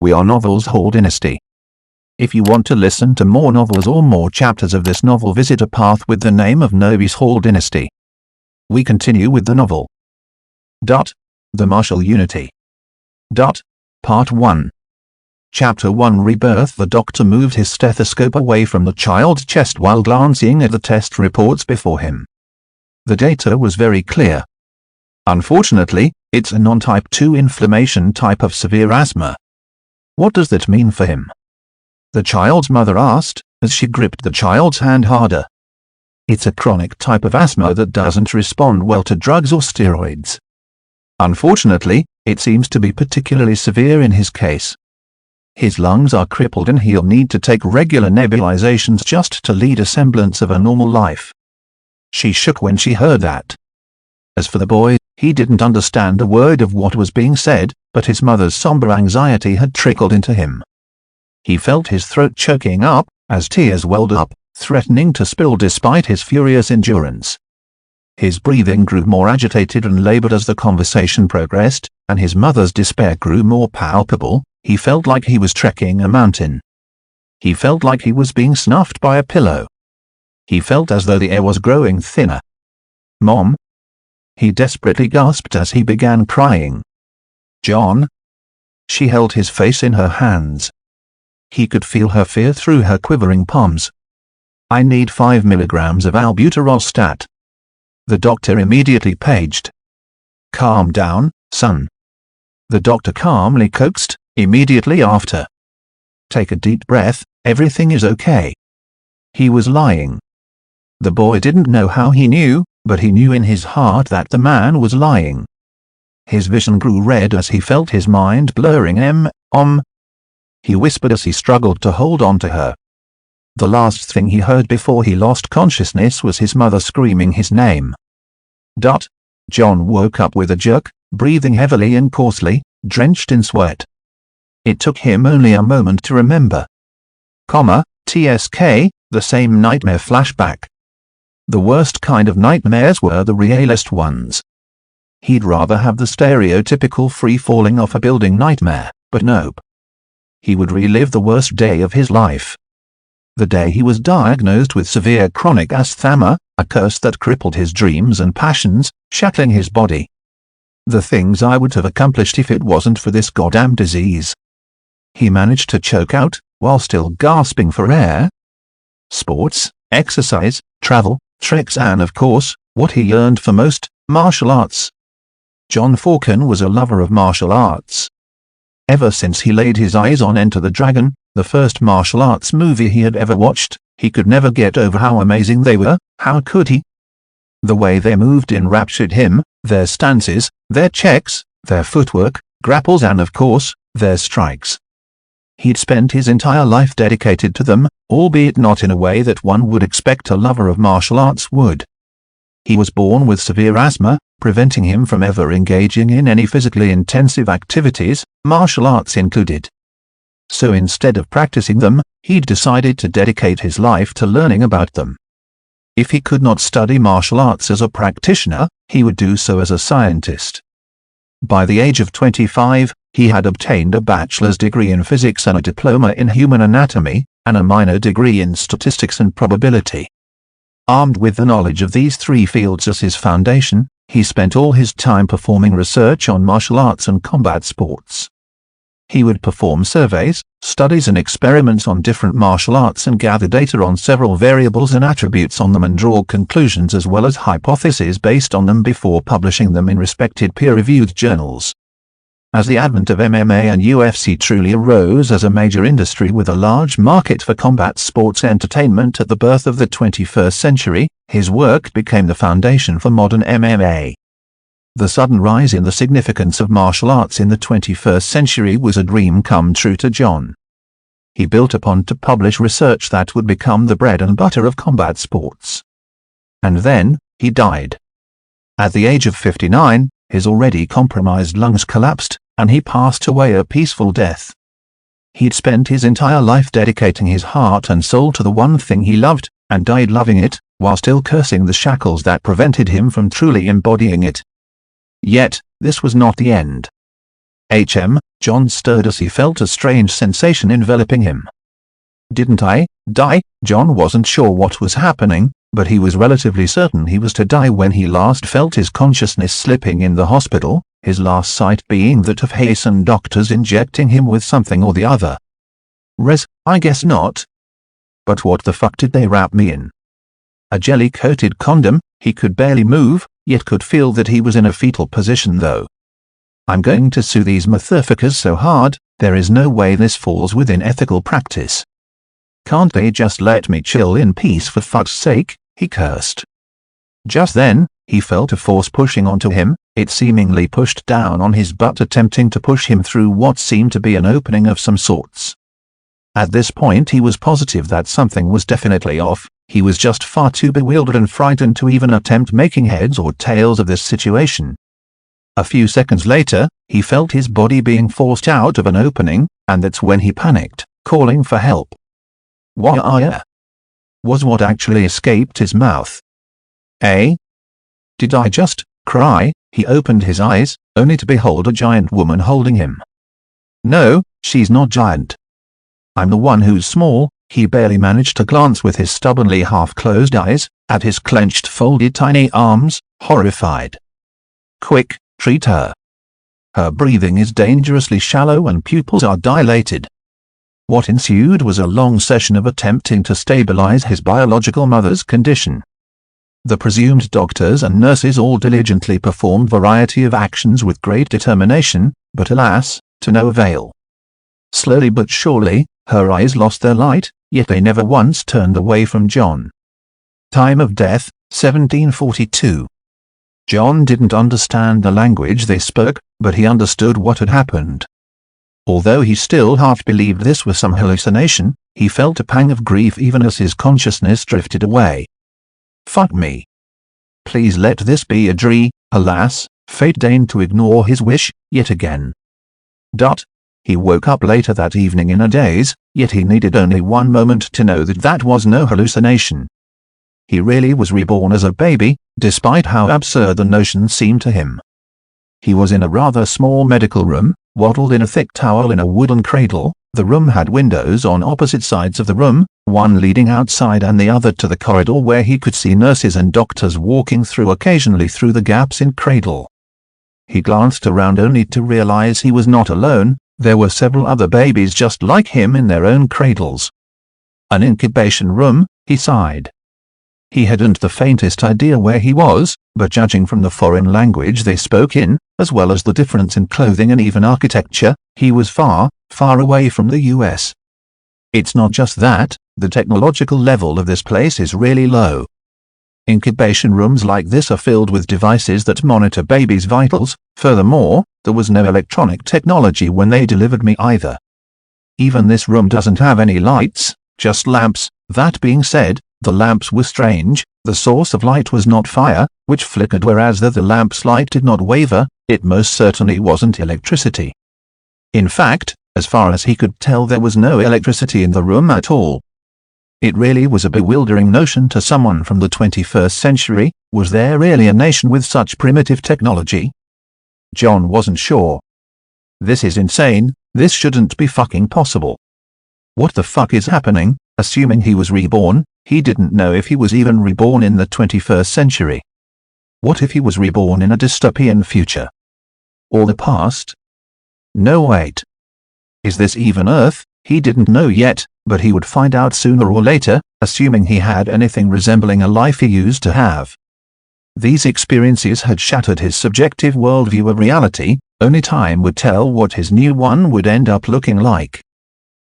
we are Novels Hall Dynasty. If you want to listen to more novels or more chapters of this novel, visit a path with the name of Novice Hall Dynasty. We continue with the novel. The Martial Unity. Part 1. Chapter 1 Rebirth. The doctor moved his stethoscope away from the child's chest while glancing at the test reports before him. The data was very clear. Unfortunately, it's a non-type 2 inflammation type of severe asthma. What does that mean for him? The child's mother asked, as she gripped the child's hand harder. It's a chronic type of asthma that doesn't respond well to drugs or steroids. Unfortunately, it seems to be particularly severe in his case. His lungs are crippled and he'll need to take regular nebulizations just to lead a semblance of a normal life. She shook when she heard that. As for the boy, he didn't understand a word of what was being said, but his mother's somber anxiety had trickled into him. He felt his throat choking up, as tears welled up, threatening to spill despite his furious endurance. His breathing grew more agitated and labored as the conversation progressed, and his mother's despair grew more palpable. He felt like he was trekking a mountain. He felt like he was being snuffed by a pillow. He felt as though the air was growing thinner. "Mom?" He desperately gasped as he began crying. "John?" She held his face in her hands. He could feel her fear through her quivering palms. "I need 5 milligrams of albuterol. The doctor immediately paged. "Calm down, son." The doctor calmly coaxed, immediately after. "Take a deep breath, everything is okay." He was lying. The boy didn't know how he knew, but he knew in his heart that the man was lying. His vision grew red as he felt his mind blurring. He whispered as he struggled to hold on to her. The last thing he heard before he lost consciousness was his mother screaming his name. John woke up with a jerk, breathing heavily and coarsely, drenched in sweat. It took him only a moment to remember. TSK, the same nightmare flashback. The worst kind of nightmares were the realist ones. He'd rather have the stereotypical free-falling off a building nightmare, but nope. He would relive the worst day of his life. The day he was diagnosed with severe chronic asthma, a curse that crippled his dreams and passions, shackling his body. The things I would have accomplished if it wasn't for this goddamn disease. He managed to choke out, while still gasping for air. Sports, exercise, travel, treks, and of course, what he yearned for most, martial arts. John Falcon was a lover of martial arts. Ever since he laid his eyes on Enter the Dragon, the first martial arts movie he had ever watched, he could never get over how amazing they were. How could he? The way they moved enraptured him, their stances, their checks, their footwork, grapples, and of course, their strikes. He'd spent his entire life dedicated to them, albeit not in a way that one would expect a lover of martial arts would. He was born with severe asthma, preventing him from ever engaging in any physically intensive activities, martial arts included. So instead of practicing them, he'd decided to dedicate his life to learning about them. If he could not study martial arts as a practitioner, he would do so as a scientist. By the age of 25, he had obtained a bachelor's degree in physics and a diploma in human anatomy, and a minor degree in statistics and probability. Armed with the knowledge of these three fields as his foundation, he spent all his time performing research on martial arts and combat sports. He would perform surveys, studies and experiments on different martial arts and gather data on several variables and attributes on them and draw conclusions as well as hypotheses based on them before publishing them in respected peer-reviewed journals. As the advent of MMA and UFC truly arose as a major industry with a large market for combat sports entertainment at the birth of the 21st century, his work became the foundation for modern MMA. The sudden rise in the significance of martial arts in the 21st century was a dream come true to John. He built upon to publish research that would become the bread and butter of combat sports. And then, he died. At the age of 59, his already compromised lungs collapsed, and he passed away a peaceful death. He'd spent his entire life dedicating his heart and soul to the one thing he loved, and died loving it, while still cursing the shackles that prevented him from truly embodying it. Yet, this was not the end. John stirred as he felt a strange sensation enveloping him. Didn't I die? John wasn't sure what was happening, but he was relatively certain he was to die when he last felt his consciousness slipping in the hospital, his last sight being that of hastened doctors injecting him with something or the other. I guess not. But what the fuck did they wrap me in? A jelly-coated condom? He could barely move, yet could feel that he was in a fetal position though. I'm going to sue these motherfuckers so hard, there is no way this falls within ethical practice. Can't they just let me chill in peace for fuck's sake? He cursed. Just then, he felt a force pushing onto him. It seemingly pushed down on his butt, attempting to push him through what seemed to be an opening of some sorts. At this point he was positive that something was definitely off. He was just far too bewildered and frightened to even attempt making heads or tails of this situation. A few seconds later, he felt his body being forced out of an opening, and that's when he panicked, calling for help. "Why?" was what actually escaped his mouth. Did I just cry? He opened his eyes, only to behold a giant woman holding him. No, she's not giant. I'm the one who's small. He barely managed to glance with his stubbornly half-closed eyes at his clenched folded tiny arms, horrified. Quick, treat her. Her breathing is dangerously shallow and pupils are dilated. What ensued was a long session of attempting to stabilize his biological mother's condition. The presumed doctors and nurses all diligently performed a variety of actions with great determination, but alas, to no avail. Slowly but surely, her eyes lost their light, yet they never once turned away from John. Time of death, 1742. John didn't understand the language they spoke, but he understood what had happened. Although he still half believed this was some hallucination, he felt a pang of grief even as his consciousness drifted away. Fuck me. Please let this be a dream. Alas, fate deigned to ignore his wish, yet again. He woke up later that evening in a daze, yet he needed only one moment to know that that was no hallucination. He really was reborn as a baby, despite how absurd the notion seemed to him. He was in a rather small medical room, waddled in a thick towel in a wooden cradle. The room had windows on opposite sides of the room, one leading outside and the other to the corridor where he could see nurses and doctors walking through occasionally through the gaps in cradle. He glanced around only to realize he was not alone. There were several other babies just like him in their own cradles. An incubation room, he sighed. He hadn't the faintest idea where he was, but judging from the foreign language they spoke in, as well as the difference in clothing and even architecture, he was far, far away from the US. It's not just that, the technological level of this place is really low. Incubation rooms like this are filled with devices that monitor babies' vitals. Furthermore, there was no electronic technology when they delivered me either. Even this room doesn't have any lights, just lamps. That being said, the lamps were strange. The source of light was not fire, which flickered, whereas the lamp's light did not waver. It most certainly wasn't electricity. In fact, as far as he could tell, there was no electricity in the room at all. It really was a bewildering notion to someone from the 21st century. Was there really a nation with such primitive technology? John wasn't sure. This is insane. This shouldn't be fucking possible. What the fuck is happening? Assuming he was reborn, he didn't know if he was even reborn in the 21st century. What if he was reborn in a dystopian future? Or the past? No, wait. Is this even Earth? He didn't know yet, but he would find out sooner or later, assuming he had anything resembling a life he used to have. These experiences had shattered his subjective worldview of reality. Only time would tell what his new one would end up looking like.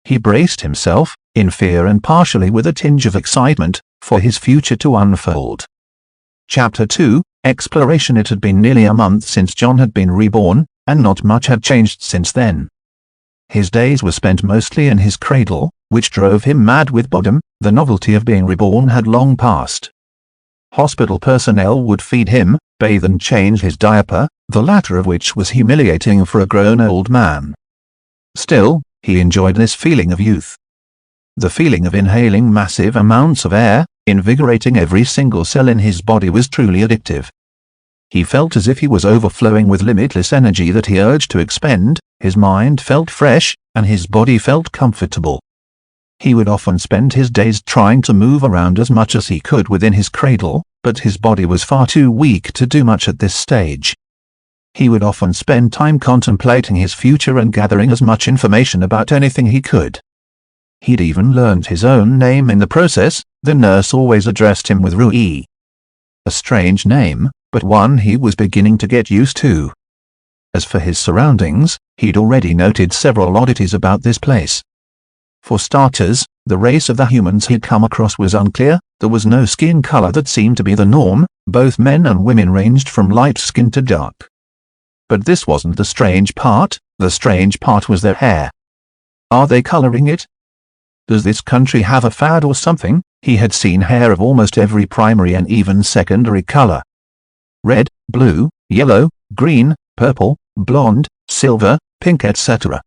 He braced himself, in fear and partially with a tinge of excitement, for his future to unfold. Chapter 2, Exploration. It had been nearly a month since John had been reborn, and not much had changed since then. His days were spent mostly in his cradle, which drove him mad with boredom. The novelty of being reborn had long passed. Hospital personnel would feed him, bathe and change his diaper, the latter of which was humiliating for a grown old man. Still, he enjoyed this feeling of youth. The feeling of inhaling massive amounts of air, invigorating every single cell in his body, was truly addictive. He felt as if he was overflowing with limitless energy that he urged to expend. his mind felt fresh, and his body felt comfortable. He would often spend his days trying to move around as much as he could within his cradle, but his body was far too weak to do much at this stage. He would often spend time contemplating his future and gathering as much information about anything he could. He'd even learned his own name in the process. The nurse always addressed him with Rui. A strange name, but one he was beginning to get used to. As for his surroundings, he'd already noted several oddities about this place. For starters, the race of the humans he'd come across was unclear. There was no skin color that seemed to be the norm. Both men and women ranged from light skin to dark. But this wasn't the strange part. The strange part was their hair. Are they coloring it? Does this country have a fad or something? He had seen hair of almost every primary and even secondary color. Red, blue, yellow, green, purple, blonde, silver, pink, etc.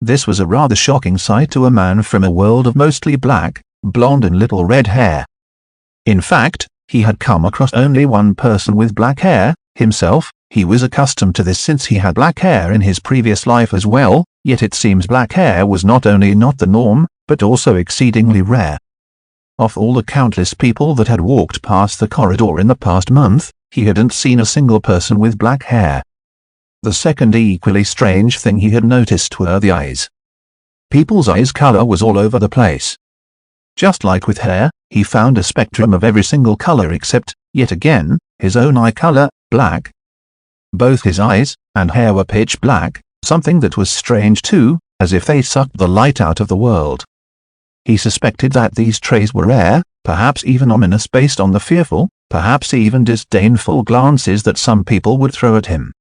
This was a rather shocking sight to a man from a world of mostly black, blonde and little red hair. In fact, he had come across only one person with black hair, himself. He was accustomed to this since he had black hair in his previous life as well, yet it seems black hair was not only not the norm, but also exceedingly rare. Of all the countless people that had walked past the corridor in the past month, he hadn't seen a single person with black hair. The second equally strange thing he had noticed were the eyes. People's eyes' color was all over the place. Just like with hair, he found a spectrum of every single color except, yet again, his own eye color, black. Both his eyes and hair were pitch black, something that was strange too, as if they sucked the light out of the world. He suspected that these traits were rare, perhaps even ominous based on the fearful, perhaps even disdainful glances that some people would throw at him.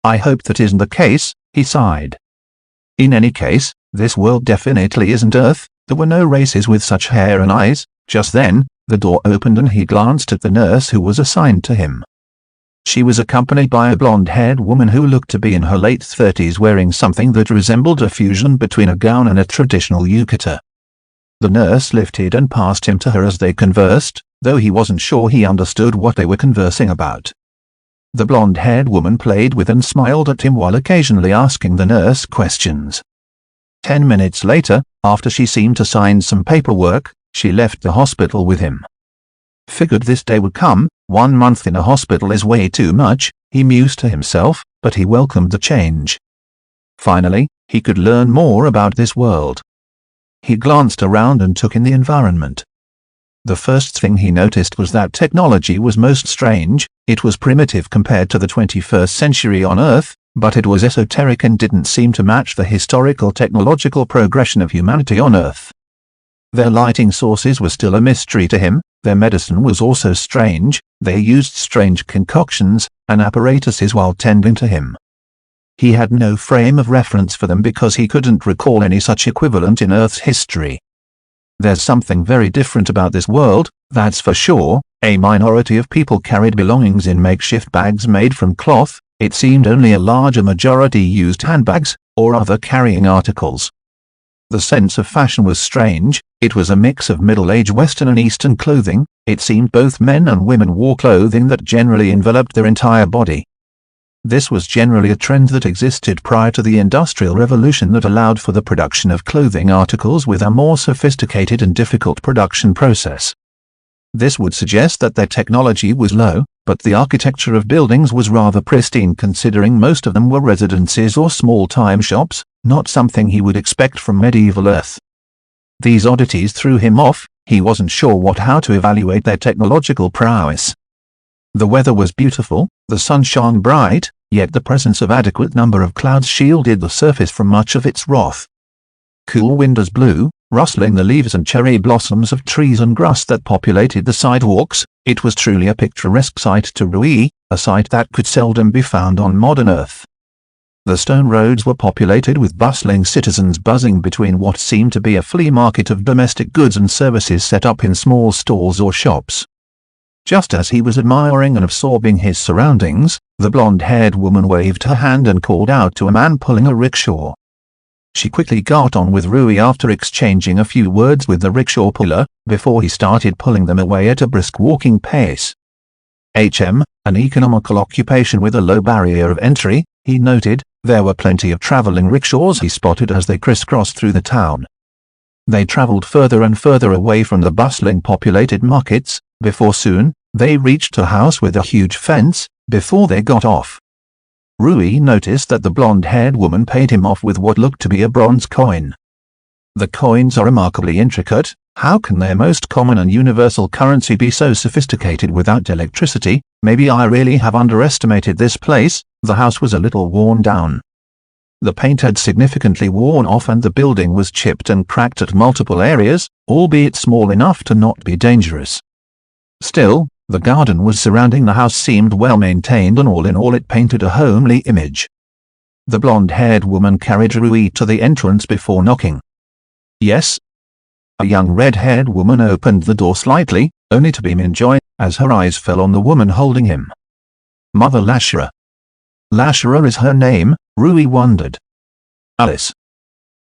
I hope that isn't the case, he sighed. In any case, this world definitely isn't Earth. There were no races with such hair and eyes. Just then, the door opened and he glanced at the nurse who was assigned to him. She was accompanied by a blonde-haired woman who looked to be in her late 30s, wearing something that resembled a fusion between a gown and a traditional yukata. The nurse lifted and passed him to her as they conversed, though he wasn't sure he understood what they were conversing about. The blonde-haired woman played with and smiled at him while occasionally asking the nurse questions. 10 minutes later, after she seemed to sign some paperwork, she left the hospital with him. Figured this day would come. 1 month in a hospital is way too much, he mused to himself, but he welcomed the change. Finally, he could learn more about this world. He glanced around and took in the environment. The first thing he noticed was that technology was most strange. It was primitive compared to the 21st century on Earth, but it was esoteric and didn't seem to match the historical technological progression of humanity on Earth. Their lighting sources were still a mystery to him. Their medicine was also strange. They used strange concoctions and apparatuses while tending to him. He had no frame of reference for them because he couldn't recall any such equivalent in Earth's history. There's something very different about this world, that's for sure. A minority of people carried belongings in makeshift bags made from cloth. It seemed only a larger majority used handbags or other carrying articles. The sense of fashion was strange. It was a mix of middle-aged Western and Eastern clothing. It seemed both men and women wore clothing that generally enveloped their entire body. This was generally a trend that existed prior to the Industrial Revolution that allowed for the production of clothing articles with a more sophisticated and difficult production process. This would suggest that their technology was low, but the architecture of buildings was rather pristine considering most of them were residences or small-time shops, not something he would expect from medieval Earth. These oddities threw him off. He wasn't sure how to evaluate their technological prowess. The weather was beautiful, the sun shone bright, yet the presence of adequate number of clouds shielded the surface from much of its wrath. Cool winds blew, rustling the leaves and cherry blossoms of trees and grass that populated the sidewalks. It was truly a picturesque sight to Rui, a sight that could seldom be found on modern Earth. The stone roads were populated with bustling citizens buzzing between what seemed to be a flea market of domestic goods and services set up in small stores or shops. Just as he was admiring and absorbing his surroundings, the blonde-haired woman waved her hand and called out to a man pulling a rickshaw. She quickly got on with Rui after exchanging a few words with the rickshaw puller, before he started pulling them away at a brisk walking pace. An economical occupation with a low barrier of entry, he noted. There were plenty of traveling rickshaws he spotted as they crisscrossed through the town. They traveled further and further away from the bustling populated markets, before soon, they reached a house with a huge fence. Before they got off, Rui noticed that the blonde-haired woman paid him off with what looked to be a bronze coin. The coins are remarkably intricate. How can their most common and universal currency be so sophisticated without electricity? Maybe I really have underestimated this place. The house was a little worn down. The paint had significantly worn off and the building was chipped and cracked at multiple areas, albeit small enough to not be dangerous. Still, the garden was surrounding the house seemed well maintained, and all in all it painted a homely image. The blonde-haired woman carried Rui to the entrance before knocking. Yes? A young red-haired woman opened the door slightly, only to beam in joy as her eyes fell on the woman holding him. Mother Lashra. Lashra is her name, Rui wondered. Alice.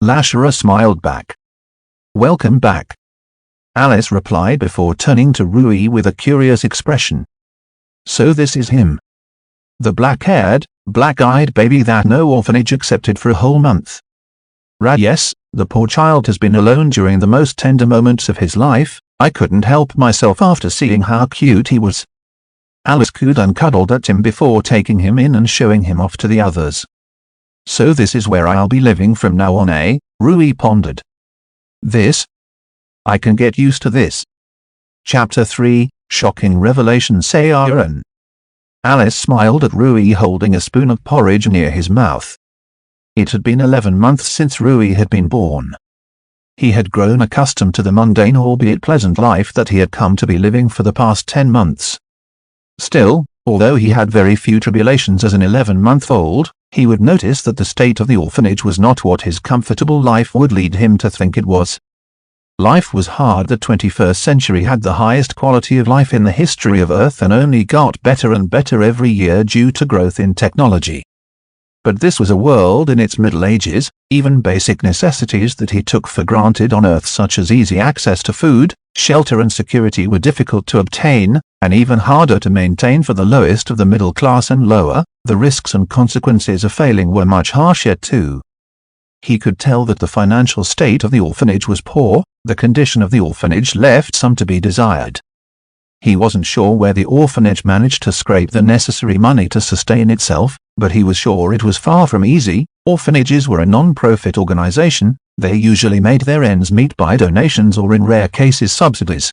Lashra smiled back. Welcome back, Alice replied before turning to Rui with a curious expression. So this is him. The black-haired, black-eyed baby that no orphanage accepted for a whole month. Yes, the poor child has been alone during the most tender moments of his life. I couldn't help myself after seeing how cute he was. Alice cooed and cuddled at him before taking him in and showing him off to the others. So this is where I'll be living from now on, eh? Rui pondered. This? I can get used to this. Chapter 3, Shocking Revelation. Say Aaron. Alice smiled at Rui holding a spoon of porridge near his mouth. It had been 11 months since Rui had been born. He had grown accustomed to the mundane albeit pleasant life that he had come to be living for the past 10 months. Still, although he had very few tribulations as an 11-month-old, he would notice that the state of the orphanage was not what his comfortable life would lead him to think it was. Life was hard. The 21st century had the highest quality of life in the history of Earth and only got better and better every year due to growth in technology. But this was a world in its Middle Ages. Even basic necessities that he took for granted on Earth, such as easy access to food, shelter and security, were difficult to obtain, and even harder to maintain for the lowest of the middle class and lower. The risks and consequences of failing were much harsher too. He could tell that the financial state of the orphanage was poor. The condition of the orphanage left some to be desired. He wasn't sure where the orphanage managed to scrape the necessary money to sustain itself, but he was sure it was far from easy. Orphanages were a non-profit organization. They usually made their ends meet by donations or in rare cases subsidies.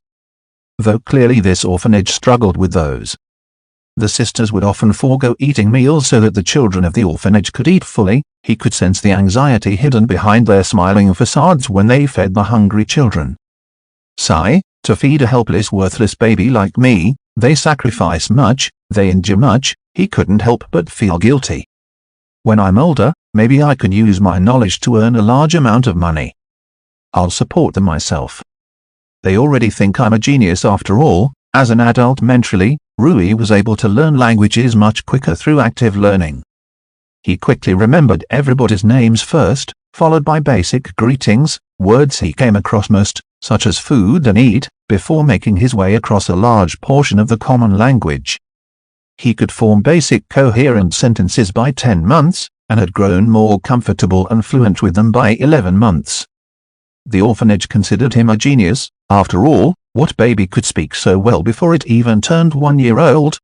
Though clearly this orphanage struggled with those. The sisters would often forego eating meals so that the children of the orphanage could eat fully. He could sense the anxiety hidden behind their smiling facades when they fed the hungry children. Sigh, to feed a helpless, worthless baby like me, they sacrifice much, they endure much. He couldn't help but feel guilty. When I'm older, maybe I can use my knowledge to earn a large amount of money. I'll support them myself. They already think I'm a genius after all. As an adult mentally, Rui was able to learn languages much quicker through active learning. He quickly remembered everybody's names first, followed by basic greetings, words he came across most, such as food and eat, before making his way across a large portion of the common language. He could form basic coherent sentences by 10 months, and had grown more comfortable and fluent with them by 11 months. The orphanage considered him a genius. After all, what baby could speak so well before it even turned 1 year old?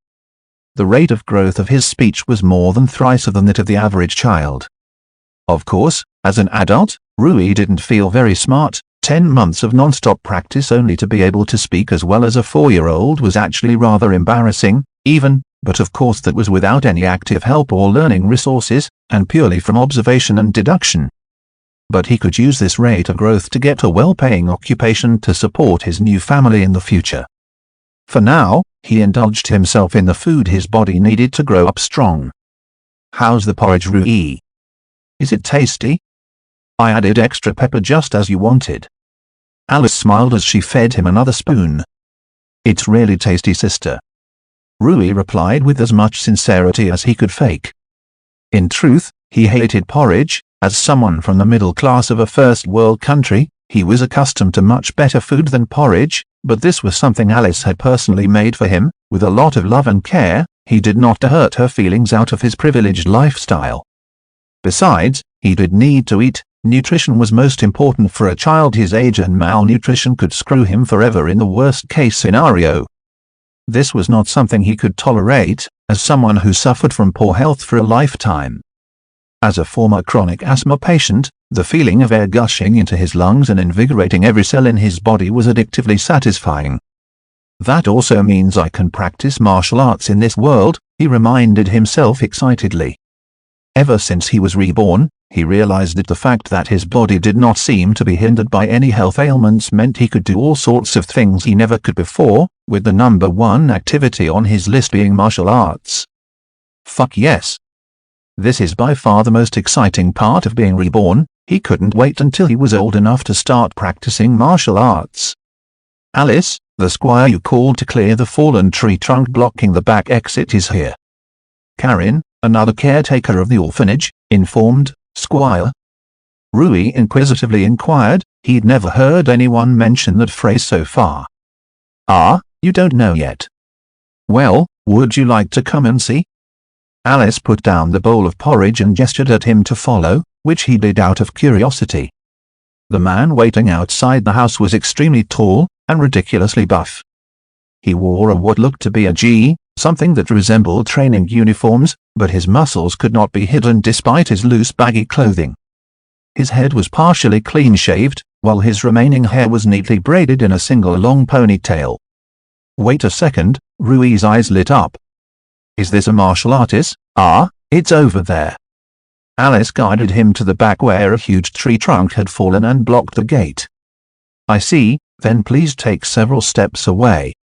The rate of growth of his speech was more than thrice than that of the average child. Of course, as an adult, Rui didn't feel very smart. 10 months of non-stop practice only to be able to speak as well as a 4-year-old was actually rather embarrassing, even, but of course that was without any active help or learning resources, and purely from observation and deduction. But he could use this rate of growth to get a well-paying occupation to support his new family in the future. For now, he indulged himself in the food his body needed to grow up strong. How's the porridge, Rui? Is it tasty? I added extra pepper just as you wanted. Alice smiled as she fed him another spoon. It's really tasty, sister. Rui replied with as much sincerity as he could fake. In truth, he hated porridge. As someone from the middle class of a first-world country, he was accustomed to much better food than porridge, but this was something Alice had personally made for him, with a lot of love and care. he did not hurt her feelings out of his privileged lifestyle. Besides, he did need to eat. Nutrition was most important for a child his age, and malnutrition could screw him forever in the worst-case scenario. This was not something he could tolerate, as someone who suffered from poor health for a lifetime. As a former chronic asthma patient, the feeling of air gushing into his lungs and invigorating every cell in his body was addictively satisfying. That also means I can practice martial arts in this world, he reminded himself excitedly. Ever since he was reborn, he realized that the fact that his body did not seem to be hindered by any health ailments meant he could do all sorts of things he never could before, with the number one activity on his list being martial arts. Fuck yes. This is by far the most exciting part of being reborn. He couldn't wait until he was old enough to start practicing martial arts. Alice, the squire you called to clear the fallen tree trunk blocking the back exit, is here. Karen, another caretaker of the orphanage, informed Squire. Rui inquisitively inquired. He'd never heard anyone mention that phrase so far. Ah, you don't know yet. Well, would you like to come and see? Alice put down the bowl of porridge and gestured at him to follow, which he did out of curiosity. The man waiting outside the house was extremely tall and ridiculously buff. He wore what looked to be a gi, something that resembled training uniforms, but his muscles could not be hidden despite his loose baggy clothing. His head was partially clean-shaved, while his remaining hair was neatly braided in a single long ponytail. Wait a second, Rui's eyes lit up. Is this a martial artist? Ah, it's over there. Alice guided him to the back where a huge tree trunk had fallen and blocked the gate. I see, then please take several steps away.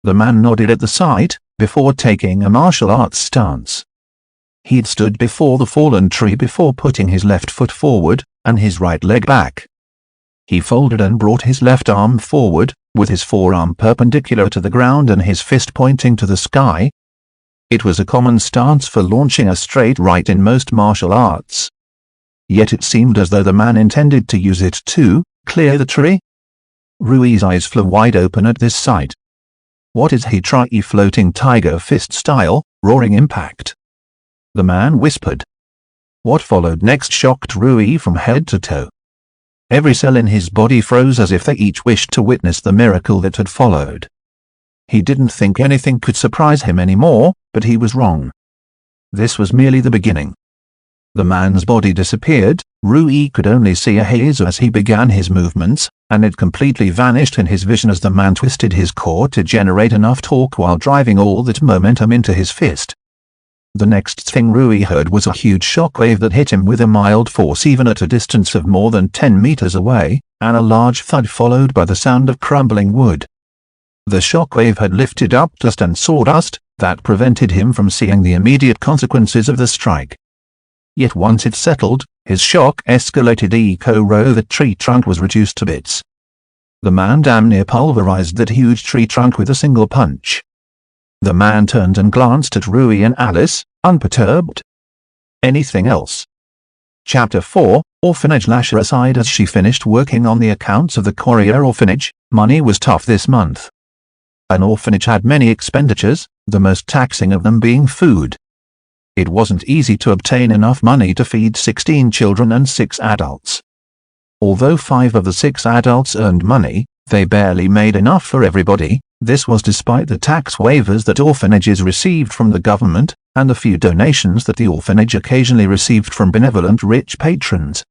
The man nodded at the sight, before taking a martial arts stance. He'd stood before the fallen tree before putting his left foot forward, and his right leg back. He folded and brought his left arm forward, with his forearm perpendicular to the ground and his fist pointing to the sky. It was a common stance for launching a straight right in most martial arts. Yet it seemed as though the man intended to use it to clear the tree. Rui's eyes flew wide open at this sight. What is he trying? Floating tiger fist style, roaring impact. The man whispered. What followed next shocked Rui from head to toe. Every cell in his body froze as if they each wished to witness the miracle that had followed. He didn't think anything could surprise him anymore, but he was wrong. This was merely the beginning. The man's body disappeared. Rui could only see a haze as he began his movements, and it completely vanished in his vision as the man twisted his core to generate enough torque while driving all that momentum into his fist. The next thing Rui heard was a huge shockwave that hit him with a mild force even at a distance of more than 10 meters away, and a large thud followed by the sound of crumbling wood. The shockwave had lifted up dust and sawdust that prevented him from seeing the immediate consequences of the strike. Yet once it settled, his shock escalated. The tree trunk was reduced to bits. The man damn near pulverized that huge tree trunk with a single punch. The man turned and glanced at Rui and Alice, unperturbed. Anything else? Chapter 4, Orphanage. Lasher sighed as she finished working on the accounts of the Courier orphanage. Money was tough this month. An orphanage had many expenditures, the most taxing of them being food. It wasn't easy to obtain enough money to feed 16 children and 6 adults. Although 5 of the 6 adults earned money, they barely made enough for everybody. This was despite the tax waivers that orphanages received from the government, and the few donations that the orphanage occasionally received from benevolent rich patrons.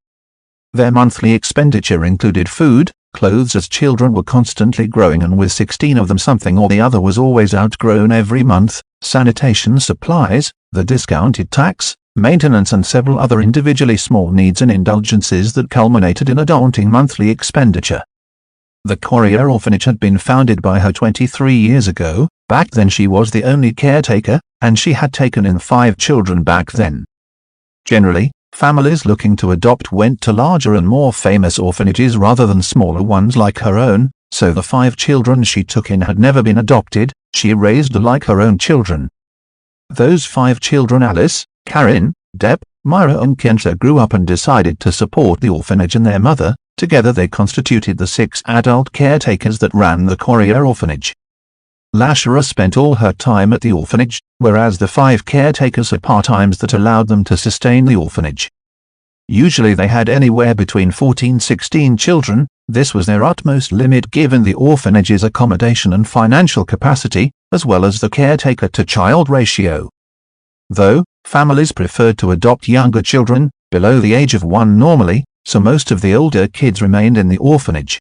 Their monthly expenditure included food, clothes, as children were constantly growing and with 16 of them something or the other was always outgrown every month, sanitation supplies, the discounted tax, maintenance, and several other individually small needs and indulgences that culminated in a daunting monthly expenditure. The Courier orphanage had been founded by her 23 years ago. Back then she was the only caretaker, and she had taken in 5 children back then. Generally, families looking to adopt went to larger and more famous orphanages rather than smaller ones like her own, so the 5 children she took in had never been adopted. She raised like her own children. Those 5 children, Alice, Karen, Deb, Myra and Kensha, grew up and decided to support the orphanage and their mother. Together they constituted the 6 adult caretakers that ran the Courier orphanage. Lasher spent all her time at the orphanage, whereas the 5 caretakers had part-times that allowed them to sustain the orphanage. Usually they had anywhere between 14–16 children. This was their utmost limit given the orphanage's accommodation and financial capacity, as well as the caretaker-to-child ratio. Though, families preferred to adopt younger children, below the age of 1 normally, so most of the older kids remained in the orphanage.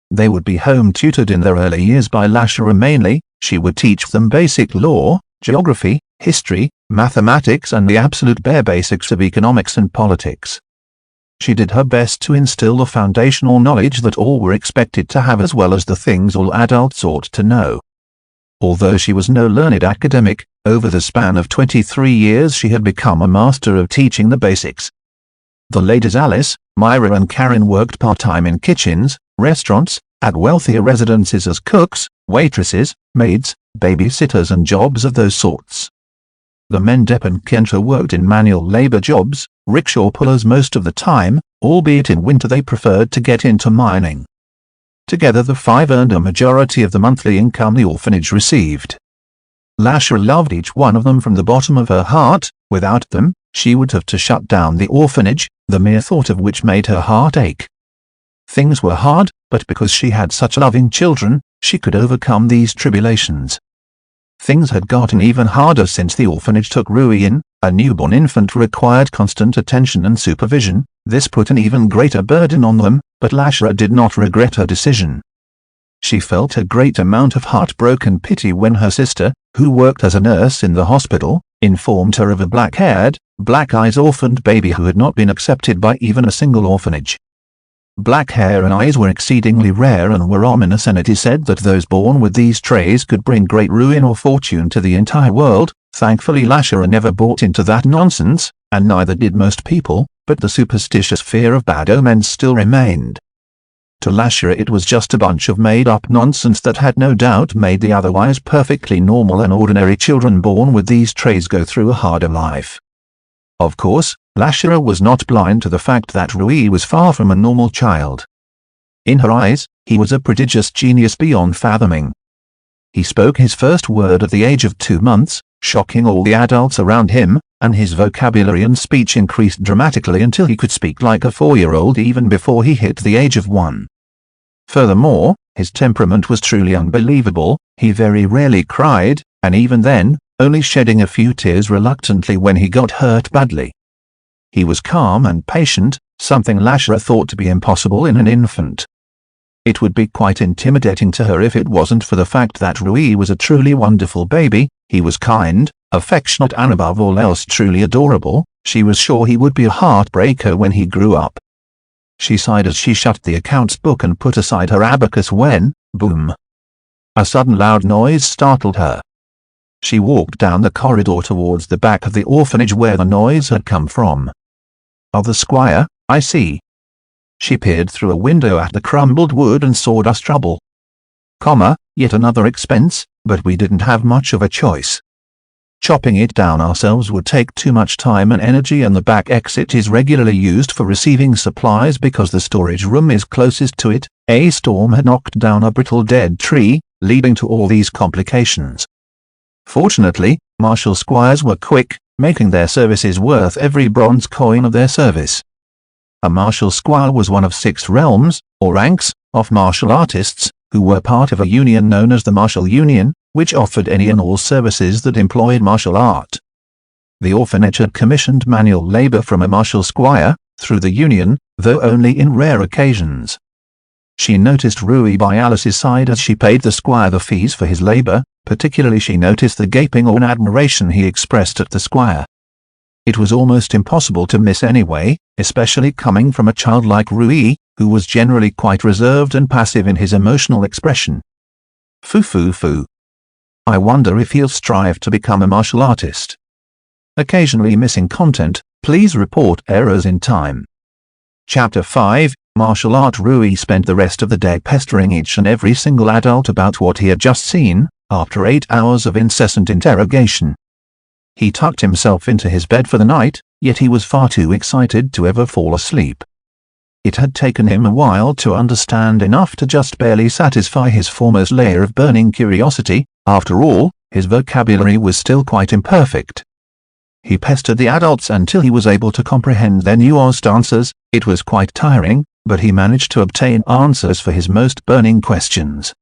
They would be home tutored in their early years by Lasher mainly. She would teach them basic law, geography, history, mathematics and the absolute bare basics of economics and politics. She did her best to instill the foundational knowledge that all were expected to have as well as the things all adults ought to know. Although she was no learned academic, over the span of 23 years she had become a master of teaching the basics. The ladies Alice, Myra and Karen worked part-time in kitchens, restaurants, at wealthier residences as cooks, waitresses, maids, babysitters and jobs of those sorts. The men Depp and Kendra worked in manual labor jobs, rickshaw pullers most of the time, albeit in winter they preferred to get into mining. Together the 5 earned a majority of the monthly income the orphanage received. Lasher loved each one of them from the bottom of her heart. Without them, she would have to shut down the orphanage, the mere thought of which made her heart ache. Things were hard, but because she had such loving children, she could overcome these tribulations. Things had gotten even harder since the orphanage took Rui in. A newborn infant required constant attention and supervision. This put an even greater burden on them, but Lasher did not regret her decision. She felt a great amount of heartbroken pity when her sister, who worked as a nurse in the hospital, informed her of a black-haired, black-eyed orphaned baby who had not been accepted by even a single orphanage. Black hair and eyes were exceedingly rare and were ominous, and it is said that those born with these traits could bring great ruin or fortune to the entire world. Thankfully Lasher never bought into that nonsense, and neither did most people, but the superstitious fear of bad omens still remained. To Lasher it was just a bunch of made-up nonsense that had no doubt made the otherwise perfectly normal and ordinary children born with these traits go through a harder life. Of course, Lasher was not blind to the fact that Rui was far from a normal child. In her eyes, he was a prodigious genius beyond fathoming. He spoke his first word at the age of 2 months, shocking all the adults around him, and his vocabulary and speech increased dramatically until he could speak like a 4-year-old even before he hit the age of 1. Furthermore, his temperament was truly unbelievable. He very rarely cried, and even then, only shedding a few tears reluctantly when he got hurt badly. He was calm and patient, something Lasher thought to be impossible in an infant. It would be quite intimidating to her if it wasn't for the fact that Rui was a truly wonderful baby. He was kind, affectionate and above all else truly adorable. She was sure he would be a heartbreaker when he grew up. She sighed as she shut the accounts book and put aside her abacus when, boom! A sudden loud noise startled her. She walked down the corridor towards the back of the orphanage where the noise had come from. "Oh, the squire, I see." She peered through a window at the crumbled wood and sawdust rubble. Yet another expense, but we didn't have much of a choice. Chopping it down ourselves would take too much time and energy, and the back exit is regularly used for receiving supplies because the storage room is closest to it. A storm had knocked down a brittle dead tree, leading to all these complications. Fortunately, martial squires were quick, making their services worth every bronze coin of their service. A martial squire was one of 6 realms, or ranks, of martial artists, who were part of a union known as the Martial Union, which offered any and all services that employed martial art. The orphanage had commissioned manual labor from a martial squire, through the union, though only in rare occasions. She noticed Rui by Alice's side as she paid the squire the fees for his labor. Particularly she noticed the gaping awe and admiration he expressed at the squire. It was almost impossible to miss anyway, especially coming from a child like Rui, who was generally quite reserved and passive in his emotional expression. Foo. I wonder if he'll strive to become a martial artist. Occasionally missing content, please report errors in time. Chapter 5, Martial Art. Rui spent the rest of the day pestering each and every single adult about what he had just seen. After 8 hours of incessant interrogation, he tucked himself into his bed for the night, yet he was far too excited to ever fall asleep. it had taken him a while to understand enough to just barely satisfy his foremost layer of burning curiosity. After all, his vocabulary was still quite imperfect. He pestered the adults until he was able to comprehend their nuanced answers. It was quite tiring, but he managed to obtain answers for his most burning questions.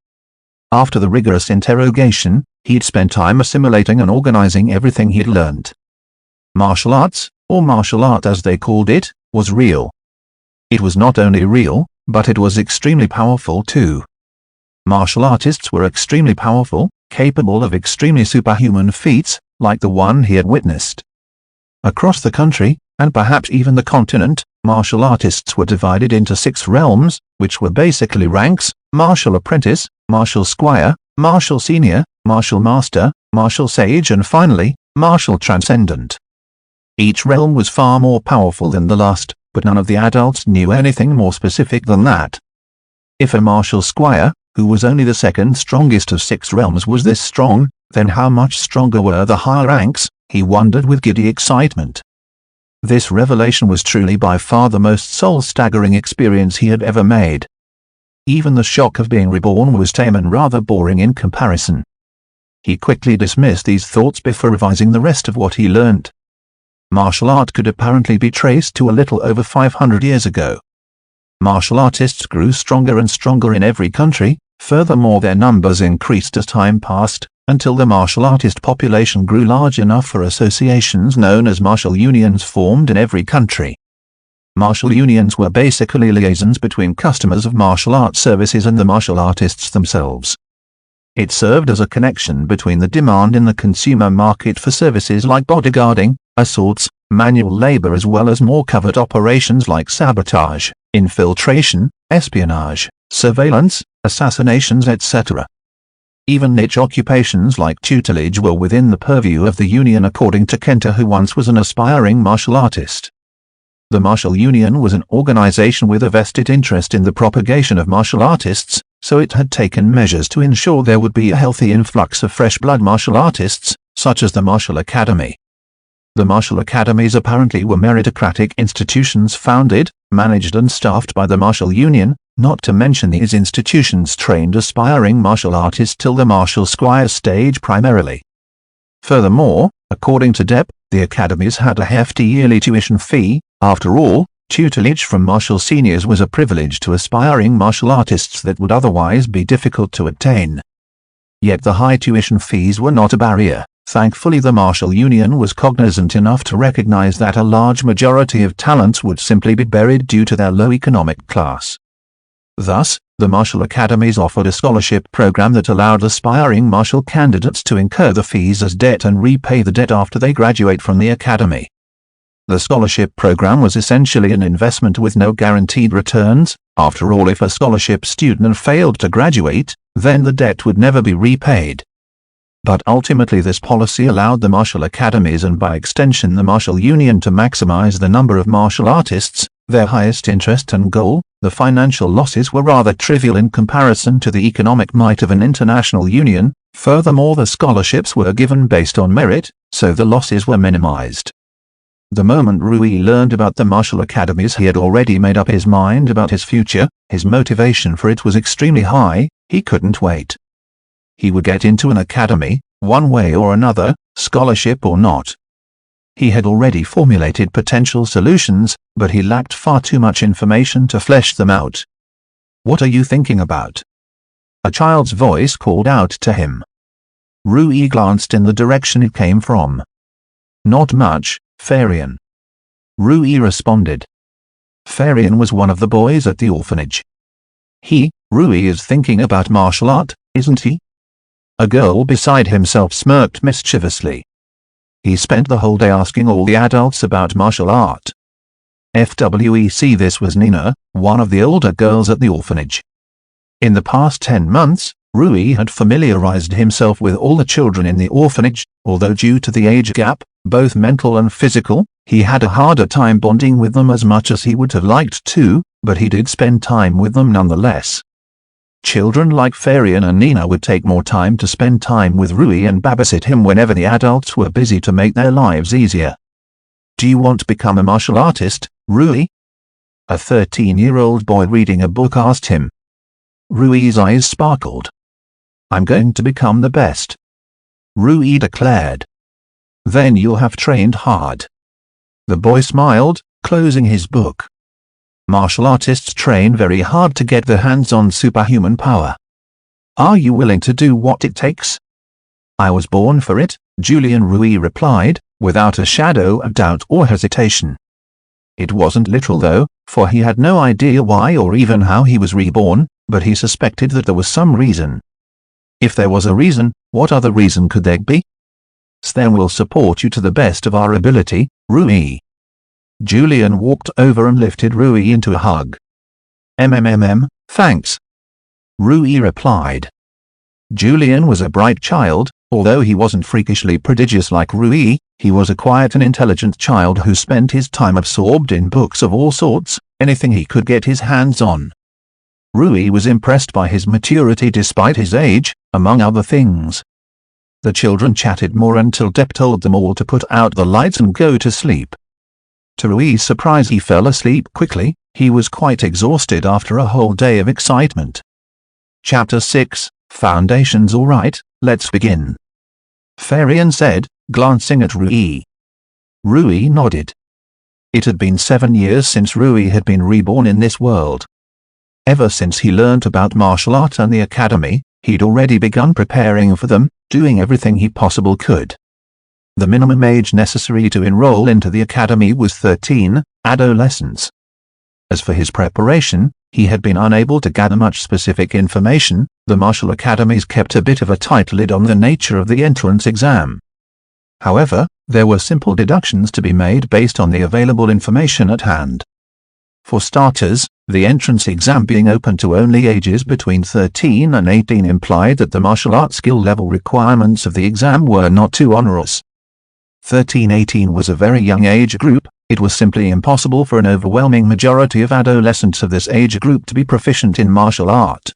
After the rigorous interrogation, he'd spent time assimilating and organizing everything he'd learned. Martial arts, or martial art as they called it, was real. It was not only real, but it was extremely powerful too. Martial artists were extremely powerful, capable of extremely superhuman feats, like the one he had witnessed. Across the country, and perhaps even the continent, martial artists were divided into 6 realms, which were basically ranks: martial apprentice, martial squire, martial senior, martial master, martial sage, and finally, martial transcendent. Each realm was far more powerful than the last, but none of the adults knew anything more specific than that. If a martial squire, who was only the second strongest of 6 realms, was this strong, then how much stronger were the higher ranks? He wondered with giddy excitement. This revelation was truly by far the most soul-staggering experience he had ever made. Even the shock of being reborn was tame and rather boring in comparison. He quickly dismissed these thoughts before revising the rest of what he learned. Martial art could apparently be traced to a little over 500 years ago. Martial artists grew stronger and stronger in every country. Furthermore, their numbers increased as time passed, until the martial artist population grew large enough for associations known as martial unions formed in every country. Martial unions were basically liaisons between customers of martial arts services and the martial artists themselves. It served as a connection between the demand in the consumer market for services like bodyguarding, assaults, manual labor, as well as more covert operations like sabotage, infiltration, espionage, surveillance, assassinations, etc. Even niche occupations like tutelage were within the purview of the union, according to Kenta, who once was an aspiring martial artist. The martial union was an organization with a vested interest in the propagation of martial artists, so it had taken measures to ensure there would be a healthy influx of fresh blood martial artists, such as the Martial Academy. The martial academies apparently were meritocratic institutions founded, managed and staffed by the martial union. Not to mention these institutions trained aspiring martial artists till the martial squire stage primarily. Furthermore, according to Depp, the academies had a hefty yearly tuition fee. After all, tutelage from martial seniors was a privilege to aspiring martial artists that would otherwise be difficult to attain. Yet the high tuition fees were not a barrier. Thankfully, the martial union was cognizant enough to recognize that a large majority of talents would simply be buried due to their low economic class. Thus, the martial academies offered a scholarship program that allowed aspiring martial candidates to incur the fees as debt and repay the debt after they graduate from the academy. The scholarship program was essentially an investment with no guaranteed returns. After all, if a scholarship student failed to graduate, then the debt would never be repaid. But ultimately, this policy allowed the martial academies, and by extension the martial union, to maximize the number of martial artists, their highest interest and goal. The financial losses were rather trivial in comparison to the economic might of an international union. Furthermore, the scholarships were given based on merit, so the losses were minimized. The moment Rui learned about the martial academies, he had already made up his mind about his future. His motivation for it was extremely high. He couldn't wait. He would get into an academy, one way or another, scholarship or not. He had already formulated potential solutions, but he lacked far too much information to flesh them out. "What are you thinking about?" a child's voice called out to him. Rui glanced in the direction it came from. "Not much, Farian," Rui responded. Farian was one of the boys at the orphanage. Rui is thinking about martial art, isn't he?" A girl beside himself smirked mischievously. "He spent the whole day asking all the adults about martial art." FWEC. This was Nina, one of the older girls at the orphanage. In the past 10 months, Rui had familiarized himself with all the children in the orphanage. Although due to the age gap, both mental and physical, he had a harder time bonding with them as much as he would have liked to, but he did spend time with them nonetheless. Children like Farian and Nina would take more time to spend time with Rui and babysit him whenever the adults were busy to make their lives easier. "Do you want to become a martial artist, Rui?" a 13-year-old boy reading a book asked him. Rui's eyes sparkled. "I'm going to become the best," Rui declared. "Then you'll have trained hard." The boy smiled, closing his book. Martial artists train very hard to get their hands on superhuman power. Are you willing to do what it takes? I was born for it, Julian Rui replied, without a shadow of doubt or hesitation. It wasn't literal though, for he had no idea why or even how he was reborn, but he suspected that there was some reason. If there was a reason, what other reason could there be? Then we'll support you to the best of our ability, Rui. Julian walked over and lifted Rui into a hug. Thanks, Rui replied. Julian was a bright child, although he wasn't freakishly prodigious like Rui, he was a quiet and intelligent child who spent his time absorbed in books of all sorts, anything he could get his hands on. Rui was impressed by his maturity despite his age, among other things. The children chatted more until Depp told them all to put out the lights and go to sleep. To Rui's surprise, he fell asleep quickly. He was quite exhausted after a whole day of excitement. Chapter 6, Foundations. All right, let's begin, Farian said, glancing at Rui. Rui nodded. It had been 7 years since Rui had been reborn in this world. Ever since he learnt about martial art and the academy, he'd already begun preparing for them, doing everything he possibly could. The minimum age necessary to enroll into the academy was 13, adolescence. As for his preparation, he had been unable to gather much specific information. The martial academies kept a bit of a tight lid on the nature of the entrance exam. However, there were simple deductions to be made based on the available information at hand. For starters, the entrance exam being open to only ages between 13 and 18 implied that the martial arts skill level requirements of the exam were not too onerous. 13-18 was a very young age group. It was simply impossible for an overwhelming majority of adolescents of this age group to be proficient in martial art.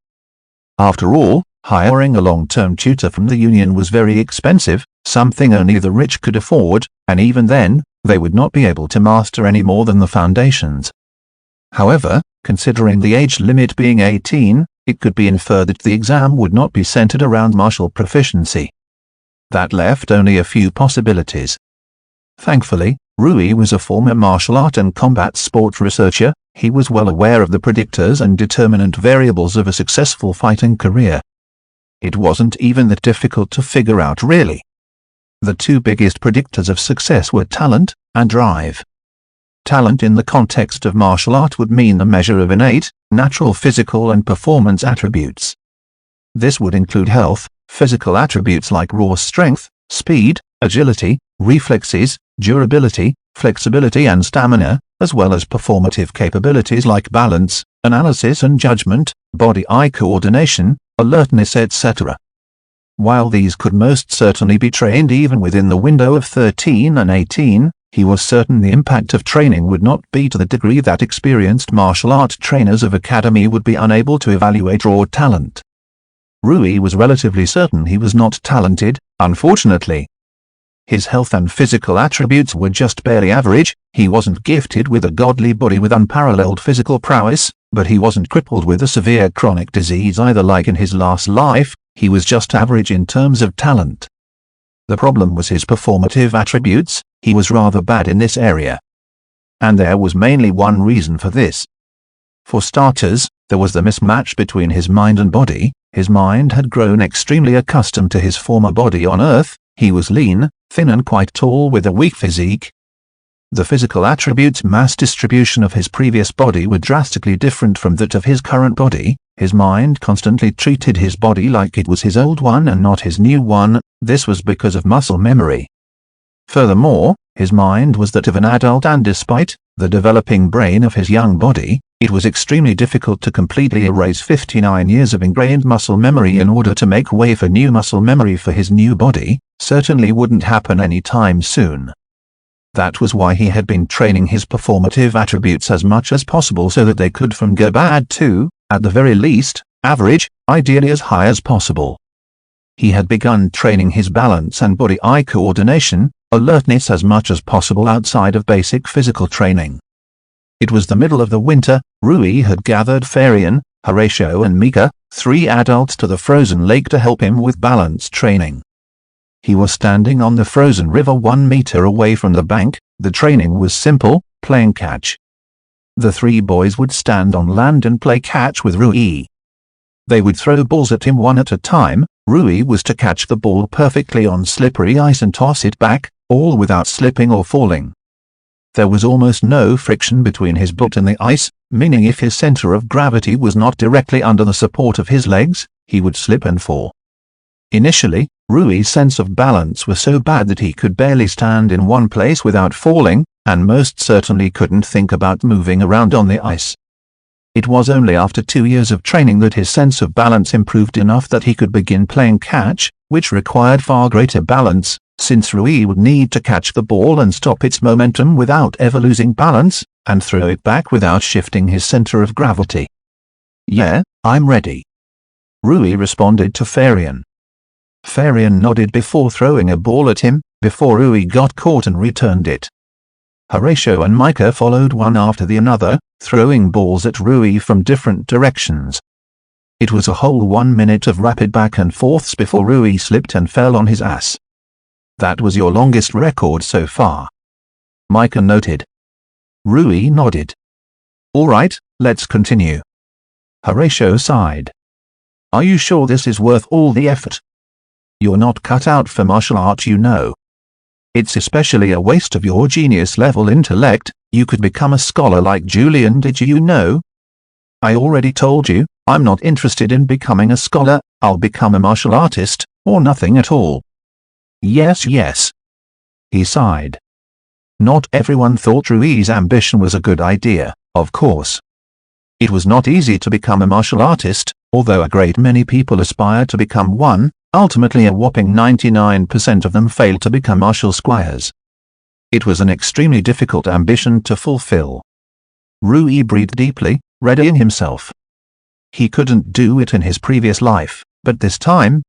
After all, hiring a long-term tutor from the union was very expensive, something only the rich could afford, and even then, they would not be able to master any more than the foundations. However, considering the age limit being 18, it could be inferred that the exam would not be centered around martial proficiency. That left only a few possibilities. Thankfully, Rui was a former martial art and combat sport researcher. He was well aware of the predictors and determinant variables of a successful fighting career. It wasn't even that difficult to figure out really. The two biggest predictors of success were talent and drive. Talent in the context of martial art would mean the measure of innate, natural physical and performance attributes. This would include health, physical attributes like raw strength, speed, agility, reflexes, durability, flexibility and stamina, as well as performative capabilities like balance, analysis and judgment, body-eye coordination, alertness, etc. While these could most certainly be trained even within the window of 13 and 18, he was certain the impact of training would not be to the degree that experienced martial art trainers of academy would be unable to evaluate raw talent. Rui was relatively certain he was not talented, unfortunately. His health and physical attributes were just barely average. He wasn't gifted with a godly body with unparalleled physical prowess, but he wasn't crippled with a severe chronic disease either like in his last life. He was just average in terms of talent. The problem was his performative attributes. He was rather bad in this area. And there was mainly one reason for this. For starters, there was the mismatch between his mind and body. His mind had grown extremely accustomed to his former body on Earth. He was lean, thin and quite tall with a weak physique. The physical attributes mass distribution of his previous body were drastically different from that of his current body. His mind constantly treated his body like it was his old one and not his new one. This was because of muscle memory. Furthermore, his mind was that of an adult, and despite the developing brain of his young body, it was extremely difficult to completely erase 59 years of ingrained muscle memory in order to make way for new muscle memory for his new body. Certainly wouldn't happen any time soon. That was why he had been training his performative attributes as much as possible so that they could from go bad to, at the very least, average, ideally as high as possible. He had begun training his balance and body-eye coordination, alertness as much as possible outside of basic physical training. It was the middle of the winter. Rui had gathered Farian, Horatio and Mika, 3 adults, to the frozen lake to help him with balance training. He was standing on the frozen river 1 meter away from the bank. The training was simple, playing catch. The 3 boys would stand on land and play catch with Rui. They would throw balls at him one at a time. Rui was to catch the ball perfectly on slippery ice and toss it back, all without slipping or falling. There was almost no friction between his butt and the ice, meaning if his center of gravity was not directly under the support of his legs, he would slip and fall. Initially, Rui's sense of balance was so bad that he could barely stand in one place without falling, and most certainly couldn't think about moving around on the ice. It was only after 2 years of training that his sense of balance improved enough that he could begin playing catch, which required far greater balance, since Rui would need to catch the ball and stop its momentum without ever losing balance, and throw it back without shifting his center of gravity. "Yeah, I'm ready," Rui responded to Farian. Farian nodded before throwing a ball at him, before Rui got caught and returned it. Horatio and Micah followed one after the other, throwing balls at Rui from different directions. It was a whole 1 minute of rapid back and forths before Rui slipped and fell on his ass. "That was your longest record so far," Micah noted. Rui nodded. "All right, let's continue." Horatio sighed. "Are you sure this is worth all the effort? You're not cut out for martial art, you know. It's especially a waste of your genius-level intellect. You could become a scholar like Julian, did you know?" "I already told you, I'm not interested in becoming a scholar. I'll become a martial artist, or nothing at all." Yes, he sighed. Not everyone thought Rui's ambition was a good idea, of course. It was not easy to become a martial artist, although a great many people aspire to become one. Ultimately a whopping 99% of them failed to become martial squires. It was an extremely difficult ambition to fulfill. Rui breathed deeply, readying himself. He couldn't do it in his previous life, but this time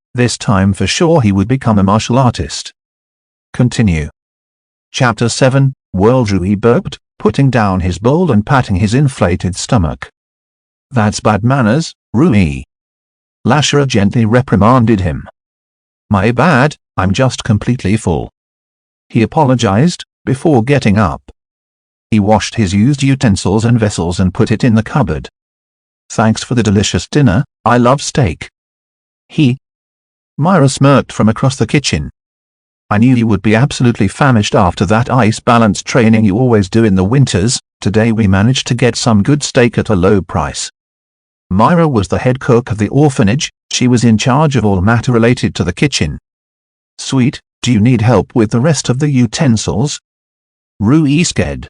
for sure he would become a martial artist. Continue. Chapter 7, World. Rui burped, putting down his bowl and patting his inflated stomach. "That's bad manners, Rui." Lasher gently reprimanded him. "My bad, I'm just completely full," he apologized, before getting up. He washed his used utensils and vessels and put it in the cupboard. "Thanks for the delicious dinner, I love steak." Myra smirked from across the kitchen. "I knew you would be absolutely famished after that ice balance training you always do in the winters. Today we managed to get some good steak at a low price." Myra was the head cook of the orphanage. She was in charge of all matter related to the kitchen. "Sweet, do you need help with the rest of the utensils?" Rui said.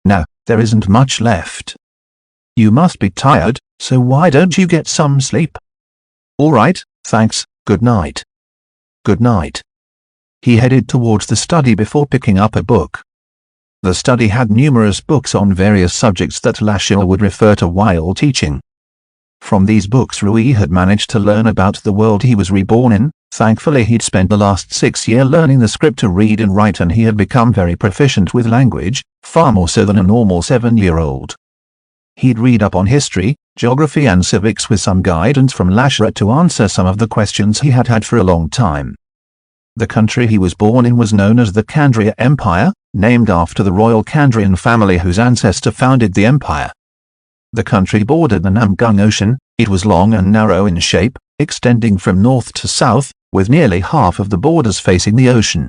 "No, there isn't much left." "You must be tired, so why don't you get some sleep?" "All right, thanks, good night." "Good night." He headed towards the study before picking up a book. The study had numerous books on various subjects that Lasher would refer to while teaching. From these books Rui had managed to learn about the world he was reborn in. Thankfully he'd spent the last 6 years learning the script to read and write, and he had become very proficient with language, far more so than a normal 7-year-old. He'd read up on history, geography and civics with some guidance from Lasher to answer some of the questions he had had for a long time. The country he was born in was known as the Kandria Empire, named after the royal Kandrian family whose ancestor founded the empire. The country bordered the Namgung Ocean. It was long and narrow in shape, extending from north to south, with nearly half of the borders facing the ocean.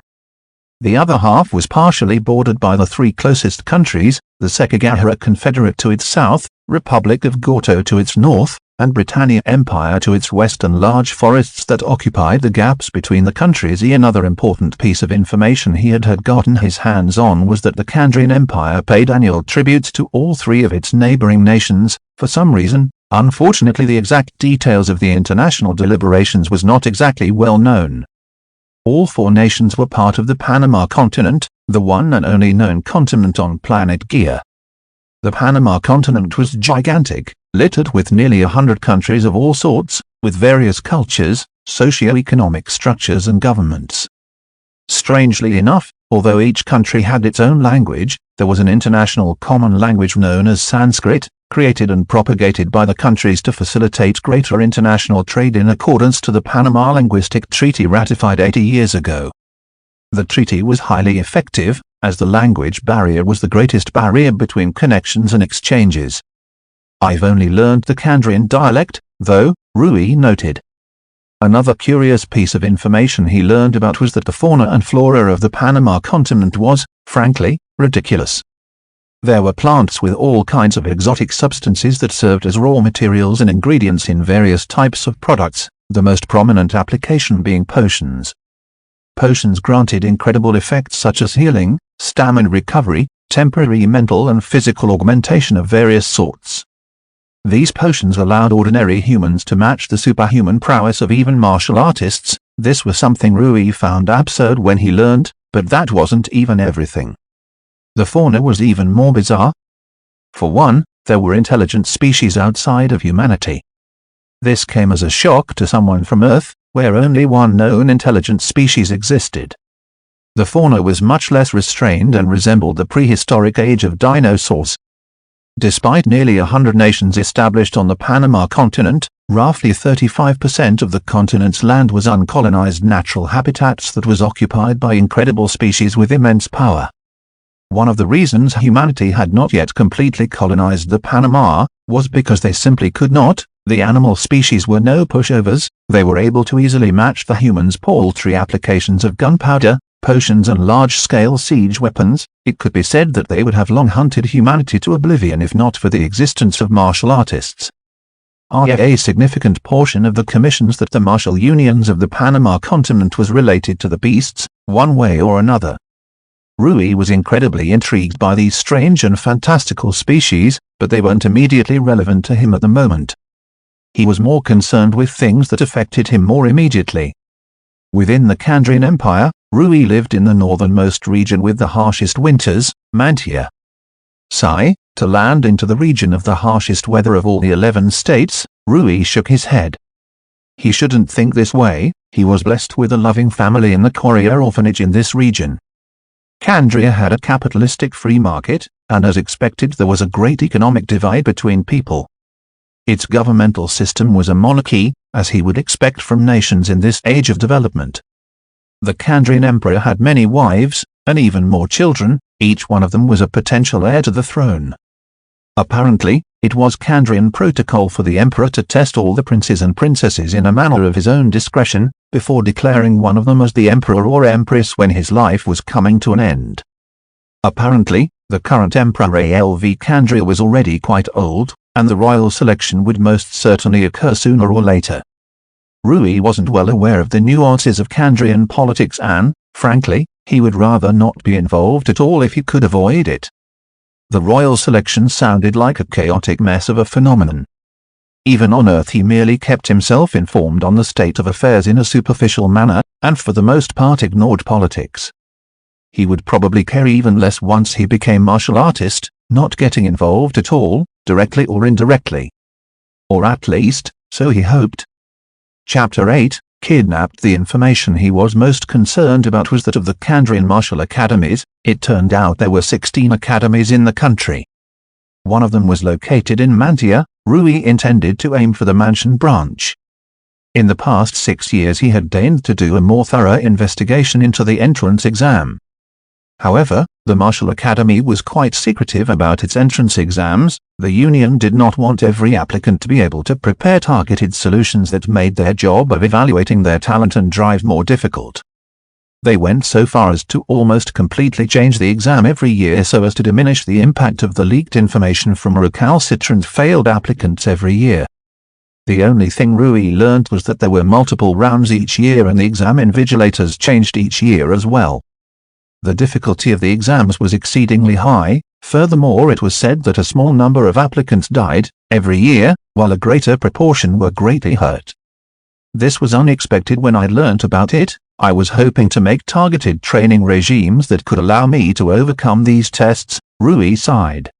The other half was partially bordered by the 3 closest countries, the Sekigahara Confederate to its south, Republic of Gorto to its north, and Britannia Empire to its west, and large forests that occupied the gaps between the countries. Another important piece of information he had gotten his hands on was that the Kandrian Empire paid annual tributes to all 3 of its neighboring nations. For some reason, unfortunately the exact details of the international deliberations was not exactly well known. All 4 nations were part of the Panama continent, the one and only known continent on planet Gaia. The Panama continent was gigantic, littered with nearly 100 countries of all sorts, with various cultures, socio-economic structures and governments. Strangely enough, Although each country had its own language, there was an international common language known as Sanskrit, created and propagated by the countries to facilitate greater international trade in accordance to the Panama Linguistic Treaty ratified 80 years ago. The treaty was highly effective, as the language barrier was the greatest barrier between connections and exchanges. "I've only learned the Kandrian dialect, though," Rui noted. Another curious piece of information he learned about was that the fauna and flora of the Panama continent was, frankly, ridiculous. There were plants with all kinds of exotic substances that served as raw materials and ingredients in various types of products, the most prominent application being potions. Potions granted incredible effects such as healing, stamina recovery, temporary mental and physical augmentation of various sorts. These potions allowed ordinary humans to match the superhuman prowess of even martial artists. This was something Rui found absurd when he learned, but that wasn't even everything. The fauna was even more bizarre. For one, there were intelligent species outside of humanity. This came as a shock to someone from Earth, where only one known intelligent species existed. The fauna was much less restrained and resembled the prehistoric age of dinosaurs. Despite nearly 100 nations established on the Panama continent, roughly 35% of the continent's land was uncolonized natural habitats that was occupied by incredible species with immense power. One of the reasons humanity had not yet completely colonized the Panama was because they simply could not. The animal species were no pushovers, they were able to easily match the humans' paltry applications of gunpowder, potions and large-scale siege weapons. It could be said that they would have long hunted humanity to oblivion if not for the existence of martial artists. A significant portion of the commissions that the martial unions of the Panama continent was related to the beasts, one way or another. Rui was incredibly intrigued by these strange and fantastical species, but they weren't immediately relevant to him at the moment. He was more concerned with things that affected him more immediately. Within the Kandrian Empire, Rui lived in the northernmost region with the harshest winters, Mantia. To land into the region of the harshest weather of all the 11 states, Rui shook his head. He shouldn't think this way. He was blessed with a loving family in the Korea orphanage in this region. Kandria had a capitalistic free market, and as expected there was a great economic divide between people. Its governmental system was a monarchy, as he would expect from nations in this age of development. The Kandrian emperor had many wives, and even more children. Each one of them was a potential heir to the throne. Apparently, it was Kandrian protocol for the emperor to test all the princes and princesses in a manner of his own discretion, before declaring one of them as the emperor or empress when his life was coming to an end. Apparently, the current emperor Alv Kandria was already quite old, and the royal selection would most certainly occur sooner or later. Rui wasn't well aware of the nuances of Kandrian politics and, frankly, he would rather not be involved at all if he could avoid it. The royal selection sounded like a chaotic mess of a phenomenon. Even on Earth he merely kept himself informed on the state of affairs in a superficial manner, and for the most part ignored politics. He would probably care even less once he became martial artist, not getting involved at all, directly or indirectly. Or at least, so he hoped. Chapter 8, Kidnapped. The information he was most concerned about was that of the Kandrian martial academies. It turned out there were 16 academies in the country. One of them was located in Mantia. Rui intended to aim for the Mansion branch. In the past 6 years he had deigned to do a more thorough investigation into the entrance exam. However, the Martial Academy was quite secretive about its entrance exams. The union did not want every applicant to be able to prepare targeted solutions that made their job of evaluating their talent and drive more difficult. They went so far as to almost completely change the exam every year so as to diminish the impact of the leaked information from recalcitrant failed applicants every year. The only thing Rui learned was that there were multiple rounds each year and the exam invigilators changed each year as well. The difficulty of the exams was exceedingly high. Furthermore, it was said that a small number of applicants died every year, while a greater proportion were greatly hurt. This was unexpected when I learnt about it. I was hoping to make targeted training regimes that could allow me to overcome these tests. Rui sighed.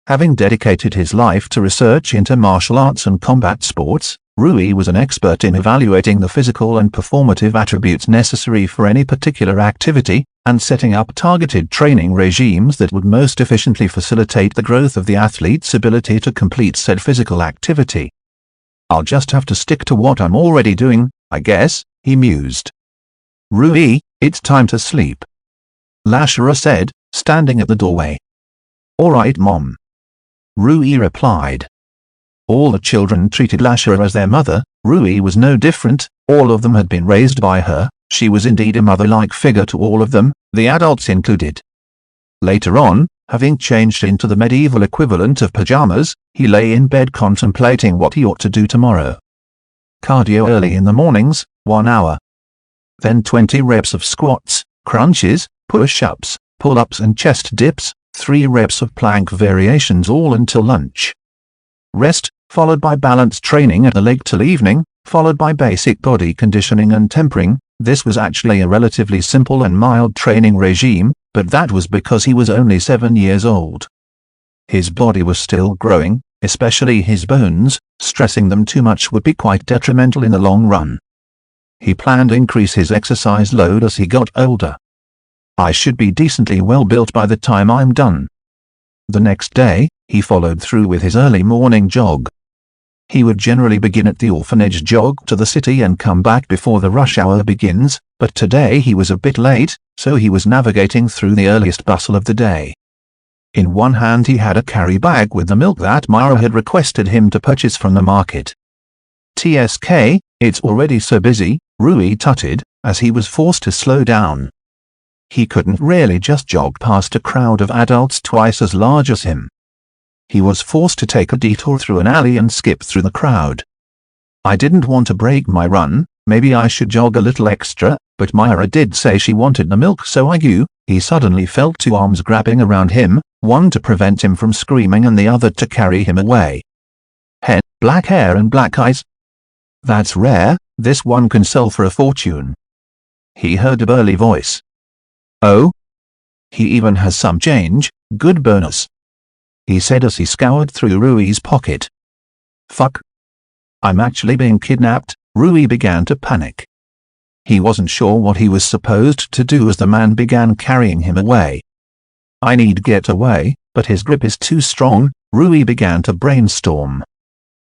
Having dedicated his life to research into martial arts and combat sports, Rui was an expert in evaluating the physical and performative attributes necessary for any particular activity, and setting up targeted training regimes that would most efficiently facilitate the growth of the athlete's ability to complete said physical activity. "I'll just have to stick to what I'm already doing, I guess," he mused. "Rui, it's time to sleep," Lashara said, standing at the doorway. "All right, Mom," Rui replied. All the children treated Lashara as their mother. Rui was no different. All of them had been raised by her. She was indeed a mother-like figure to all of them, the adults included. Later on, having changed into the medieval equivalent of pajamas, he lay in bed contemplating what he ought to do tomorrow. Cardio early in the mornings, 1 hour. Then 20 reps of squats, crunches, push-ups, pull-ups and chest dips, 3 reps of plank variations all until lunch. Rest, followed by balance training at the leg till evening, followed by basic body conditioning and tempering. This was actually a relatively simple and mild training regime, but that was because he was only 7 years old. His body was still growing, especially his bones. Stressing them too much would be quite detrimental in the long run. He planned to increase his exercise load as he got older. "I should be decently well built by the time I'm done." The next day, he followed through with his early morning jog. He would generally begin at the orphanage, jog to the city and come back before the rush hour begins, but today he was a bit late, so he was navigating through the earliest bustle of the day. In one hand he had a carry bag with the milk that Myra had requested him to purchase from the market. "TSK, it's already so busy," Rui tutted, as he was forced to slow down. He couldn't really just jog past a crowd of adults twice as large as him. He was forced to take a detour through an alley and skip through the crowd. "I didn't want to break my run, maybe I should jog a little extra, but Myra did say she wanted the milk, so I go." He suddenly felt 2 arms grabbing around him, one to prevent him from screaming and the other to carry him away. "Hen, black hair and black eyes. That's rare, this one can sell for a fortune." He heard a burly voice. "Oh? He even has some change, good bonus," he said as he scoured through Rui's pocket. "Fuck. I'm actually being kidnapped." Rui began to panic. He wasn't sure what he was supposed to do as the man began carrying him away. "I need to get away, but his grip is too strong." Rui began to brainstorm.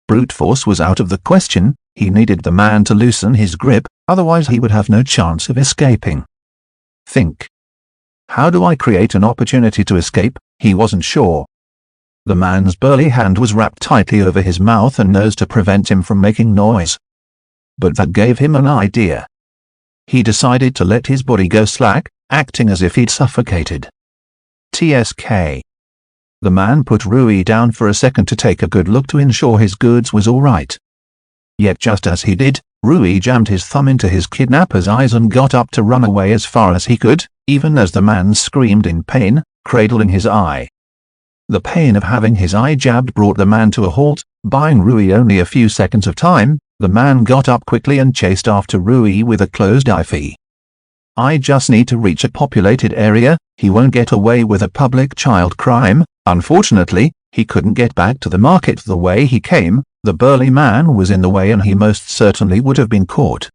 Brute force was out of the question. He needed the man to loosen his grip, otherwise he would have no chance of escaping. Think. How do I create an opportunity to escape? He wasn't sure. The man's burly hand was wrapped tightly over his mouth and nose to prevent him from making noise. But that gave him an idea. He decided to let his body go slack, acting as if he'd suffocated. TSK. The man put Rui down for a second to take a good look to ensure his goods was all right. Yet just as he did, Rui jammed his thumb into his kidnapper's eyes and got up to run away as far as he could, even as the man screamed in pain, cradling his eye. The pain of having his eye jabbed brought the man to a halt, buying Rui only a few seconds of time. The man got up quickly and chased after Rui with a closed eye. "I just need to reach a populated area, he won't get away with a public child crime." Unfortunately, he couldn't get back to the market the way he came. The burly man was in the way and he most certainly would have been caught.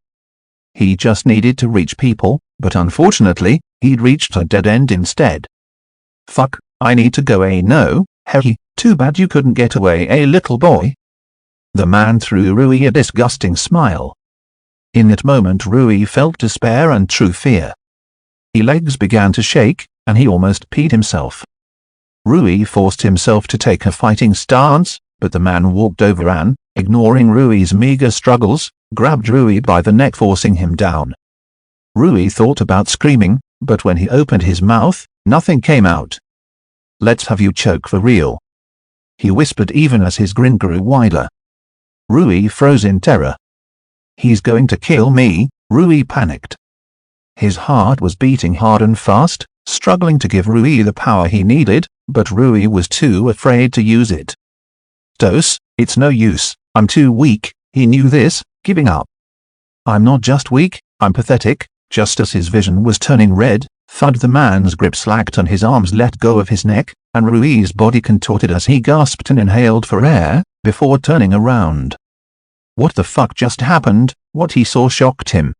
He just needed to reach people, but unfortunately, he'd reached a dead end instead. "Fuck, I need to go. No, hey, too bad you couldn't get away, little boy." The man threw Rui a disgusting smile. In that moment Rui felt despair and true fear. His legs began to shake, and he almost peed himself. Rui forced himself to take a fighting stance, but the man walked over and, ignoring Rui's meager struggles, grabbed Rui by the neck, forcing him down. Rui thought about screaming, but when he opened his mouth, nothing came out. "Let's have you choke for real," he whispered even as his grin grew wider. Rui froze in terror. "He's going to kill me," Rui panicked. His heart was beating hard and fast, struggling to give Rui the power he needed, but Rui was too afraid to use it. "Dose, it's no use, I'm too weak," he knew this, giving up. "I'm not just weak, I'm pathetic." Just as his vision was turning red, thud, the man's grip slacked and his arms let go of his neck, and Rui's body contorted as he gasped and inhaled for air, before turning around. What the fuck just happened? What he saw shocked him.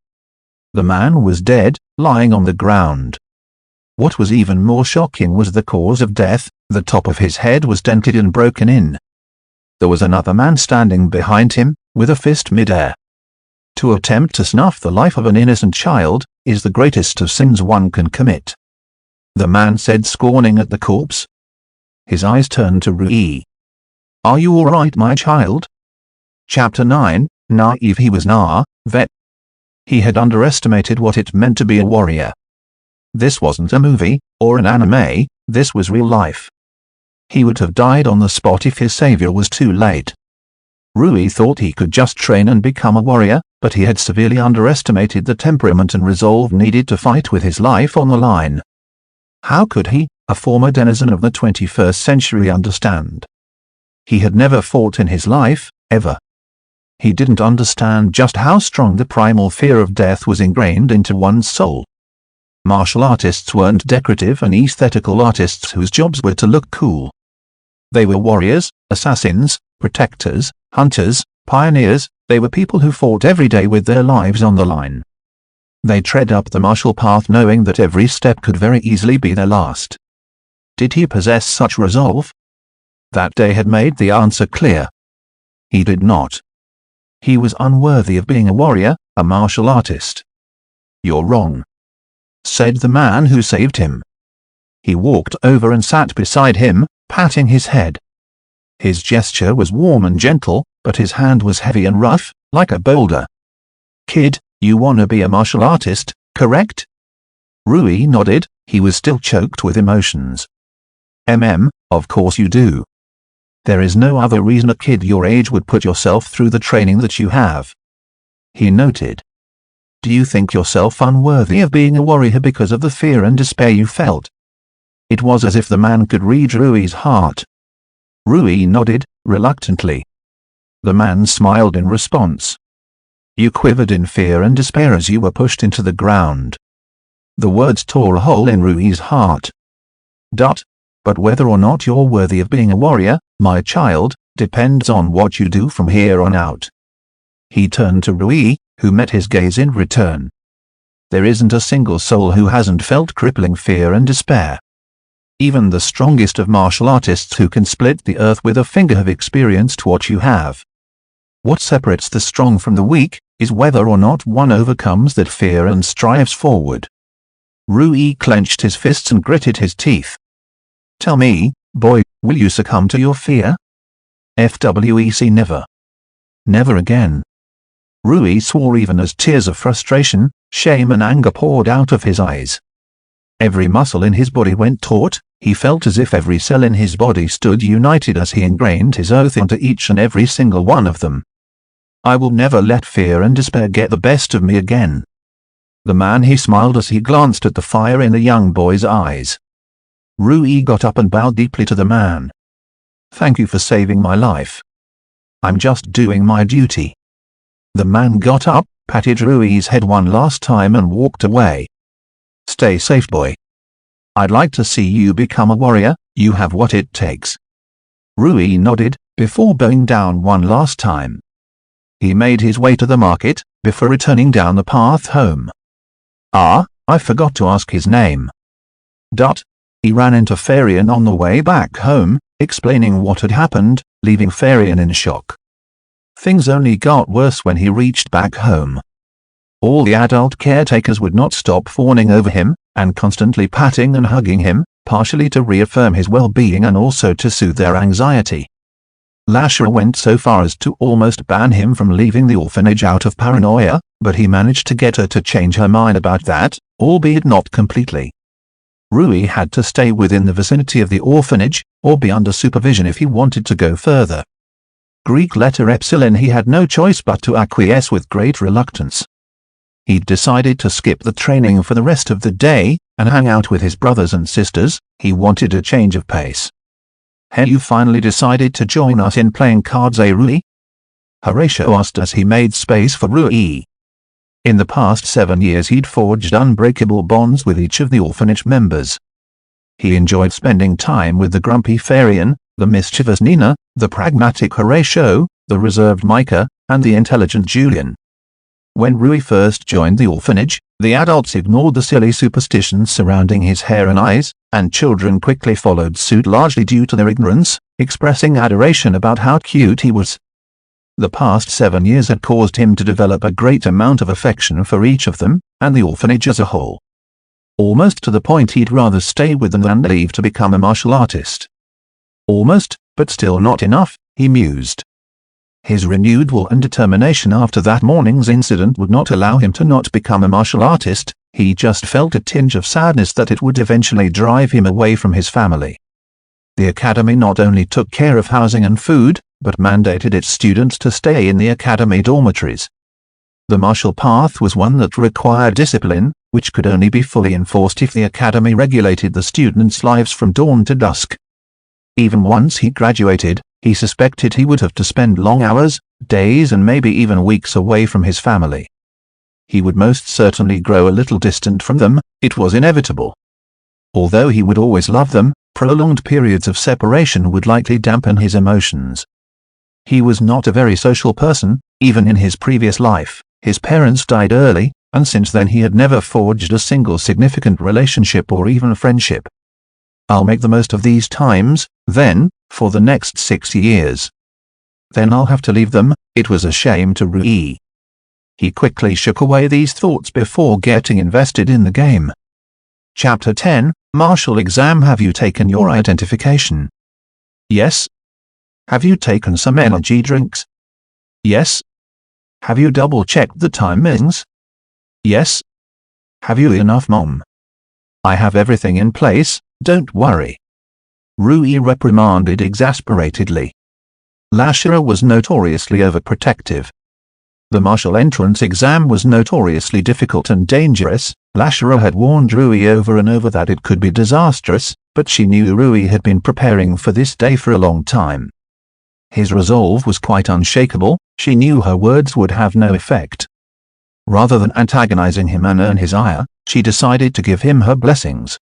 The man was dead, lying on the ground. What was even more shocking was the cause of death. The top of his head was dented and broken in. There was another man standing behind him, with a fist mid-air. To attempt to snuff the life of an innocent child is the greatest of sins one can commit. The man said, scorning at the corpse. His eyes turned to Rui. Are you all right, my child? Chapter 9, Naive. He was vet. He had underestimated what it meant to be a warrior. This wasn't a movie, or an anime, this was real life. He would have died on the spot if his savior was too late. Rui thought he could just train and become a warrior, but he had severely underestimated the temperament and resolve needed to fight with his life on the line. How could he, a former denizen of the 21st century, understand? He had never fought in his life, ever. He didn't understand just how strong the primal fear of death was ingrained into one's soul. Martial artists weren't decorative and aesthetical artists whose jobs were to look cool. They were warriors, assassins, protectors, hunters, pioneers. They were people who fought every day with their lives on the line. They tread up the martial path knowing that every step could very easily be their last. Did he possess such resolve? That day had made the answer clear. He did not. He was unworthy of being a warrior, a martial artist. You're wrong, said the man who saved him. He walked over and sat beside him, patting his head. His gesture was warm and gentle, but his hand was heavy and rough, like a boulder. Kid, you wanna be a martial artist, correct? Rui nodded. He was still choked with emotions. Of course you do. There is no other reason a kid your age would put yourself through the training that you have. He noted. Do you think yourself unworthy of being a warrior because of the fear and despair you felt? It was as if the man could read Rui's heart. Rui nodded, reluctantly. The man smiled in response. You quivered in fear and despair as you were pushed into the ground. The words tore a hole in Rui's heart. But whether or not you're worthy of being a warrior, my child, depends on what you do from here on out. He turned to Rui, who met his gaze in return. There isn't a single soul who hasn't felt crippling fear and despair. Even the strongest of martial artists who can split the earth with a finger have experienced what you have. What separates the strong from the weak is whether or not one overcomes that fear and strives forward. Rui clenched his fists and gritted his teeth. Tell me, boy, will you succumb to your fear? FWEC never. Never again. Rui swore even as tears of frustration, shame and anger poured out of his eyes. Every muscle in his body went taut. He felt as if every cell in his body stood united as he ingrained his oath into each and every single one of them. I will never let fear and despair get the best of me again. The man he smiled as he glanced at the fire in the young boy's eyes. Rui got up and bowed deeply to the man. Thank you for saving my life. I'm just doing my duty. The man got up, patted Rui's head one last time and walked away. Stay safe, boy. I'd like to see you become a warrior. You have what it takes. Rui nodded, before bowing down one last time. He made his way to the market, before returning down the path home. I forgot to ask his name. He ran into Farian on the way back home, explaining what had happened, leaving Farian in shock. Things only got worse when he reached back home. All the adult caretakers would not stop fawning over him, and constantly patting and hugging him, partially to reaffirm his well-being and also to soothe their anxiety. Lasher went so far as to almost ban him from leaving the orphanage out of paranoia, but he managed to get her to change her mind about that, albeit not completely. Rui had to stay within the vicinity of the orphanage, or be under supervision if he wanted to go further. Greek letter epsilon. He had no choice but to acquiesce with great reluctance. He'd decided to skip the training for the rest of the day, and hang out with his brothers and sisters. He wanted a change of pace. Hey, you finally decided to join us in playing cards, eh, Rui? Horatio asked as he made space for Rui. In the past 7 years he'd forged unbreakable bonds with each of the orphanage members. He enjoyed spending time with the grumpy Farian, the mischievous Nina, the pragmatic Horatio, the reserved Micah, and the intelligent Julian. When Rui first joined the orphanage, the adults ignored the silly superstitions surrounding his hair and eyes, and children quickly followed suit largely due to their ignorance, expressing adoration about how cute he was. The past 7 years had caused him to develop a great amount of affection for each of them, and the orphanage as a whole. Almost to the point he'd rather stay with them than leave to become a martial artist. Almost, but still not enough, he mused. His renewed will and determination after that morning's incident would not allow him to not become a martial artist. He just felt a tinge of sadness that it would eventually drive him away from his family. The academy not only took care of housing and food, but mandated its students to stay in the academy dormitories. The martial path was one that required discipline, which could only be fully enforced if the academy regulated the students' lives from dawn to dusk. Even once he graduated, he suspected he would have to spend long hours, days and maybe even weeks away from his family. He would most certainly grow a little distant from them, it was inevitable. Although he would always love them, prolonged periods of separation would likely dampen his emotions. He was not a very social person, even in his previous life. His parents died early, and since then he had never forged a single significant relationship or even friendship. I'll make the most of these times, then, for the next 6 years. Then I'll have to leave them. It was a shame to Rui. He quickly shook away these thoughts before getting invested in the game. Chapter 10, Martial Exam. Have you taken your identification? Yes. Have you taken some energy drinks? Yes. Have you double-checked the timings? Yes. Have you enough, Mom? I have everything in place, don't worry. Rui reprimanded exasperatedly. Lashira was notoriously overprotective. The martial entrance exam was notoriously difficult and dangerous. Lashira had warned Rui over and over that it could be disastrous, but she knew Rui had been preparing for this day for a long time. His resolve was quite unshakable. She knew her words would have no effect. Rather than antagonizing him and earn his ire, she decided to give him her blessings.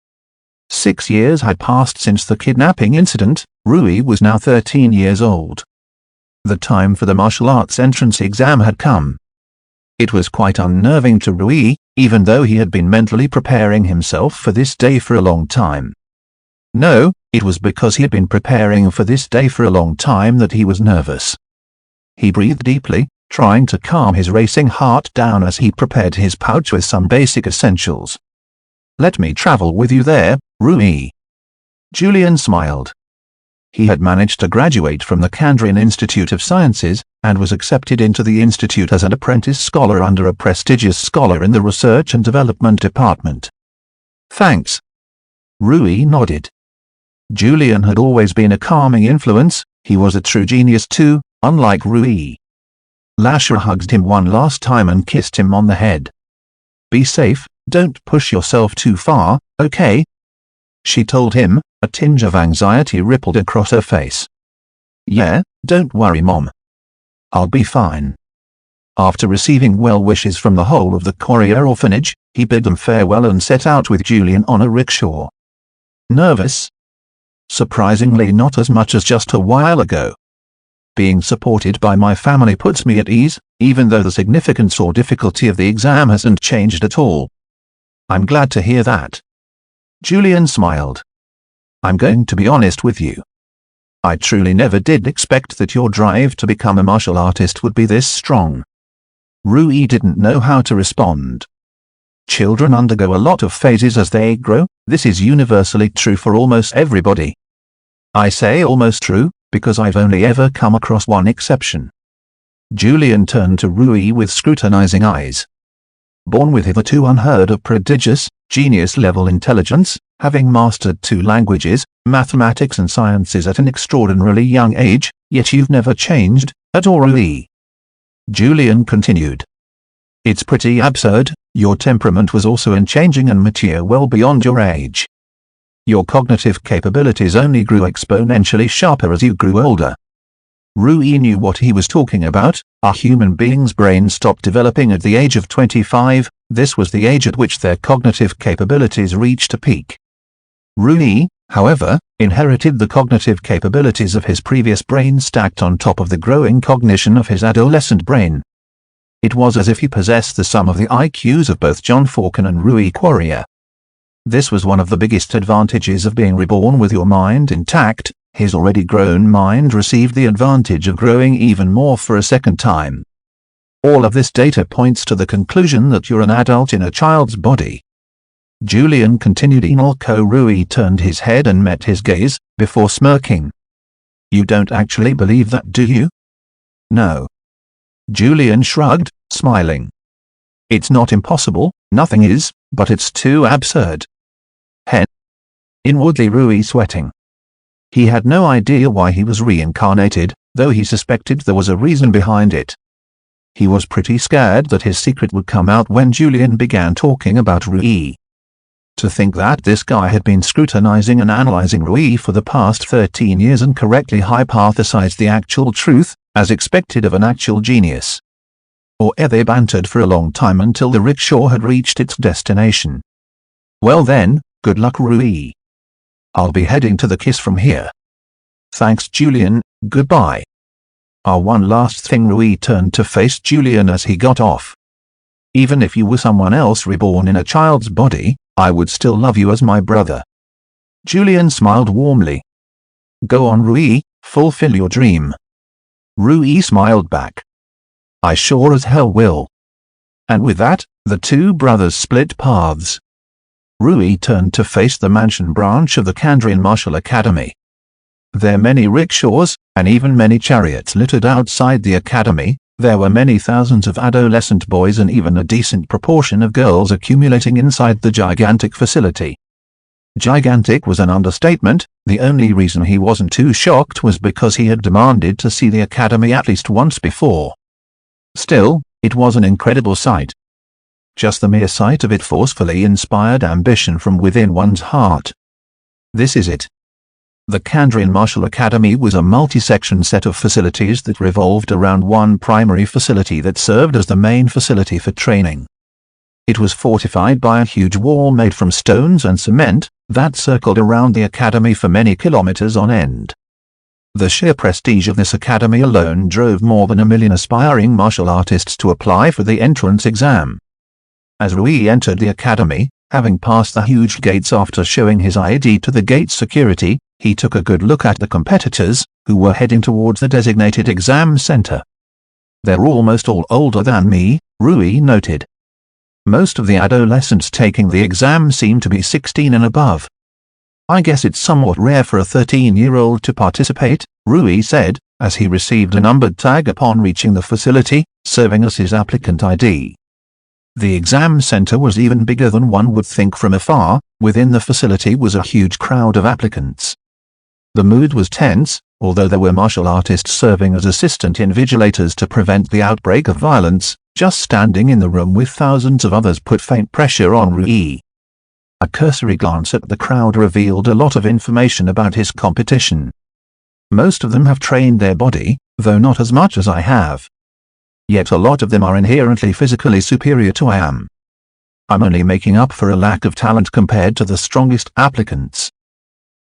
6 years had passed since the kidnapping incident. Rui was now 13 years old. The time for the martial arts entrance exam had come. It was quite unnerving to Rui, even though he had been mentally preparing himself for this day for a long time. No, it was because he had been preparing for this day for a long time that he was nervous. He breathed deeply, trying to calm his racing heart down as he prepared his pouch with some basic essentials. Let me travel with you there, Rui. Julian smiled. He had managed to graduate from the Kandrian Institute of Sciences, and was accepted into the institute as an apprentice scholar under a prestigious scholar in the Research and Development Department. Thanks. Rui nodded. Julian had always been a calming influence. He was a true genius too, unlike Rui. Lashira hugged him one last time and kissed him on the head. Be safe, don't push yourself too far, okay? She told him. A tinge of anxiety rippled across her face. Yeah, don't worry, Mom. I'll be fine. After receiving well wishes from the whole of the Courier orphanage, he bid them farewell and set out with Julian on a rickshaw. Nervous? Surprisingly not as much as just a while ago. Being supported by my family puts me at ease, even though the significance or difficulty of the exam hasn't changed at all. I'm glad to hear that. Julian smiled. I'm going to be honest with you. I truly never did expect that your drive to become a martial artist would be this strong. Rui didn't know how to respond. Children undergo a lot of phases as they grow. This is universally true for almost everybody. I say almost true, because I've only ever come across one exception. Julian turned to Rui with scrutinizing eyes. Born with hitherto unheard of prodigious, genius-level intelligence, having mastered 2 languages, mathematics and sciences at an extraordinarily young age, yet you've never changed, at all, Rui. Julian continued. It's pretty absurd. Your temperament was also unchanging and mature well beyond your age. Your cognitive capabilities only grew exponentially sharper as you grew older. Rui knew what he was talking about. A human being's brain stopped developing at the age of 25, this was the age at which their cognitive capabilities reached a peak. Rui, however, inherited the cognitive capabilities of his previous brain stacked on top of the growing cognition of his adolescent brain. It was as if he possessed the sum of the IQs of both John Falcon and Rui Quarrier. This was one of the biggest advantages of being reborn with your mind intact. His already grown mind received the advantage of growing even more for a second time. All of this data points to the conclusion that you're an adult in a child's body. Julian continued. Rui turned his head and met his gaze, before smirking. You don't actually believe that, do you? No. Julian shrugged, smiling. It's not impossible, nothing is, but it's too absurd. Inwardly Rui sweating. He had no idea why he was reincarnated, though he suspected there was a reason behind it. He was pretty scared that his secret would come out when Julian began talking about Rui. To think that this guy had been scrutinizing and analyzing Rui for the past 13 years and correctly hypothesized the actual truth, as expected of an actual genius. Or they bantered for a long time until the rickshaw had reached its destination. Well then, good luck Rui. I'll be heading to the kiss from here. Thanks Julian, goodbye. One last thing. Rui turned to face Julian as he got off. Even if you were someone else reborn in a child's body, I would still love you as my brother. Julian smiled warmly. Go on Rui, fulfill your dream. Rui smiled back. I sure as hell will. And with that, the two brothers split paths. Rui turned to face the mansion branch of the Kandrian Martial Academy. There were many rickshaws, and even many chariots littered outside the academy. There were many thousands of adolescent boys and even a decent proportion of girls accumulating inside the gigantic facility. Gigantic was an understatement. The only reason he wasn't too shocked was because he had demanded to see the academy at least once before. Still, it was an incredible sight. Just the mere sight of it forcefully inspired ambition from within one's heart. This is it. The Kandrian Martial Academy was a multi-section set of facilities that revolved around one primary facility that served as the main facility for training. It was fortified by a huge wall made from stones and cement that circled around the academy for many kilometers on end. The sheer prestige of this academy alone drove more than 1 million aspiring martial artists to apply for the entrance exam. As Rui entered the academy, having passed the huge gates after showing his ID to the gate security, he took a good look at the competitors, who were heading towards the designated exam center. They're almost all older than me, Rui noted. Most of the adolescents taking the exam seem to be 16 and above. I guess it's somewhat rare for a 13-year-old to participate, Rui said, as he received a numbered tag upon reaching the facility, serving as his applicant ID. The exam center was even bigger than one would think from afar. Within the facility was a huge crowd of applicants. The mood was tense, although there were martial artists serving as assistant invigilators to prevent the outbreak of violence. Just standing in the room with thousands of others put faint pressure on Rui. A cursory glance at the crowd revealed a lot of information about his competition. Most of them have trained their body, though not as much as I have. Yet a lot of them are inherently physically superior to I am. I'm only making up for a lack of talent compared to the strongest applicants.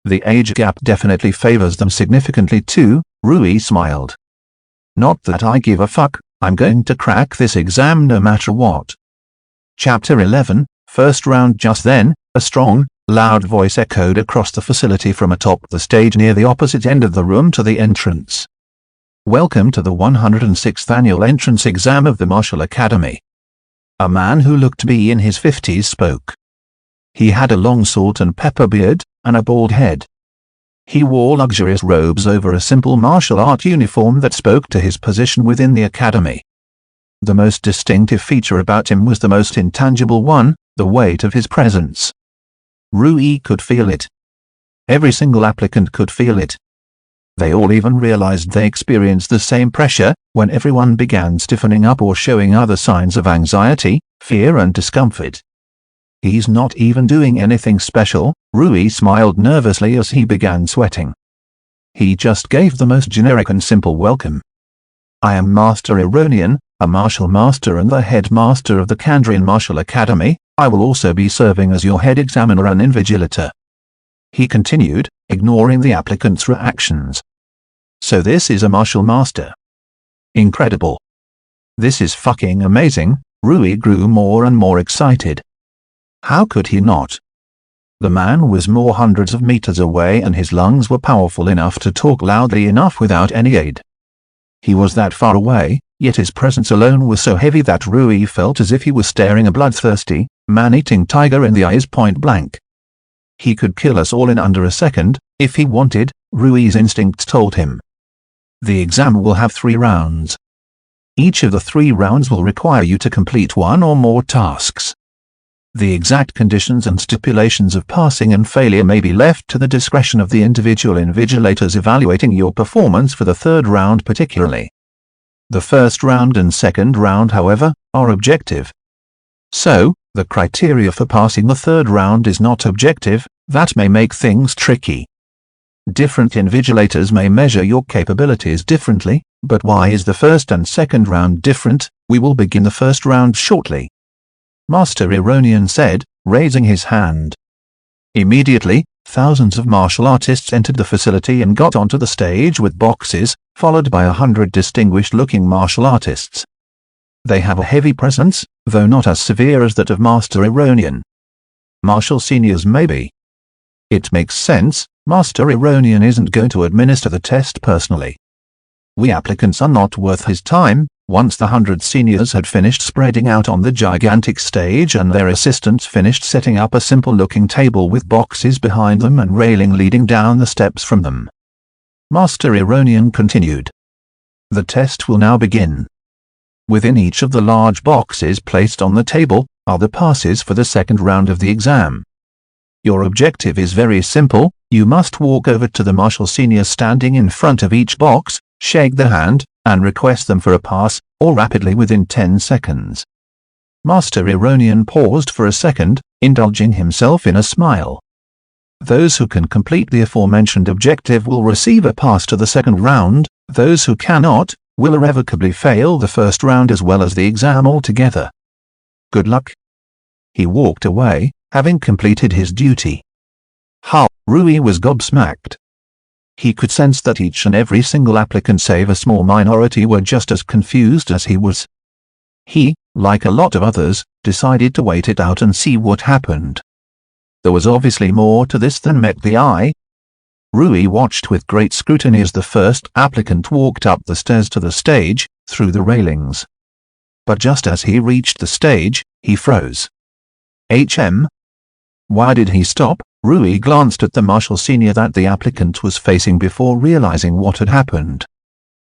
The age gap definitely favors them significantly too, Rui smiled. Not that I give a fuck, I'm going to crack this exam no matter what. Chapter 11, First Round. Just then, a strong, loud voice echoed across the facility from atop the stage near the opposite end of the room to the entrance. Welcome to the 106th annual entrance exam of the Martial Academy. A man who looked to be in his 50s spoke. He had a long salt and pepper beard, and a bald head. He wore luxurious robes over a simple martial art uniform that spoke to his position within the academy. The most distinctive feature about him was the most intangible one, the weight of his presence. Rui could feel it. Every single applicant could feel it. They all even realized they experienced the same pressure when everyone began stiffening up or showing other signs of anxiety, fear and discomfort. He's not even doing anything special, Rui smiled nervously as he began sweating. He just gave the most generic and simple welcome. I am Master Ironian, a martial master and the headmaster of the Kandrian Martial Academy. I will also be serving as your head examiner and invigilator. He continued, ignoring the applicant's reactions. So this is a martial master. Incredible. This is fucking amazing. Rui grew more and more excited. How could he not? The man was more hundreds of meters away and his lungs were powerful enough to talk loudly enough without any aid. He was that far away, yet his presence alone was so heavy that Rui felt as if he was staring a bloodthirsty, man-eating tiger in the eyes point blank. He could kill us all in under a second, if he wanted, Rui's instincts told him. The exam will have 3 rounds. Each of the 3 rounds will require you to complete 1 or more tasks. The exact conditions and stipulations of passing and failure may be left to the discretion of the individual invigilators evaluating your performance for the 3rd round particularly. The 1st round and 2nd round, however, are objective. So, the criteria for passing the 3rd round is not objective. That may make things tricky. Different invigilators may measure your capabilities differently, but why is the 1st and 2nd round different? We will begin the 1st round shortly. Master Ironian said, raising his hand. Immediately, thousands of martial artists entered the facility and got onto the stage with boxes, followed by 100 distinguished-looking martial artists. They have a heavy presence, though not as severe as that of Master Ironian. Martial seniors maybe. It makes sense, Master Ironian isn't going to administer the test personally. We applicants are not worth his time. Once the 100 seniors had finished spreading out on the gigantic stage and their assistants finished setting up a simple-looking table with boxes behind them and railing leading down the steps from them, Master Ironian continued. The test will now begin. Within each of the large boxes placed on the table are the passes for the 2nd round of the exam. Your objective is very simple. You must walk over to the martial senior standing in front of each box, shake their hand, and request them for a pass, or rapidly within 10 seconds. Master Ironian paused for a second, indulging himself in a smile. Those who can complete the aforementioned objective will receive a pass to the 2nd round. Those who cannot will irrevocably fail the 1st round as well as the exam altogether. Good luck. He walked away, having completed his duty. How? Rui was gobsmacked. He could sense that each and every single applicant save a small minority were just as confused as he was. He, like a lot of others, decided to wait it out and see what happened. There was obviously more to this than met the eye. Rui watched with great scrutiny as the first applicant walked up the stairs to the stage, through the railings. But just as he reached the stage, he froze. Why did he stop? Rui glanced at the martial senior that the applicant was facing before realizing what had happened.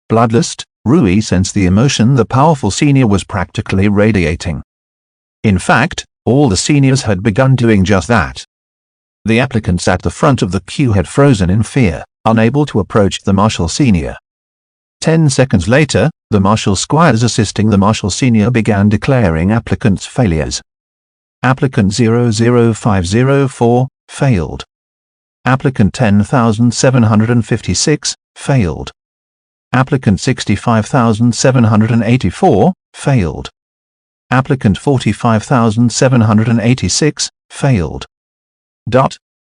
Bloodlust, Rui sensed the emotion the powerful senior was practically radiating. In fact, all the seniors had begun doing just that. The applicants at the front of the queue had frozen in fear, unable to approach the martial senior. 10 seconds later, the martial squires assisting the martial senior began declaring applicants' failures. Applicant 00504, failed. Applicant 10,756, failed. Applicant 65,784, failed. Applicant 45,786, failed.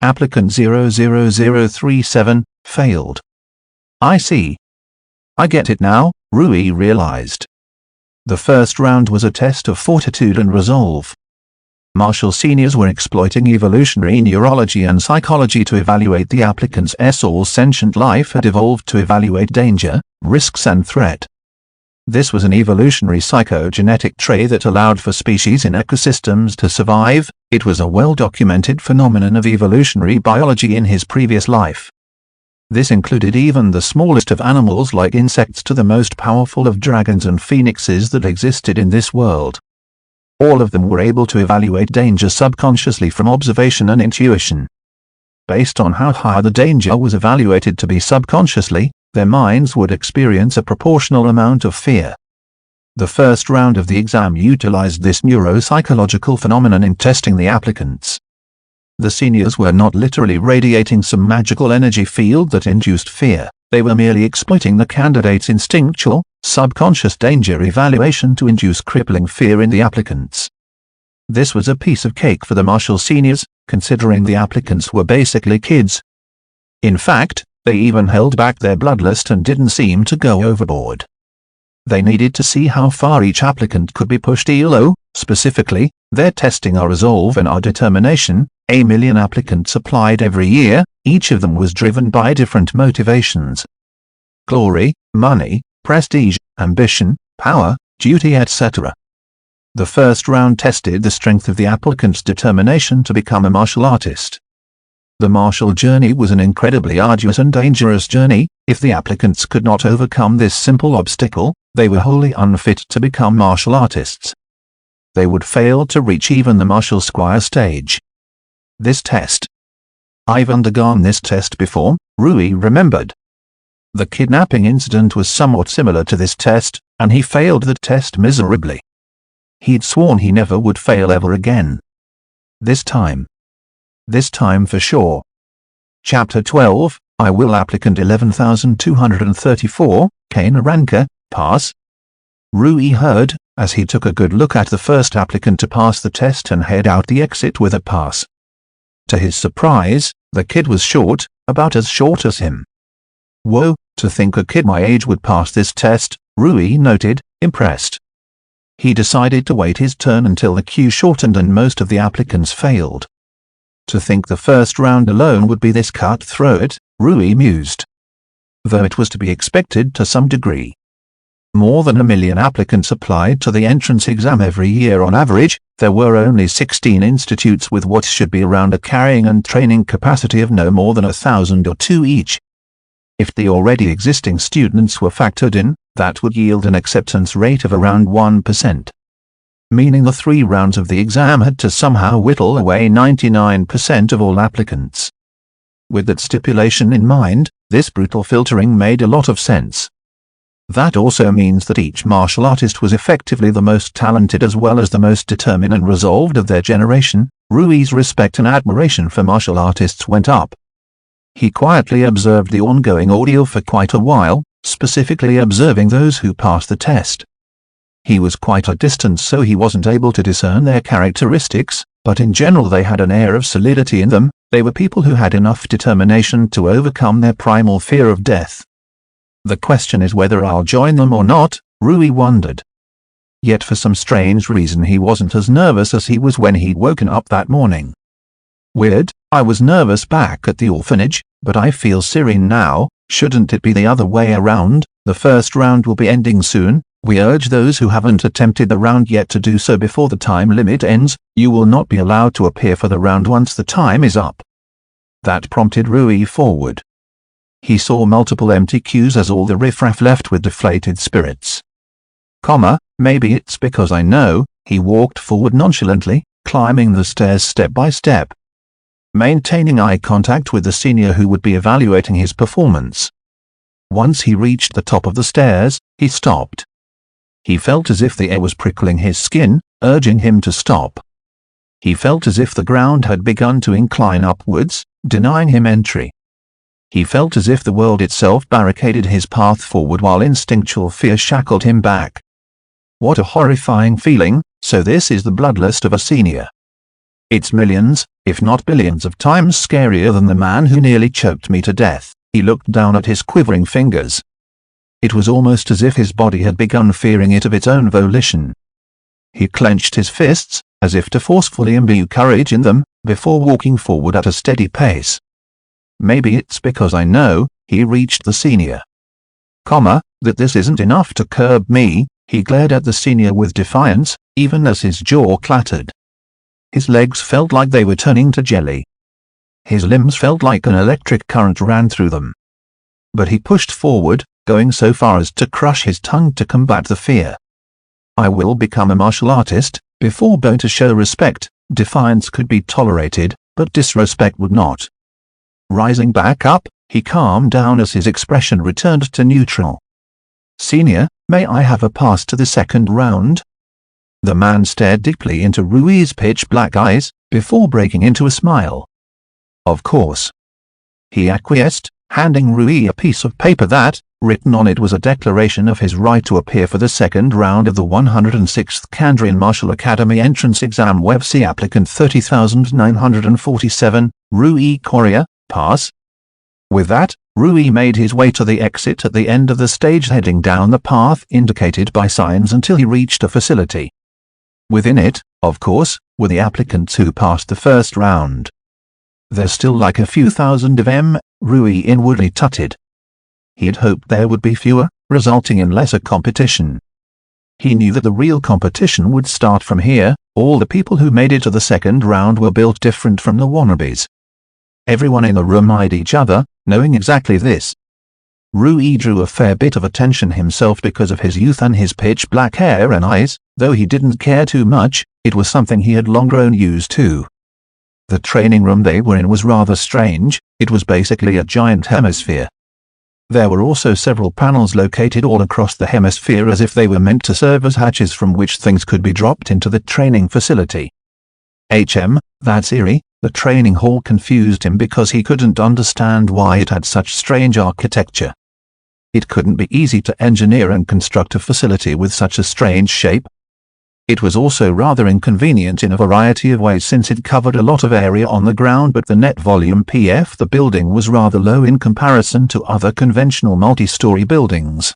Applicant 00037, failed. I see. I get it now, Rui realized. The 1st round was a test of fortitude and resolve. Martial seniors were exploiting evolutionary neurology and psychology to evaluate the applicants' all sentient life had evolved to evaluate danger, risks and threat. This was an evolutionary psychogenetic trait that allowed for species in ecosystems to survive. It was a well-documented phenomenon of evolutionary biology in his previous life. This included even the smallest of animals like insects to the most powerful of dragons and phoenixes that existed in this world. All of them were able to evaluate danger subconsciously from observation and intuition. Based on how high the danger was evaluated to be subconsciously, their minds would experience a proportional amount of fear. The 1st round of the exam utilized this neuropsychological phenomenon in testing the applicants. The seniors were not literally radiating some magical energy field that induced fear. They were merely exploiting the candidate's instinctual, subconscious danger evaluation to induce crippling fear in the applicants. This was a piece of cake for the martial seniors, considering the applicants were basically kids. In fact, they even held back their bloodlust and didn't seem to go overboard. They needed to see how far each applicant could be pushed. ELO, specifically, their testing our resolve and our determination. 1 million applicants applied every year, each of them was driven by different motivations. Glory, money, prestige, ambition, power, duty, etc. The first round tested the strength of the applicant's determination to become a martial artist. The martial journey was an incredibly arduous and dangerous journey. If the applicants could not overcome this simple obstacle, they were wholly unfit to become martial artists. They would fail to reach even the martial squire stage. This test. I've undergone this test before, Rui remembered. The kidnapping incident was somewhat similar to this test, and he failed the test miserably. He'd sworn he never would fail ever again. This time for sure. Chapter 12, I will applicant 11,234, Kane Ranka, pass. Rui heard, as he took a good look at the first applicant to pass the test and head out the exit with a pass. To his surprise, the kid was short, about as short as him. Whoa, to think a kid my age would pass this test, Rui noted, impressed. He decided to wait his turn until the queue shortened and most of the applicants failed. To think the first round alone would be this cutthroat, Rui mused. Though it was to be expected to some degree. More than 1 million applicants applied to the entrance exam every year on average. There were only 16 institutes with what should be around a carrying and training capacity of no more than 1,000 or 2 each. If the already existing students were factored in, that would yield an acceptance rate of around 1%. Meaning the 3 rounds of the exam had to somehow whittle away 99% of all applicants. With that stipulation in mind, this brutal filtering made a lot of sense. That also means that each martial artist was effectively the most talented as well as the most determined and resolved of their generation. Rui's respect and admiration for martial artists went up. He quietly observed the ongoing ordeal for quite a while, specifically observing those who passed the test. He was quite a distance, so he wasn't able to discern their characteristics, but in general they had an air of solidity in them. They were people who had enough determination to overcome their primal fear of death. The question is whether I'll join them or not, Rui wondered. Yet for some strange reason he wasn't as nervous as he was when he'd woken up that morning. Weird, I was nervous back at the orphanage, but I feel serene now. Shouldn't it be the other way around? The first round will be ending soon. We urge those who haven't attempted the round yet to do so before the time limit ends. You will not be allowed to appear for the round once the time is up. That prompted Rui forward. He saw multiple empty queues as all the riffraff left with deflated spirits. Maybe it's because I know. He walked forward nonchalantly, climbing the stairs step by step, maintaining eye contact with the senior who would be evaluating his performance. Once he reached the top of the stairs, he stopped. He felt as if the air was prickling his skin, urging him to stop. He felt as if the ground had begun to incline upwards, denying him entry. He felt as if the world itself barricaded his path forward while instinctual fear shackled him back. What a horrifying feeling. So this is the bloodlust of a senior. It's millions, if not billions of times scarier than the man who nearly choked me to death. He looked down at his quivering fingers. It was almost as if his body had begun fearing it of its own volition. He clenched his fists, as if to forcefully imbue courage in them, before walking forward at a steady pace. Maybe it's because I know, he reached the senior. That this isn't enough to curb me. He glared at the senior with defiance, even as his jaw clattered. His legs felt like they were turning to jelly. His limbs felt like an electric current ran through them. But he pushed forward, going so far as to crush his tongue to combat the fear. I will become a martial artist. Before bowing to show respect, defiance could be tolerated, but disrespect would not. Rising back up, he calmed down as his expression returned to neutral. Senior, may I have a pass to the second round? The man stared deeply into Rui's pitch-black eyes, before breaking into a smile. Of course. He acquiesced, handing Rui a piece of paper that, written on it, was a declaration of his right to appear for the second round of the 106th Kandrian Martial Academy entrance exam. WebC applicant 30,947, Rui Coria, pass. With that, Rui made his way to the exit at the end of the stage, heading down the path indicated by signs until he reached a facility. Within it, of course, were the applicants who passed the first round. There's still like a few thousand of them, Rui inwardly tutted. He had hoped there would be fewer, resulting in lesser competition. He knew that the real competition would start from here. All the people who made it to the second round were built different from the wannabes. Everyone in the room eyed each other, knowing exactly this. Rui drew a fair bit of attention himself because of his youth and his pitch black hair and eyes. Though he didn't care too much, it was something he had long grown used to. The training room they were in was rather strange. It was basically a giant hemisphere. There were also several panels located all across the hemisphere, as if they were meant to serve as hatches from which things could be dropped into the training facility. That's eerie. The training hall confused him because he couldn't understand why it had such strange architecture. It couldn't be easy to engineer and construct a facility with such a strange shape. It was also rather inconvenient in a variety of ways, since it covered a lot of area on the ground, but the net volume of the building was rather low in comparison to other conventional multi-story buildings.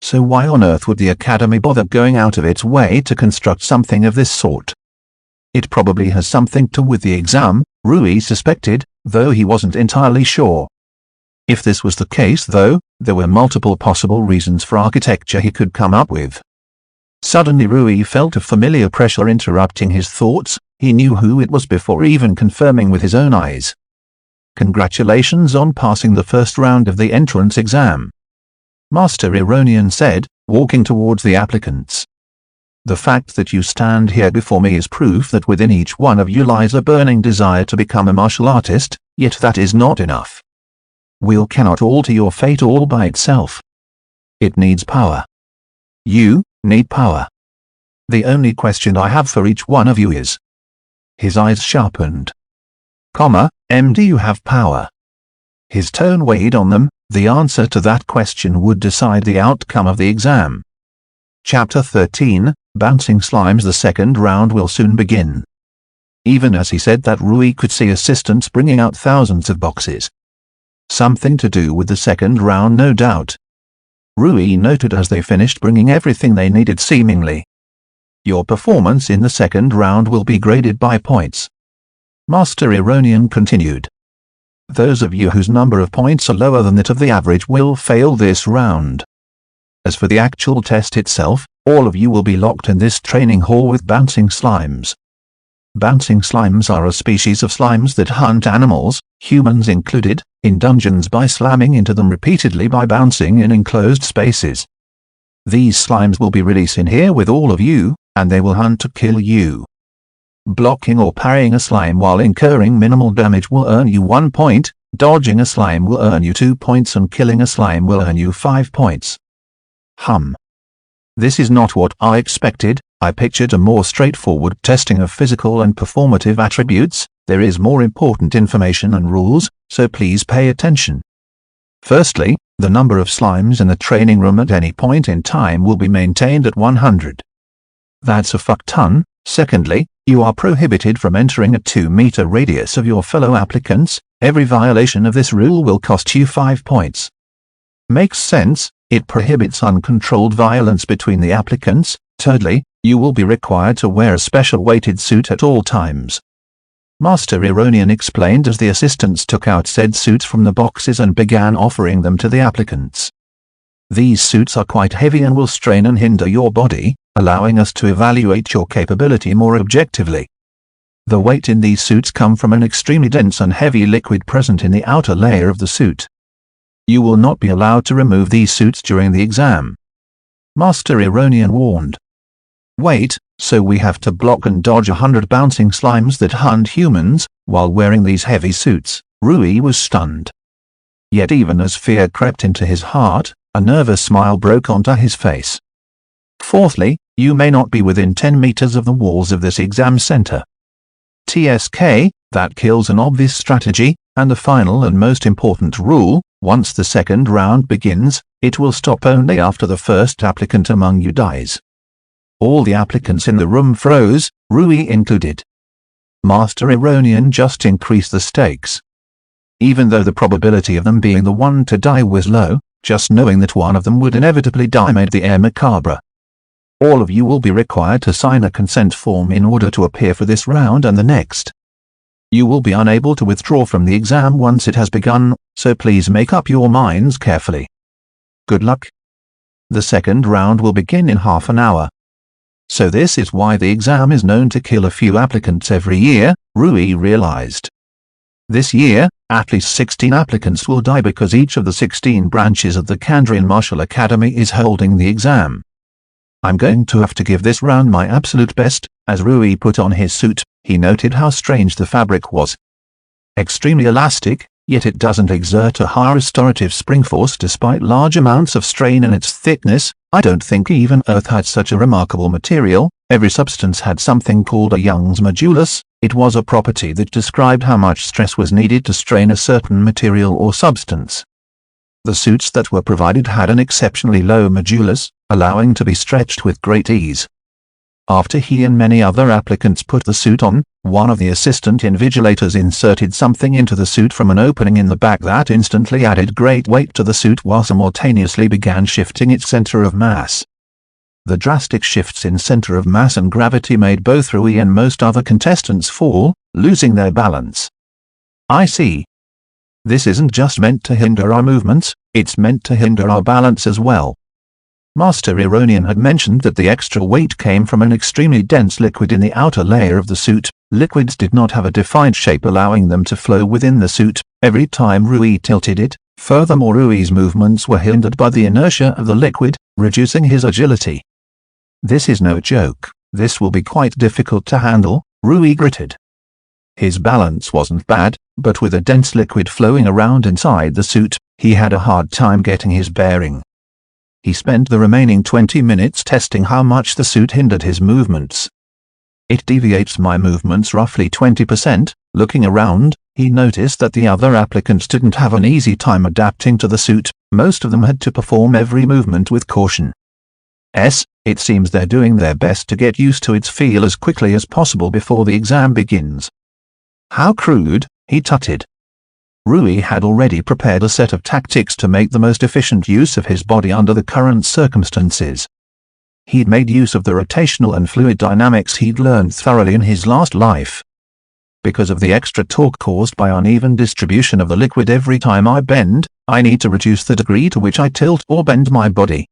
So why on earth would the Academy bother going out of its way to construct something of this sort? It probably has something to do with the exam, Rui suspected, though he wasn't entirely sure. If this was the case, though, there were multiple possible reasons for architecture he could come up with. Suddenly Rui felt a familiar pressure interrupting his thoughts. He knew who it was before even confirming with his own eyes. Congratulations on passing the first round of the entrance exam, Master Ironian said, walking towards the applicants. The fact that you stand here before me is proof that within each one of you lies a burning desire to become a martial artist, yet that is not enough. Will cannot alter your fate all by itself. It needs power. You need power. The only question I have for each one of you is. His eyes sharpened. Do you have power? His tone weighed on them. The answer to that question would decide the outcome of the exam. Chapter 13, Bouncing Slimes. The second round will soon begin. Even as he said that, Rui could see assistants bringing out thousands of boxes. Something to do with the second round, no doubt. Rui noted as they finished bringing everything they needed seemingly. Your performance in the second round will be graded by points. Master Ironian continued. Those of you whose number of points are lower than that of the average will fail this round. As for the actual test itself, all of you will be locked in this training hall with bouncing slimes. Bouncing slimes are a species of slimes that hunt animals, humans included, in dungeons by slamming into them repeatedly by bouncing in enclosed spaces. These slimes will be released in here with all of you, and they will hunt to kill you. Blocking or parrying a slime while incurring minimal damage will earn you 1 point, dodging a slime will earn you 2 points, and killing a slime will earn you 5 points. This is not what I expected. I pictured a more straightforward testing of physical and performative attributes. There is more important information and rules, so please pay attention. Firstly, the number of slimes in the training room at any point in time will be maintained at 100. That's a fuck ton. Secondly, you are prohibited from entering a 2-meter radius of your fellow applicants. Every violation of this rule will cost you 5 points. Makes sense. It prohibits uncontrolled violence between the applicants. Thirdly, you will be required to wear a special weighted suit at all times. Master Ironian explained as the assistants took out said suits from the boxes and began offering them to the applicants. These suits are quite heavy and will strain and hinder your body, allowing us to evaluate your capability more objectively. The weight in these suits come from an extremely dense and heavy liquid present in the outer layer of the suit. You will not be allowed to remove these suits during the exam, Master Ironian warned. Wait, so we have to block and dodge 100 bouncing slimes that hunt humans, while wearing these heavy suits? Rui was stunned. Yet even as fear crept into his heart, a nervous smile broke onto his face. Fourthly, you may not be within 10 meters of the walls of this exam center. TSK, that kills an obvious strategy, and the final and most important rule, Once the second round begins, it will stop only after the first applicant among you dies. All the applicants in the room froze, Rui included. Master Ironian just increased the stakes. Even though the probability of them being the one to die was low, just knowing that one of them would inevitably die made the air macabre. All of you will be required to sign a consent form in order to appear for this round and the next. You will be unable to withdraw from the exam once it has begun, so please make up your minds carefully. Good luck. The second round will begin in half an hour. So this is why the exam is known to kill a few applicants every year, Rui realized. This year, at least 16 applicants will die because each of the 16 branches of the Kandrian Martial Academy is holding the exam. I'm going to have to give this round my absolute best. As Rui put on his suit, he noted how strange the fabric was. Extremely elastic, yet it doesn't exert a high restorative spring force despite large amounts of strain in its thickness. I don't think even Earth had such a remarkable material. Every substance had something called a Young's modulus. It was a property that described how much stress was needed to strain a certain material or substance. The suits that were provided had an exceptionally low modulus, allowing to be stretched with great ease. After he and many other applicants put the suit on, one of the assistant invigilators inserted something into the suit from an opening in the back that instantly added great weight to the suit while simultaneously began shifting its center of mass. The drastic shifts in center of mass and gravity made both Rui and most other contestants fall, losing their balance. I see. This isn't just meant to hinder our movements, it's meant to hinder our balance as well. Master Ironian had mentioned that the extra weight came from an extremely dense liquid in the outer layer of the suit. Liquids did not have a defined shape allowing them to flow within the suit every time Rui tilted it. Furthermore, Rui's movements were hindered by the inertia of the liquid, reducing his agility. This is no joke. This will be quite difficult to handle, Rui gritted. His balance wasn't bad, but with a dense liquid flowing around inside the suit, he had a hard time getting his bearing. He spent the remaining 20 minutes testing how much the suit hindered his movements. It deviates my movements roughly 20%. Looking around, he noticed that the other applicants didn't have an easy time adapting to the suit. Most of them had to perform every movement with caution. It seems they're doing their best to get used to its feel as quickly as possible before the exam begins. How crude, he tutted. Rui had already prepared a set of tactics to make the most efficient use of his body under the current circumstances. He'd made use of the rotational and fluid dynamics he'd learned thoroughly in his last life. Because of the extra torque caused by uneven distribution of the liquid every time I bend, I need to reduce the degree to which I tilt or bend my body.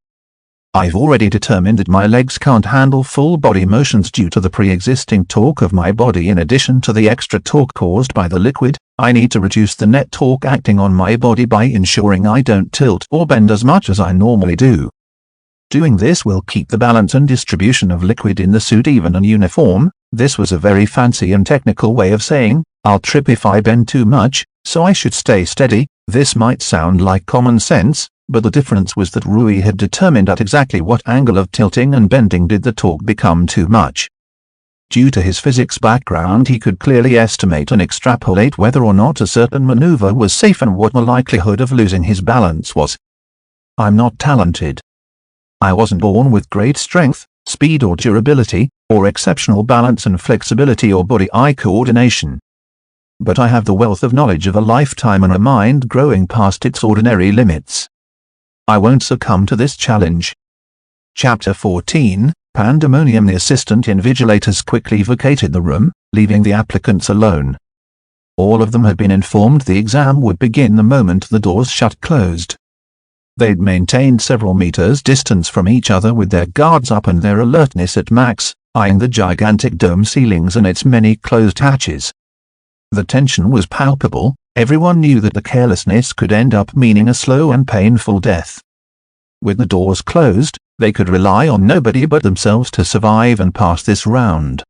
I've already determined that my legs can't handle full body motions due to the pre-existing torque of my body. In addition to the extra torque caused by the liquid, I need to reduce the net torque acting on my body by ensuring I don't tilt or bend as much as I normally do. Doing this will keep the balance and distribution of liquid in the suit even and uniform. This was a very fancy and technical way of saying, I'll trip if I bend too much, so I should stay steady. This might sound like common sense, but the difference was that Rui had determined at exactly what angle of tilting and bending did the torque become too much. Due to his physics background, he could clearly estimate and extrapolate whether or not a certain maneuver was safe and what the likelihood of losing his balance was. I'm not talented. I wasn't born with great strength, speed or durability, or exceptional balance and flexibility or body-eye coordination. But I have the wealth of knowledge of a lifetime and a mind growing past its ordinary limits. I won't succumb to this challenge. Chapter 14, Pandemonium. The assistant invigilators quickly vacated the room, leaving the applicants alone. All of them had been informed the exam would begin the moment the doors closed. They'd maintained several meters distance from each other with their guards up and their alertness at max, eyeing the gigantic dome ceilings and its many closed hatches. The tension was palpable. Everyone knew that the carelessness could end up meaning a slow and painful death. With the doors closed, they could rely on nobody but themselves to survive and pass this round.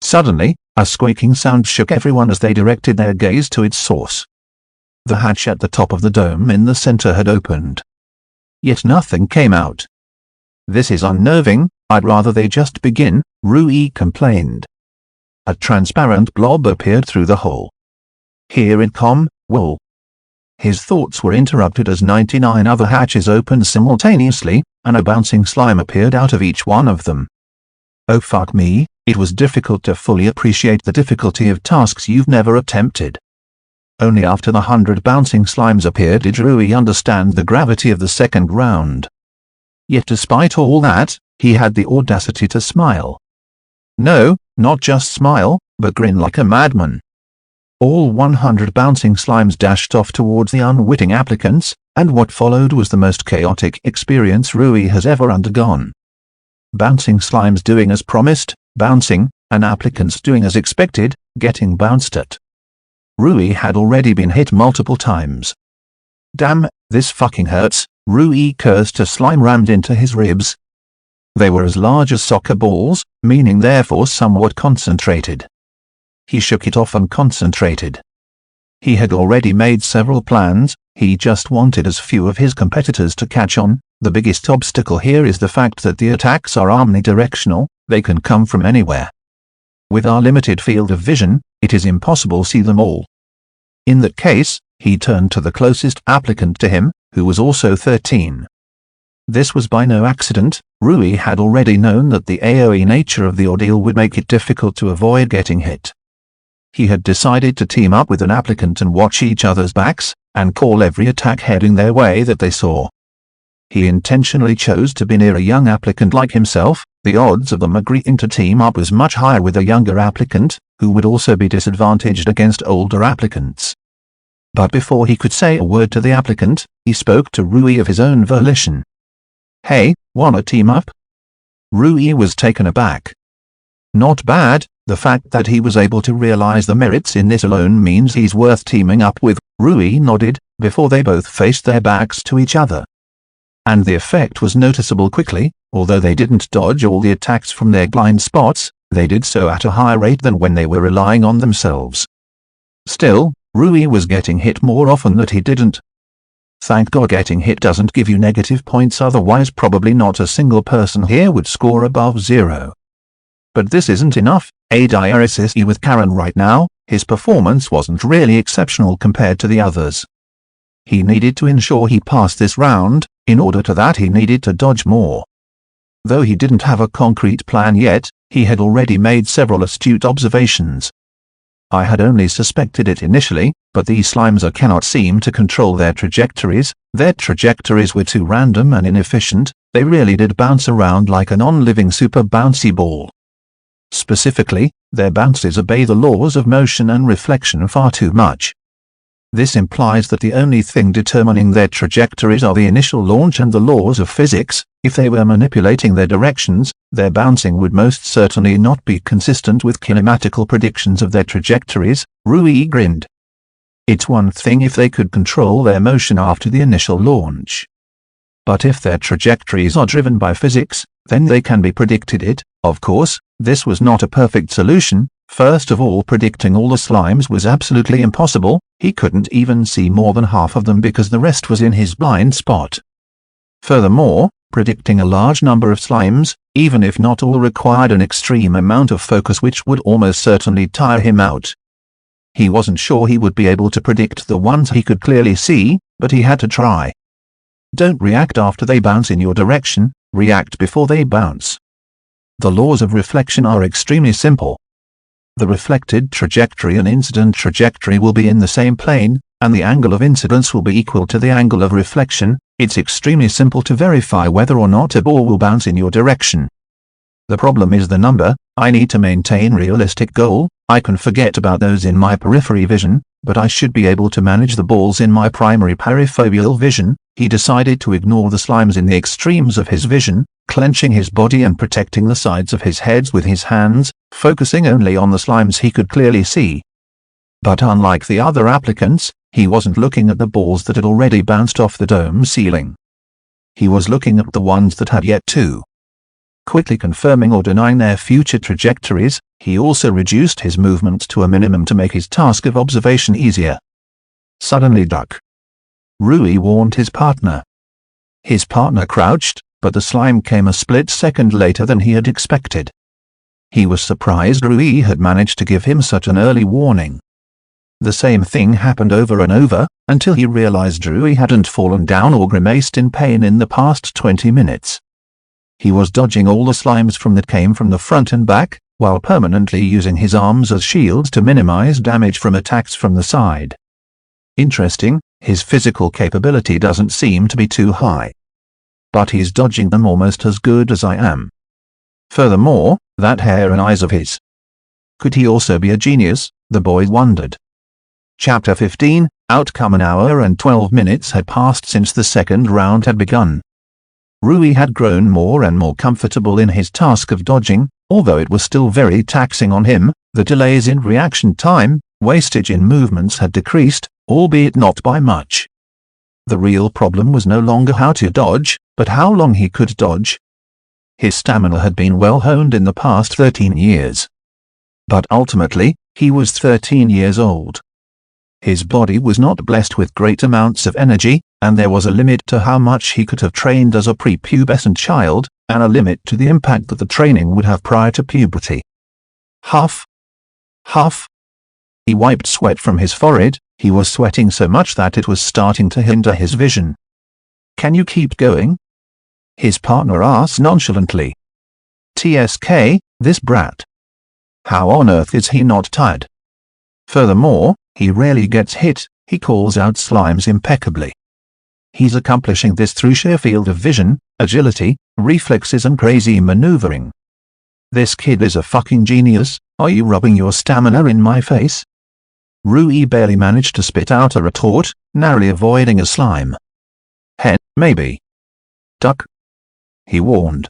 Suddenly, a squeaking sound shook everyone as they directed their gaze to its source. The hatch at the top of the dome in the center had opened. Yet nothing came out. This is unnerving. I'd rather they just begin, Rui complained. A transparent blob appeared through the hole. Here it come, will. His thoughts were interrupted as 99 other hatches opened simultaneously, and a bouncing slime appeared out of each one of them. Oh fuck me, it was difficult to fully appreciate the difficulty of tasks you've never attempted. Only after the 100 bouncing slimes appeared did Rui understand the gravity of the second round. Yet despite all that, he had the audacity to smile. No, not just smile, but grin like a madman. All 100 bouncing slimes dashed off towards the unwitting applicants, and what followed was the most chaotic experience Rui has ever undergone. Bouncing slimes doing as promised, bouncing, and applicants doing as expected, getting bounced at. Rui had already been hit multiple times. Damn, this fucking hurts, Rui cursed as slime rammed into his ribs. They were as large as soccer balls, meaning therefore somewhat concentrated. He shook it off and concentrated. He had already made several plans, he just wanted as few of his competitors to catch on. The biggest obstacle here is the fact that the attacks are omnidirectional, they can come from anywhere. With our limited field of vision, it is impossible to see them all. In that case, he turned to the closest applicant to him, who was also 13. This was by no accident. Rui had already known that the AoE nature of the ordeal would make it difficult to avoid getting hit. He had decided to team up with an applicant and watch each other's backs, and call every attack heading their way that they saw. He intentionally chose to be near a young applicant like himself. The odds of them agreeing to team up was much higher with a younger applicant, who would also be disadvantaged against older applicants. But before he could say a word to the applicant, he spoke to Rui of his own volition. Hey, wanna team up? Rui was taken aback. Not bad, the fact that he was able to realize the merits in this alone means he's worth teaming up with. Rui nodded, before they both faced their backs to each other. And the effect was noticeable quickly. Although they didn't dodge all the attacks from their blind spots, they did so at a higher rate than when they were relying on themselves. Still, Rui was getting hit more often than he didn't. Thank God getting hit doesn't give you negative points, otherwise probably not a single person here would score above 0. But this isn't enough. ADIRSSE with Karen right now, his performance wasn't really exceptional compared to the others. He needed to ensure he passed this round. In order to that he needed to dodge more. Though he didn't have a concrete plan yet, he had already made several astute observations. I had only suspected it initially, but these slimes cannot seem to control their trajectories. Their trajectories were too random and inefficient. They really did bounce around like a non-living super bouncy ball. Specifically, their bounces obey the laws of motion and reflection far too much. This implies that the only thing determining their trajectories are the initial launch and the laws of physics. If they were manipulating their directions, their bouncing would most certainly not be consistent with kinematical predictions of their trajectories. Rui grinned. It's one thing if they could control their motion after the initial launch. But if their trajectories are driven by physics, then they can be predicted. Of course, this was not a perfect solution. First of all, predicting all the slimes was absolutely impossible. He couldn't even see more than half of them because the rest was in his blind spot. Furthermore, predicting a large number of slimes, even if not all, required an extreme amount of focus which would almost certainly tire him out. He wasn't sure he would be able to predict the ones he could clearly see, but he had to try. Don't react after they bounce in your direction, react before they bounce. The laws of reflection are extremely simple. The reflected trajectory and incident trajectory will be in the same plane, and the angle of incidence will be equal to the angle of reflection. It's extremely simple to verify whether or not a ball will bounce in your direction. The problem is the number. I need to maintain realistic goal. I can forget about those in my periphery vision, but I should be able to manage the balls in my primary perifoveal vision. He decided to ignore the slimes in the extremes of his vision, clenching his body and protecting the sides of his head with his hands, focusing only on the slimes he could clearly see. But unlike the other applicants, he wasn't looking at the balls that had already bounced off the dome ceiling. He was looking at the ones that had yet to. Quickly confirming or denying their future trajectories, he also reduced his movement to a minimum to make his task of observation easier. Suddenly duck. Rui warned his partner. His partner crouched, but the slime came a split second later than he had expected. He was surprised Rui had managed to give him such an early warning. The same thing happened over and over, until he realized Rui hadn't fallen down or grimaced in pain in the past 20 minutes. He was dodging all the slimes that came from the front and back, while permanently using his arms as shields to minimize damage from attacks from the side. Interesting, his physical capability doesn't seem to be too high. But he's dodging them almost as good as I am. Furthermore, that hair and eyes of his. Could he also be a genius, the boy wondered. Chapter 15, Outcome. An hour and 12 minutes had passed since the second round had begun. Rui had grown more and more comfortable in his task of dodging, although it was still very taxing on him. The delays in reaction time, wastage in movements had decreased, albeit not by much. The real problem was no longer how to dodge, but how long he could dodge. His stamina had been well honed in the past 13 years. But ultimately, he was 13 years old. His body was not blessed with great amounts of energy, and there was a limit to how much he could have trained as a prepubescent child, and a limit to the impact that the training would have prior to puberty. Huff. Huff. He wiped sweat from his forehead. He was sweating so much that it was starting to hinder his vision. Can you keep going? His partner asked nonchalantly. TSK, this brat. How on earth is he not tired? Furthermore, he rarely gets hit. He calls out slimes impeccably. He's accomplishing this through sheer field of vision, agility, reflexes and crazy maneuvering. This kid is a fucking genius. Are you rubbing your stamina in my face? Rui barely managed to spit out a retort, narrowly avoiding a slime. Hen, maybe. Duck. He warned.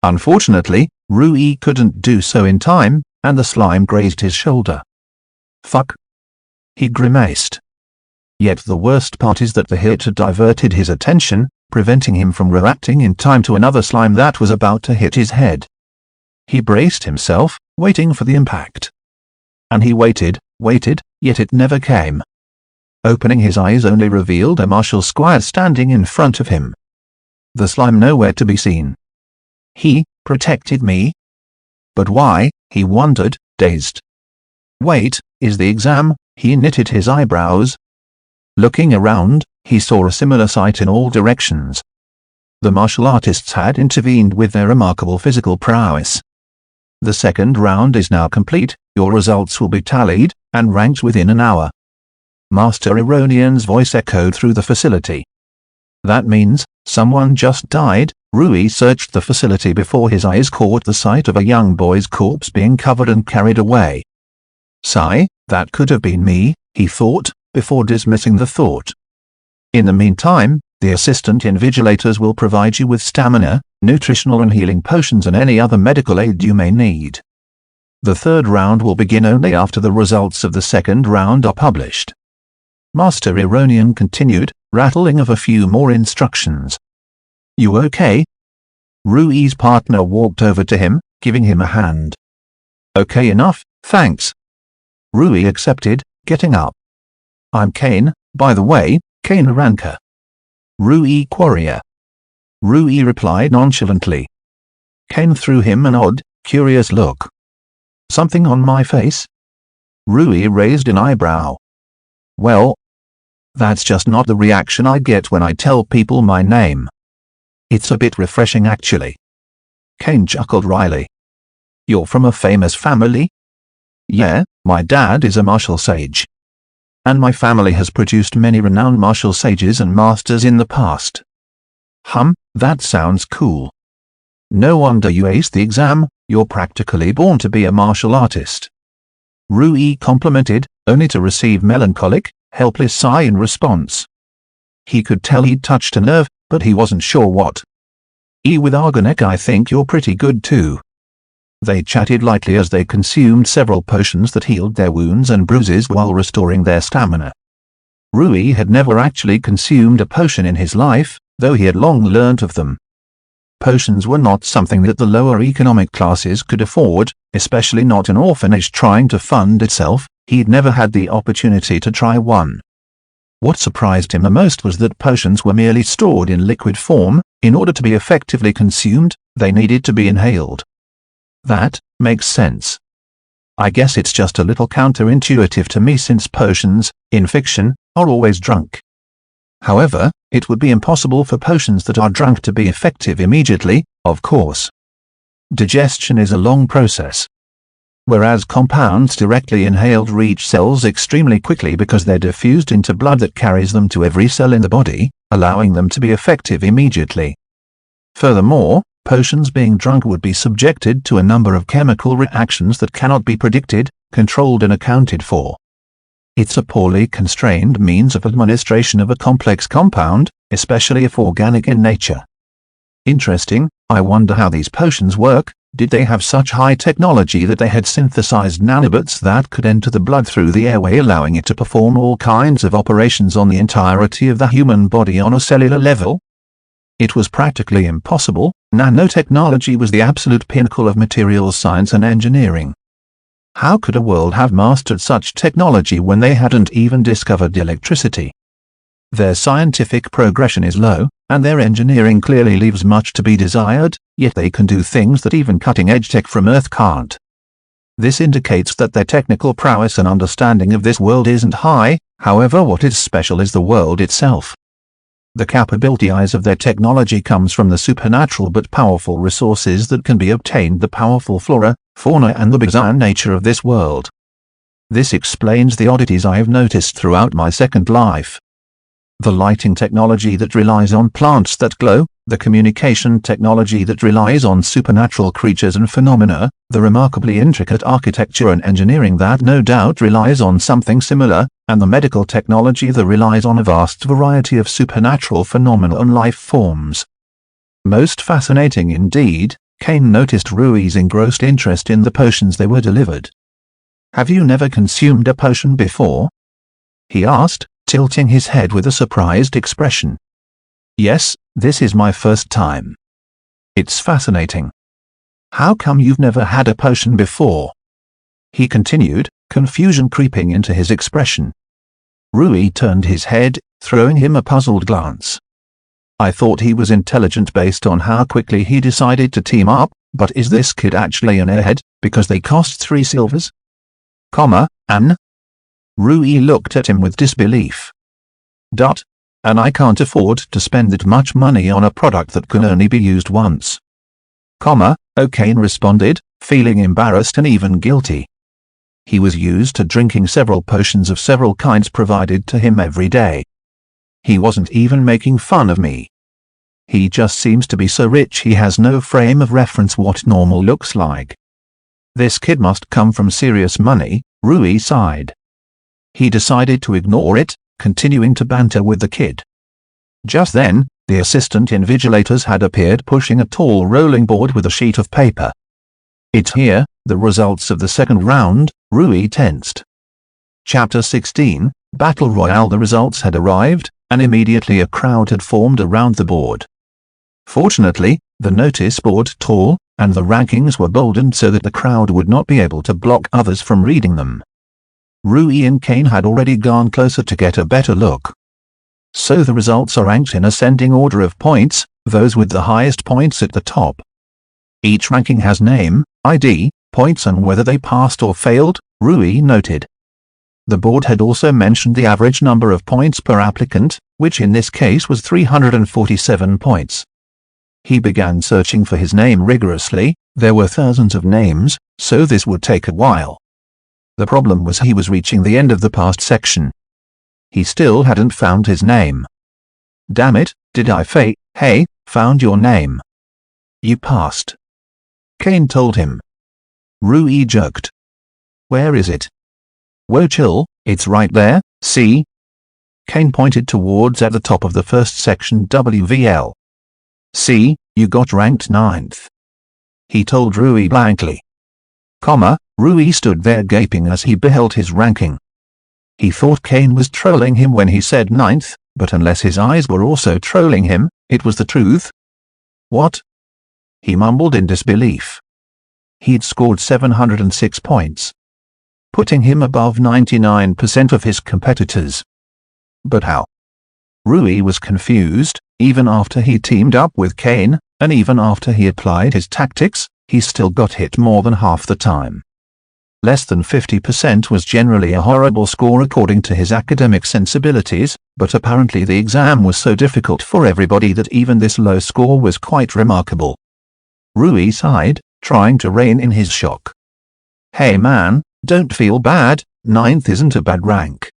Unfortunately, Rui couldn't do so in time, and the slime grazed his shoulder. Fuck. He grimaced. Yet the worst part is that the hit had diverted his attention, preventing him from reacting in time to another slime that was about to hit his head. He braced himself, waiting for the impact. And he waited, yet it never came. Opening his eyes only revealed a martial squire standing in front of him. The slime nowhere to be seen. He protected me? But why? He wondered, dazed. Wait, is the exam? He knitted his eyebrows. Looking around, he saw a similar sight in all directions. The martial artists had intervened with their remarkable physical prowess. The second round is now complete. Your results will be tallied and ranked within an hour. Master Ironian's voice echoed through the facility. That means someone just died. Rui searched the facility before his eyes caught the sight of a young boy's corpse being covered and carried away. Sigh, that could have been me, he thought, before dismissing the thought. In the meantime, the assistant invigilators will provide you with stamina, nutritional and healing potions and any other medical aid you may need. The third round will begin only after the results of the second round are published. Master Ironian continued, rattling of a few more instructions. You okay? Rui's partner walked over to him, giving him a hand. Okay enough, thanks. Rui accepted, getting up. I'm Kane, by the way, Kane Aranka. Rui Quarrier. Rui replied nonchalantly. Kane threw him an odd, curious look. Something on my face? Rui raised an eyebrow. Well, that's just not the reaction I get when I tell people my name. It's a bit refreshing actually. Kane chuckled wryly. You're from a famous family? Yeah, my dad is a martial sage. And my family has produced many renowned martial sages and masters in the past. That sounds cool. No wonder you aced the exam, you're practically born to be a martial artist. Rui complimented, only to receive melancholic, helpless sigh in response. He could tell he'd touched a nerve, but he wasn't sure what. With Argonek I think you're pretty good too. They chatted lightly as they consumed several potions that healed their wounds and bruises while restoring their stamina. Rui had never actually consumed a potion in his life, though he had long learnt of them. Potions were not something that the lower economic classes could afford, especially not an orphanage trying to fund itself. He'd never had the opportunity to try one. What surprised him the most was that potions were merely stored in liquid form. In order to be effectively consumed, they needed to be inhaled. That makes sense. I guess it's just a little counterintuitive to me since potions, in fiction, are always drunk. However, it would be impossible for potions that are drunk to be effective immediately, of course. Digestion is a long process. Whereas compounds directly inhaled reach cells extremely quickly because they're diffused into blood that carries them to every cell in the body, allowing them to be effective immediately. Furthermore, potions being drunk would be subjected to a number of chemical reactions that cannot be predicted, controlled and accounted for. It's a poorly constrained means of administration of a complex compound, especially if organic in nature. Interesting, I wonder how these potions work. Did they have such high technology that they had synthesized nanobots that could enter the blood through the airway, allowing it to perform all kinds of operations on the entirety of the human body on a cellular level? It was practically impossible. Nanotechnology was the absolute pinnacle of materials science and engineering. How could a world have mastered such technology when they hadn't even discovered electricity? Their scientific progression is low, and their engineering clearly leaves much to be desired, yet they can do things that even cutting-edge tech from Earth can't. This indicates that their technical prowess and understanding of this world isn't high. However, what is special is the world itself. The capabilities of their technology comes from the supernatural but powerful resources that can be obtained, the powerful flora, fauna and the bizarre nature of this world. This explains the oddities I have noticed throughout my second life. The lighting technology that relies on plants that glow, the communication technology that relies on supernatural creatures and phenomena, the remarkably intricate architecture and engineering that no doubt relies on something similar, and the medical technology that relies on a vast variety of supernatural phenomena and life forms. Most fascinating indeed, Kane noticed Rui's engrossed interest in the potions they were delivered. "Have you never consumed a potion before?" he asked, tilting his head with a surprised expression. "Yes, this is my first time." "It's fascinating. How come you've never had a potion before?" he continued, confusion creeping into his expression. Rui turned his head, throwing him a puzzled glance. "I thought he was intelligent based on how quickly he decided to team up, but is this kid actually an airhead, because they cost 3 silvers? An?" Rui looked at him with disbelief. "And I can't afford to spend that much money on a product that can only be used once." O'Kane responded, feeling embarrassed and even guilty. He was used to drinking several potions of several kinds provided to him every day. He wasn't even making fun of me. He just seems to be so rich he has no frame of reference what normal looks like. This kid must come from serious money, Rui sighed. He decided to ignore it, continuing to banter with the kid. Just then, the assistant invigilators had appeared pushing a tall rolling board with a sheet of paper. "It's here, the results of the second round," Rui tensed. Chapter 16, Battle Royale. The results had arrived, and immediately a crowd had formed around the board. Fortunately, the notice board tall, and the rankings were boldened so that the crowd would not be able to block others from reading them. Rui and Kane had already gone closer to get a better look. So the results are ranked in ascending order of points, those with the highest points at the top. Each ranking has name, ID, points and whether they passed or failed, Rui noted. The board had also mentioned the average number of points per applicant, which in this case was 347 points. He began searching for his name rigorously. There were thousands of names, so this would take a while. The problem was he was reaching the end of the past section. He still hadn't found his name. "Damn it, did I Hey, found your name. You passed," Kane told him. Rui jerked. "Where is it?" "Whoa, chill, it's right there, see?" Kane pointed towards at the top of the first section WVL. "See, you got ranked 9th. He told Rui blankly. Rui stood there gaping as he beheld his ranking. He thought Kane was trolling him when he said 9th, but unless his eyes were also trolling him, it was the truth. "What?" he mumbled in disbelief. He'd scored 706 points, putting him above 99% of his competitors. But how? Rui was confused. Even after he teamed up with Kane, and even after he applied his tactics, he still got hit more than half the time. Less than 50% was generally a horrible score according to his academic sensibilities, but apparently the exam was so difficult for everybody that even this low score was quite remarkable. Rui sighed, trying to rein in his shock. "Hey man, don't feel bad, 9th isn't a bad rank."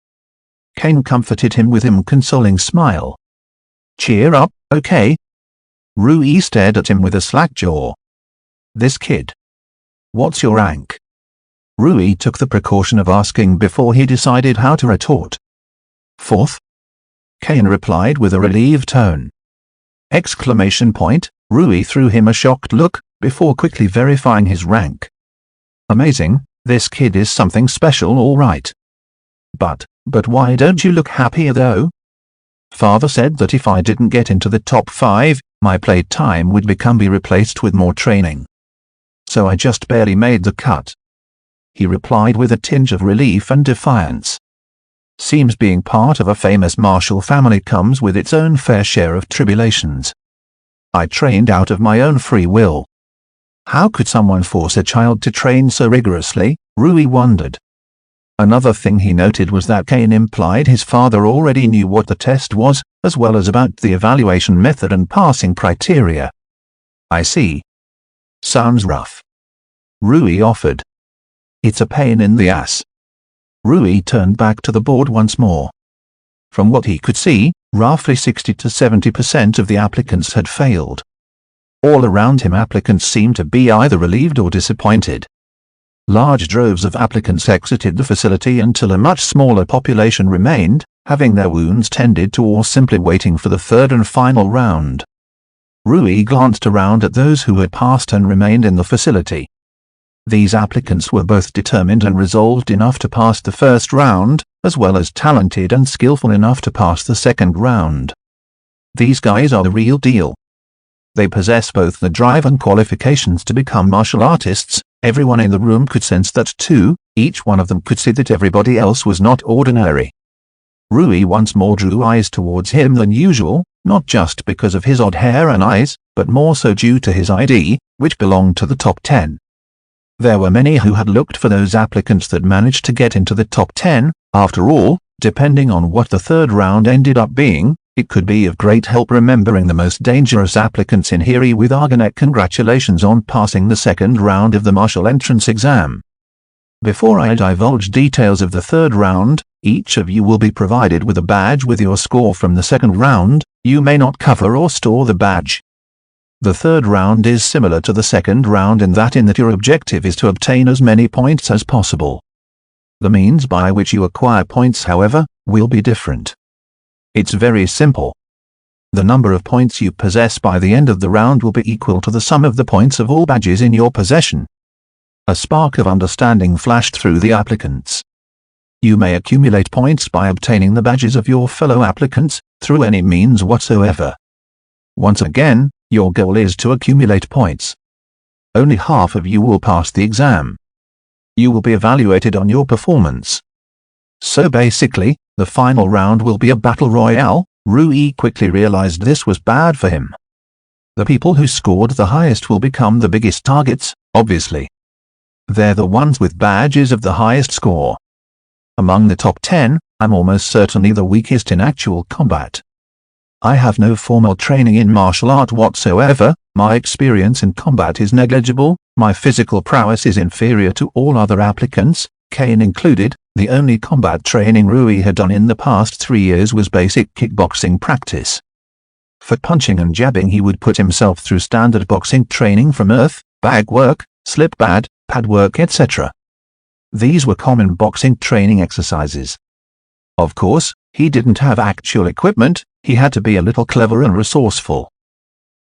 Kane comforted him with a consoling smile. "Cheer up, okay?" Rui stared at him with a slack jaw. "This kid. What's your rank?" Rui took the precaution of asking before he decided how to retort. "4th?" Kane replied with a relieved tone. Exclamation point, Rui threw him a shocked look, before quickly verifying his rank. "Amazing, this kid is something special all right. But why don't you look happier though? Father said that if I didn't get into the top 5, my play time would be replaced with more training. So I just barely made the cut," he replied with a tinge of relief and defiance. "Seems being part of a famous martial family comes with its own fair share of tribulations. I trained out of my own free will." How could someone force a child to train so rigorously, Rui wondered. Another thing he noted was that Kane implied his father already knew what the test was, as well as about the evaluation method and passing criteria. "I see. Sounds rough," Rui offered. "It's a pain in the ass." Rui turned back to the board once more. From what he could see, roughly 60 to 70% of the applicants had failed. All around him applicants seemed to be either relieved or disappointed. Large droves of applicants exited the facility until a much smaller population remained, having their wounds tended to or simply waiting for the third and final round. Rui glanced around at those who had passed and remained in the facility. These applicants were both determined and resolved enough to pass the first round, as well as talented and skillful enough to pass the second round. These guys are the real deal. They possess both the drive and qualifications to become martial artists. Everyone in the room could sense that too, each one of them could see that everybody else was not ordinary. Rui once more drew eyes towards him than usual, not just because of his odd hair and eyes, but more so due to his ID, which belonged to the top 10. There were many who had looked for those applicants that managed to get into the top 10, after all, depending on what the third round ended up being, it could be of great help remembering the most dangerous applicants in here. With Argonet, congratulations on passing the second round of the martial entrance exam. Before I divulge details of the third round, each of you will be provided with a badge with your score from the second round. You may not cover or store the badge. The third round is similar to the second round in that your objective is to obtain as many points as possible. The means by which you acquire points, however, will be different. It's very simple. The number of points you possess by the end of the round will be equal to the sum of the points of all badges in your possession. A spark of understanding flashed through the applicants. You may accumulate points by obtaining the badges of your fellow applicants, through any means whatsoever. Once again, your goal is to accumulate points. Only half of you will pass the exam. You will be evaluated on your performance. So basically, the final round will be a battle royale. Rui quickly realized this was bad for him. The people who scored the highest will become the biggest targets, obviously. They're the ones with badges of the highest score. Among the top 10, I'm almost certainly the weakest in actual combat. I have no formal training in martial art whatsoever, my experience in combat is negligible, my physical prowess is inferior to all other applicants, Kane included. The only combat training Rui had done in the past 3 years was basic kickboxing practice. For punching and jabbing he would put himself through standard boxing training from earth, bag work, slip pad work, etc. These were common boxing training exercises. Of course, he didn't have actual equipment, he had to be a little clever and resourceful.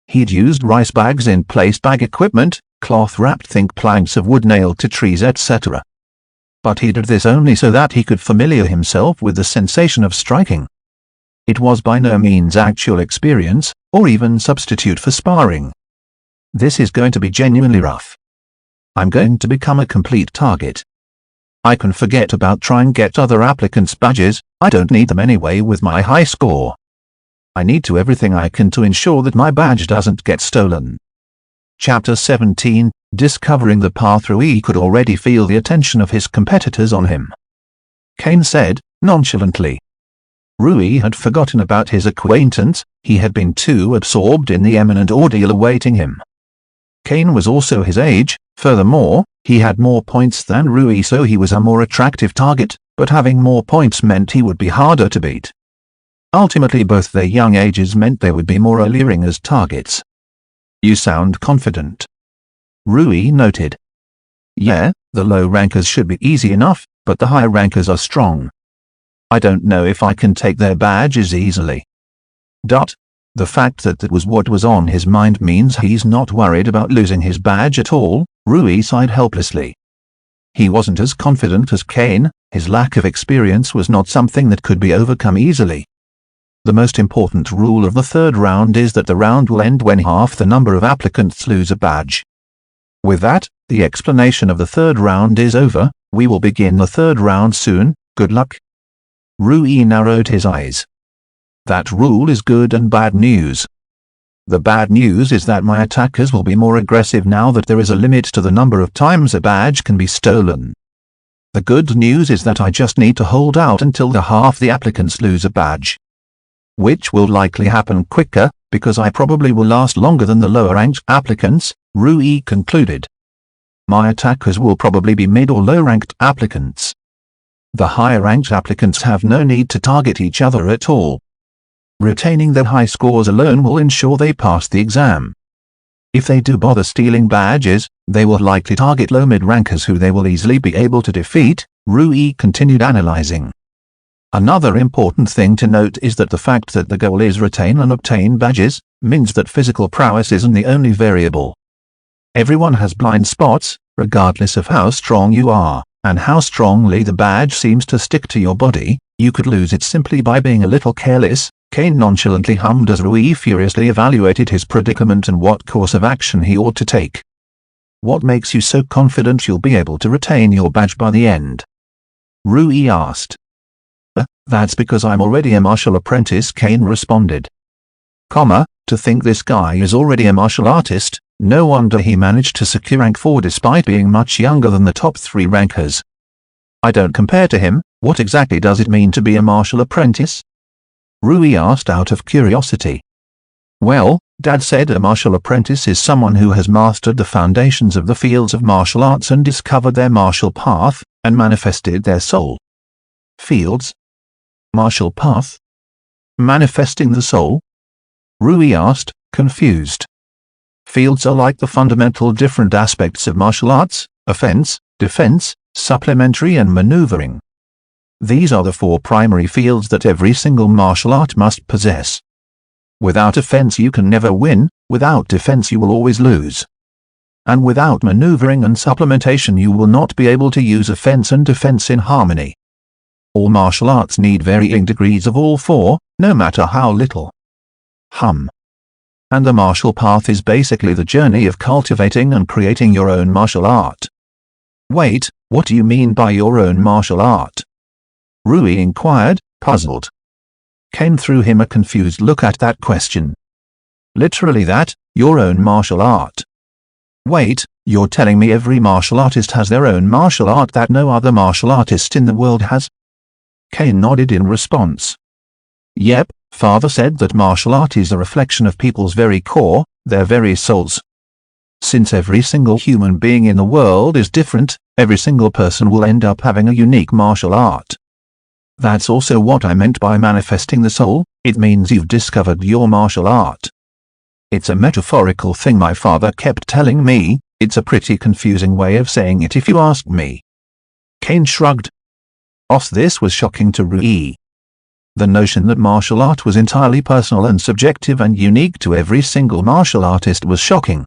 He'd used rice bags in place bag equipment, cloth-wrapped planks of wood nailed to trees, etc. But he did this only so that he could familiar himself with the sensation of striking. It was by no means actual experience, or even substitute for sparring. This is going to be genuinely rough. I'm going to become a complete target. I can forget about trying get other applicants' badges, I don't need them anyway with my high score. I need to everything I can to ensure that my badge doesn't get stolen. Chapter 17, Discovering the path, Rui could already feel the attention of his competitors on him. Kane said, nonchalantly. Rui had forgotten about his acquaintance, he had been too absorbed in the imminent ordeal awaiting him. Kane was also his age, furthermore, he had more points than Rui, so he was a more attractive target, but having more points meant he would be harder to beat. Ultimately, both their young ages meant they would be more alluring as targets. You sound confident, Rui noted. Yeah, the low rankers should be easy enough, but the high rankers are strong. I don't know if I can take their badges easily. The fact that that was what was on his mind means he's not worried about losing his badge at all, Rui sighed helplessly. He wasn't as confident as Kane, his lack of experience was not something that could be overcome easily. The most important rule of the third round is that the round will end when half the number of applicants lose a badge. With that, the explanation of the third round is over. We will begin the third round soon. Good luck. Rui narrowed his eyes. That rule is good and bad news. The bad news is that my attackers will be more aggressive now that there is a limit to the number of times a badge can be stolen. The good news is that I just need to hold out until half the applicants lose a badge. Which will likely happen quicker, because I probably will last longer than the lower-ranked applicants, Rui concluded. My attackers will probably be mid- or low-ranked applicants. The higher-ranked applicants have no need to target each other at all. Retaining their high scores alone will ensure they pass the exam. If they do bother stealing badges, they will likely target low-mid rankers who they will easily be able to defeat, Rui continued analyzing. Another important thing to note is that the fact that the goal is retain and obtain badges, means that physical prowess isn't the only variable. Everyone has blind spots, regardless of how strong you are, and how strongly the badge seems to stick to your body. You could lose it simply by being a little careless, Kane nonchalantly hummed as Rui furiously evaluated his predicament and what course of action he ought to take. What makes you so confident you'll be able to retain your badge by the end? Rui asked. That's because I'm already a martial apprentice, Kane responded. To think this guy is already a martial artist, no wonder he managed to secure rank 4 despite being much younger than the top 3 rankers. I don't compare to him. What exactly does it mean to be a martial apprentice? Rui asked out of curiosity. Well, Dad said a martial apprentice is someone who has mastered the foundations of the fields of martial arts and discovered their martial path, and manifested their soul. Fields? Martial path? Manifesting the soul? Rui asked, confused. Fields are like the fundamental different aspects of martial arts: offense, defense, supplementary and maneuvering. These are the 4 primary fields that every single martial art must possess. Without offense you can never win, without defense you will always lose. And without maneuvering and supplementation you will not be able to use offense and defense in harmony. All martial arts need varying degrees of all 4, no matter how little. And the martial path is basically the journey of cultivating and creating your own martial art. Wait, what do you mean by your own martial art? Rui inquired, puzzled. Kane threw him a confused look at that question. Literally that, your own martial art. Wait, you're telling me every martial artist has their own martial art that no other martial artist in the world has? Kane nodded in response. Yep, Father said that martial art is a reflection of people's very core, their very souls. Since every single human being in the world is different, every single person will end up having a unique martial art. That's also what I meant by manifesting the soul. It means you've discovered your martial art. It's a metaphorical thing my father kept telling me. It's a pretty confusing way of saying it if you ask me. Kane shrugged. This was shocking to Rui. The notion that martial art was entirely personal and subjective and unique to every single martial artist was shocking.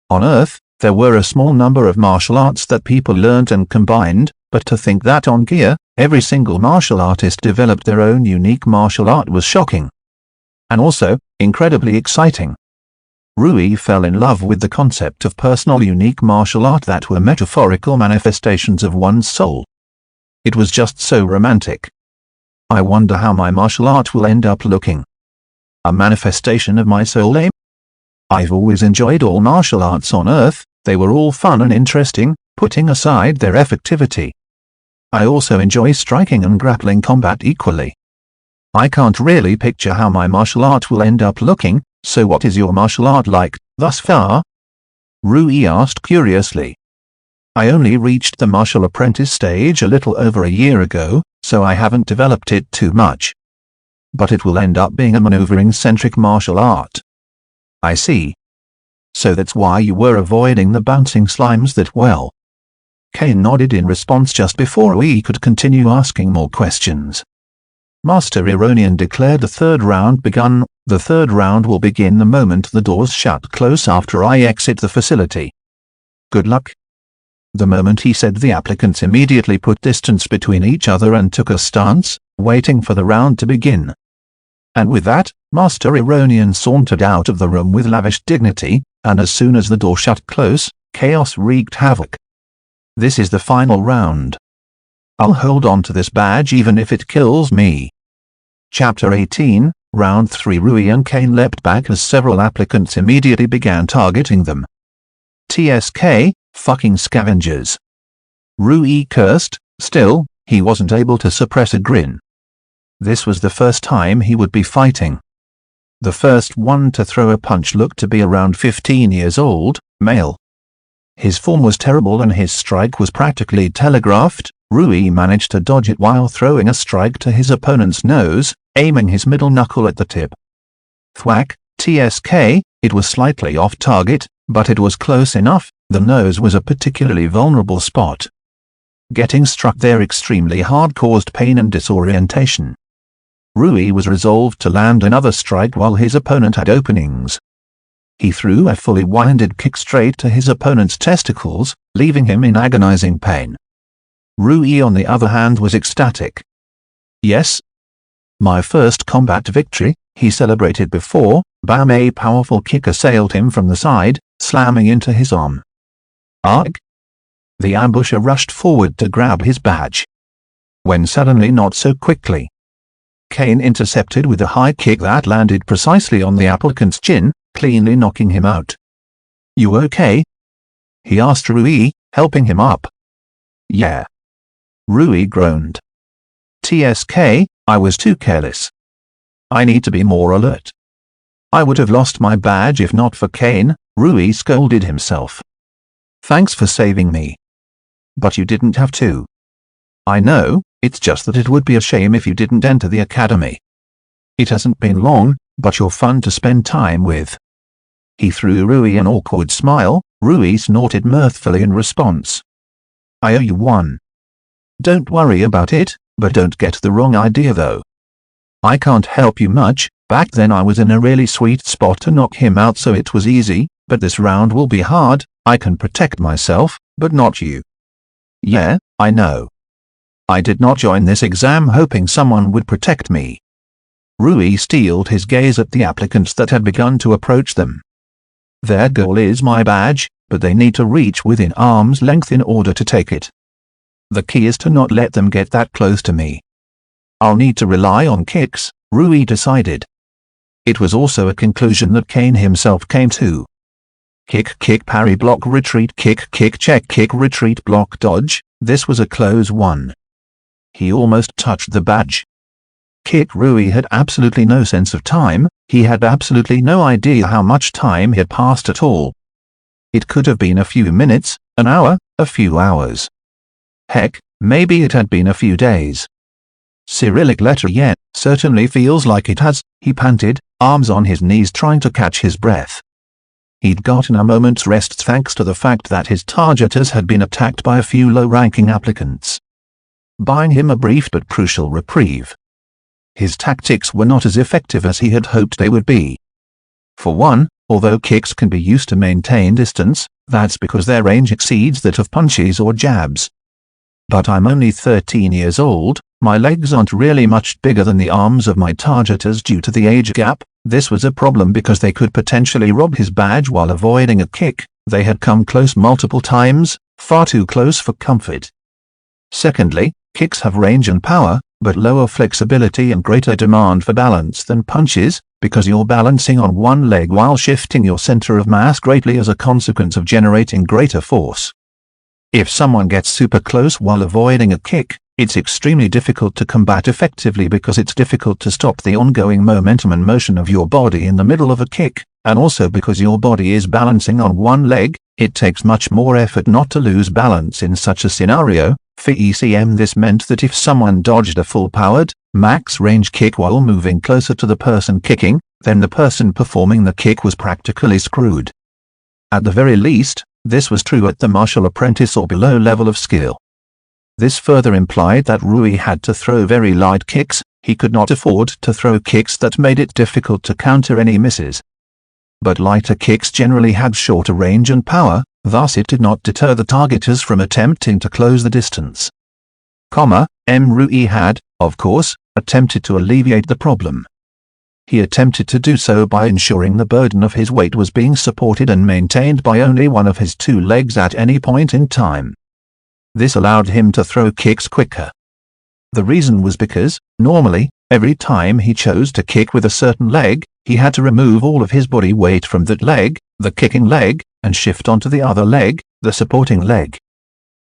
On Earth, there were a small number of martial arts that people learned and combined, but to think that on Gear, every single martial artist developed their own unique martial art was shocking. And also, incredibly exciting. Rui fell in love with the concept of personal unique martial art that were metaphorical manifestations of one's soul. It was just so romantic. I wonder how my martial art will end up looking. A manifestation of my soul, eh? I've always enjoyed all martial arts on Earth, They were all fun and interesting, putting aside their effectivity. I also enjoy striking and grappling combat equally. I can't really picture how my martial art will end up looking, so what is your martial art like, thus far? Rui asked curiously. I only reached the martial apprentice stage a little over a year ago, so I haven't developed it too much. But it will end up being a maneuvering-centric martial art. I see. So that's why you were avoiding the bouncing slimes that well. Kane nodded in response just before we could continue asking more questions. Master Ironian declared the third round begun. The third round will begin the moment the doors shut close after I exit the facility. Good luck. The moment he said, the applicants immediately put distance between each other and took a stance, waiting for the round to begin. And with that, Master Ironian sauntered out of the room with lavish dignity, and as soon as the door shut close, chaos wreaked havoc. This is the final round. I'll hold on to this badge even if it kills me. Chapter 18, Round 3. Rui and Kane leapt back as several applicants immediately began targeting them. TSK, fucking scavengers. Rui cursed. Still, he wasn't able to suppress a grin. This was the first time he would be fighting. The first one to throw a punch looked to be around 15 years old, male. His form was terrible and his strike was practically telegraphed. Rui managed to dodge it while throwing a strike to his opponent's nose, aiming his middle knuckle at the tip. Thwack, TSK, it was slightly off target, but it was close enough. The nose was a particularly vulnerable spot. Getting struck there extremely hard caused pain and disorientation. Rui was resolved to land another strike while his opponent had openings. He threw a fully winded kick straight to his opponent's testicles, leaving him in agonizing pain. Rui on the other hand was ecstatic. Yes. My first combat victory, he celebrated before, bam, a powerful kick assailed him from the side, slamming into his arm. Arg! The ambusher rushed forward to grab his badge. When suddenly not so quickly. Kane intercepted with a high kick that landed precisely on the applicant's chin, cleanly knocking him out. You okay? He asked Rui, helping him up. Yeah. Rui groaned. TSK, I was too careless. I need to be more alert. I would have lost my badge if not for Kane, Rui scolded himself. Thanks for saving me. But you didn't have to. I know, it's just that it would be a shame if you didn't enter the academy. It hasn't been long, but you're fun to spend time with. He threw Rui an awkward smile. Rui snorted mirthfully in response. I owe you one. Don't worry about it, but don't get the wrong idea though. I can't help you much. Back then I was in a really sweet spot to knock him out, so it was easy, but this round will be hard. I can protect myself, but not you. Yeah, I know. I did not join this exam hoping someone would protect me. Rui steeled his gaze at the applicants that had begun to approach them. Their goal is my badge, but they need to reach within arm's length in order to take it. The key is to not let them get that close to me. I'll need to rely on kicks, Rui decided. It was also a conclusion that Kane himself came to. Kick, kick, parry, block, retreat, kick, kick, check, kick, retreat, block, dodge. This was a close one. He almost touched the badge. Kick. Rui had absolutely no sense of time. He had absolutely no idea how much time had passed at all. It could have been a few minutes, an hour, a few hours. Heck, maybe it had been a few days. Cyrillic letter yet, certainly feels like it has, he panted, arms on his knees trying to catch his breath. He'd gotten a moment's rest thanks to the fact that his targeters had been attacked by a few low-ranking applicants, buying him a brief but crucial reprieve. His tactics were not as effective as he had hoped they would be. For one, although kicks can be used to maintain distance, that's because their range exceeds that of punches or jabs. But I'm only 13 years old, my legs aren't really much bigger than the arms of my targeters due to the age gap. This was a problem because they could potentially rob his badge while avoiding a kick. They had come close multiple times, far too close for comfort. Secondly, kicks have range and power, but lower flexibility and greater demand for balance than punches. because you're balancing on one leg while shifting your center of mass greatly as a consequence of generating greater force. If someone gets super close while avoiding a kick, it's extremely difficult to combat effectively because it's difficult to stop the ongoing momentum and motion of your body in the middle of a kick, and also because your body is balancing on one leg, it takes much more effort not to lose balance in such a scenario. For ECM, this meant that if someone dodged a full-powered, max-range kick while moving closer to the person kicking, then the person performing the kick was practically screwed. At the very least, this was true at the martial apprentice or below level of skill. This further implied that Rui had to throw very light kicks. He could not afford to throw kicks that made it difficult to counter any misses. But lighter kicks generally had shorter range and power, thus it did not deter the targeters from attempting to close the distance. Rui had, of course, attempted to alleviate the problem. He attempted to do so by ensuring the burden of his weight was being supported and maintained by only one of his two legs at any point in time. This allowed him to throw kicks quicker. The reason was because, normally, every time he chose to kick with a certain leg, he had to remove all of his body weight from that leg, the kicking leg, and shift onto the other leg, the supporting leg.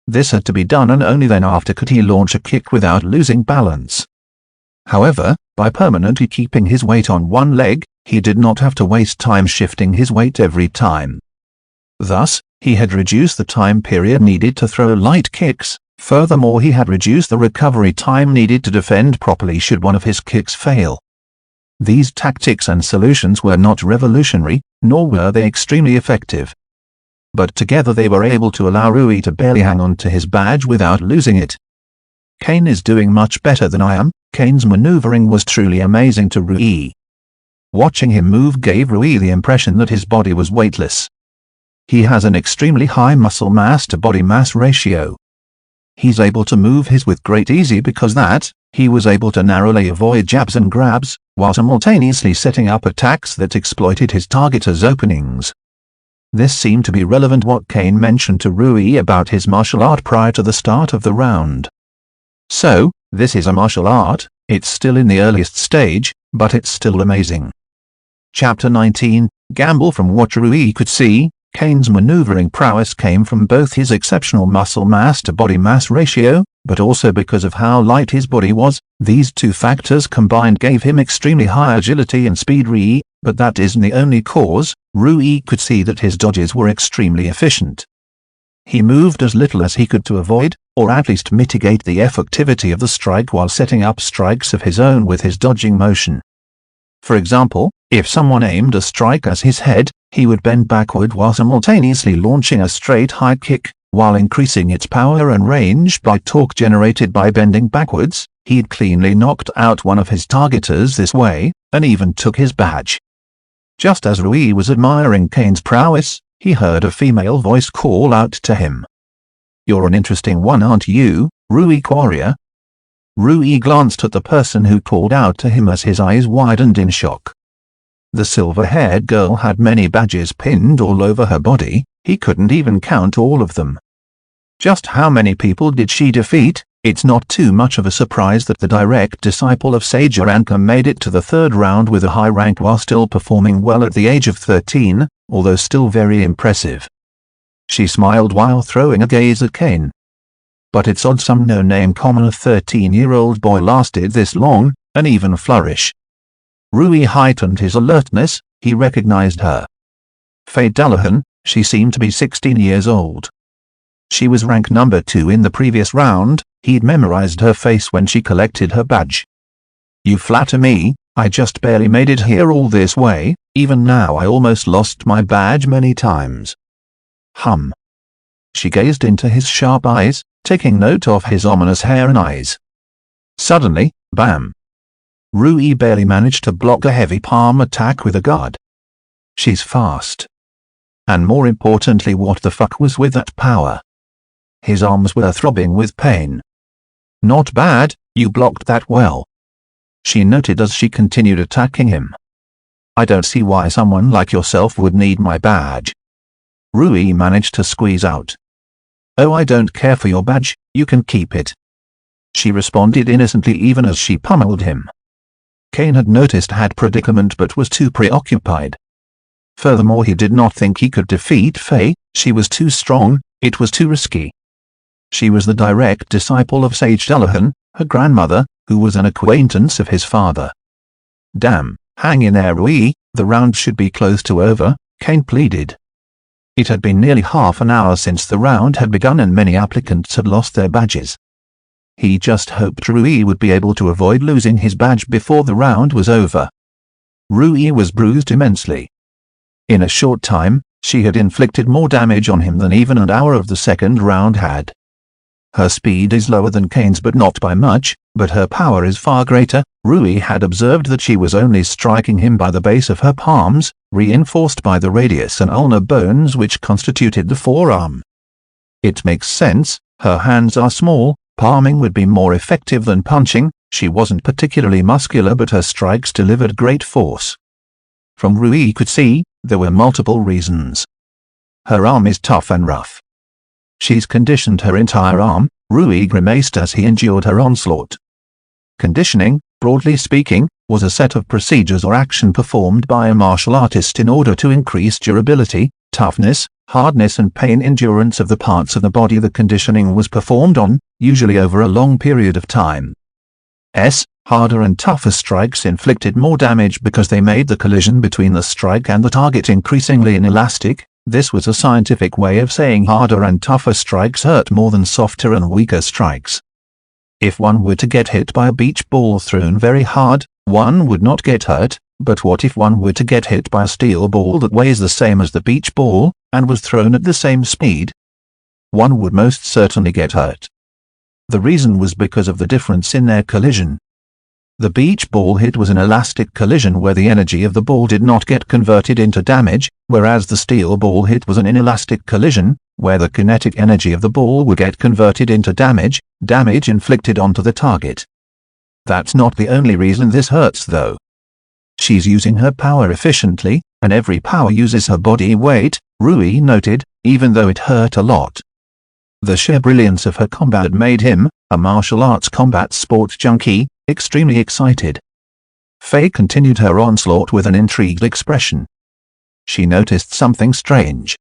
This had to be done, and only then after could he launch a kick without losing balance. However, by permanently keeping his weight on one leg, he did not have to waste time shifting his weight every time. Thus, he had reduced the time period needed to throw light kicks. Furthermore, he had reduced the recovery time needed to defend properly should one of his kicks fail. These tactics and solutions were not revolutionary, nor were they extremely effective. But together they were able to allow Rui to barely hang on to his badge without losing it. Kane is doing much better than I am. Kane's maneuvering was truly amazing to Rui. Watching him move gave Rui the impression that his body was weightless. He has an extremely high muscle mass to body mass ratio. He's able to move his with great ease because he was able to narrowly avoid jabs and grabs, while simultaneously setting up attacks that exploited his targeter's openings. This seemed to be relevant what Kane mentioned to Rui about his martial art prior to the start of the round. So, this is a martial art, it's still in the earliest stage, but it's still amazing. Chapter 19, Gamble. From what Rui could see, Kane's maneuvering prowess came from both his exceptional muscle mass to body mass ratio, but also because of how light his body was. These two factors combined gave him extremely high agility and speed. But that isn't the only cause. Rui could see that his dodges were extremely efficient. He moved as little as he could to avoid, or at least mitigate the effectivity of the strike while setting up strikes of his own with his dodging motion. For example, if someone aimed a strike at his head, he would bend backward while simultaneously launching a straight high kick, while increasing its power and range by torque generated by bending backwards. He'd cleanly knocked out one of his targeters this way, and even took his badge. Just as Rui was admiring Kane's prowess, he heard a female voice call out to him. "You're an interesting one, aren't you, Rui Quarrier?" Rui glanced at the person who called out to him as his eyes widened in shock. The silver-haired girl had many badges pinned all over her body. He couldn't even count all of them. Just how many people did she defeat? It's not too much of a surprise that the direct disciple of Sage Aranka made it to the third round with a high rank while still performing well at the age of 13, although still very impressive. She smiled while throwing a gaze at Kane. But it's odd some no-name commoner 13-year-old boy lasted this long, and even flourish. Rui heightened his alertness. He recognized her. Faye Dallahan. She seemed to be 16 years old. She was rank number 2 in the previous round. He'd memorized her face when she collected her badge. "You flatter me. I just barely made it here all this way. Even now I almost lost my badge many times." She gazed into his sharp eyes, taking note of his ominous hair and eyes. Suddenly, bam! Rui barely managed to block a heavy palm attack with a guard. She's fast. And more importantly, what the fuck was with that power? His arms were throbbing with pain. "Not bad, you blocked that well," she noted as she continued attacking him. "I don't see why someone like yourself would need my badge." Rui managed to squeeze out. "Oh, I don't care for your badge, you can keep it," she responded innocently even as she pummeled him. Kane had noticed had predicament but was too preoccupied. Furthermore, he did not think he could defeat Faye. She was too strong, it was too risky. She was the direct disciple of Sage Dullahan, her grandmother, who was an acquaintance of his father. Damn, hang in there, Rui, the round should be close to over, Kane pleaded. It had been nearly half an hour since the round had begun and many applicants had lost their badges. He just hoped Rui would be able to avoid losing his badge before the round was over. Rui was bruised immensely. In a short time, she had inflicted more damage on him than even an hour of the second round had. Her speed is lower than Kane's but not by much, but her power is far greater. Rui had observed that she was only striking him by the base of her palms, reinforced by the radius and ulnar bones which constituted the forearm. It makes sense, her hands are small, palming would be more effective than punching. She wasn't particularly muscular but her strikes delivered great force. From Rui could see, there were multiple reasons. Her arm is tough and rough. She's conditioned her entire arm, Rui grimaced as he endured her onslaught. Conditioning, broadly speaking, was a set of procedures or action performed by a martial artist in order to increase durability, toughness, hardness and pain endurance of the parts of the body the conditioning was performed on, usually over a long period of time. Harder and tougher strikes inflicted more damage because they made the collision between the strike and the target increasingly inelastic. This was a scientific way of saying harder and tougher strikes hurt more than softer and weaker strikes. If one were to get hit by a beach ball thrown very hard, one would not get hurt, but what if one were to get hit by a steel ball that weighs the same as the beach ball, and was thrown at the same speed? One would most certainly get hurt. The reason was because of the difference in their collision. The beach ball hit was an elastic collision where the energy of the ball did not get converted into damage, whereas the steel ball hit was an inelastic collision, where the kinetic energy of the ball would get converted into damage inflicted onto the target. That's not the only reason this hurts though. She's using her power efficiently, and every power uses her body weight, Rui noted, even though it hurt a lot. The sheer brilliance of her combat made him, a martial arts combat sport junkie, extremely excited. Faye continued her onslaught with an intrigued expression. She noticed something strange.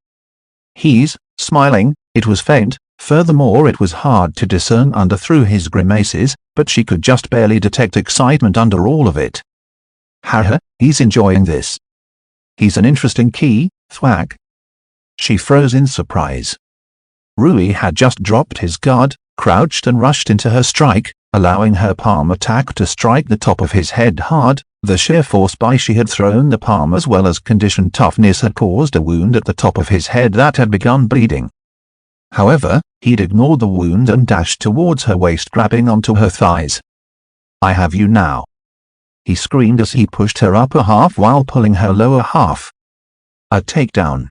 He's smiling, it was faint, furthermore it was hard to discern under through his grimaces, but she could just barely detect excitement under all of it. Haha, he's enjoying this. He's an interesting key, thwack. She froze in surprise. Rui had just dropped his guard, crouched and rushed into her strike, allowing her palm attack to strike the top of his head hard. The sheer force by she had thrown the palm as well as conditioned toughness had caused a wound at the top of his head that had begun bleeding. However, he'd ignored the wound and dashed towards her waist, grabbing onto her thighs. "I have you now," he screamed as he pushed her upper half while pulling her lower half. A takedown.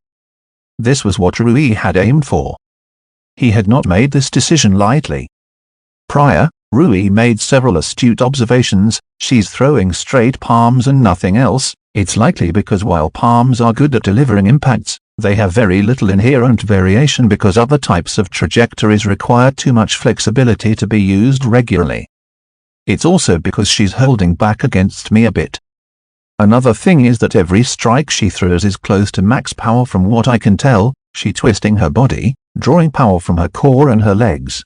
This was what Rui had aimed for. He had not made this decision lightly. Prior, Rui made several astute observations. She's throwing straight palms and nothing else. It's likely because while palms are good at delivering impacts, they have very little inherent variation because other types of trajectories require too much flexibility to be used regularly. It's also because she's holding back against me a bit. Another thing is that every strike she throws is close to max power from what I can tell. She's twisting her body, drawing power from her core and her legs.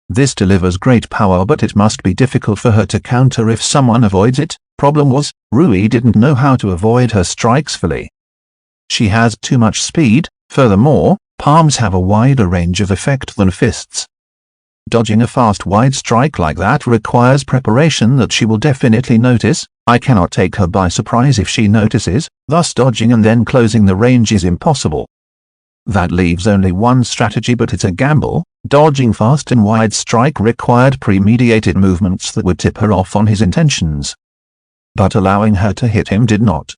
This delivers great power, but it must be difficult for her to counter if someone avoids it. Problem was, Rui didn't know how to avoid her strikes fully. She has too much speed. Furthermore, palms have a wider range of effect than fists. Dodging a fast wide strike like that requires preparation that she will definitely notice. I cannot take her by surprise if she notices, thus dodging and then closing the range is impossible. That leaves only one strategy, but it's a gamble. Dodging fast and wide strike required premeditated movements that would tip her off on his intentions. But allowing her to hit him did not.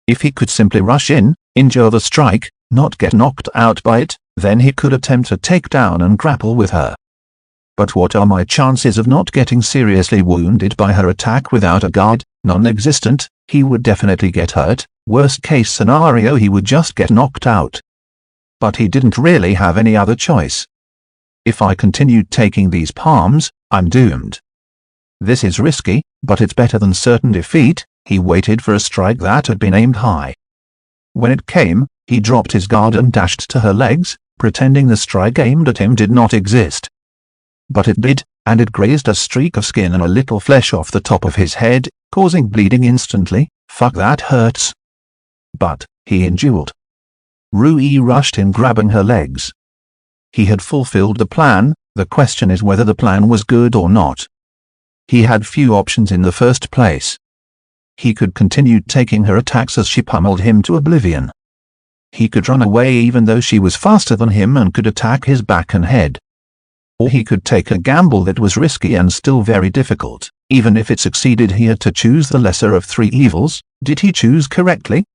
If he could simply rush in, endure the strike, not get knocked out by it, then he could attempt a takedown and grapple with her. But what are my chances of not getting seriously wounded by her attack without a guard? Non-existent. He would definitely get hurt. Worst case scenario, he would just get knocked out. But he didn't really have any other choice. If I continued taking these palms, I'm doomed. This is risky, but it's better than certain defeat. He waited for a strike that had been aimed high. When it came, he dropped his guard and dashed to her legs, pretending the strike aimed at him did not exist. But it did, and it grazed a streak of skin and a little flesh off the top of his head, causing bleeding instantly. Fuck, that hurts. But he endured. Rui rushed in, grabbing her legs. He had fulfilled the plan. The question is whether the plan was good or not. He had few options in the first place. He could continue taking her attacks as she pummeled him to oblivion. He could run away even though she was faster than him and could attack his back and head. Or he could take a gamble that was risky and still very difficult. Even if it succeeded, he had to choose the lesser of three evils. Did he choose correctly?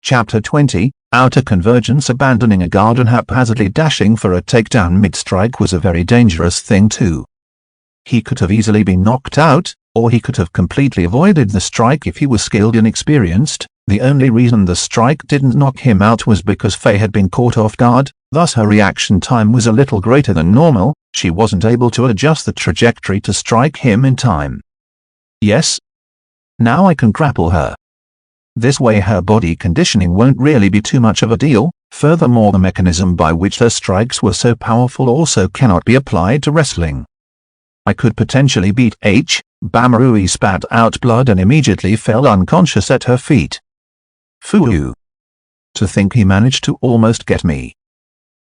Chapter 20, Outer Convergence. Abandoning a guard and haphazardly dashing for a takedown mid-strike was a very dangerous thing too. He could have easily been knocked out, or he could have completely avoided the strike if he was skilled and experienced. The only reason the strike didn't knock him out was because Faye had been caught off guard, thus her reaction time was a little greater than normal. She wasn't able to adjust the trajectory to strike him in time. Yes? Now I can grapple her. This way her body conditioning won't really be too much of a deal. Furthermore, the mechanism by which her strikes were so powerful also cannot be applied to wrestling. I could potentially beat H. Rui spat out blood and immediately fell unconscious at her feet. Phoo. To think he managed to almost get me.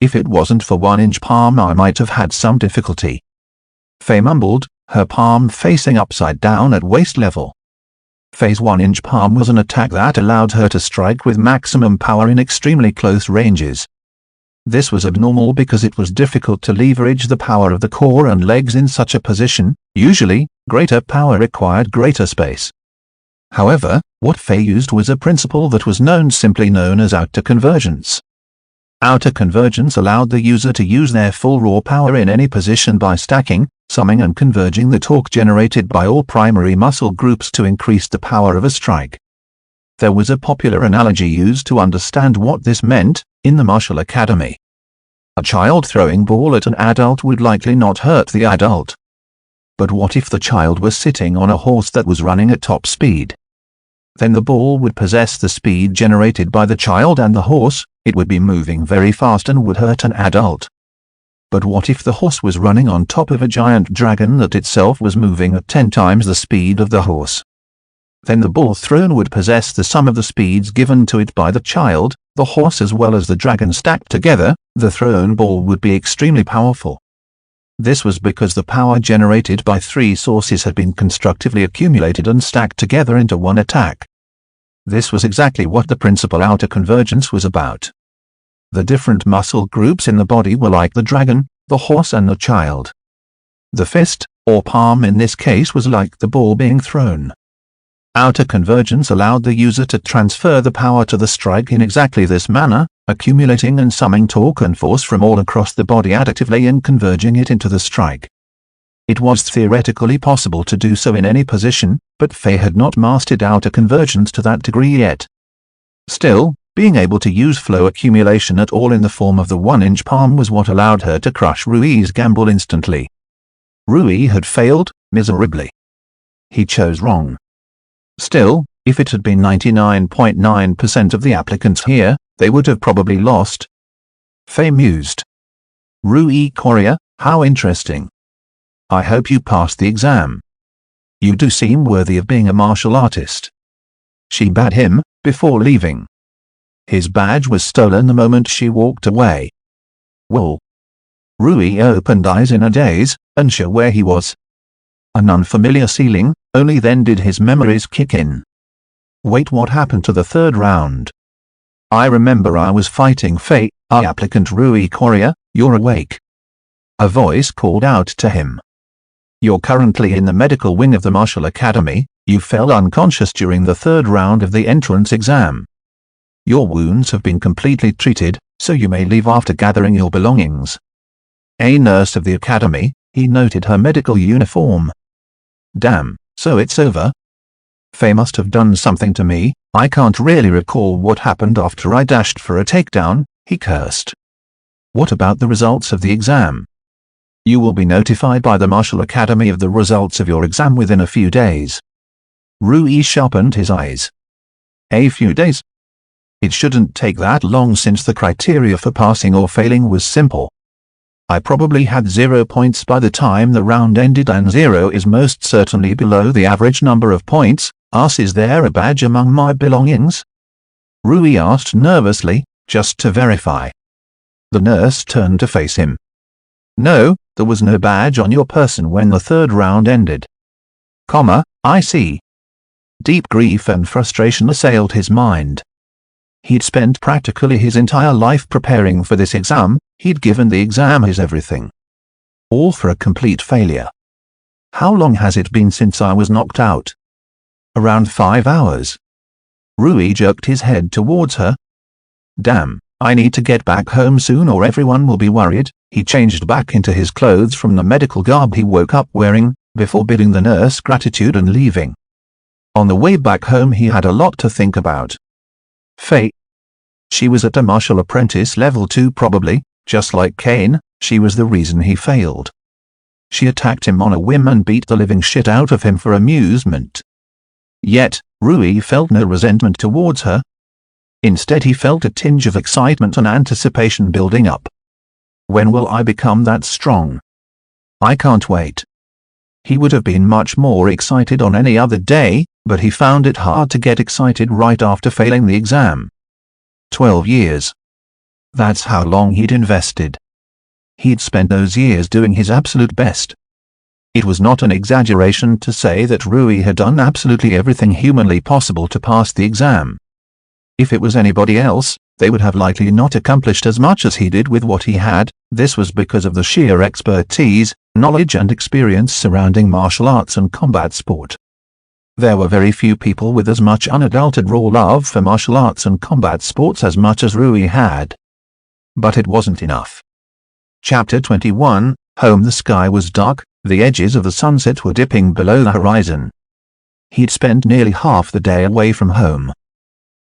If it wasn't for 1-inch palm, I might have had some difficulty. Faye mumbled, her palm facing upside down at waist level. Faye's 1-inch palm was an attack that allowed her to strike with maximum power in extremely close ranges. This was abnormal because it was difficult to leverage the power of the core and legs in such a position. Usually, greater power required greater space. However, what Faye used was a principle that was simply known as outer convergence. Outer convergence allowed the user to use their full raw power in any position by stacking, summing and converging the torque generated by all primary muscle groups to increase the power of a strike. There was a popular analogy used to understand what this meant in the martial academy. A child throwing ball at an adult would likely not hurt the adult. But what if the child was sitting on a horse that was running at top speed? Then the ball would possess the speed generated by the child and the horse. It would be moving very fast and would hurt an adult. But what if the horse was running on top of a giant dragon that itself was moving at 10 times the speed of the horse? Then the ball thrown would possess the sum of the speeds given to it by the child, the horse as well as the dragon stacked together. The thrown ball would be extremely powerful. This was because the power generated by three sources had been constructively accumulated and stacked together into one attack. This was exactly what the principle outer convergence was about. The different muscle groups in the body were like the dragon, the horse and the child. The fist, or palm in this case, was like the ball being thrown. Outer convergence allowed the user to transfer the power to the strike in exactly this manner, accumulating and summing torque and force from all across the body additively and converging it into the strike. It was theoretically possible to do so in any position, but Faye had not mastered outer convergence to that degree yet. Still, being able to use flow accumulation at all in the form of the 1-inch palm was what allowed her to crush Rui's gamble instantly. Rui had failed miserably. He chose wrong. Still, if it had been 99.9% of the applicants here, they would have probably lost. Faye mused. Rui Korea, how interesting. I hope you passed the exam. You do seem worthy of being a martial artist. She bade him, before leaving. His badge was stolen the moment she walked away. Well. Rui opened eyes in a daze, unsure where he was. An unfamiliar ceiling, only then did his memories kick in. Wait, what happened to the third round? I remember I was fighting Faye. Applicant Rui Korea, you're awake. A voice called out to him. You're currently in the medical wing of the Martial Academy. You fell unconscious during the third round of the entrance exam. Your wounds have been completely treated, so you may leave after gathering your belongings. A nurse of the academy, he noted her medical uniform. Damn, so it's over? Faye must have done something to me. I can't really recall what happened after I dashed for a takedown, he cursed. What about the results of the exam? You will be notified by the Martial Academy of the results of your exam within a few days. Rui sharpened his eyes. A few days? It shouldn't take that long since the criteria for passing or failing was simple. I probably had 0 points by the time the round ended, and 0 is most certainly below the average number of points. Is there a badge among my belongings? Rui asked nervously, just to verify. The nurse turned to face him. No, there was no badge on your person when the third round ended. I see. Deep grief and frustration assailed his mind. He'd spent practically his entire life preparing for this exam. He'd given the exam his everything. All for a complete failure. How long has it been since I was knocked out? Around 5 hours. Rui jerked his head towards her. Damn, I need to get back home soon or everyone will be worried. He changed back into his clothes from the medical garb he woke up wearing, before bidding the nurse gratitude and leaving. On the way back home he had a lot to think about. Fate. She was at a martial apprentice level 2 probably, just like Kane. She was the reason he failed. She attacked him on a whim and beat the living shit out of him for amusement. Yet, Rui felt no resentment towards her. Instead he felt a tinge of excitement and anticipation building up. When will I become that strong? I can't wait. He would have been much more excited on any other day, but he found it hard to get excited right after failing the exam. 12 years. That's how long he'd invested. He'd spent those years doing his absolute best. It was not an exaggeration to say that Rui had done absolutely everything humanly possible to pass the exam. If it was anybody else, they would have likely not accomplished as much as he did with what he had. This was because of the sheer expertise, knowledge and experience surrounding martial arts and combat sport. There were very few people with as much unadulterated raw love for martial arts and combat sports as much as Rui had. But it wasn't enough. Chapter 21, Home. The sky was dark, the edges of the sunset were dipping below the horizon. He'd spent nearly half the day away from home.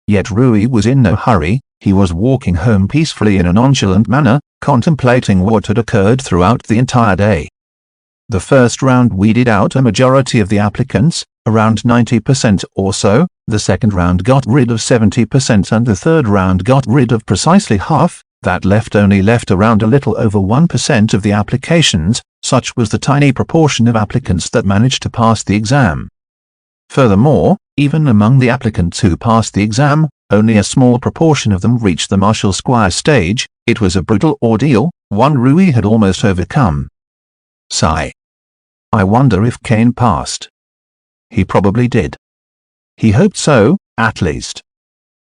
Yet Rui was in no hurry. He was walking home peacefully in a nonchalant manner, contemplating what had occurred throughout the entire day. The first round weeded out a majority of the applicants, around 90% or so. The second round got rid of 70% and the third round got rid of precisely half. That only left around a little over 1% of the applications. Such was the tiny proportion of applicants that managed to pass the exam. Furthermore, even among the applicants who passed the exam, only a small proportion of them reached the martial squire stage. It was a brutal ordeal, one Rui had almost overcome. Sigh. I wonder if Kane passed. He probably did. He hoped so, at least.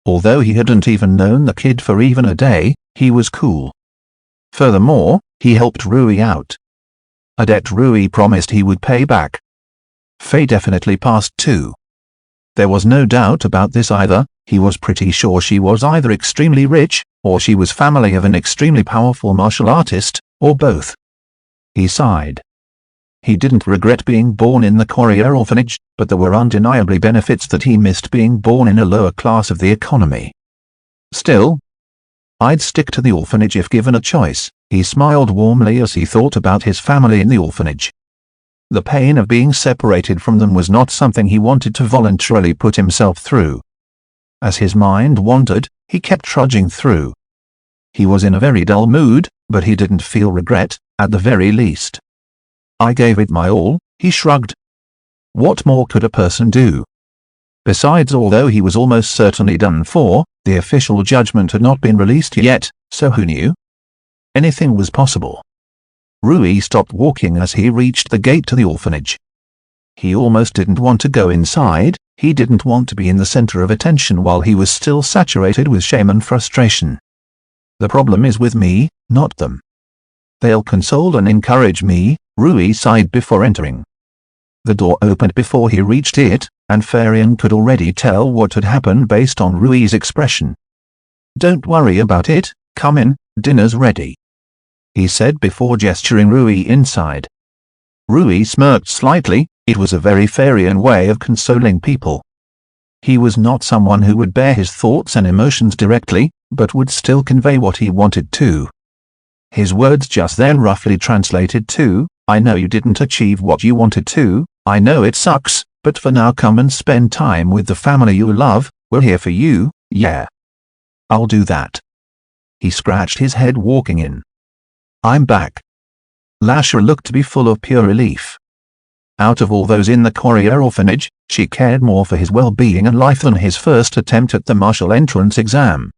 Although he hadn't even known the kid for even a day, he was cool. Furthermore, he helped Rui out. A debt Rui promised he would pay back. Faye definitely passed too. There was no doubt about this either. He was pretty sure she was either extremely rich, or she was family of an extremely powerful martial artist, or both. He sighed. He didn't regret being born in the Courier orphanage, but there were undeniably benefits that he missed being born in a lower class of the economy. Still, I'd stick to the orphanage if given a choice. He smiled warmly as he thought about his family in the orphanage. The pain of being separated from them was not something he wanted to voluntarily put himself through. As his mind wandered, he kept trudging through. He was in a very dull mood, but he didn't feel regret, at the very least. I gave it my all, he shrugged. What more could a person do? Besides, although he was almost certainly done for, the official judgment had not been released yet, so who knew? Anything was possible. Rui stopped walking as he reached the gate to the orphanage. He almost didn't want to go inside. He didn't want to be in the center of attention while he was still saturated with shame and frustration. The problem is with me, not them. They'll console and encourage me, Rui sighed before entering. The door opened before he reached it, and Farian could already tell what had happened based on Rui's expression. Don't worry about it, come in, dinner's ready, he said before gesturing Rui inside. Rui smirked slightly. It was a very Farian way of consoling people. He was not someone who would bear his thoughts and emotions directly, but would still convey what he wanted to. His words just then roughly translated to, "I know you didn't achieve what you wanted to, I know it sucks, but for now come and spend time with the family you love, we're here for you, yeah. I'll do that." He scratched his head walking in. "I'm back." Lasher looked to be full of pure relief. Out of all those in the Courier orphanage, she cared more for his well-being and life than his first attempt at the martial entrance exam.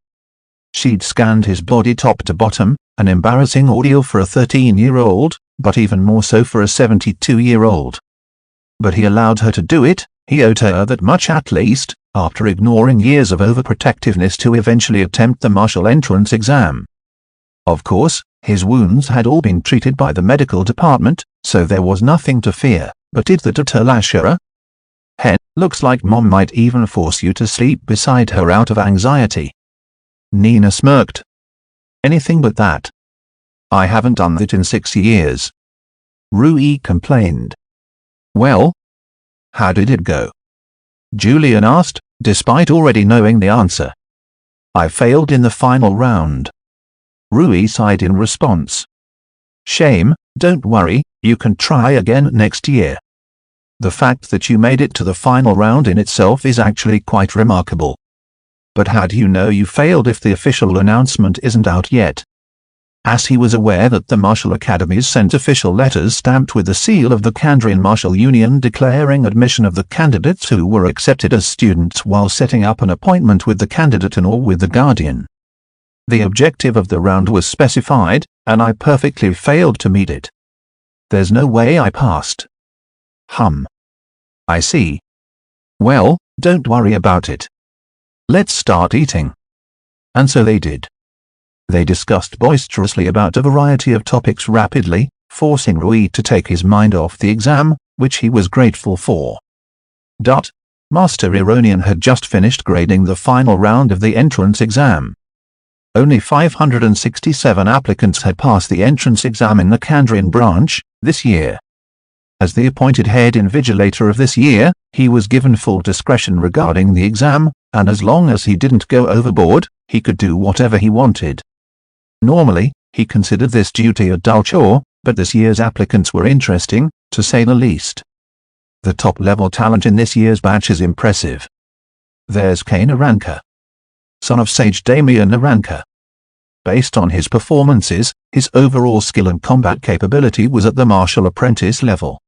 She'd scanned his body top to bottom, an embarrassing ordeal for a 13-year-old, but even more so for a 72-year-old. But he allowed her to do it, he owed her that much at least, after ignoring years of overprotectiveness to eventually attempt the martial entrance exam. Of course, his wounds had all been treated by the medical department, so there was nothing to fear, but did that deter Lasher? "Hen, looks like Mom might even force you to sleep beside her out of anxiety." Nina smirked. "Anything but that. I haven't done that in 6 years." Rui complained. "Well, how did it go?" Julian asked, despite already knowing the answer. "I failed in the final round." Rui sighed in response. "Shame, don't worry, you can try again next year. The fact that you made it to the final round in itself is actually quite remarkable. But how do you know you failed if the official announcement isn't out yet?" As he was aware that the Martial Academies sent official letters stamped with the seal of the Kandrian Martial Union declaring admission of the candidates who were accepted as students while setting up an appointment with the candidate and or with the guardian. The objective of the round was specified, and I perfectly failed to meet it. There's no way I passed. I see. Well, don't worry about it. Let's start eating. And so they did. They discussed boisterously about a variety of topics rapidly, forcing Rui to take his mind off the exam, which he was grateful for. Master Ironian had just finished grading the final round of the entrance exam. Only 567 applicants had passed the entrance exam in the Kandrian branch this year. As the appointed head invigilator of this year, he was given full discretion regarding the exam, and as long as he didn't go overboard, he could do whatever he wanted. Normally, he considered this duty a dull chore, but this year's applicants were interesting, to say the least. The top-level talent in this year's batch is impressive. There's Kane Aranka, son of Sage Damien Aranka. Based on his performances, his overall skill and combat capability was at the martial apprentice level.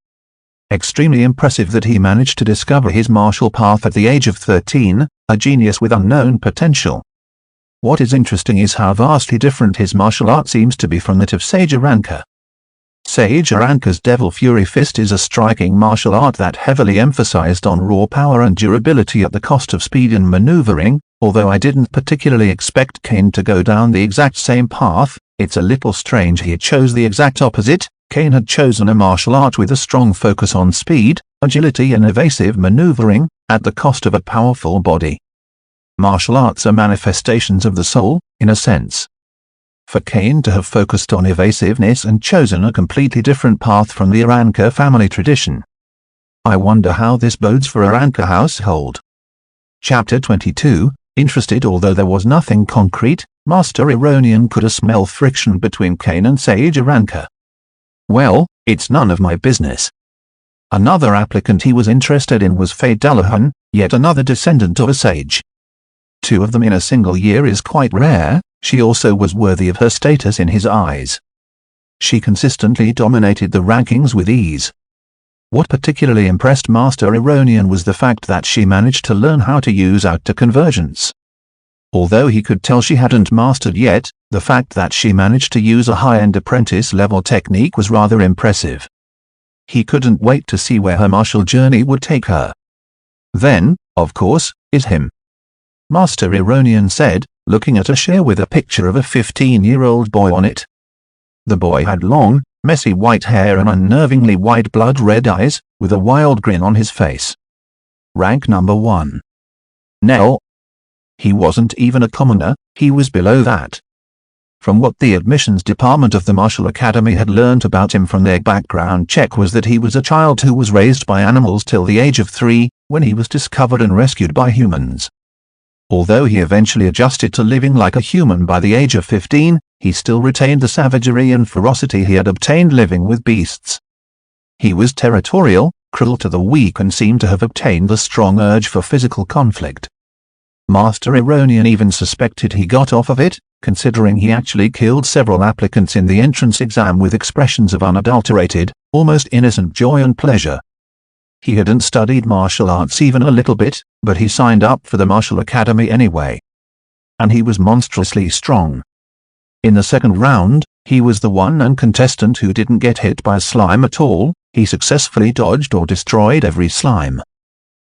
Extremely impressive that he managed to discover his martial path at the age of 13, a genius with unknown potential. What is interesting is how vastly different his martial art seems to be from that of Sage Aranka. Sage Aranka's Devil Fury Fist is a striking martial art that heavily emphasized on raw power and durability at the cost of speed and maneuvering. Although I didn't particularly expect Kane to go down the exact same path, it's a little strange he chose the exact opposite. Kane had chosen a martial art with a strong focus on speed, agility and evasive maneuvering, at the cost of a powerful body. Martial arts are manifestations of the soul, in a sense. For Kane to have focused on evasiveness and chosen a completely different path from the Aranka family tradition. I wonder how this bodes for Aranka household. Chapter 22. Interested. Although there was nothing concrete, Master Ironian could smell friction between Kane and Sage Aranka. Well, it's none of my business. Another applicant he was interested in was Faye Dullahan, yet another descendant of a sage. 2 of them in a single year is quite rare. She also was worthy of her status in his eyes. She consistently dominated the rankings with ease. What particularly impressed Master Ironian was the fact that she managed to learn how to use auto-convergence. Although he could tell she hadn't mastered yet, the fact that she managed to use a high-end apprentice-level technique was rather impressive. He couldn't wait to see where her martial journey would take her. Then, of course, is him. Master Ironian said, looking at a chair with a picture of a 15-year-old boy on it. The boy had long, messy white hair and unnervingly wide blood-red eyes, with a wild grin on his face. Rank number 1. Nell. He wasn't even a commoner, he was below that. From what the admissions department of the Martial Academy had learnt about him from their background check was that he was a child who was raised by animals till the age of 3, when he was discovered and rescued by humans. Although he eventually adjusted to living like a human by the age of 15, he still retained the savagery and ferocity he had obtained living with beasts. He was territorial, cruel to the weak, and seemed to have obtained the strong urge for physical conflict. Master Ironian even suspected he got off of it, considering he actually killed several applicants in the entrance exam with expressions of unadulterated, almost innocent joy and pleasure. He hadn't studied martial arts even a little bit, but he signed up for the martial academy anyway. And he was monstrously strong. In the second round, he was the one contestant who didn't get hit by a slime at all. He successfully dodged or destroyed every slime.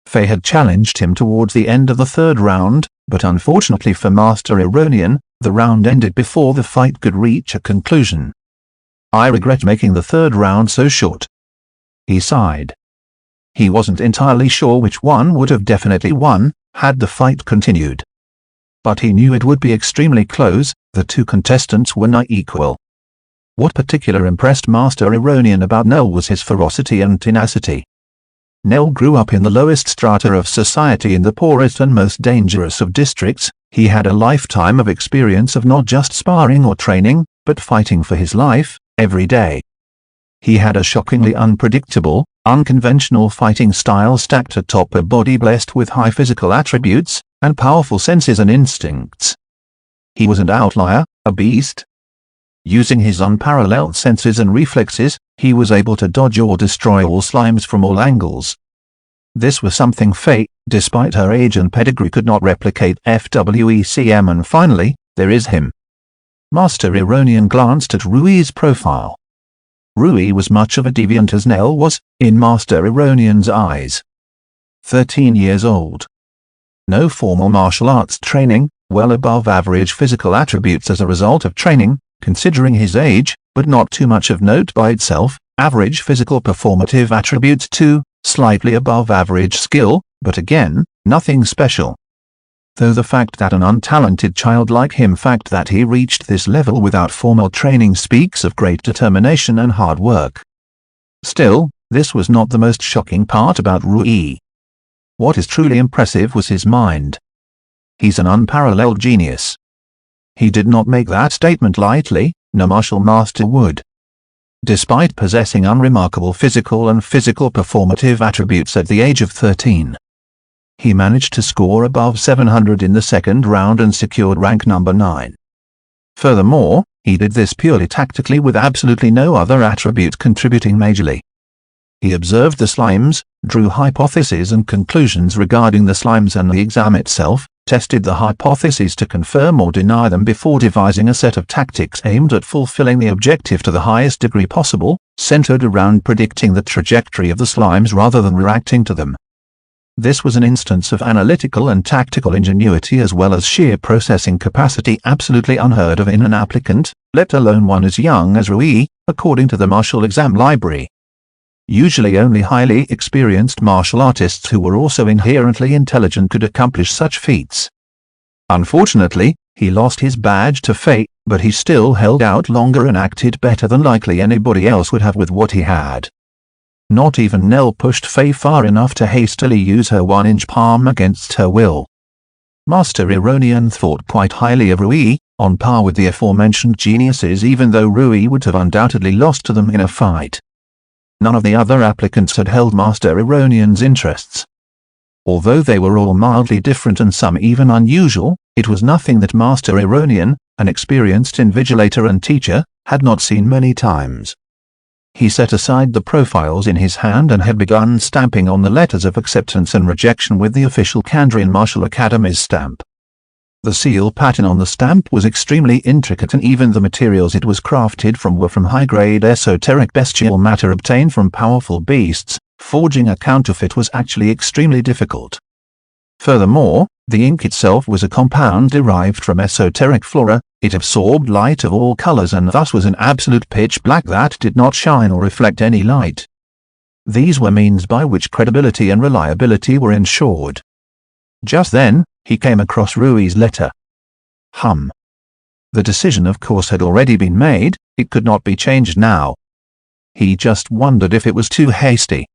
Faye had challenged him towards the end of the third round, but unfortunately for Master Ironian, the round ended before the fight could reach a conclusion. "I regret making the third round so short," he sighed. He wasn't entirely sure which one would have definitely won, had the fight continued. But he knew it would be extremely close. The two contestants were nigh equal. What particularly impressed Master Ironian about Nell was his ferocity and tenacity. Nell grew up in the lowest strata of society in the poorest and most dangerous of districts. He had a lifetime of experience of not just sparring or training, but fighting for his life, every day. He had a shockingly unpredictable, unconventional fighting style stacked atop a body blessed with high physical attributes, and powerful senses and instincts. He was an outlier, a beast. Using his unparalleled senses and reflexes, he was able to dodge or destroy all slimes from all angles. This was something Faye, despite her age and pedigree, could not replicate. FWECM. And finally, there is him. Master Ironian glanced at Rui's profile. Rui was much of a deviant as Nell was, in Master Ironian's eyes. 13 years old. No formal martial arts training, well above average physical attributes as a result of training, considering his age, but not too much of note by itself. Average physical performative attributes too, slightly above average skill, but again, nothing special. Though the fact that an untalented child like him fact that he reached this level without formal training speaks of great determination and hard work. Still, this was not the most shocking part about Rui. What is truly impressive was his mind. He's an unparalleled genius. He did not make that statement lightly, no martial master would. Despite possessing unremarkable physical and physical performative attributes at the age of 13. He managed to score above 700 in the second round and secured rank number 9. Furthermore, he did this purely tactically with absolutely no other attribute contributing majorly. He observed the slimes, drew hypotheses and conclusions regarding the slimes and the exam itself, tested the hypotheses to confirm or deny them before devising a set of tactics aimed at fulfilling the objective to the highest degree possible, centered around predicting the trajectory of the slimes rather than reacting to them. This was an instance of analytical and tactical ingenuity as well as sheer processing capacity absolutely unheard of in an applicant, let alone one as young as Rui, according to the martial exam library. Usually only highly experienced martial artists who were also inherently intelligent could accomplish such feats. Unfortunately, he lost his badge to fate, but he still held out longer and acted better than likely anybody else would have with what he had. Not even Nell pushed Faye far enough to hastily use her 1-inch palm against her will. Master Ironian thought quite highly of Rui, on par with the aforementioned geniuses, even though Rui would have undoubtedly lost to them in a fight. None of the other applicants had held Master Ironian's interests. Although they were all mildly different and some even unusual, it was nothing that Master Ironian, an experienced invigilator and teacher, had not seen many times. He set aside the profiles in his hand and had begun stamping on the letters of acceptance and rejection with the official Kandrian Martial Academy's stamp. The seal pattern on the stamp was extremely intricate, and even the materials it was crafted from were from high-grade esoteric bestial matter obtained from powerful beasts. Forging a counterfeit was actually extremely difficult. Furthermore, the ink itself was a compound derived from esoteric flora. It absorbed light of all colors and thus was an absolute pitch black that did not shine or reflect any light. These were means by which credibility and reliability were ensured. Just then, he came across Rui's letter. The decision of course had already been made, it could not be changed now. He just wondered if it was too hasty.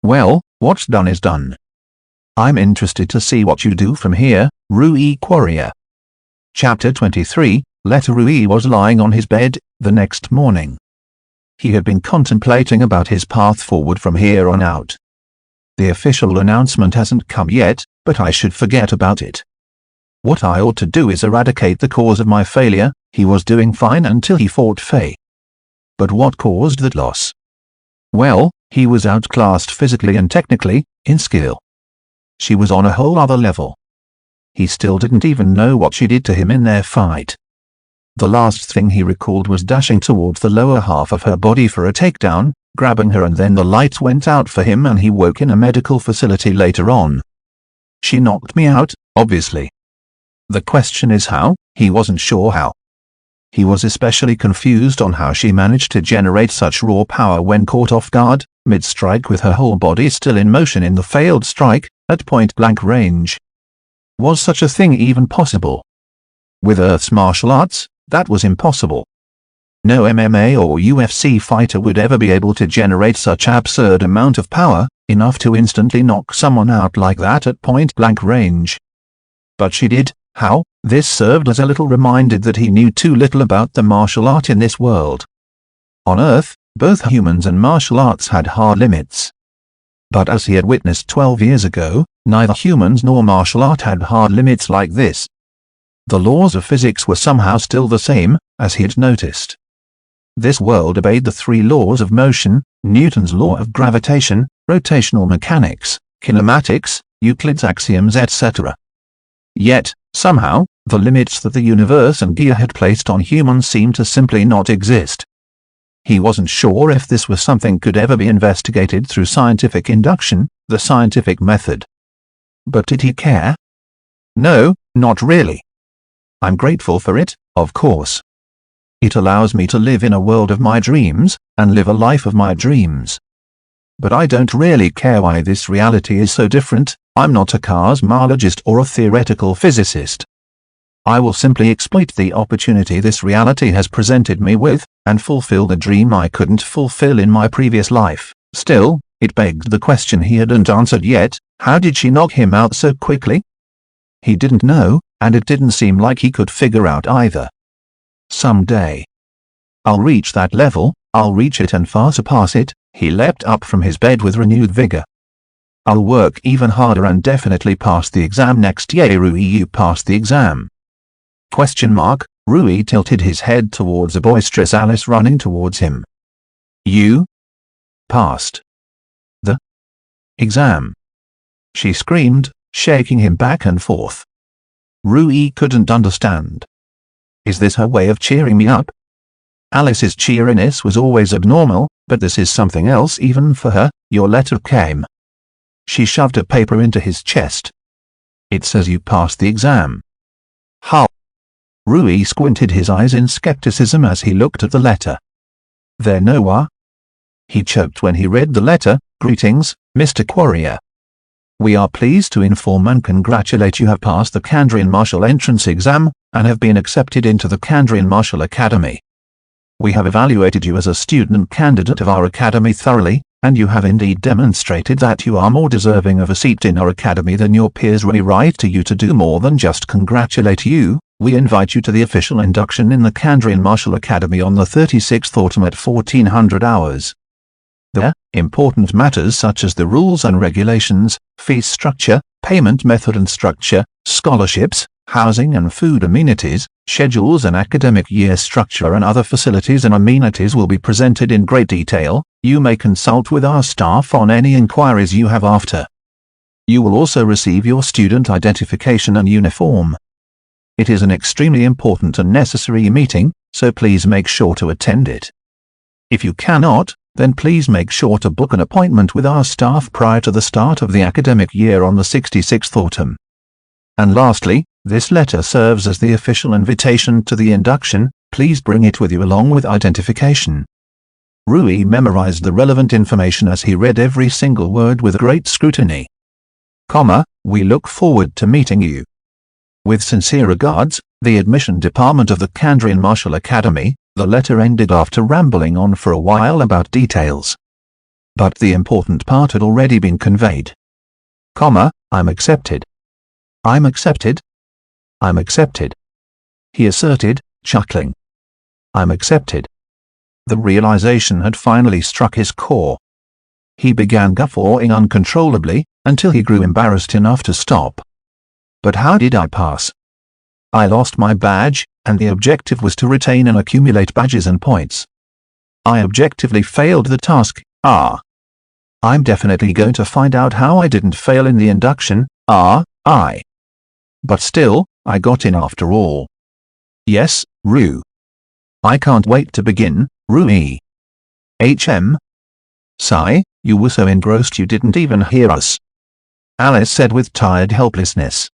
Well, what's done is done. I'm interested to see what you do from here, Rui Quarrier. Chapter 23, Rui was lying on his bed the next morning. He had been contemplating about his path forward from here on out. The official announcement hasn't come yet, but I should forget about it. What I ought to do is eradicate the cause of my failure. He was doing fine until he fought Faye. But what caused that loss? Well, he was outclassed physically and technically, in skill. She was on a whole other level. He still didn't even know what she did to him in their fight. The last thing he recalled was dashing towards the lower half of her body for a takedown, grabbing her, and then the lights went out for him and he woke in a medical facility later on. She knocked me out, obviously. The question is how. He wasn't sure how. He was especially confused on how she managed to generate such raw power when caught off guard, mid-strike, with her whole body still in motion in the failed strike, at point-blank range. Was such a thing even possible? With Earth's martial arts, that was impossible. No MMA or UFC fighter would ever be able to generate such absurd amount of power, enough to instantly knock someone out like that at point-blank range. But she did. How? This served as a little reminder that he knew too little about the martial art in this world. On Earth, both humans and martial arts had hard limits. But as he had witnessed 12 years ago, neither humans nor martial art had hard limits like this. The laws of physics were somehow still the same, as he had noticed. This world obeyed the three laws of motion, Newton's law of gravitation, rotational mechanics, kinematics, Euclid's axioms, etc. Yet, somehow, the limits that the universe and Gaia had placed on humans seemed to simply not exist. He wasn't sure if this was something could ever be investigated through scientific induction, the scientific method. But did he care? No, not really. I'm grateful for it, of course. It allows me to live in a world of my dreams, and live a life of my dreams. But I don't really care why this reality is so different. I'm not a cosmologist or a theoretical physicist. I will simply exploit the opportunity this reality has presented me with, and fulfill the dream I couldn't fulfill in my previous life. Still, it begged the question he hadn't answered yet: how did she knock him out so quickly? He didn't know, and it didn't seem like he could figure out either. Someday. I'll reach that level, I'll reach it and far surpass it. He leapt up from his bed with renewed vigor. I'll work even harder and definitely pass the exam next year. Rui, you passed the exam? ? Rui tilted his head towards a boisterous Alice running towards him. You? Passed the exam? She screamed, shaking him back and forth. Rui couldn't understand. Is this her way of cheering me up? Alice's cheeriness was always abnormal, but this is something else even for her. Your letter came. She shoved a paper into his chest. It says you passed the exam. How? Rui squinted his eyes in skepticism as he looked at the letter. There no are. He choked when he read the letter. Greetings, Mr. Quarrier. We are pleased to inform and congratulate you have passed the Kandrian Martial Entrance Exam, and have been accepted into the Kandrian Martial Academy. We have evaluated you as a student candidate of our academy thoroughly, and you have indeed demonstrated that you are more deserving of a seat in our academy than your peers. We write to you to do more than just congratulate you. We invite you to the official induction in the Kandrian Martial Academy on the 36th autumn at 1400 hours. There, important matters such as the rules and regulations, fee structure, payment method and structure, scholarships, housing and food amenities, schedules and academic year structure and other facilities and amenities will be presented in great detail. You may consult with our staff on any inquiries you have after. You will also receive your student identification and uniform. It is an extremely important and necessary meeting, so please make sure to attend it. If you cannot, then please make sure to book an appointment with our staff prior to the start of the academic year on the 66th autumn. And lastly, this letter serves as the official invitation to the induction. Please bring it with you along with identification. Rui memorized the relevant information as he read every single word with great scrutiny. We look forward to meeting you. With sincere regards, the admission department of the Kandrian Martial Academy. The letter ended after rambling on for a while about details. But the important part had already been conveyed. I'm accepted. I'm accepted. I'm accepted. He asserted, chuckling. I'm accepted. The realization had finally struck his core. He began guffawing uncontrollably, until he grew embarrassed enough to stop. But how did I pass? I lost my badge, and the objective was to retain and accumulate badges and points. I objectively failed the task. I'm definitely going to find out how I didn't fail in the induction. But still, I got in after all. Yes, Rue. I can't wait to begin, Rue. Sigh, you were so engrossed you didn't even hear us. Alice said with tired helplessness.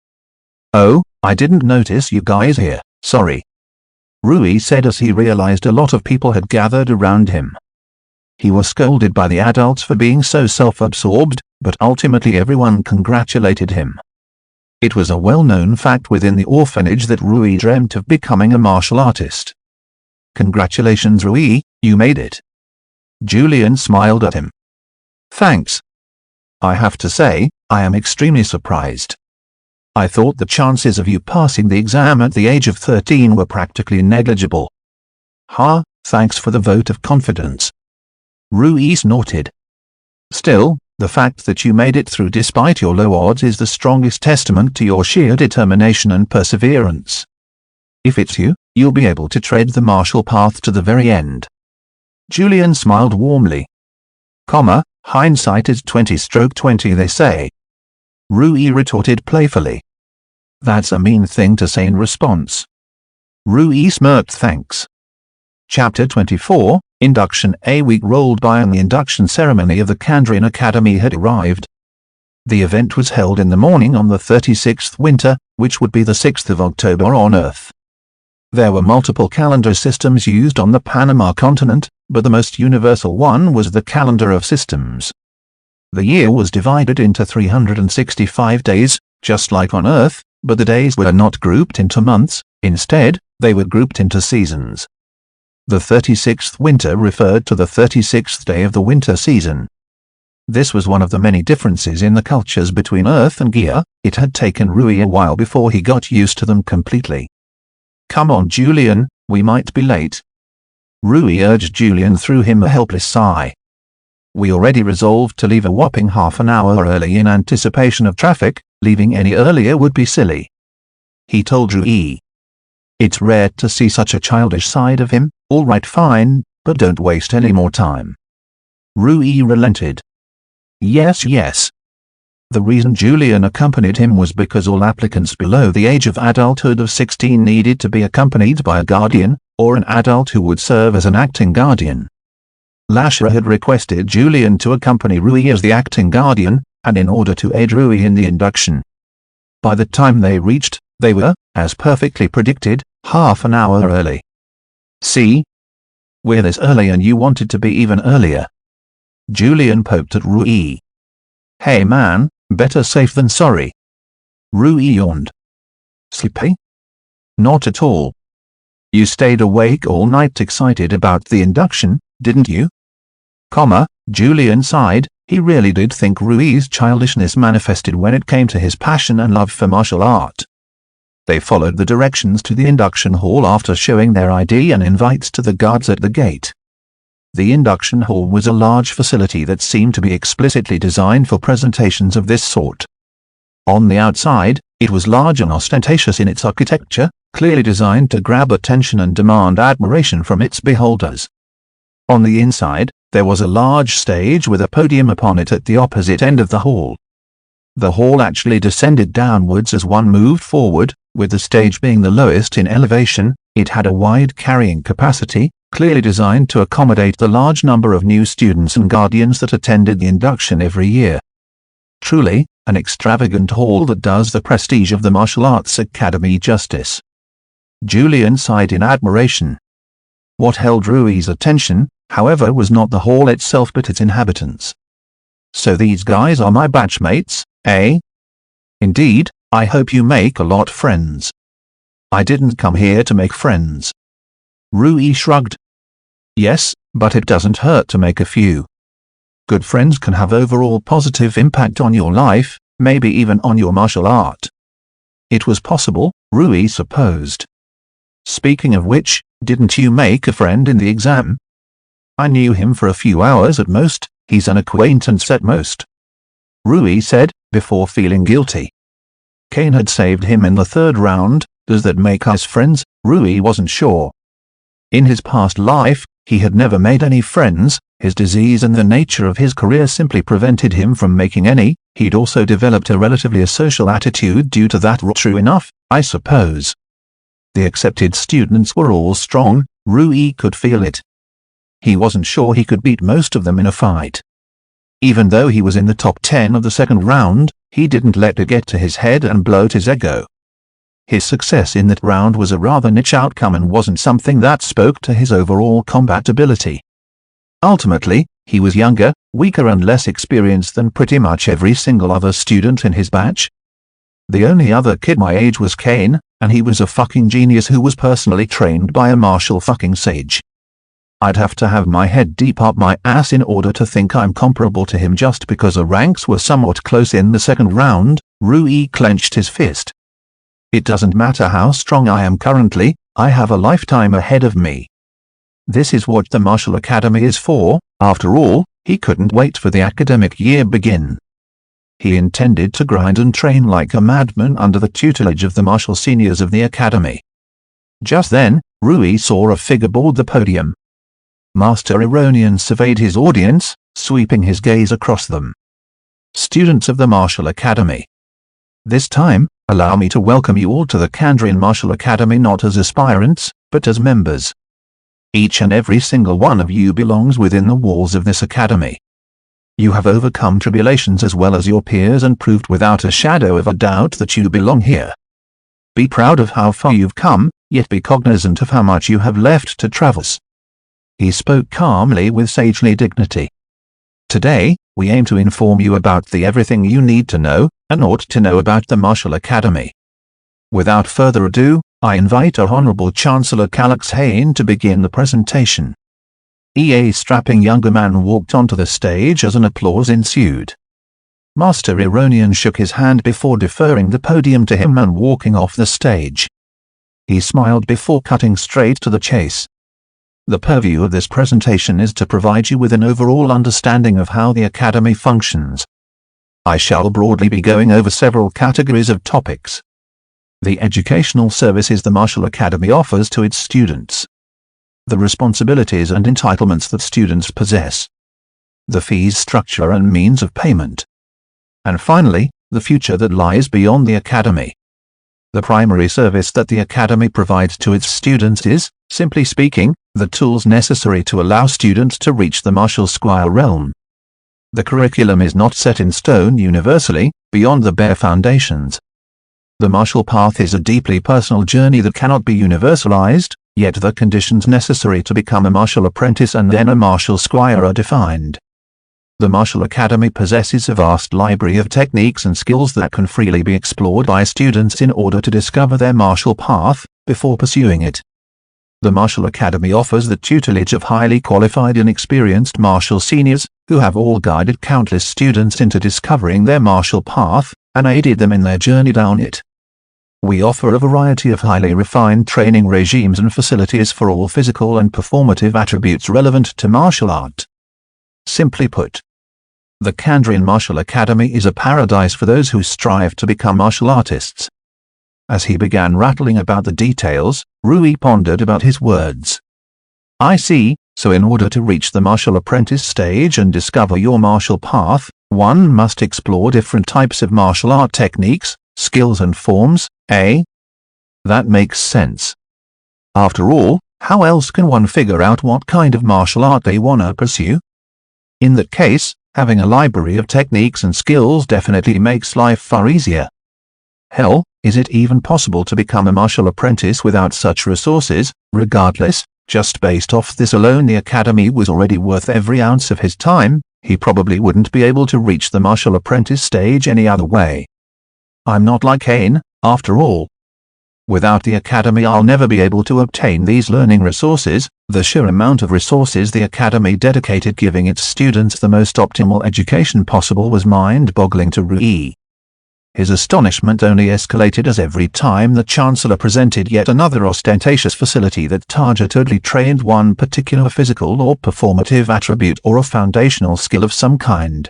Oh, I didn't notice you guys here, sorry. Rui said as he realized a lot of people had gathered around him. He was scolded by the adults for being so self-absorbed, but ultimately everyone congratulated him. It was a well-known fact within the orphanage that Rui dreamt of becoming a martial artist. Congratulations Rui, you made it. Julian smiled at him. Thanks. I have to say, I am extremely surprised. I thought the chances of you passing the exam at the age of 13 were practically negligible. Thanks for the vote of confidence. Rui snorted. Still, the fact that you made it through despite your low odds is the strongest testament to your sheer determination and perseverance. If it's you, you'll be able to tread the martial path to the very end. Julian smiled warmly. Hindsight is 20/20 they say. Rui retorted playfully. That's a mean thing to say in response. Rui smirked thanks. Chapter 24, Induction. A week rolled by and the induction ceremony of the Kandrian Academy had arrived. The event was held in the morning on the 36th winter, which would be the 6th of October on Earth. There were multiple calendar systems used on the Panama continent, but the most universal one was the calendar of systems. The year was divided into 365 days, just like on Earth, but the days were not grouped into months, instead, they were grouped into seasons. The 36th winter referred to the 36th day of the winter season. This was one of the many differences in the cultures between Earth and Gaia. It had taken Rui a while before he got used to them completely. Come on Julian, we might be late. Rui urged Julian through him a helpless sigh. We already resolved to leave a whopping half an hour early in anticipation of traffic, leaving any earlier would be silly. He told Rui. It's rare to see such a childish side of him. All right fine, but don't waste any more time. Rui relented. Yes. The reason Julian accompanied him was because all applicants below the age of adulthood of 16 needed to be accompanied by a guardian, or an adult who would serve as an acting guardian. Lasher had requested Julian to accompany Rui as the acting guardian, and in order to aid Rui in the induction. By the time they reached, they were, as perfectly predicted, half an hour early. See? We're this early and you wanted to be even earlier. Julian poked at Rui. Hey man, better safe than sorry. Rui yawned. Sleepy? Not at all. You stayed awake all night excited about the induction, didn't you? Julian sighed. He really did think Rui's childishness manifested when it came to his passion and love for martial art. They followed the directions to the induction hall after showing their ID and invites to the guards at the gate. The induction hall was a large facility that seemed to be explicitly designed for presentations of this sort. On the outside, it was large and ostentatious in its architecture, clearly designed to grab attention and demand admiration from its beholders. On the inside, there was a large stage with a podium upon it at the opposite end of the hall. The hall actually descended downwards as one moved forward, with the stage being the lowest in elevation. It had a wide carrying capacity, clearly designed to accommodate the large number of new students and guardians that attended the induction every year. Truly, an extravagant hall that does the prestige of the Martial Arts Academy justice. Julian sighed in admiration. What held Rui's attention, however, was not the hall itself but its inhabitants. So these guys are my batchmates, eh? Indeed, I hope you make a lot friends. I didn't come here to make friends. Rui shrugged. Yes, but it doesn't hurt to make a few. Good friends can have overall positive impact on your life, maybe even on your martial art. It was possible, Rui supposed. Speaking of which, didn't you make a friend in the exam? I knew him for a few hours at most, he's an acquaintance at most, Rui said, before feeling guilty. Kane had saved him in the third round. Does that make us friends? Rui wasn't sure. In his past life, he had never made any friends. His disease and the nature of his career simply prevented him from making any. He'd also developed a relatively asocial attitude due to that. True enough, I suppose. The accepted students were all strong. Rui could feel it. He wasn't sure he could beat most of them in a fight. Even though he was in the top 10 of the second round, he didn't let it get to his head and bloat his ego. His success in that round was a rather niche outcome and wasn't something that spoke to his overall combat ability. Ultimately, he was younger, weaker and less experienced than pretty much every single other student in his batch. The only other kid my age was Kane, and he was a fucking genius who was personally trained by a martial fucking sage. I'd have to have my head deep up my ass in order to think I'm comparable to him just because the ranks were somewhat close in the second round. Rui clenched his fist. It doesn't matter how strong I am currently, I have a lifetime ahead of me. This is what the Martial Academy is for. After all, he couldn't wait for the academic year begin. He intended to grind and train like a madman under the tutelage of the martial seniors of the academy. Just then, Rui saw a figure board the podium. Master Ironian surveyed his audience, sweeping his gaze across them. Students of the Martial Academy. This time, allow me to welcome you all to the Kandrian Martial Academy not as aspirants, but as members. Each and every single one of you belongs within the walls of this academy. You have overcome tribulations as well as your peers and proved without a shadow of a doubt that you belong here. Be proud of how far you've come, yet be cognizant of how much you have left to traverse. He spoke calmly with sagely dignity. Today, we aim to inform you about the everything you need to know, and ought to know about the Martial Academy. Without further ado, I invite our Honorable Chancellor Calix Hayne to begin the presentation. A strapping younger man walked onto the stage as an applause ensued. Master Ironian shook his hand before deferring the podium to him and walking off the stage. He smiled before cutting straight to the chase. The purview of this presentation is to provide you with an overall understanding of how the Academy functions. I shall broadly be going over several categories of topics. The educational services the Martial Academy offers to its students. The responsibilities and entitlements that students possess. The fees structure and means of payment. And finally, the future that lies beyond the Academy. The primary service that the Academy provides to its students is, simply speaking, the tools necessary to allow students to reach the martial squire realm. The curriculum is not set in stone universally, beyond the bare foundations. The martial path is a deeply personal journey that cannot be universalized, yet the conditions necessary to become a martial apprentice and then a martial squire are defined. The Martial Academy possesses a vast library of techniques and skills that can freely be explored by students in order to discover their martial path, before pursuing it. The Martial Academy offers the tutelage of highly qualified and experienced martial seniors, who have all guided countless students into discovering their martial path, and aided them in their journey down it. We offer a variety of highly refined training regimes and facilities for all physical and performative attributes relevant to martial art. Simply put, the Kandrian Martial Academy is a paradise for those who strive to become martial artists. As he began rattling about the details, Rui pondered about his words. I see, so in order to reach the martial apprentice stage and discover your martial path, one must explore different types of martial art techniques, skills and forms, eh? That makes sense. After all, how else can one figure out what kind of martial art they wanna pursue? In that case, having a library of techniques and skills definitely makes life far easier. Hell, is it even possible to become a martial apprentice without such resources? Regardless, just based off this alone the Academy was already worth every ounce of his time. He probably wouldn't be able to reach the martial apprentice stage any other way. I'm not like Kane, after all. Without the Academy I'll never be able to obtain these learning resources. The sheer amount of resources the Academy dedicated giving its students the most optimal education possible was mind-boggling to Rui. His astonishment only escalated as every time the Chancellor presented yet another ostentatious facility that targetedly trained one particular physical or performative attribute or a foundational skill of some kind.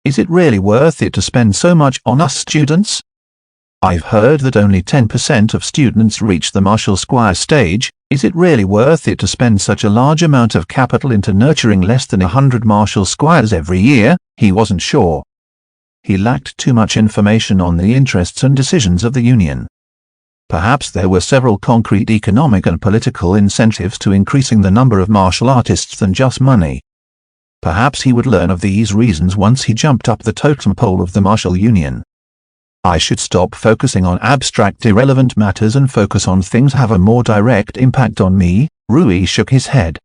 Is it really worth it to spend so much on us students? I've heard that only 10% of students reach the Marshal Squire stage. Is it really worth it to spend such a large amount of capital into nurturing less than 100 Marshal Squires every year? He wasn't sure. He lacked too much information on the interests and decisions of the Union. Perhaps there were several concrete economic and political incentives to increasing the number of martial artists than just money. Perhaps he would learn of these reasons once he jumped up the totem pole of the martial union. I should stop focusing on abstract irrelevant matters and focus on things that have a more direct impact on me. Rui shook his head.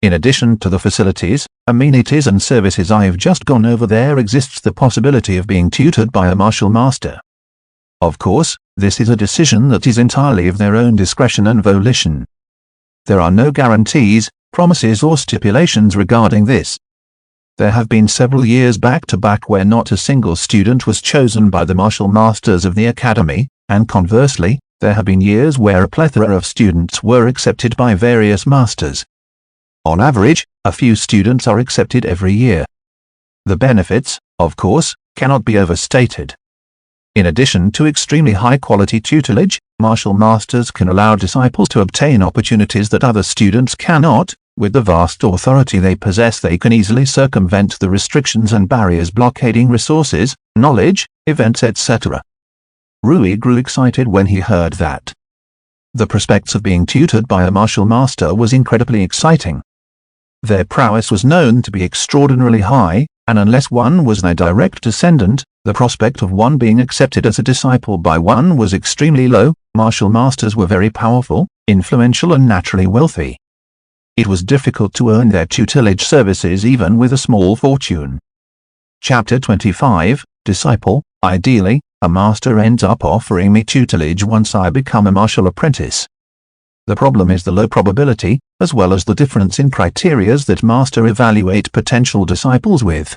In addition to the facilities, amenities and services I've just gone over, there exists the possibility of being tutored by a martial master. Of course, this is a decision that is entirely of their own discretion and volition. There are no guarantees, promises or stipulations regarding this. There have been several years back-to-back where not a single student was chosen by the martial masters of the academy, and conversely, there have been years where a plethora of students were accepted by various masters. On average, a few students are accepted every year. The benefits, of course, cannot be overstated. In addition to extremely high-quality tutelage, martial masters can allow disciples to obtain opportunities that other students cannot. With the vast authority they possess, they can easily circumvent the restrictions and barriers blockading resources, knowledge, events, etc. Rui grew excited when he heard that. The prospects of being tutored by a martial master was incredibly exciting. Their prowess was known to be extraordinarily high, and unless one was their direct descendant, the prospect of one being accepted as a disciple by one was extremely low. Martial masters were very powerful, influential and naturally wealthy. It was difficult to earn their tutelage services even with a small fortune. Chapter 25, Disciple. Ideally, a master ends up offering me tutelage once I become a martial apprentice. The problem is the low probability, as well as the difference in criterias that master evaluate potential disciples with.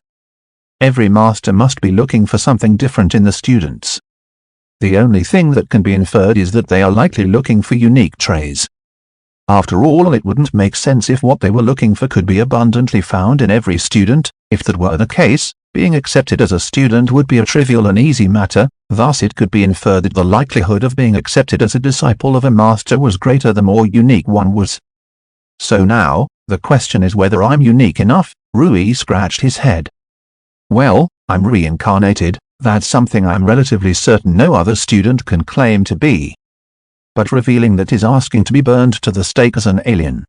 Every master must be looking for something different in the students. The only thing that can be inferred is that they are likely looking for unique traits. After all, it wouldn't make sense if what they were looking for could be abundantly found in every student. If that were the case, being accepted as a student would be a trivial and easy matter. Thus it could be inferred that the likelihood of being accepted as a disciple of a master was greater the more unique one was. So now, the question is whether I'm unique enough. Rui scratched his head. Well, I'm reincarnated. That's something I'm relatively certain no other student can claim to be. But revealing that is asking to be burned to the stake as an alien.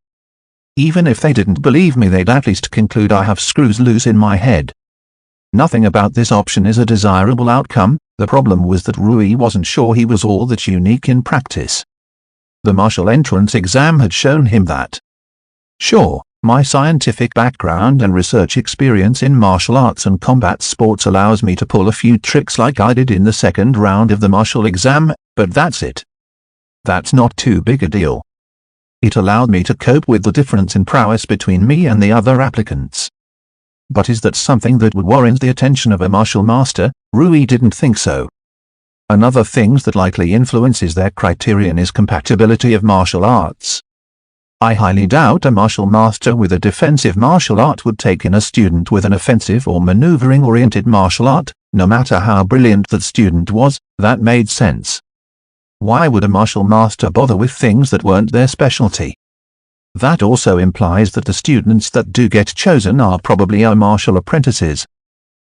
Even if they didn't believe me, they'd at least conclude I have screws loose in my head. Nothing about this option is a desirable outcome. The problem was that Rui wasn't sure he was all that unique in practice. The martial entrance exam had shown him that. Sure, my scientific background and research experience in martial arts and combat sports allows me to pull a few tricks like I did in the second round of the martial exam, but that's it. That's not too big a deal. It allowed me to cope with the difference in prowess between me and the other applicants. But is that something that would warrant the attention of a martial master? Rui didn't think so. Another thing that likely influences their criterion is compatibility of martial arts. I highly doubt a martial master with a defensive martial art would take in a student with an offensive or maneuvering-oriented martial art, no matter how brilliant that student was. That made sense. Why would a martial master bother with things that weren't their specialty? That also implies that the students that do get chosen are probably our martial apprentices.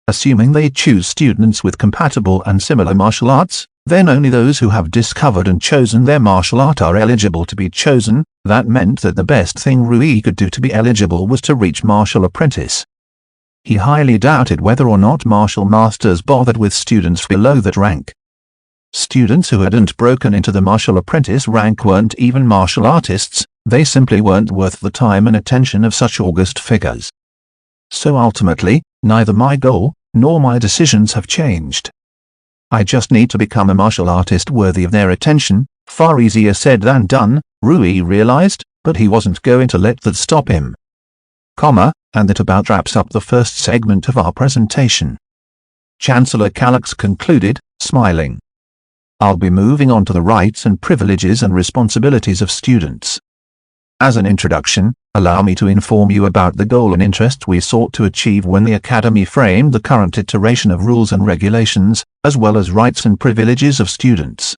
Assuming they choose students with compatible and similar martial arts, then only those who have discovered and chosen their martial art are eligible to be chosen. That meant that the best thing Rui could do to be eligible was to reach martial apprentice. He highly doubted whether or not martial masters bothered with students below that rank. Students who hadn't broken into the martial apprentice rank weren't even martial artists. They simply weren't worth the time and attention of such august figures. So ultimately, neither my goal nor my decisions have changed. I just need to become a martial artist worthy of their attention. Far easier said than done, Rui realized, but he wasn't going to let that stop him. And that about wraps up the first segment of our presentation. Chancellor Calyx concluded, smiling. I'll be moving on to the rights and privileges and responsibilities of students. As an introduction, allow me to inform you about the goal and interest we sought to achieve when the Academy framed the current iteration of rules and regulations, as well as rights and privileges of students.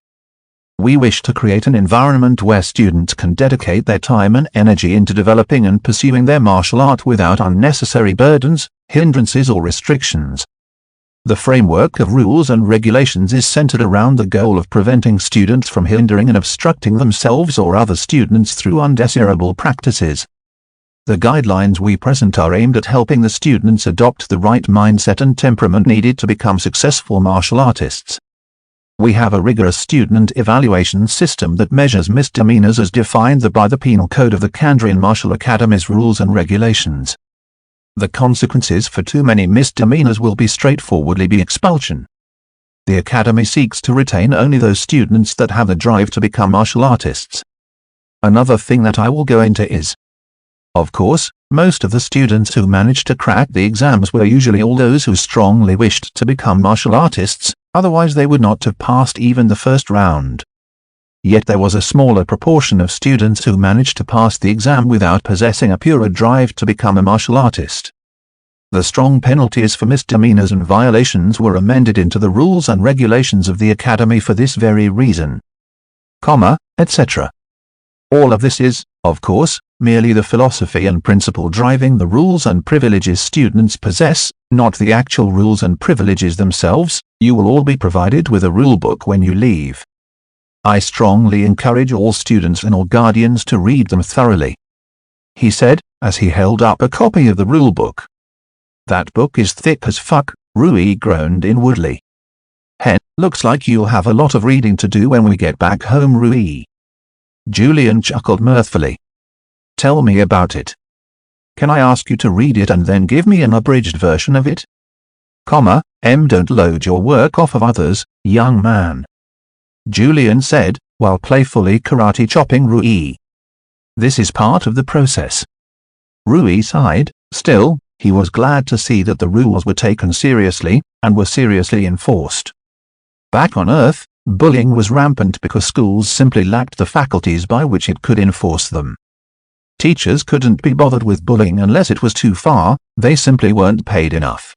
We wish to create an environment where students can dedicate their time and energy into developing and pursuing their martial art without unnecessary burdens, hindrances or restrictions. The framework of rules and regulations is centered around the goal of preventing students from hindering and obstructing themselves or other students through undesirable practices. The guidelines we present are aimed at helping the students adopt the right mindset and temperament needed to become successful martial artists. We have a rigorous student evaluation system that measures misdemeanors as defined by the Penal Code of the Kandrian Martial Academy's rules and regulations. The consequences for too many misdemeanors will be straightforwardly expulsion. The Academy seeks to retain only those students that have the drive to become martial artists. Another thing that I will go into is, of course, most of the students who managed to crack the exams were usually all those who strongly wished to become martial artists, otherwise they would not have passed even the first round. Yet there was a smaller proportion of students who managed to pass the exam without possessing a purer drive to become a martial artist. The strong penalties for misdemeanors and violations were amended into the rules and regulations of the Academy for this very reason. Etc. All of this is, of course, merely the philosophy and principle driving the rules and privileges students possess, not the actual rules and privileges themselves. You will all be provided with a rulebook when you leave. I strongly encourage all students and all guardians to read them thoroughly," he said, as he held up a copy of the rulebook. "That book is thick as fuck," Rui groaned inwardly. "Looks like you'll have a lot of reading to do when we get back home, Rui." Julian chuckled mirthfully. "Tell me about it. Can I ask you to read it and then give me an abridged version of it? Don't load your work off of others, young man," Julian said, while playfully karate chopping Rui. "This is part of the process." Rui sighed. Still, he was glad to see that the rules were taken seriously, and were seriously enforced. Back on Earth, bullying was rampant because schools simply lacked the faculties by which it could enforce them. Teachers couldn't be bothered with bullying unless it was too far, they simply weren't paid enough.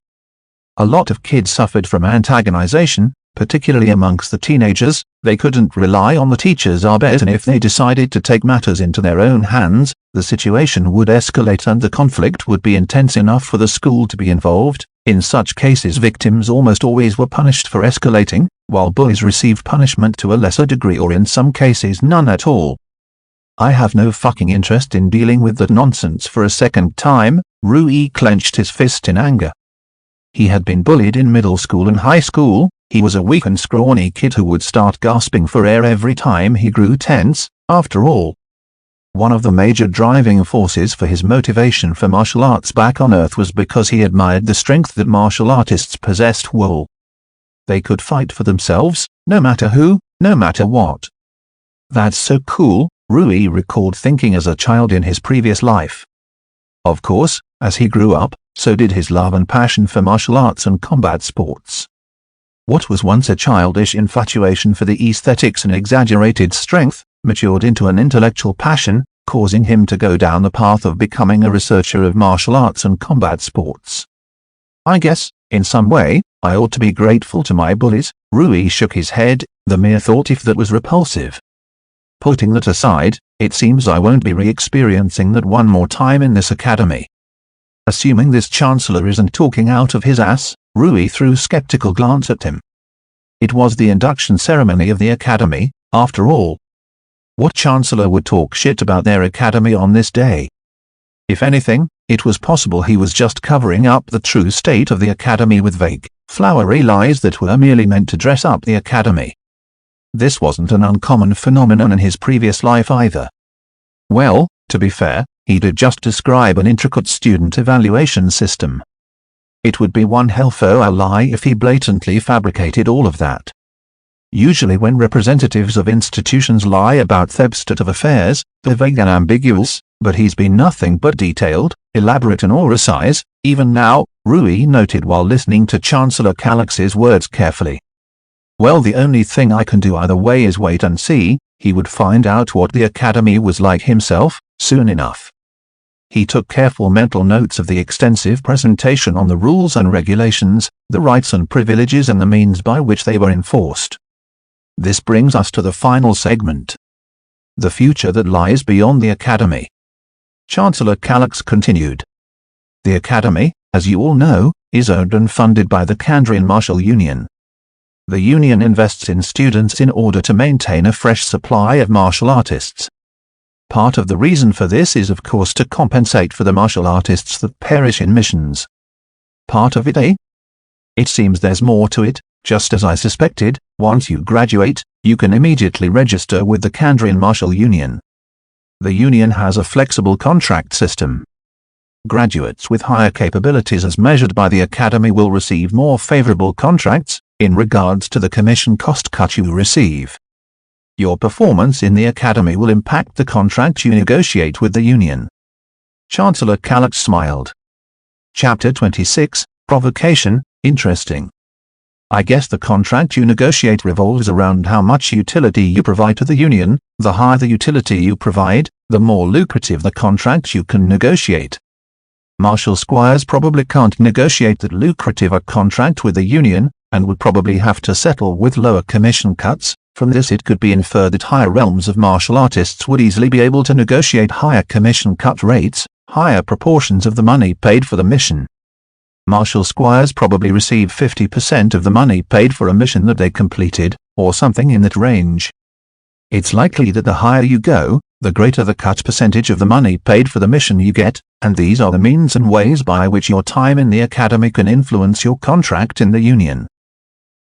A lot of kids suffered from antagonization, particularly amongst the teenagers. They couldn't rely on the teachers and if they decided to take matters into their own hands, the situation would escalate and the conflict would be intense enough for the school to be involved. In such cases, victims almost always were punished for escalating, while bullies received punishment to a lesser degree or in some cases none at all. "I have no fucking interest in dealing with that nonsense for a second time," Rui clenched his fist in anger. He had been bullied in middle school and high school. He was a weak and scrawny kid who would start gasping for air every time he grew tense. After all, one of the major driving forces for his motivation for martial arts back on Earth was because he admired the strength that martial artists possessed. They could fight for themselves, no matter who, no matter what. "That's so cool," Rui recalled thinking as a child in his previous life. Of course, as he grew up, so did his love and passion for martial arts and combat sports. What was once a childish infatuation for the aesthetics and exaggerated strength, matured into an intellectual passion, causing him to go down the path of becoming a researcher of martial arts and combat sports. "I guess, in some way, I ought to be grateful to my bullies." Rui shook his head. The mere thought of that was repulsive. "Putting that aside, it seems I won't be re-experiencing that one more time in this academy." Assuming this chancellor isn't talking out of his ass, Rui threw a skeptical glance at him. It was the induction ceremony of the academy, after all. What chancellor would talk shit about their academy on this day? If anything, it was possible he was just covering up the true state of the academy with vague, flowery lies that were merely meant to dress up the academy. This wasn't an uncommon phenomenon in his previous life either. Well, to be fair, he did just describe an intricate student evaluation system. It would be one hell of a lie if he blatantly fabricated all of that. Usually when representatives of institutions lie about their state of affairs, they're vague and ambiguous, but he's been nothing but detailed, elaborate and precise. Even now, Rui noted while listening to Chancellor Calyx's words carefully. Well, the only thing I can do either way is wait and see. He would find out what the academy was like himself, soon enough. He took careful mental notes of the extensive presentation on the rules and regulations, the rights and privileges and the means by which they were enforced. This brings us to the final segment. The future that lies beyond the academy. Chancellor Calyx continued. The academy, as you all know, is owned and funded by the Kandrian Martial Union. The union invests in students in order to maintain a fresh supply of martial artists. Part of the reason for this is of course to compensate for the martial artists that perish in missions. Part of it, eh? It seems there's more to it. Just as I suspected, once you graduate, you can immediately register with the Kandrian Martial Union. The union has a flexible contract system. Graduates with higher capabilities as measured by the academy will receive more favorable contracts, in regards to the commission cost cut you receive. Your performance in the academy will impact the contract you negotiate with the union. Chancellor Calyx smiled. Chapter 26, Provocation, interesting. I guess the contract you negotiate revolves around how much utility you provide to the union. The higher the utility you provide, the more lucrative the contract you can negotiate. Martial squires probably can't negotiate that lucrative a contract with the union, and would probably have to settle with lower commission cuts. From this it could be inferred that higher realms of martial artists would easily be able to negotiate higher commission cut rates, higher proportions of the money paid for the mission. Martial squires probably receive 50% of the money paid for a mission that they completed, or something in that range. It's likely that the higher you go, the greater the cut percentage of the money paid for the mission you get, and these are the means and ways by which your time in the academy can influence your contract in the union.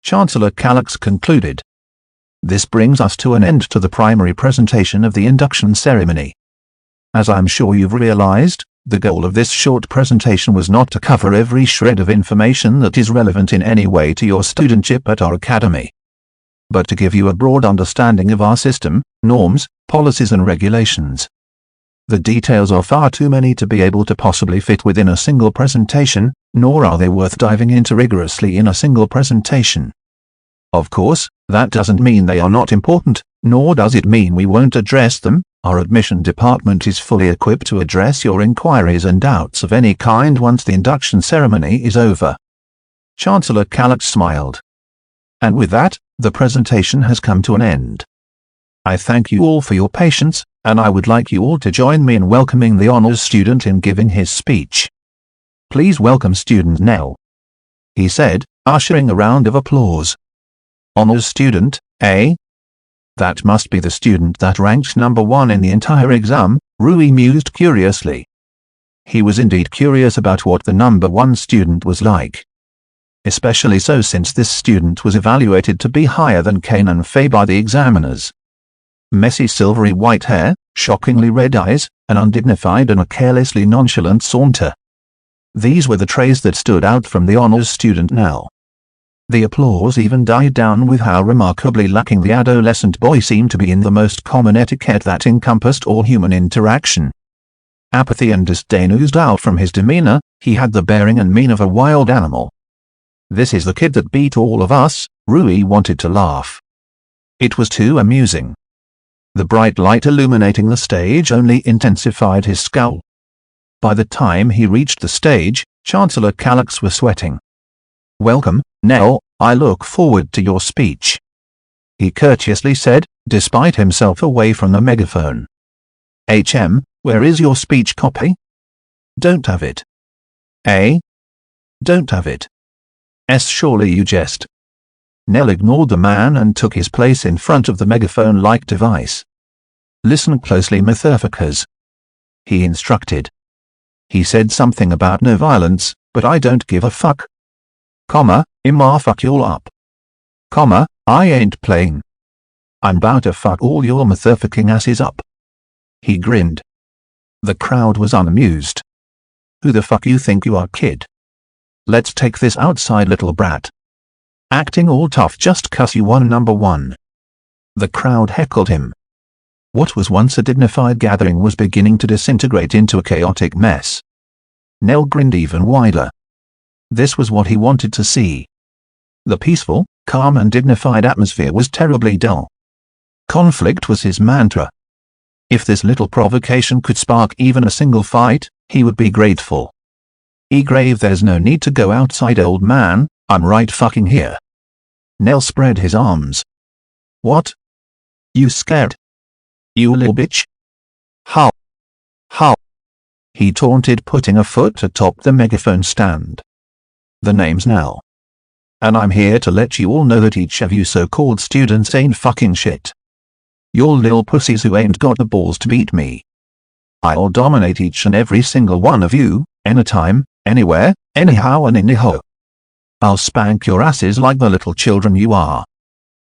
Chancellor Calyx concluded. This brings us to an end to the primary presentation of the induction ceremony. As I'm sure you've realized, the goal of this short presentation was not to cover every shred of information that is relevant in any way to your studentship at our academy, but to give you a broad understanding of our system, norms, policies and regulations. The details are far too many to be able to possibly fit within a single presentation, nor are they worth diving into rigorously in a single presentation. Of course, that doesn't mean they are not important, nor does it mean we won't address them. Our admission department is fully equipped to address your inquiries and doubts of any kind once the induction ceremony is over. Chancellor Calyx smiled. And with that, the presentation has come to an end. I thank you all for your patience, and I would like you all to join me in welcoming the honors student in giving his speech. Please welcome student Nell, he said, ushering a round of applause. Honors student, eh? That must be the student that ranked number 1 in the entire exam, Rui mused curiously. He was indeed curious about what the number 1 student was like. Especially so since this student was evaluated to be higher than Kane and Faye by the examiners. Messy silvery white hair, shockingly red eyes, an undignified and a carelessly nonchalant saunter. These were the traits that stood out from the honors student now. The applause even died down with how remarkably lacking the adolescent boy seemed to be in the most common etiquette that encompassed all human interaction. Apathy and disdain oozed out from his demeanor. He had the bearing and mien of a wild animal. This is the kid that beat all of us, Rui wanted to laugh. It was too amusing. The bright light illuminating the stage only intensified his scowl. By the time he reached the stage, Chancellor Calyx was sweating. Welcome, Nell, I look forward to your speech, he courteously said, despite himself away from the megaphone. Where is your speech copy? Don't have it. Eh? Don't have it. Surely you jest. Nell ignored the man and took his place in front of the megaphone-like device. Listen closely, motherfuckers, he instructed. He said something about no violence, but I don't give a fuck. I'ma fuck you all up. I ain't playing. I'm bout to fuck all your motherfucking asses up. He grinned. The crowd was unamused. Who the fuck you think you are, kid? Let's take this outside, little brat. Acting all tough just 'cause you won number 1. The crowd heckled him. What was once a dignified gathering was beginning to disintegrate into a chaotic mess. Nell grinned even wider. This was what he wanted to see. The peaceful, calm and dignified atmosphere was terribly dull. Conflict was his mantra. If this little provocation could spark even a single fight, he would be grateful. Grave, there's no need to go outside, old man, I'm right fucking here. Nell spread his arms. What? You scared? You little bitch? How? How? He taunted, putting a foot atop the megaphone stand. The name's Nell. And I'm here to let you all know that each of you so-called students ain't fucking shit. You're little pussies who ain't got the balls to beat me. I'll dominate each and every single one of you, anytime, anywhere, anyhow and anyhow. I'll spank your asses like the little children you are.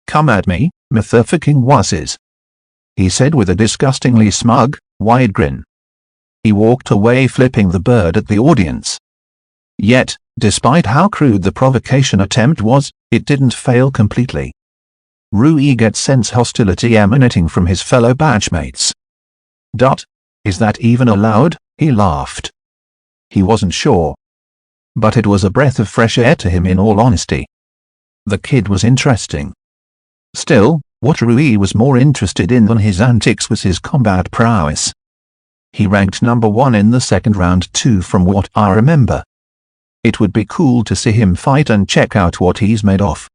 Come at me, motherfucking wusses, he said with a disgustingly smug, wide grin. He walked away, flipping the bird at the audience. Yet, despite how crude the provocation attempt was, it didn't fail completely. Rui could sense hostility emanating from his fellow batchmates. Is that even allowed? He laughed. He wasn't sure. But it was a breath of fresh air to him, in all honesty. The kid was interesting. Still, what Rui was more interested in than his antics was his combat prowess. He ranked number 1 in the second round too, from what I remember. It would be cool to see him fight and check out what he's made of.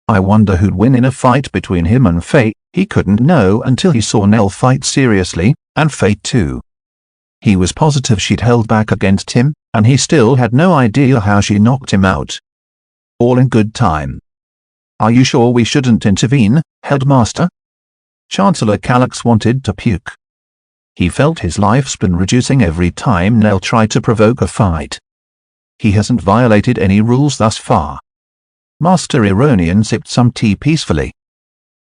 I wonder who'd win in a fight between him and Fate. He couldn't know until he saw Nell fight seriously, and Fate too. He was positive she'd held back against him, and he still had no idea how she knocked him out. All in good time. Are you sure we shouldn't intervene, Headmaster? Chancellor Calyx wanted to puke. He felt his lifespan reducing every time Nell tried to provoke a fight. He hasn't violated any rules thus far. Master Ironian sipped some tea peacefully.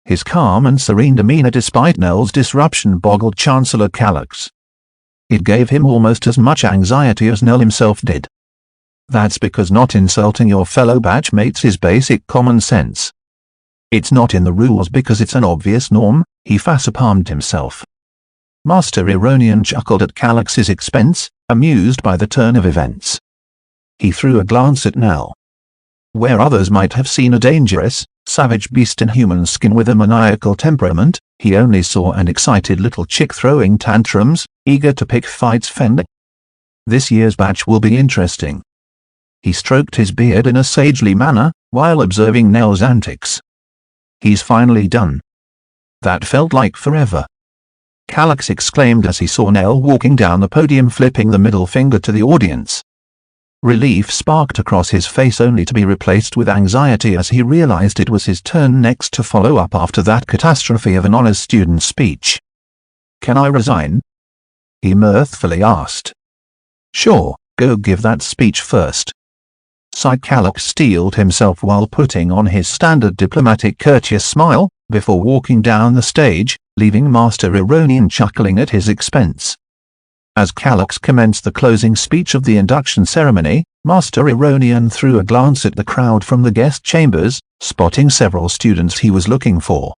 His calm and serene demeanor despite Nell's disruption boggled Chancellor Calyx. It gave him almost as much anxiety as Nell himself did. That's because not insulting your fellow batchmates is basic common sense. It's not in the rules because it's an obvious norm, he facepalmed himself. Master Ironian chuckled at Calyx's expense, amused by the turn of events. He threw a glance at Nell. Where others might have seen a dangerous, savage beast in human skin with a maniacal temperament, he only saw an excited little chick throwing tantrums, eager to pick fights fending. This year's batch will be interesting. He stroked his beard in a sagely manner, while observing Nell's antics. He's finally done. That felt like forever. Calyx exclaimed as he saw Nell walking down the podium, flipping the middle finger to the audience. Relief sparked across his face, only to be replaced with anxiety as he realized it was his turn next to follow up after that catastrophe of an honors student speech. Can I resign? He mirthfully asked. Sure, go give that speech first. Calyx steeled himself while putting on his standard diplomatic courteous smile, before walking down the stage, leaving Master Ironian chuckling at his expense. As Calyx commenced the closing speech of the induction ceremony, Master Ironian threw a glance at the crowd from the guest chambers, spotting several students he was looking for.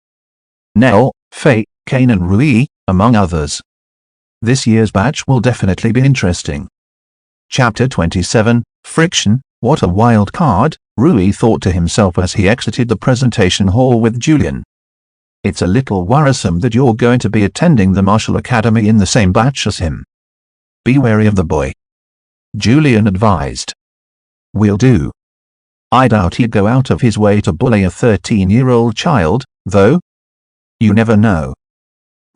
Nell, Faye, Kane and Rui, among others. This year's batch will definitely be interesting. Chapter 27, Friction. What a wild card, Rui thought to himself as he exited the presentation hall with Julian. It's a little worrisome that you're going to be attending the Martial Academy in the same batch as him. Be wary of the boy, Julian advised. Will do. I doubt he'd go out of his way to bully a 13-year-old child, though. You never know.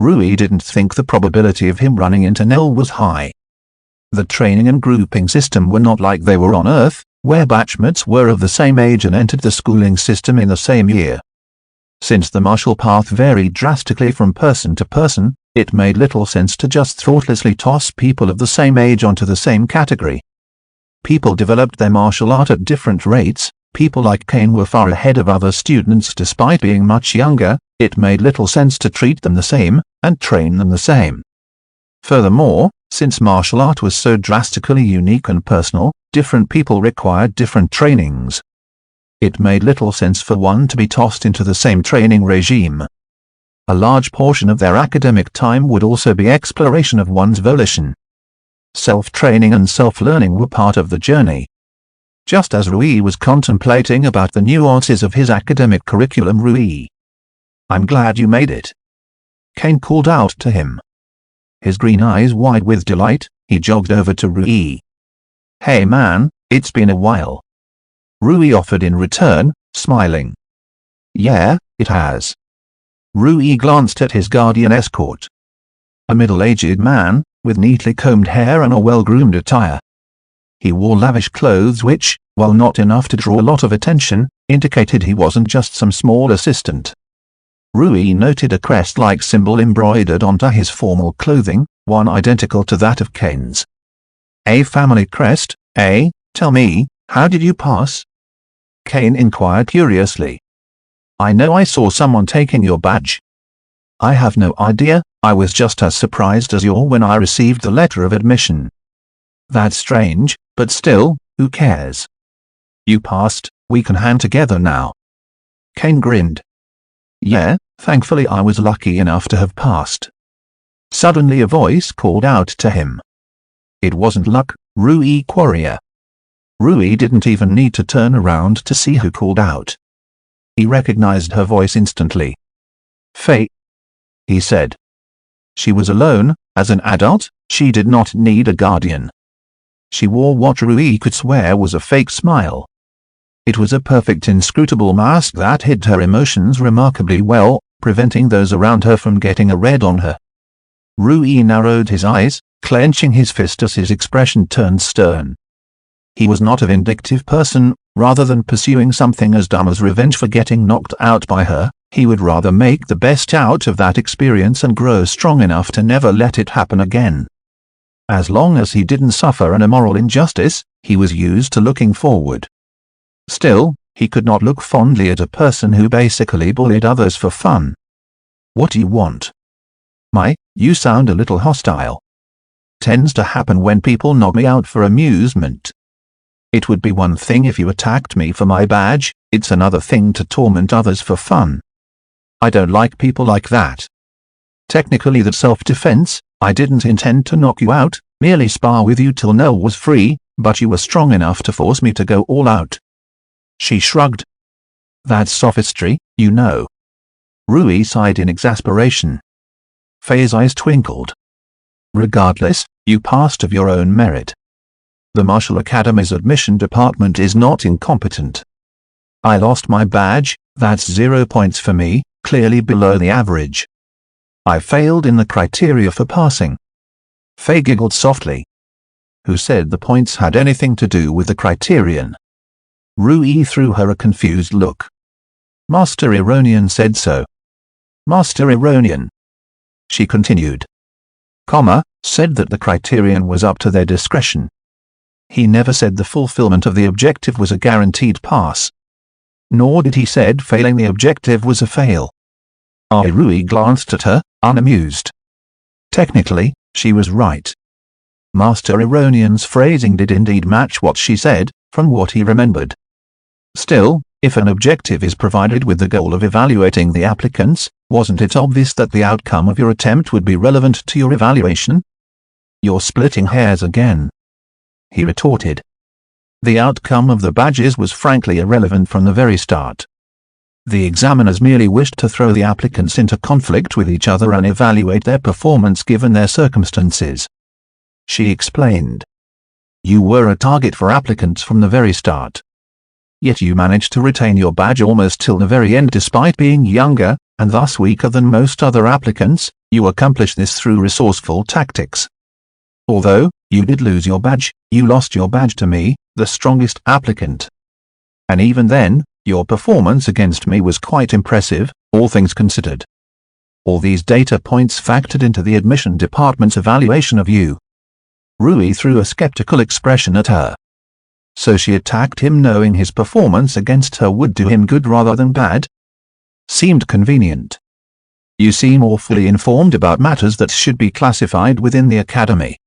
Rui didn't think the probability of him running into Nell was high. The training and grouping system were not like they were on Earth, where batchmates were of the same age and entered the schooling system in the same year. Since the martial path varied drastically from person to person, it made little sense to just thoughtlessly toss people of the same age onto the same category. People developed their martial art at different rates. People like Kane were far ahead of other students despite being much younger. It made little sense to treat them the same, and train them the same. Furthermore, since martial art was so drastically unique and personal, different people required different trainings. It made little sense for one to be tossed into the same training regime. A large portion of their academic time would also be exploration of one's volition. Self-training and self-learning were part of the journey. just as Rui was contemplating about the nuances of his academic curriculum. Rui, I'm glad you made it, Kane called out to him. His green eyes wide with delight, he jogged over to Rui. Hey man, it's been a while, Rui offered in return, smiling. Yeah, it has. Rui glanced at his guardian escort. A middle-aged man, with neatly combed hair and a well-groomed attire. He wore lavish clothes which, while not enough to draw a lot of attention, indicated he wasn't just some small assistant. Rui noted a crest-like symbol embroidered onto his formal clothing, one identical to that of Kane's. A family crest, eh? Tell me, how did you pass? Kane inquired curiously. I know I saw someone taking your badge. I have no idea, I was just as surprised as you when I received the letter of admission. That's strange, but still, who cares? You passed, we can hang together now. Kane grinned. Yeah, thankfully I was lucky enough to have passed. Suddenly a voice called out to him. It wasn't luck, Rui Quarrier. Rui didn't even need to turn around to see who called out. He recognized her voice instantly. Faye, he said. She was alone, as an adult, she did not need a guardian. She wore what Rui could swear was a fake smile. It was a perfect inscrutable mask that hid her emotions remarkably well, preventing those around her from getting a read on her. Rui narrowed his eyes, clenching his fist as his expression turned stern. He was not a vindictive person. Rather than pursuing something as dumb as revenge for getting knocked out by her, he would rather make the best out of that experience and grow strong enough to never let it happen again. As long as he didn't suffer an immoral injustice, he was used to looking forward. Still, he could not look fondly at a person who basically bullied others for fun. What do you want? You sound a little hostile. Tends to happen when people knock me out for amusement. It would be one thing if you attacked me for my badge, it's another thing to torment others for fun. I don't like people like that. Technically that's self-defense, I didn't intend to knock you out, merely spar with you till Nell was free, but you were strong enough to force me to go all out. She shrugged. That's sophistry, you know. Rui sighed in exasperation. Faye's eyes twinkled. Regardless, you passed of your own merit. The Martial Academy's admission department is not incompetent. I lost my badge, that's 0 points for me, clearly below the average. I failed in the criteria for passing. Faye giggled softly. Who said the points had anything to do with the criterion? Rui threw her a confused look. Master Ironian said so. Master Ironian, she continued, said that the criterion was up to their discretion. He never said the fulfillment of the objective was a guaranteed pass. Nor did he said failing the objective was a fail. Rui glanced at her, unamused. Technically, she was right. Master Ironian's phrasing did indeed match what she said, from what he remembered. Still, if an objective is provided with the goal of evaluating the applicants, wasn't it obvious that the outcome of your attempt would be relevant to your evaluation? You're splitting hairs again, he retorted. The outcome of the badges was frankly irrelevant from the very start. The examiners merely wished to throw the applicants into conflict with each other and evaluate their performance given their circumstances. She explained. You were a target for applicants from the very start. Yet you managed to retain your badge almost till the very end despite being younger, and thus weaker than most other applicants. You accomplished this through resourceful tactics. Although you did lose your badge, you lost your badge to me, the strongest applicant. And even then, your performance against me was quite impressive, all things considered. All these data points factored into the admission department's evaluation of you. Rui threw a skeptical expression at her. So she attacked him knowing his performance against her would do him good rather than bad? Seemed convenient. You seem awfully informed about matters that should be classified within the academy.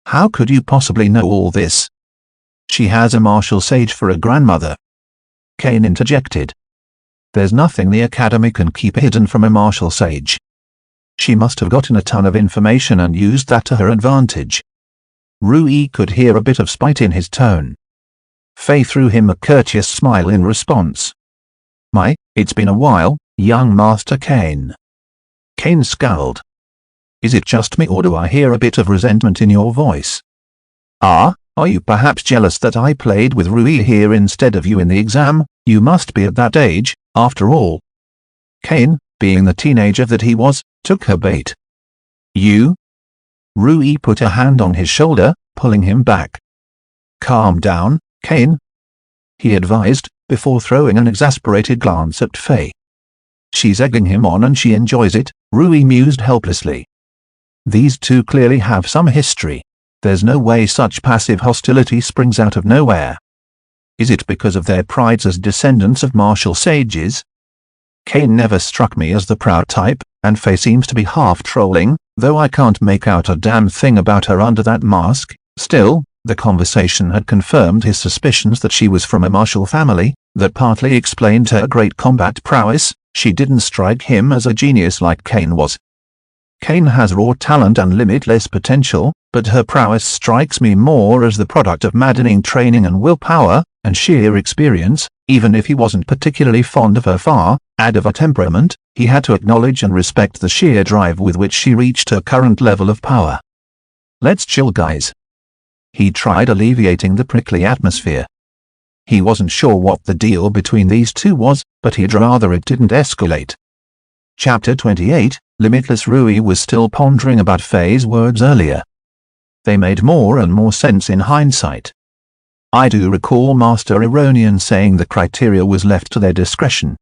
How could you possibly know all this? She has a martial sage for a grandmother, Kane interjected. There's nothing the academy can keep hidden from a martial sage. She must have gotten a ton of information and used that to her advantage. Rui could hear a bit of spite in his tone. Faye threw him a courteous smile in response. It's been a while, young Master Kane. Kane scowled. Is it just me or do I hear a bit of resentment in your voice? Are you perhaps jealous that I played with Rui here instead of you in the exam? You must be at that age, after all. Kane, being the teenager that he was, took her bait. You? Rui put a hand on his shoulder, pulling him back. Calm down, Kane, he advised, before throwing an exasperated glance at Faye. She's egging him on and she enjoys it, Rui mused helplessly. These two clearly have some history. There's no way such passive hostility springs out of nowhere. Is it because of their prides as descendants of martial sages? Kane never struck me as the proud type, and Faye seems to be half trolling, though I can't make out a damn thing about her under that mask. Still, the conversation had confirmed his suspicions that she was from a martial family. That partly explained her great combat prowess. She didn't strike him as a genius like Kane was. Kane has raw talent and limitless potential, but her prowess strikes me more as the product of maddening training and willpower, and sheer experience. Even if he wasn't particularly fond of her of her temperament, he had to acknowledge and respect the sheer drive with which she reached her current level of power. Let's chill, guys. He tried alleviating the prickly atmosphere. He wasn't sure what the deal between these two was, but he'd rather it didn't escalate. Chapter 28, Limitless. Rui was still pondering about Faye's words earlier. They made more and more sense in hindsight. I do recall Master Ironian saying the criteria was left to their discretion.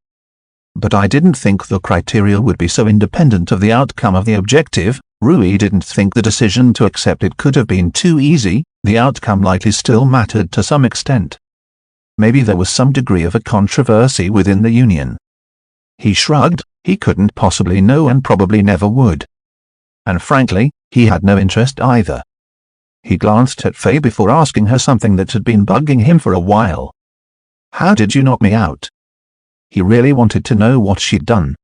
But I didn't think the criteria would be so independent of the outcome of the objective. Rui didn't think the decision to accept it could have been too easy. The outcome likely still mattered to some extent. Maybe there was some degree of a controversy within the Union. He shrugged. He couldn't possibly know and probably never would. And frankly, he had no interest either. He glanced at Faye before asking her something that had been bugging him for a while. How did you knock me out? He really wanted to know what she'd done.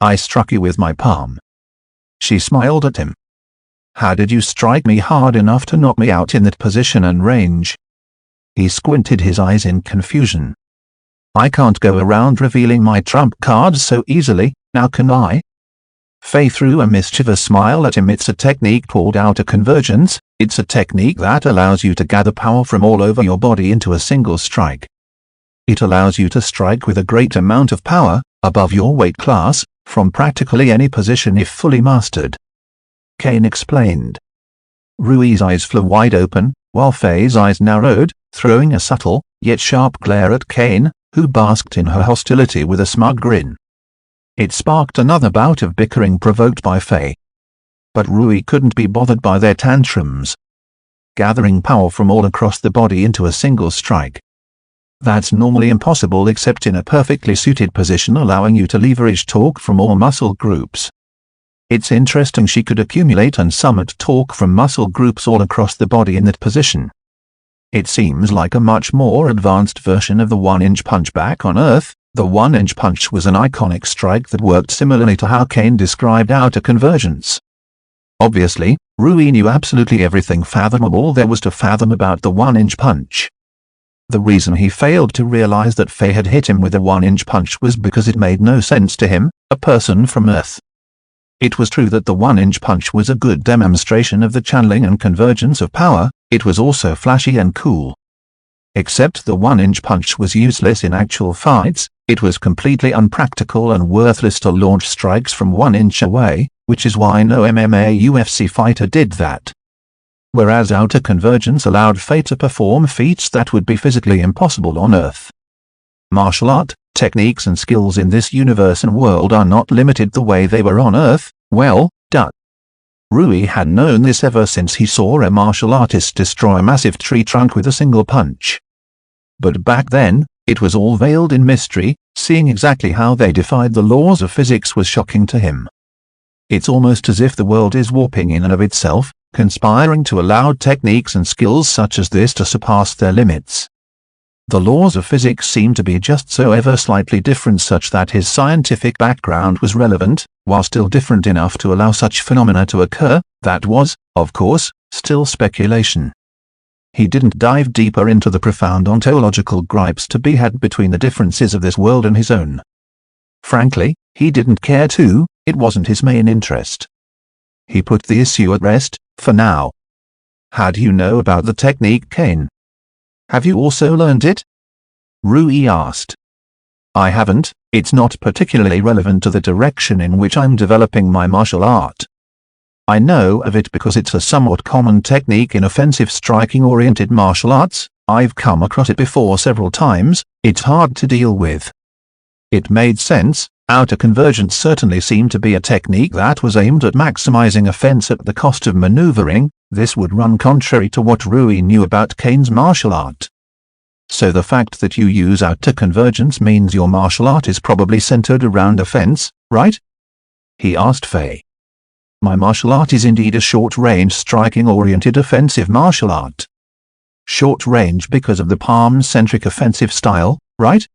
I struck you with my palm. She smiled at him. How did you strike me hard enough to knock me out in that position and range? He squinted his eyes in confusion. I can't go around revealing my trump cards so easily, now can I? Faye threw a mischievous smile at him. It's a technique called outer convergence. It's a technique that allows you to gather power from all over your body into a single strike. It allows you to strike with a great amount of power, above your weight class, from practically any position if fully mastered. Kane explained. Rui's eyes flew wide open, while Faye's eyes narrowed, throwing a subtle, yet sharp glare at Kane, who basked in her hostility with a smug grin. It sparked another bout of bickering provoked by Faye. But Rui couldn't be bothered by their tantrums. Gathering power from all across the body into a single strike. That's normally impossible except in a perfectly suited position allowing you to leverage torque from all muscle groups. It's interesting she could accumulate and summon torque from muscle groups all across the body in that position. It seems like a much more advanced version of the one-inch punch back on Earth. The one-inch punch was an iconic strike that worked similarly to how Kane described outer convergence. Obviously, Rui knew absolutely everything fathomable there was to fathom about the one-inch punch. The reason he failed to realize that Faye had hit him with a one-inch punch was because it made no sense to him, a person from Earth. It was true that the one-inch punch was a good demonstration of the channeling and convergence of power. It was also flashy and cool. Except the one-inch punch was useless in actual fights. It was completely unpractical and worthless to launch strikes from 1 inch away, which is why no MMA UFC fighter did that. Whereas outer convergence allowed Faye to perform feats that would be physically impossible on Earth. Martial art, techniques and skills in this universe and world are not limited the way they were on Earth. Well, duh. Rui had known this ever since he saw a martial artist destroy a massive tree trunk with a single punch. But back then, it was all veiled in mystery. Seeing exactly how they defied the laws of physics was shocking to him. It's almost as if the world is warping in and of itself, conspiring to allow techniques and skills such as this to surpass their limits. The laws of physics seem to be just so ever slightly different such that his scientific background was relevant, while still different enough to allow such phenomena to occur. That was, of course, still speculation. He didn't dive deeper into the profound ontological gripes to be had between the differences of this world and his own. Frankly, he didn't care to, it wasn't his main interest. He put the issue at rest, for now. How do you know about the technique, Kane? Have you also learned it? Rui asked. I haven't, it's not particularly relevant to the direction in which I'm developing my martial art. I know of it because it's a somewhat common technique in offensive striking-oriented martial arts. I've come across it before several times. It's hard to deal with. It made sense. Outer convergence certainly seemed to be a technique that was aimed at maximizing offense at the cost of maneuvering. This would run contrary to what Rui knew about Kane's martial art. So the fact that you use outer convergence means your martial art is probably centered around offense, right? He asked Faye. My martial art is indeed a short-range striking-oriented offensive martial art. Short-range because of the palm-centric offensive style, right?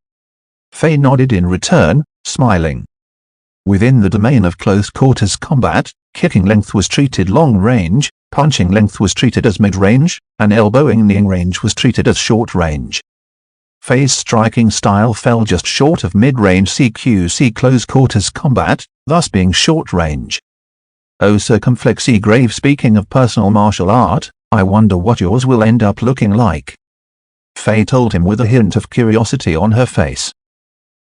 Faye nodded in return, smiling. Within the domain of close-quarters combat, kicking length was treated long-range, punching length was treated as mid-range, and elbowing-kneeing range was treated as short-range. Faye's striking style fell just short of mid-range CQC close-quarters combat, thus being short-range. Oh, circumflex grave. Speaking of personal martial art, I wonder what yours will end up looking like. Faye told him with a hint of curiosity on her face.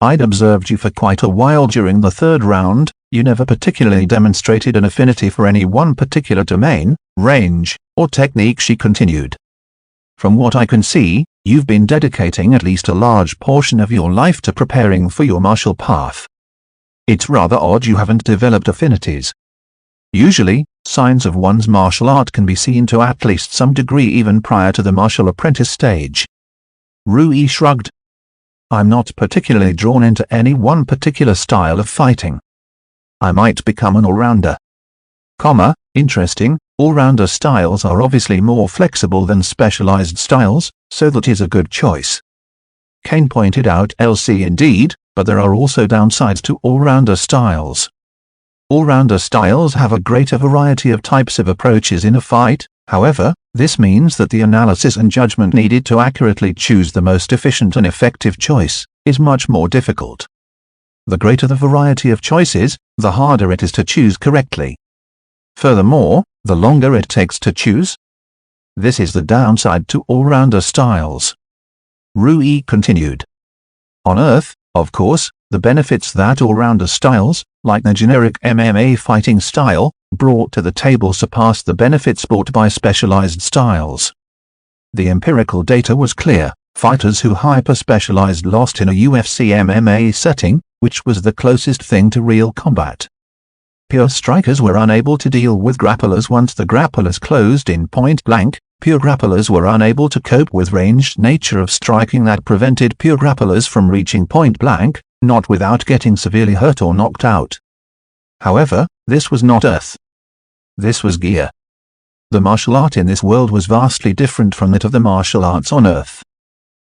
I'd observed you for quite a while during the third round. You never particularly demonstrated an affinity for any one particular domain, range, or technique, she continued. From what I can see, you've been dedicating at least a large portion of your life to preparing for your martial path. It's rather odd you haven't developed affinities. Usually, signs of one's martial art can be seen to at least some degree even prior to the martial apprentice stage. Rui shrugged. I'm not particularly drawn into any one particular style of fighting. I might become an all-rounder. Interesting, all-rounder styles are obviously more flexible than specialized styles, so that is a good choice. Kane pointed out LC indeed, but there are also downsides to all-rounder styles. All-rounder styles have a greater variety of types of approaches in a fight. However, this means that the analysis and judgment needed to accurately choose the most efficient and effective choice is much more difficult. The greater the variety of choices, the harder it is to choose correctly. Furthermore, the longer it takes to choose. This is the downside to all-rounder styles. Rui continued. On Earth, of course, the benefits that all-rounder styles, like the generic MMA fighting style, brought to the table surpassed the benefits brought by specialized styles. The empirical data was clear. Fighters who hyper-specialized lost in a UFC MMA setting, which was the closest thing to real combat. Pure strikers were unable to deal with grapplers once the grapplers closed in point blank. Pure grapplers were unable to cope with ranged nature of striking that prevented pure grapplers from reaching point blank, not without getting severely hurt or knocked out. However, this was not Earth. This was gear. The martial art in this world was vastly different from that of the martial arts on Earth.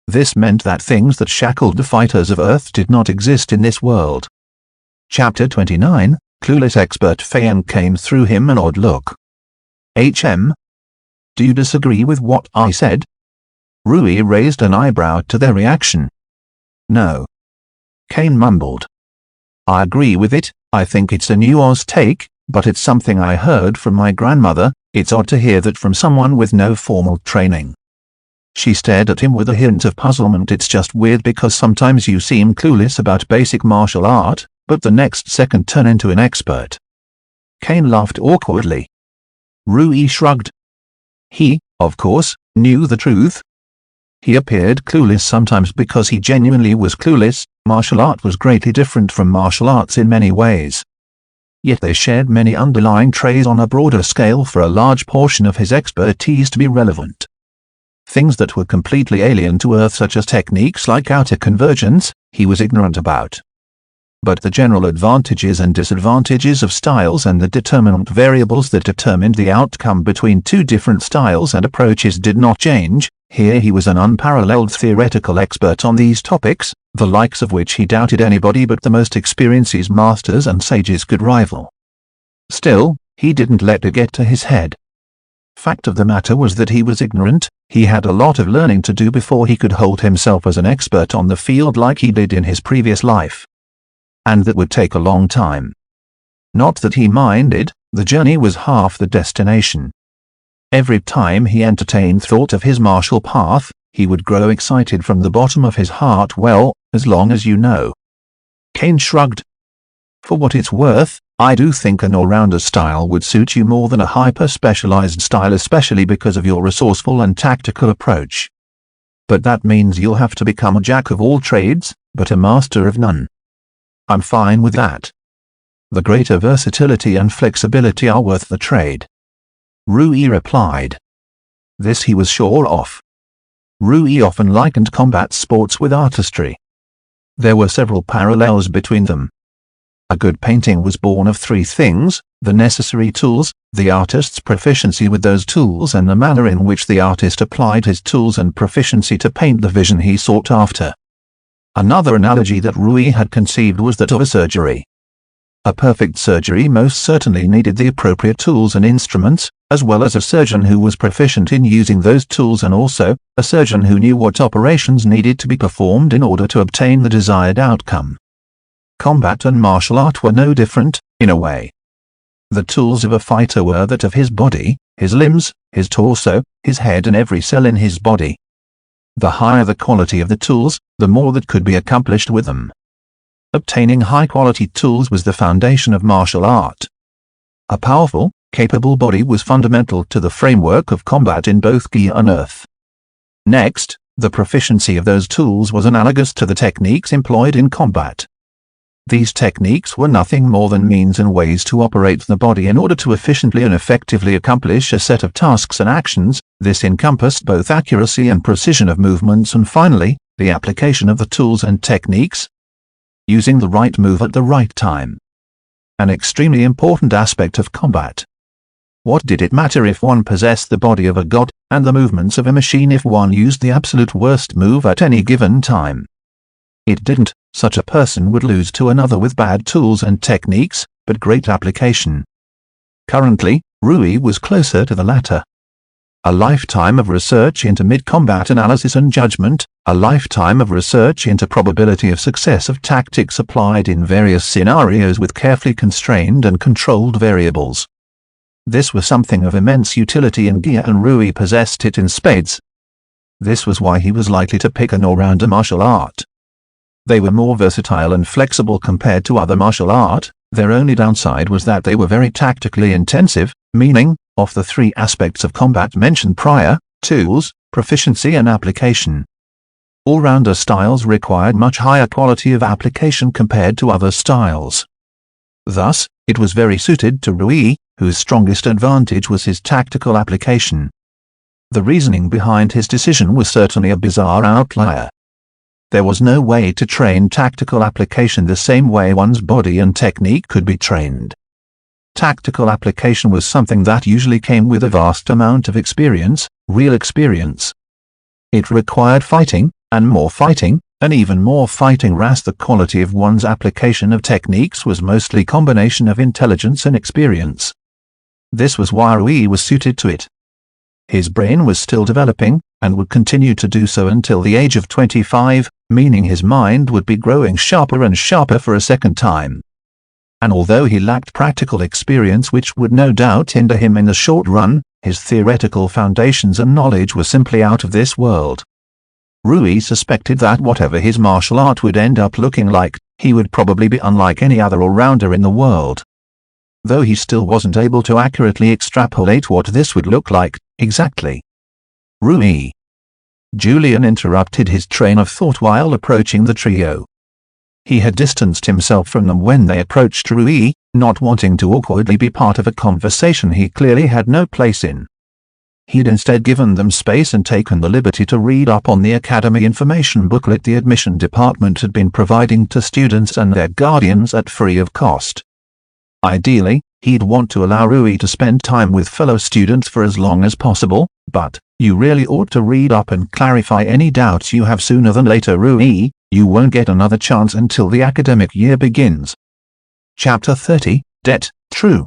This meant that things that shackled the fighters of Earth did not exist in this world. Chapter 29, Clueless Expert Faye Kane threw him an odd look. HM? Do you disagree with what I said? Rui raised an eyebrow to their reaction. No. Kane mumbled. I agree with it. I think it's a nuanced take, but it's something I heard from my grandmother. It's odd to hear that from someone with no formal training. She stared at him with a hint of puzzlement. It's just weird because sometimes you seem clueless about basic martial art, but the next second turn into an expert. Kane laughed awkwardly. Rui shrugged. He, of course, knew the truth. He appeared clueless sometimes because he genuinely was clueless. Martial art was greatly different from martial arts in many ways. Yet they shared many underlying traits on a broader scale for a large portion of his expertise to be relevant. Things that were completely alien to Earth, such as techniques like outer convergence, he was ignorant about. But the general advantages and disadvantages of styles and the determinant variables that determined the outcome between two different styles and approaches did not change. Here he was an unparalleled theoretical expert on these topics, the likes of which he doubted anybody but the most experienced masters and sages could rival. Still, he didn't let it get to his head. fact of the matter was that he was ignorant. He had a lot of learning to do before he could hold himself as an expert on the field like he did in his previous life. And that would take a long time. Not that he minded, the journey was half the destination. Every time he entertained thought of his martial path, he would grow excited from the bottom of his heart. Well, as long as you know. Kane shrugged. For what it's worth, I do think an all-rounder style would suit you more than a hyper-specialized style, especially because of your resourceful and tactical approach. But that means you'll have to become a jack of all trades, but a master of none. I'm fine with that. The greater versatility and flexibility are worth the trade. Rui replied. This he was sure of. Rui often likened combat sports with artistry. There were several parallels between them. A good painting was born of three things: the necessary tools, the artist's proficiency with those tools, and the manner in which the artist applied his tools and proficiency to paint the vision he sought after. Another analogy that Rui had conceived was that of a surgery. A perfect surgery most certainly needed the appropriate tools and instruments, as well as a surgeon who was proficient in using those tools, and also a surgeon who knew what operations needed to be performed in order to obtain the desired outcome. Combat and martial art were no different, in a way. The tools of a fighter were that of his body, his limbs, his torso, his head, and every cell in his body. The higher the quality of the tools, the more that could be accomplished with them. Obtaining high-quality tools was the foundation of martial art. A powerful, capable body was fundamental to the framework of combat in both Gi and Earth. Next, the proficiency of those tools was analogous to the techniques employed in combat. These techniques were nothing more than means and ways to operate the body in order to efficiently and effectively accomplish a set of tasks and actions. This encompassed both accuracy and precision of movements, and finally, the application of the tools and techniques. Using the right move at the right time. An extremely important aspect of combat. What did it matter if one possessed the body of a god, and the movements of a machine, if one used the absolute worst move at any given time? It didn't. Such a person would lose to another with bad tools and techniques, but great application. Currently, Rui was closer to the latter. A lifetime of research into mid-combat analysis and judgment, a lifetime of research into probability of success of tactics applied in various scenarios with carefully constrained and controlled variables. This was something of immense utility in Gi, and Rui possessed it in spades. This was why he was likely to pick an all-rounder martial art. They were more versatile and flexible compared to other martial art. Their only downside was that they were very tactically intensive, meaning, of the three aspects of combat mentioned prior, tools, proficiency and application. All-rounder styles required much higher quality of application compared to other styles. Thus, it was very suited to Rui, whose strongest advantage was his tactical application. The reasoning behind his decision was certainly a bizarre outlier. There was no way to train tactical application the same way one's body and technique could be trained. Tactical application was something that usually came with a vast amount of experience, real experience. It required fighting, and more fighting, and even more fighting, whereas the quality of one's application of techniques was mostly combination of intelligence and experience. This was why Rui was suited to it. His brain was still developing, and would continue to do so until the age of 25, meaning his mind would be growing sharper and sharper for a second time. And although he lacked practical experience, which would no doubt hinder him in the short run, his theoretical foundations and knowledge were simply out of this world. Rui suspected that whatever his martial art would end up looking like, he would probably be unlike any other all-rounder in the world. Though he still wasn't able to accurately extrapolate what this would look like, exactly. Rui. Julian interrupted his train of thought while approaching the trio. He had distanced himself from them when they approached Rui, not wanting to awkwardly be part of a conversation he clearly had no place in. He'd instead given them space and taken the liberty to read up on the academy information booklet the admission department had been providing to students and their guardians at free of cost. Ideally, he'd want to allow Rui to spend time with fellow students for as long as possible, but you really ought to read up and clarify any doubts you have sooner than later, Rui. You won't get another chance until the academic year begins. Chapter 30, Debt, True.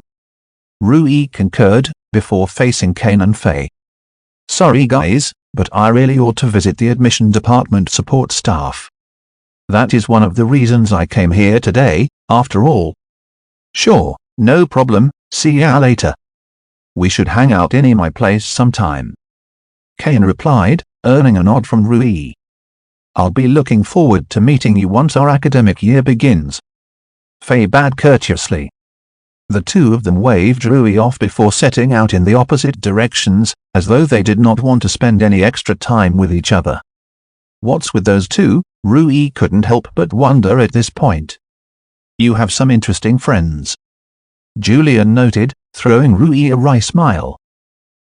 Rui concurred, before facing Kane and Faye. Sorry guys, but I really ought to visit the admission department support staff. That is one of the reasons I came here today, after all. Sure, no problem, see ya later. We should hang out in my place sometime. Kane replied, earning a nod from Rui. I'll be looking forward to meeting you once our academic year begins. Faye bowed courteously. The two of them waved Rui off before setting out in the opposite directions, as though they did not want to spend any extra time with each other. What's with those two? Rui couldn't help but wonder at this point. You have some interesting friends, Julian noted, throwing Rui a wry smile.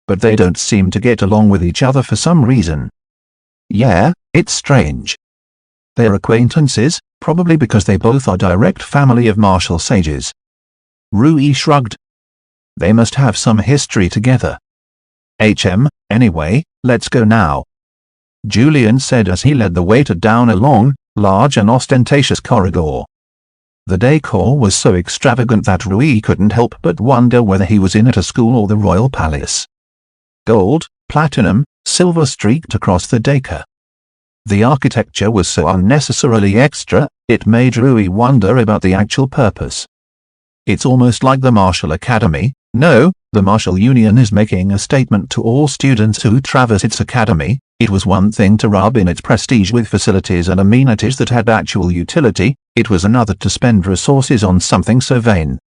But they don't seem to get along with each other for some reason. Yeah, it's strange. They're acquaintances, probably because they both are direct family of martial sages. Rui shrugged. They must have some history together. Anyway, let's go now, Julian said as he led the waiter down a long, large and ostentatious corridor. The decor was so extravagant that Rui couldn't help but wonder whether he was in at a school or the royal palace. Gold, platinum, silver streaked across the decor. The architecture was so unnecessarily extra, it made Rui wonder about the actual purpose. It's almost like the Martial Academy. No, the Martial Union is making a statement to all students who traverse its academy. It was one thing to rub in its prestige with facilities and amenities that had actual utility, it was another to spend resources on something so vain.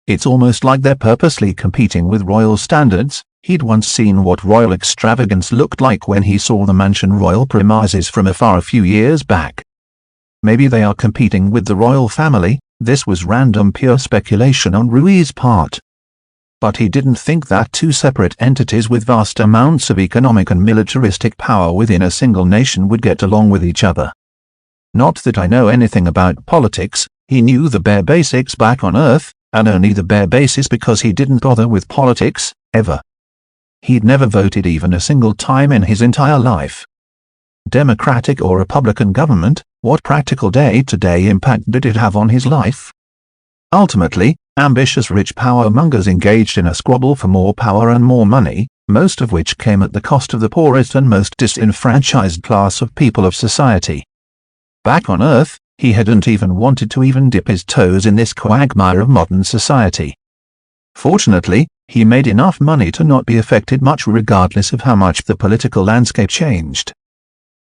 It's almost like they're purposely competing with royal standards. He'd once seen what royal extravagance looked like when he saw the mansion royal premises from afar a few years back. Maybe they are competing with the royal family. This was random pure speculation on Rui's part. But he didn't think that two separate entities with vast amounts of economic and militaristic power within a single nation would get along with each other. Not that I know anything about politics. He knew the bare basics back on Earth, and only the bare basis because he didn't bother with politics, ever. He'd never voted even a single time in his entire life. Democratic or Republican government, what practical day-to-day impact did it have on his life? Ultimately, ambitious rich power-mongers engaged in a squabble for more power and more money, most of which came at the cost of the poorest and most disenfranchised class of people of society. Back on Earth, he hadn't even wanted to even dip his toes in this quagmire of modern society. Fortunately, he made enough money to not be affected much regardless of how much the political landscape changed.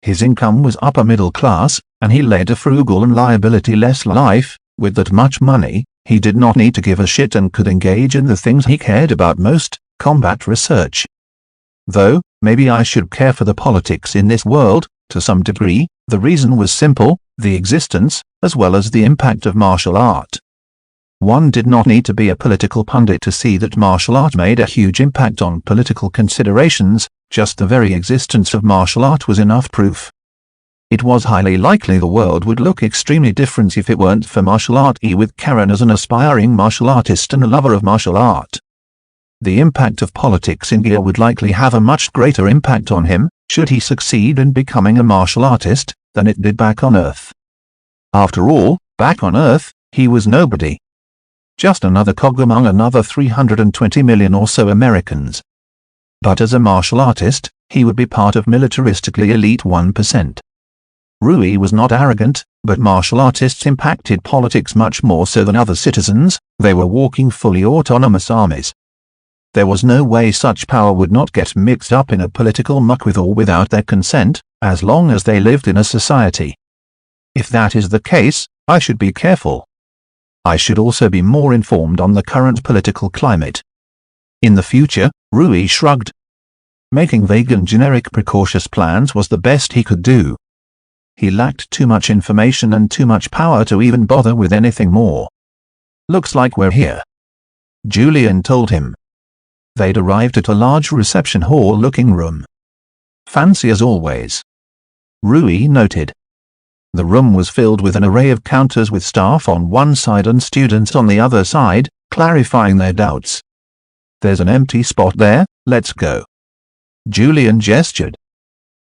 His income was upper middle class, and he led a frugal and liability-less life. With that much money, he did not need to give a shit and could engage in the things he cared about most, combat research. Though, maybe I should care for the politics in this world, to some degree. The reason was simple, the existence, as well as the impact of martial art. One did not need to be a political pundit to see that martial art made a huge impact on political considerations. Just the very existence of martial art was enough proof. It was highly likely the world would look extremely different if it weren't for martial art, with Karen as an aspiring martial artist and a lover of martial art. The impact of politics in Gear would likely have a much greater impact on him, should he succeed in becoming a martial artist, than it did back on Earth. After all, back on Earth, he was nobody. Just another cog among another 320 million or so Americans. But as a martial artist, he would be part of militaristically elite 1%. Rui was not arrogant, but martial artists impacted politics much more so than other citizens. They were walking fully autonomous armies. There was no way such power would not get mixed up in a political muck with or without their consent, as long as they lived in a society. If that is the case, I should be careful. I should also be more informed on the current political climate. In the future, Rui shrugged. Making vague and generic precautious plans was the best he could do. He lacked too much information and too much power to even bother with anything more. Looks like we're here, Julian told him. They'd arrived at a large reception hall-looking room. Fancy as always, Rui noted. The room was filled with an array of counters with staff on one side and students on the other side, clarifying their doubts. There's an empty spot there, let's go. Julian gestured.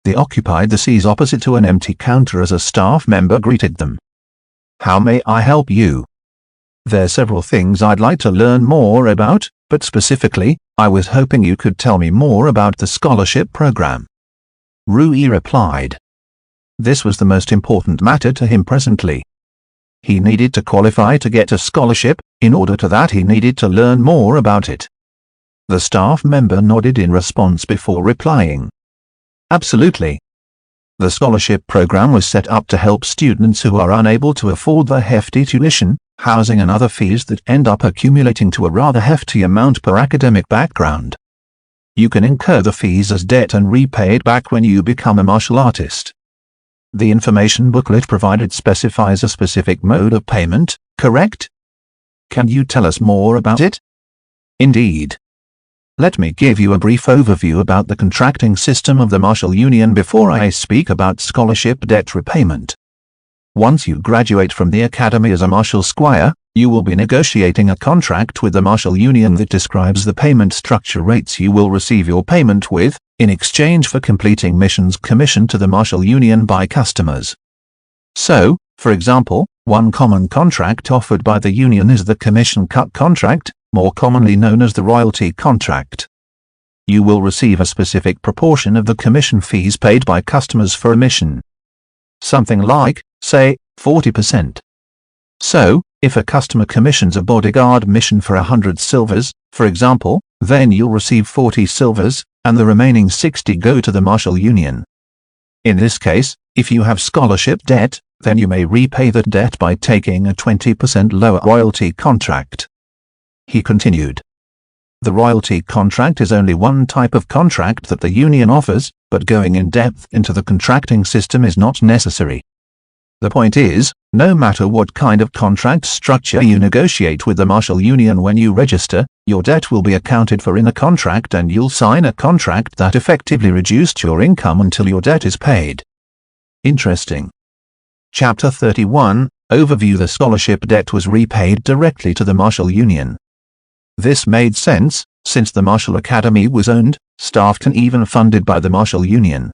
They occupied the seats opposite to an empty counter as a staff member greeted them. How may I help you? There's several things I'd like to learn more about, but specifically, I was hoping you could tell me more about the scholarship program. Rui replied. This was the most important matter to him presently. He needed to qualify to get a scholarship. In order to that he needed to learn more about it. The staff member nodded in response before replying. Absolutely. The scholarship program was set up to help students who are unable to afford the hefty tuition, housing and other fees that end up accumulating to a rather hefty amount per academic background. You can incur the fees as debt and repay it back when you become a martial artist. The information booklet provided specifies a specific mode of payment, correct? Can you tell us more about it? Indeed. Let me give you a brief overview about the contracting system of the martial union before I speak about scholarship debt repayment. Once you graduate from the academy as a martial squire, you will be negotiating a contract with the martial union that describes the payment structure rates you will receive your payment with, in exchange for completing missions commissioned to the martial union by customers. So, for example, one common contract offered by the union is the commission cut contract, more commonly known as the royalty contract. You will receive a specific proportion of the commission fees paid by customers for a mission. Something like, say, 40%. So, if a customer commissions a bodyguard mission for 100 silvers, for example, then you'll receive 40 silvers, and the remaining 60 go to the martial union. In this case, if you have scholarship debt, then you may repay that debt by taking a 20% lower royalty contract. He continued. The royalty contract is only one type of contract that the union offers, but going in depth into the contracting system is not necessary. The point is, no matter what kind of contract structure you negotiate with the martial union when you register, your debt will be accounted for in a contract and you'll sign a contract that effectively reduced your income until your debt is paid. Interesting. Chapter 31, Overview. The scholarship debt was repaid directly to the martial union. This made sense, since the Martial Academy was owned, staffed and even funded by the martial union.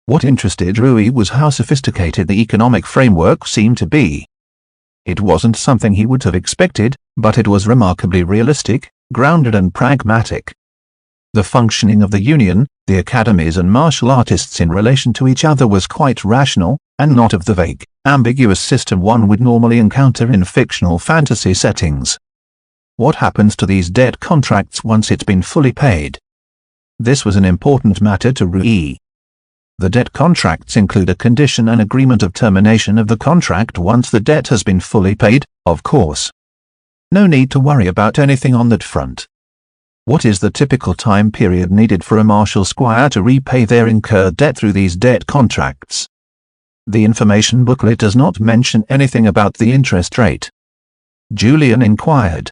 What interested Rui was how sophisticated the economic framework seemed to be. It wasn't something he would have expected, but it was remarkably realistic, grounded and pragmatic. The functioning of the union, the academies and martial artists in relation to each other was quite rational, and not of the vague, ambiguous system one would normally encounter in fictional fantasy settings. What happens to these debt contracts once it's been fully paid? This was an important matter to Rui. The debt contracts include a condition and agreement of termination of the contract once the debt has been fully paid, of course. No need to worry about anything on that front. What is the typical time period needed for a martial squire to repay their incurred debt through these debt contracts? The information booklet does not mention anything about the interest rate. Julian inquired.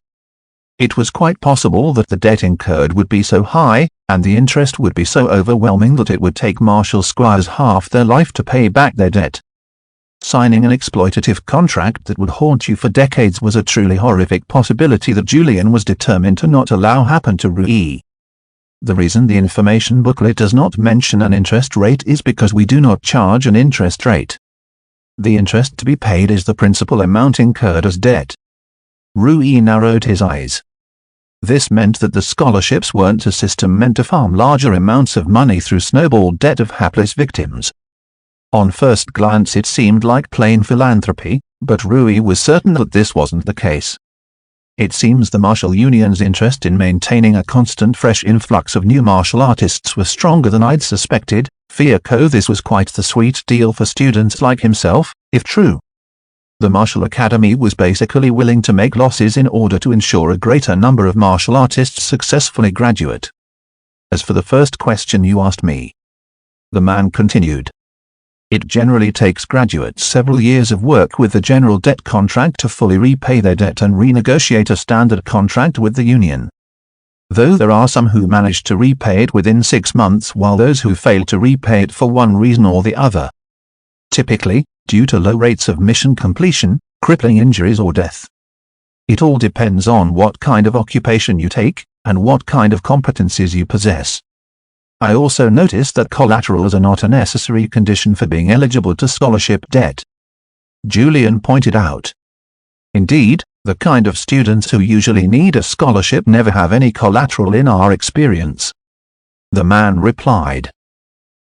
It was quite possible that the debt incurred would be so high, and the interest would be so overwhelming that it would take martial squires half their life to pay back their debt. Signing an exploitative contract that would haunt you for decades was a truly horrific possibility that Julian was determined to not allow happen to Rui. The reason the information booklet does not mention an interest rate is because we do not charge an interest rate. The interest to be paid is the principal amount incurred as debt. Rui narrowed his eyes. This meant that the scholarships weren't a system meant to farm larger amounts of money through snowball debt of hapless victims. On first glance it seemed like plain philanthropy, but Rui was certain that this wasn't the case. It seems the martial union's interest in maintaining a constant fresh influx of new martial artists was stronger than I'd suspected. This was quite the sweet deal for students like himself, if true. The Martial Academy was basically willing to make losses in order to ensure a greater number of martial artists successfully graduate. As for the first question you asked me, the man continued, it generally takes graduates several years of work with the general debt contract to fully repay their debt and renegotiate a standard contract with the union. Though there are some who manage to repay it within 6 months while those who fail to repay it for one reason or the other. Typically, due to low rates of mission completion, crippling injuries or death. It all depends on what kind of occupation you take, and what kind of competencies you possess. I also noticed that collaterals are not a necessary condition for being eligible to scholarship debt. Julian pointed out. Indeed, The kind of students who usually need a scholarship never have any collateral in our experience." The man replied.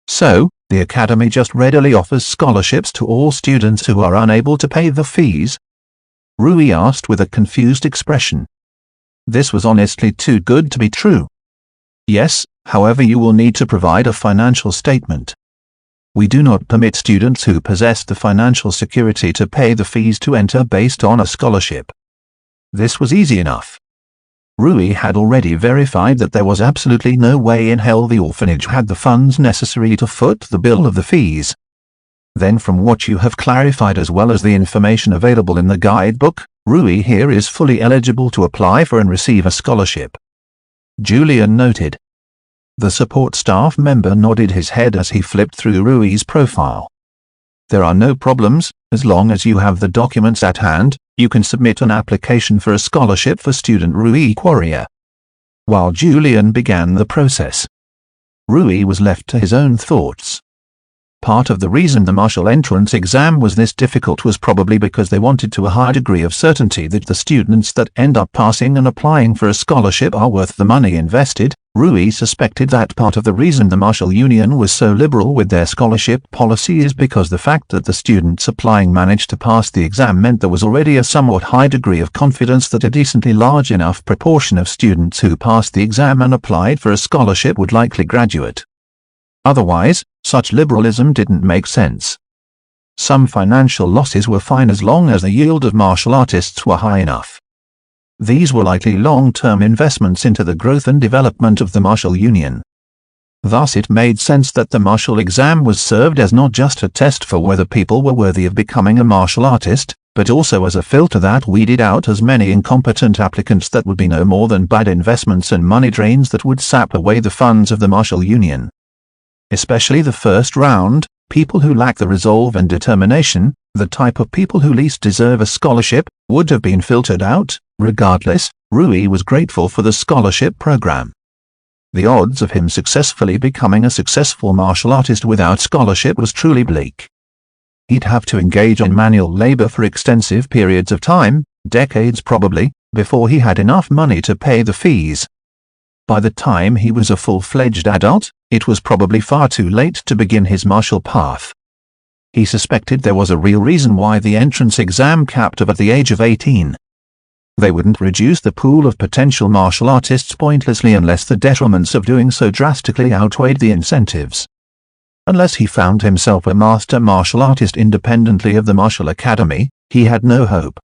"So, the academy just readily offers scholarships to all students who are unable to pay the fees?" Rui asked with a confused expression. This was honestly too good to be true. "Yes, however you will need to provide a financial statement. We do not permit students who possess the financial security to pay the fees to enter based on a scholarship." This was easy enough. Rui had already verified that there was absolutely no way in hell the orphanage had the funds necessary to foot the bill of the fees. Then from what you have clarified as well as the information available in the guidebook, Rui here is fully eligible to apply for and receive a scholarship," Julian noted. The support staff member nodded his head as he flipped through Rui's profile. "There are no problems, as long as you have the documents at hand, you can submit an application for a scholarship for student Rui Quarrier." While Julian began the process, Rui was left to his own thoughts. Part of the reason the martial entrance exam was this difficult was probably because they wanted to a high degree of certainty that the students that end up passing and applying for a scholarship are worth the money invested. Rui suspected that part of the reason the martial union was so liberal with their scholarship policy is because the fact that the students applying managed to pass the exam meant there was already a somewhat high degree of confidence that a decently large enough proportion of students who passed the exam and applied for a scholarship would likely graduate. Otherwise, such liberalism didn't make sense. Some financial losses were fine as long as the yield of martial artists were high enough. These were likely long-term investments into the growth and development of the martial union. Thus it made sense that the martial exam was served as not just a test for whether people were worthy of becoming a martial artist, but also as a filter that weeded out as many incompetent applicants that would be no more than bad investments and money drains that would sap away the funds of the martial union. Especially the first round, people who lack the resolve and determination, the type of people who least deserve a scholarship, would have been filtered out. Regardless, Rui was grateful for the scholarship program. The odds of him successfully becoming a successful martial artist without scholarship was truly bleak. He'd have to engage in manual labor for extensive periods of time, decades probably, before he had enough money to pay the fees. By the time he was a full-fledged adult, it was probably far too late to begin his martial path. He suspected there was a real reason why the entrance exam capped at the age of 18. They wouldn't reduce the pool of potential martial artists pointlessly unless the detriments of doing so drastically outweighed the incentives. Unless he found himself a master martial artist independently of the martial academy, he had no hope.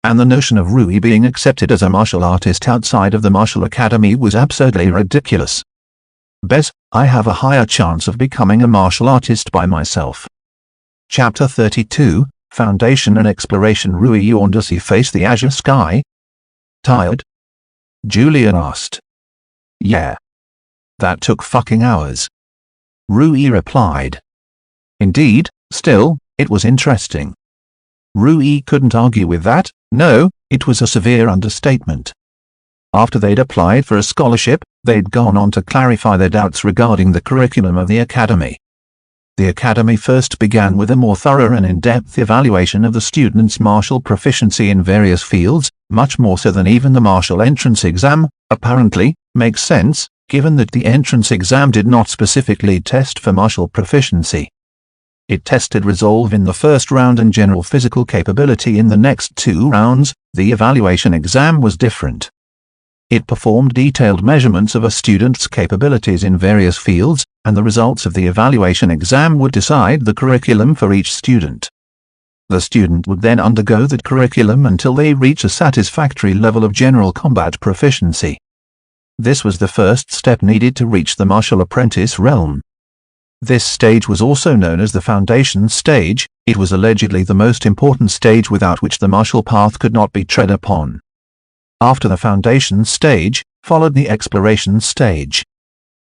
And the notion of Rui being accepted as a martial artist outside of the martial academy was absurdly ridiculous. "Bez, I have a higher chance of becoming a martial artist by myself." Chapter 32, Foundation and Exploration. Rui yawned as he faced the azure sky. "Tired?" Julian asked. "Yeah. That took fucking hours," Rui replied. Indeed, still, it was interesting. Rui couldn't argue with that. No, it was a severe understatement. After they'd applied for a scholarship, they'd gone on to clarify their doubts regarding the curriculum of the academy. The academy first began with a more thorough and in-depth evaluation of the students' martial proficiency in various fields, much more so than even the martial entrance exam. Apparently, makes sense, given that the entrance exam did not specifically test for martial proficiency. It tested resolve in the first round and general physical capability in the next 2 rounds. The evaluation exam was different. It performed detailed measurements of a student's capabilities in various fields, and the results of the evaluation exam would decide the curriculum for each student. The student would then undergo the curriculum until they reach a satisfactory level of general combat proficiency. This was the first step needed to reach the martial apprentice realm. This stage was also known as the foundation stage. It was allegedly the most important stage without which the martial path could not be tread upon. After the foundation stage, followed the exploration stage.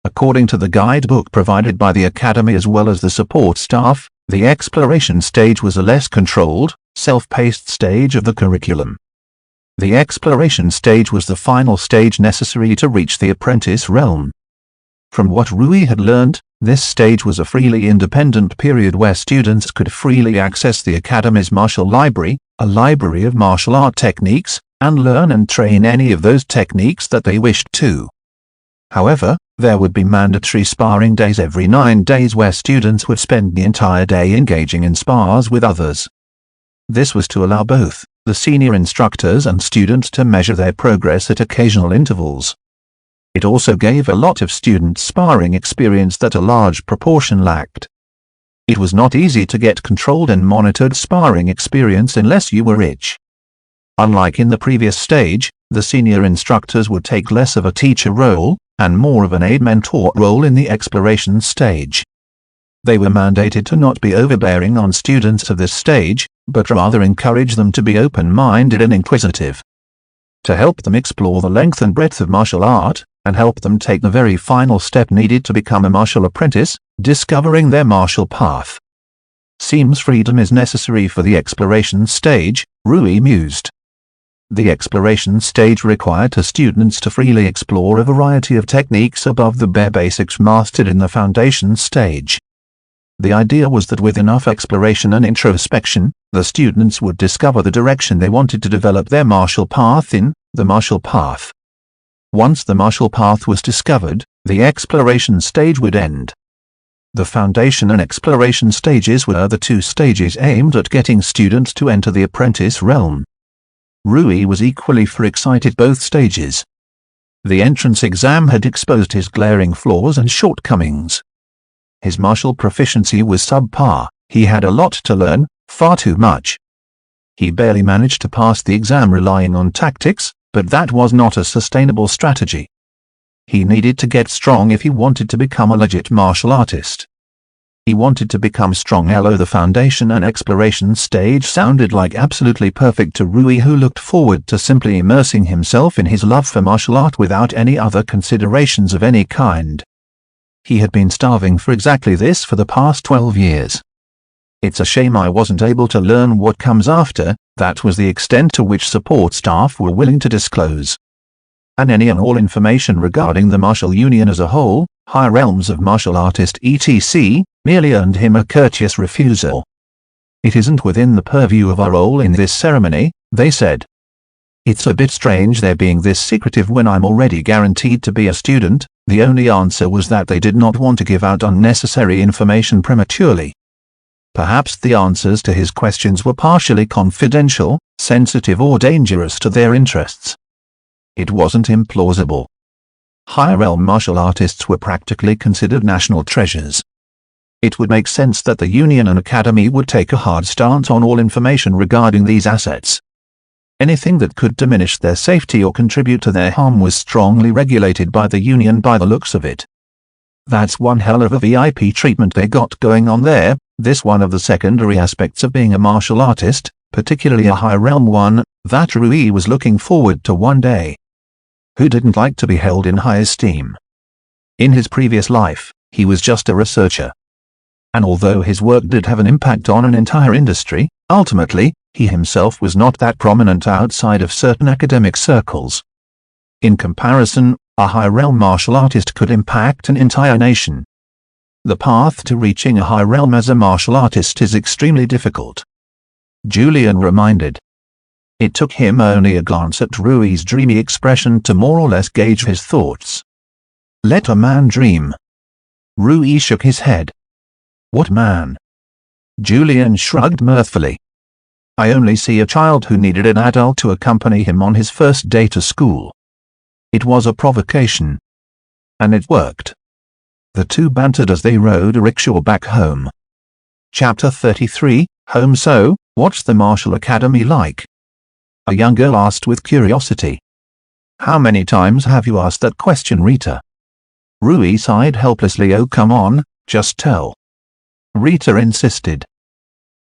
According to the guidebook provided by the academy as well as the support staff, the exploration stage was a less controlled, self-paced stage of the curriculum. The exploration stage was the final stage necessary to reach the apprentice realm. From what Rui had learned, this stage was a freely independent period where students could freely access the academy's martial library, a library of martial art techniques, and learn and train any of those techniques that they wished to. However, there would be mandatory sparring days every 9 days where students would spend the entire day engaging in spars with others. This was to allow both the senior instructors and students to measure their progress at occasional intervals. It also gave a lot of students sparring experience that a large proportion lacked. It was not easy to get controlled and monitored sparring experience unless you were rich. Unlike in the previous stage, the senior instructors would take less of a teacher role, and more of an aid-mentor role in the exploration stage. They were mandated to not be overbearing on students of this stage, but rather encourage them to be open-minded and inquisitive. To help them explore the length and breadth of martial art, and help them take the very final step needed to become a martial apprentice, discovering their martial path. Seems freedom is necessary for the exploration stage, Rui mused. The exploration stage required the students to freely explore a variety of techniques above the bare basics mastered in the foundation stage. The idea was that with enough exploration and introspection, the students would discover the direction they wanted to develop their martial path in, the martial path. Once the martial path was discovered, the exploration stage would end. The foundation and exploration stages were the two stages aimed at getting students to enter the apprentice realm. Rui was equally excited both stages. The entrance exam had exposed his glaring flaws and shortcomings. His martial proficiency was subpar, he had a lot to learn, far too much. He barely managed to pass the exam relying on tactics, but that was not a sustainable strategy. He needed to get strong if he wanted to become a legit martial artist. He wanted to become strong. The foundation and exploration stage sounded like absolutely perfect to Rui, who looked forward to simply immersing himself in his love for martial art without any other considerations of any kind. He had been starving for exactly this for the past 12 years. It's a shame I wasn't able to learn what comes after, that was the extent to which support staff were willing to disclose. And any and all information regarding the martial union as a whole, high realms of martial artist etc., merely earned him a courteous refusal. It isn't within the purview of our role in this ceremony, they said. It's a bit strange they're being this secretive when I'm already guaranteed to be a student. The only answer was that they did not want to give out unnecessary information prematurely. Perhaps the answers to his questions were partially confidential, sensitive or dangerous to their interests. It wasn't implausible. Higher realm martial artists were practically considered national treasures. It would make sense that the Union and Academy would take a hard stance on all information regarding these assets. Anything that could diminish their safety or contribute to their harm was strongly regulated by the Union by the looks of it. That's one hell of a VIP treatment they got going on there, this one of the secondary aspects of being a martial artist, particularly a high realm one, that Rui was looking forward to one day. Who didn't like to be held in high esteem? In his previous life, he was just a researcher. And although his work did have an impact on an entire industry, ultimately, he himself was not that prominent outside of certain academic circles. In comparison, a high realm martial artist could impact an entire nation. The path to reaching a high realm as a martial artist is extremely difficult. Julian reminded. It took him only a glance at Rui's dreamy expression to more or less gauge his thoughts. Let a man dream. Rui shook his head. What man? Julian shrugged mirthfully. I only see a child who needed an adult to accompany him on his first day to school. It was a provocation. And it worked. The two bantered as they rode a rickshaw back home. Chapter 33, Home. So, what's the Martial Academy like? A young girl asked with curiosity. How many times have you asked that question, Rita? Rui sighed helplessly. Oh, come on, just tell. Rita insisted.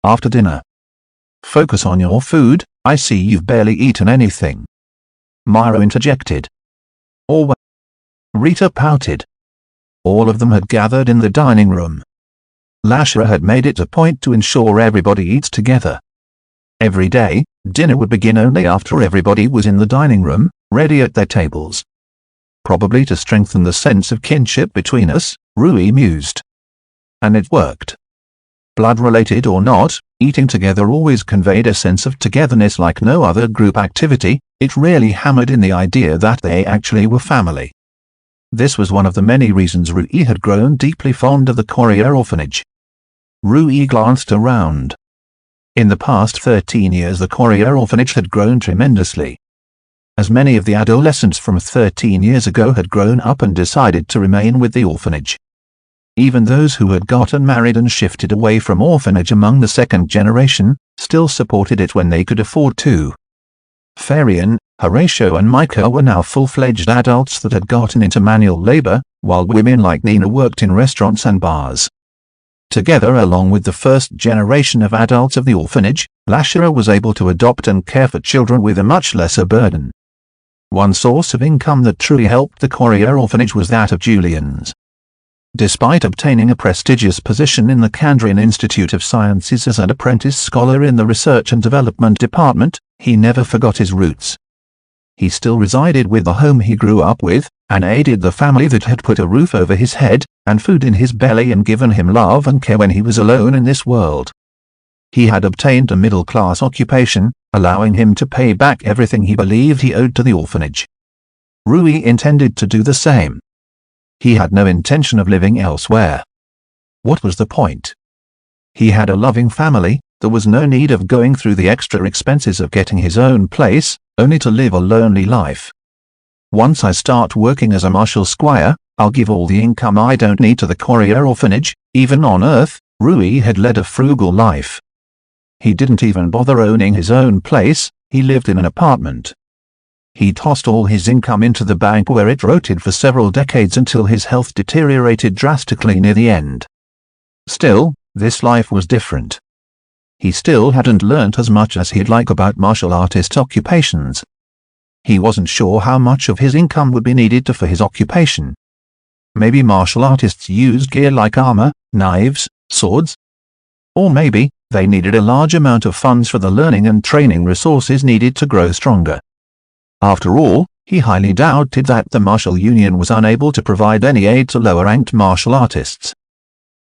After dinner. Focus on your food, I see you've barely eaten anything. Myra interjected. Or what? Rita pouted. All of them had gathered in the dining room. Lashra had made it a point to ensure everybody eats together. Every day, dinner would begin only after everybody was in the dining room, ready at their tables. Probably to strengthen the sense of kinship between us, Rui mused. And it worked. Blood-related or not, eating together always conveyed a sense of togetherness like no other group activity. It really hammered in the idea that they actually were family. This was one of the many reasons Rui had grown deeply fond of the Korea orphanage. Rui glanced around. In the past 13 years the Korea orphanage had grown tremendously. As many of the adolescents from 13 years ago had grown up and decided to remain with the orphanage. Even those who had gotten married and shifted away from orphanage among the second generation, still supported it when they could afford to. Farian, Horatio and Micah were now full-fledged adults that had gotten into manual labor, while women like Nina worked in restaurants and bars. Together along with the first generation of adults of the orphanage, Lashara was able to adopt and care for children with a much lesser burden. One source of income that truly helped the Korea orphanage was that of Julian's. Despite obtaining a prestigious position in the Kandrian Institute of Sciences as an apprentice scholar in the Research and Development Department, he never forgot his roots. He still resided with the home he grew up with, and aided the family that had put a roof over his head, and food in his belly and given him love and care when he was alone in this world. He had obtained a middle-class occupation, allowing him to pay back everything he believed he owed to the orphanage. Rui intended to do the same. He had no intention of living elsewhere. What was the point? He had a loving family, there was no need of going through the extra expenses of getting his own place, only to live a lonely life. Once I start working as a martial squire, I'll give all the income I don't need to the Korea orphanage. Even on Earth, Rui had led a frugal life. He didn't even bother owning his own place, he lived in an apartment. He tossed all his income into the bank where it rotted for several decades until his health deteriorated drastically near the end. Still, this life was different. He still hadn't learnt as much as he'd like about martial artist occupations. He wasn't sure how much of his income would be needed for his occupation. Maybe martial artists used gear like armor, knives, swords? Or maybe they needed a large amount of funds for the learning and training resources needed to grow stronger. After all, he highly doubted that the martial union was unable to provide any aid to lower-ranked martial artists.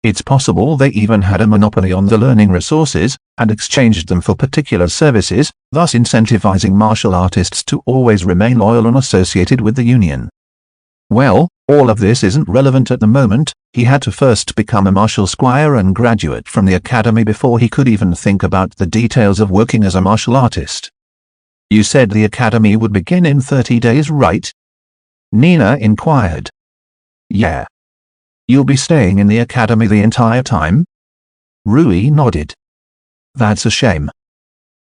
It's possible they even had a monopoly on the learning resources, and exchanged them for particular services, thus incentivizing martial artists to always remain loyal and associated with the union. Well, all of this isn't relevant at the moment. He had to first become a martial squire and graduate from the academy before he could even think about the details of working as a martial artist. You said the academy would begin in 30 days, right? Nina inquired. Yeah. You'll be staying in the academy the entire time? Rui nodded. That's a shame.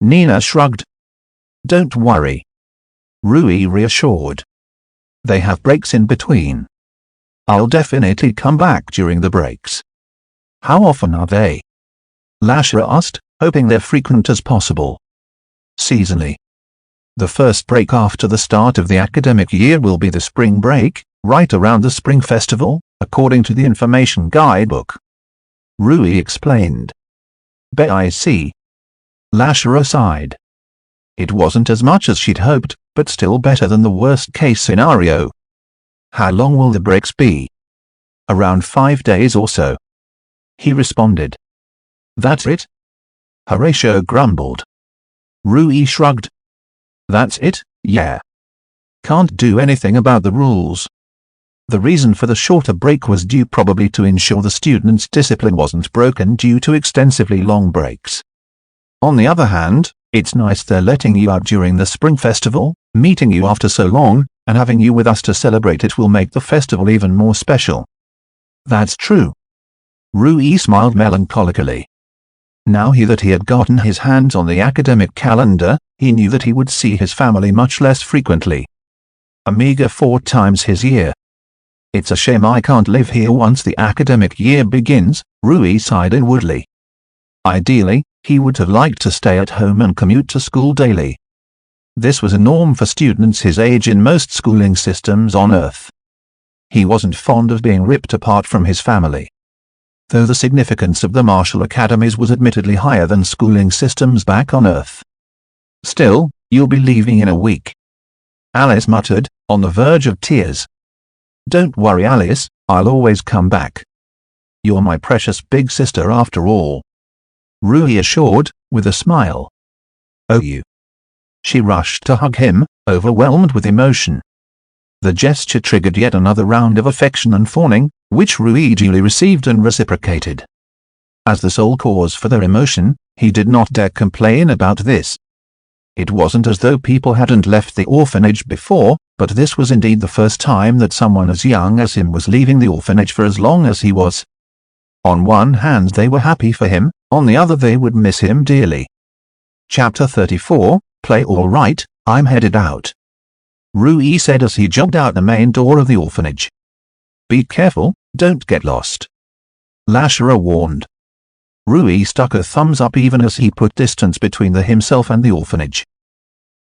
Nina shrugged. Don't worry. Rui reassured. They have breaks in between. I'll definitely come back during the breaks. How often are they? Lashara asked, hoping they're frequent as possible. Seasonally. The first break after the start of the academic year will be the spring break, right around the spring festival, according to the information guidebook. Rui explained. Bet I see. Lashara sighed. It wasn't as much as she'd hoped, but still better than the worst-case scenario. How long will the breaks be? Around 5 days or so. He responded. That's it? Horatio grumbled. Rui shrugged. That's it, yeah. Can't do anything about the rules. The reason for the shorter break was due probably to ensure the students' discipline wasn't broken due to extensively long breaks. On the other hand, it's nice they're letting you out during the spring festival. Meeting you after so long, and having you with us to celebrate it will make the festival even more special. That's true. Rui smiled melancholically. Now that he had gotten his hands on the academic calendar, he knew that he would see his family much less frequently. A meager 4 times his year. It's a shame I can't live here once the academic year begins, Rui sighed inwardly. Ideally, he would have liked to stay at home and commute to school daily. This was a norm for students his age in most schooling systems on Earth. He wasn't fond of being ripped apart from his family. Though the significance of the martial academies was admittedly higher than schooling systems back on Earth. Still, you'll be leaving in a week. Alice muttered, on the verge of tears. Don't worry, Alice, I'll always come back. You're my precious big sister after all. Rui assured, with a smile. "Oh, you." She rushed to hug him, overwhelmed with emotion. The gesture triggered yet another round of affection and fawning, which Rui duly received and reciprocated. As the sole cause for their emotion, he did not dare complain about this. It wasn't as though people hadn't left the orphanage before, but this was indeed the first time that someone as young as him was leaving the orphanage for as long as he was. On one hand they were happy for him, on the other they would miss him dearly. Chapter 34, Play All Right, I'm headed out, Rui said as he jogged out the main door of the orphanage. Be careful, don't get lost, Lashara warned. Rui stuck a thumbs up even as he put distance between himself and the orphanage.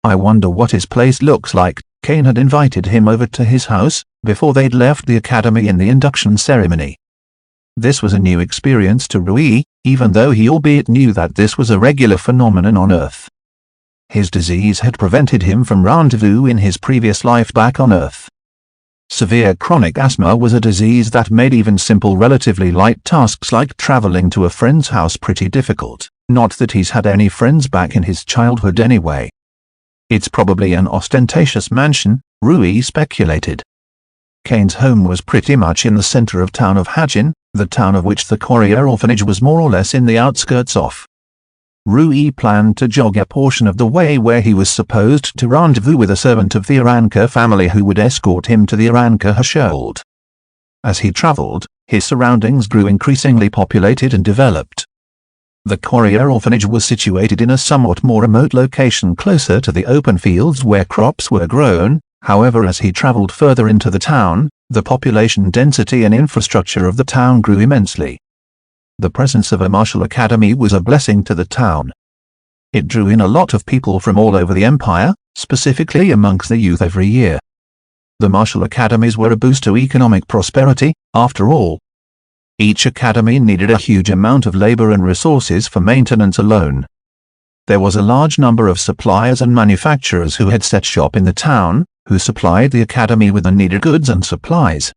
I wonder what his place looks like. Kane had invited him over to his house, before they'd left the academy in the induction ceremony. This was a new experience to Rui, even though he albeit knew that this was a regular phenomenon on Earth. His disease had prevented him from rendezvous in his previous life back on Earth. Severe chronic asthma was a disease that made even simple relatively light tasks like traveling to a friend's house pretty difficult, not that he's had any friends back in his childhood anyway. It's probably an ostentatious mansion, Rui speculated. Kane's home was pretty much in the center of town of Hajin, the town of which the Courier orphanage was more or less in the outskirts of. Rui planned to jog a portion of the way where he was supposed to rendezvous with a servant of the Aranka family who would escort him to the Aranka household. As he traveled, his surroundings grew increasingly populated and developed. The Courier orphanage was situated in a somewhat more remote location closer to the open fields where crops were grown. However, as he traveled further into the town, the population density and infrastructure of the town grew immensely. The presence of a martial academy was a blessing to the town. It drew in a lot of people from all over the empire, specifically amongst the youth every year. The martial academies were a boost to economic prosperity, after all. Each academy needed a huge amount of labor and resources for maintenance alone. There was a large number of suppliers and manufacturers who had set shop in the town, who supplied the academy with the needed goods and supplies.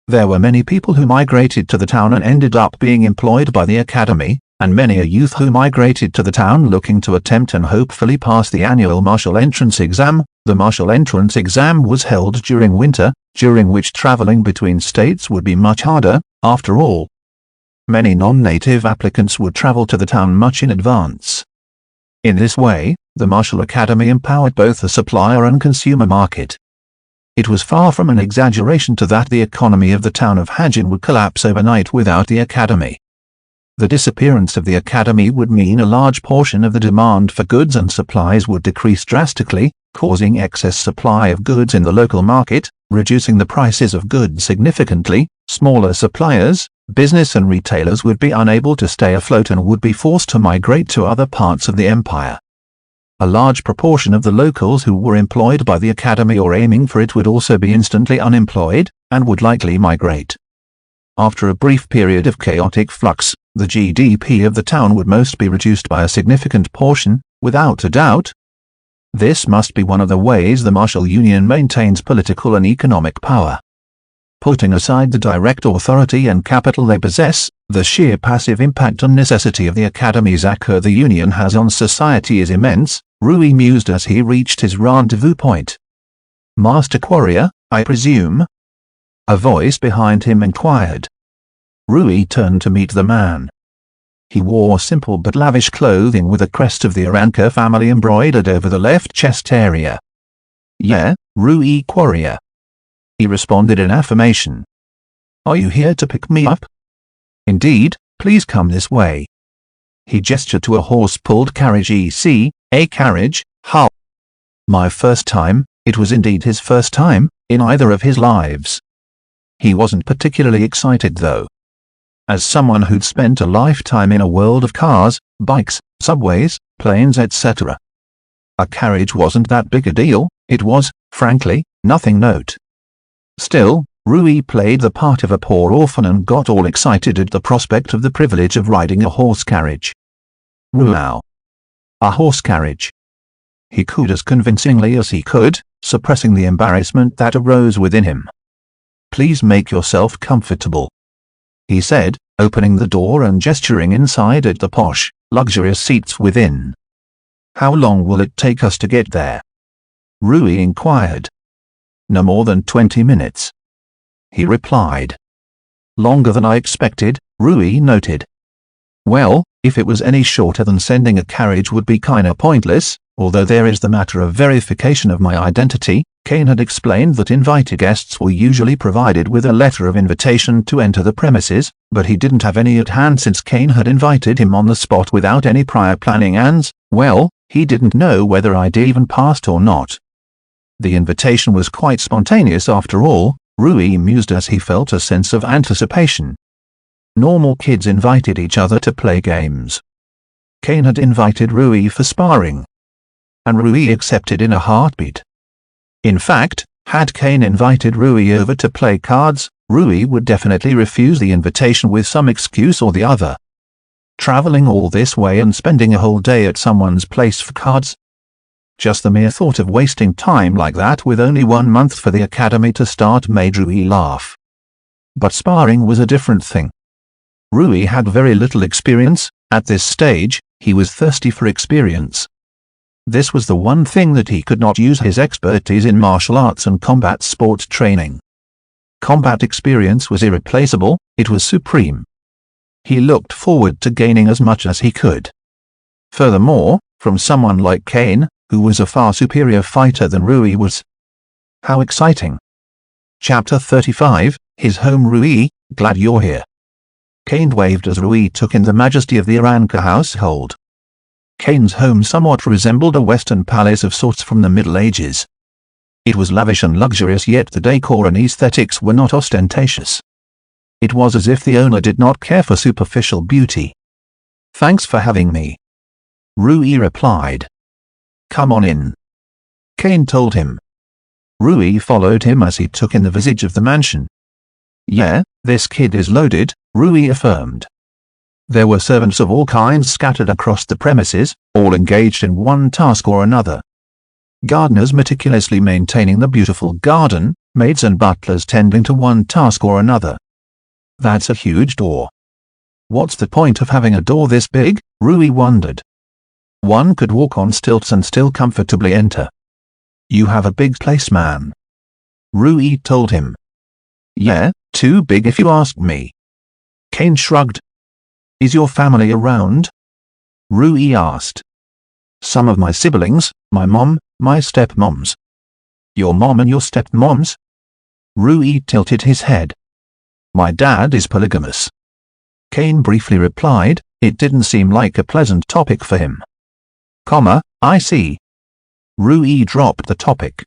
There were many people who migrated to the town and ended up being employed by the academy, and many a youth who migrated to the town looking to attempt and hopefully pass the annual martial entrance exam. The martial entrance exam was held during winter, during which traveling between states would be much harder, after all. Many non-native applicants would travel to the town much in advance. In this way, the martial academy empowered both the supplier and consumer market. It was far from an exaggeration to that the economy of the town of Hajin would collapse overnight without the academy. The disappearance of the academy would mean a large portion of the demand for goods and supplies would decrease drastically, causing excess supply of goods in the local market, reducing the prices of goods significantly. Smaller suppliers, business and retailers would be unable to stay afloat and would be forced to migrate to other parts of the empire. A large proportion of the locals who were employed by the academy or aiming for it would also be instantly unemployed, and would likely migrate. After a brief period of chaotic flux, the GDP of the town would most be reduced by a significant portion, without a doubt. This must be one of the ways the martial union maintains political and economic power. Putting aside the direct authority and capital they possess, the sheer passive impact and necessity of the academy's acre the union has on society is immense, Rui mused as he reached his rendezvous point. Master Courier, I presume? A voice behind him inquired. Rui turned to meet the man. He wore simple but lavish clothing with a crest of the Aranka family embroidered over the left chest area. Yeah, Rui Courier. He responded in affirmation. Are you here to pick me up? Indeed, please come this way. He gestured to a horse-pulled carriage a carriage, how? My first time. It was indeed his first time, in either of his lives. He wasn't particularly excited though. As someone who'd spent a lifetime in a world of cars, bikes, subways, planes etc. A carriage wasn't that big a deal, it was, frankly, nothing note. Still, Rui played the part of a poor orphan and got all excited at the prospect of the privilege of riding a horse carriage. Wow! A horse carriage. He cooed as convincingly as he could, suppressing the embarrassment that arose within him. Please make yourself comfortable, he said, opening the door and gesturing inside at the posh, luxurious seats within. How long will it take us to get there? Rui inquired. No more than 20 minutes. He replied. Longer than I expected, Rui noted. Well, if it was any shorter than sending a carriage would be kinda pointless, although there is the matter of verification of my identity. Kane had explained that invited guests were usually provided with a letter of invitation to enter the premises, but he didn't have any at hand since Kane had invited him on the spot without any prior planning and, well, he didn't know whether I'd even passed or not. The invitation was quite spontaneous after all, Rui mused as he felt a sense of anticipation. Normal kids invited each other to play games. Kane had invited Rui for sparring. And Rui accepted in a heartbeat. In fact, had Kane invited Rui over to play cards, Rui would definitely refuse the invitation with some excuse or the other. Traveling all this way and spending a whole day at someone's place for cards? Just the mere thought of wasting time like that with only 1 month for the academy to start made Rui laugh. But sparring was a different thing. Rui had very little experience. At this stage, he was thirsty for experience. This was the one thing that he could not use his expertise in martial arts and combat sport training. Combat experience was irreplaceable, it was supreme. He looked forward to gaining as much as he could. Furthermore, from someone like Kane, who was a far superior fighter than Rui was. How exciting. Chapter 35, His Home. Rui, glad you're here. Kane waved as Rui took in the majesty of the Aranka household. Kane's home somewhat resembled a Western palace of sorts from the Middle Ages. It was lavish and luxurious, yet the decor and aesthetics were not ostentatious. It was as if the owner did not care for superficial beauty. Thanks for having me. Rui replied. Come on in. Kane told him. Rui followed him as he took in the visage of the mansion. Yeah, this kid is loaded, Rui affirmed. There were servants of all kinds scattered across the premises, all engaged in one task or another. Gardeners meticulously maintaining the beautiful garden, maids and butlers tending to one task or another. That's a huge door. What's the point of having a door this big? Rui wondered. One could walk on stilts and still comfortably enter. You have a big place, man. Rui told him. Yeah, too big if you ask me. Kane shrugged. Is your family around? Rui asked. Some of my siblings, my mom, my stepmoms. Your mom and your stepmoms? Rui tilted his head. My dad is polygamous. Kane briefly replied, it didn't seem like a pleasant topic for him. I see. Rui dropped the topic.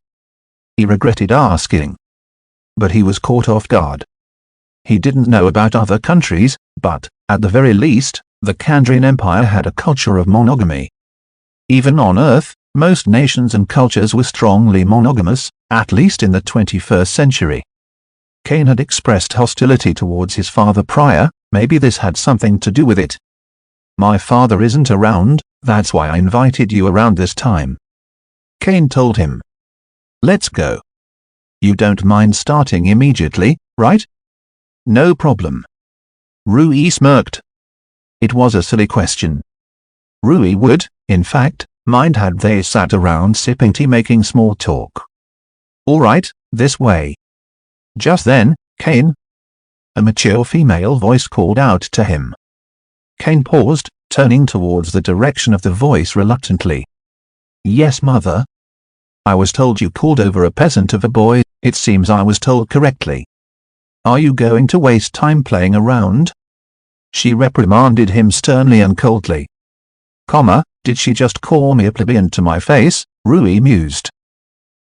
He regretted asking. But he was caught off guard. He didn't know about other countries, but, at the very least, the Kandrian Empire had a culture of monogamy. Even on Earth, most nations and cultures were strongly monogamous, at least in the 21st century. Kane had expressed hostility towards his father prior, maybe this had something to do with it. My father isn't around, that's why I invited you around this time. Kane told him. Let's go. You don't mind starting immediately, right? No problem. Rui smirked. It was a silly question. Rui would, in fact, mind had they sat around sipping tea making small talk. All right, this way. Just then, Kane. A mature female voice called out to him. Kane paused, turning towards the direction of the voice reluctantly. Yes, mother. I was told you called over a peasant of a boy, it seems I was told correctly. Are you going to waste time playing around? She reprimanded him sternly and coldly. Did she just call me a plebeian to my face? Rui mused.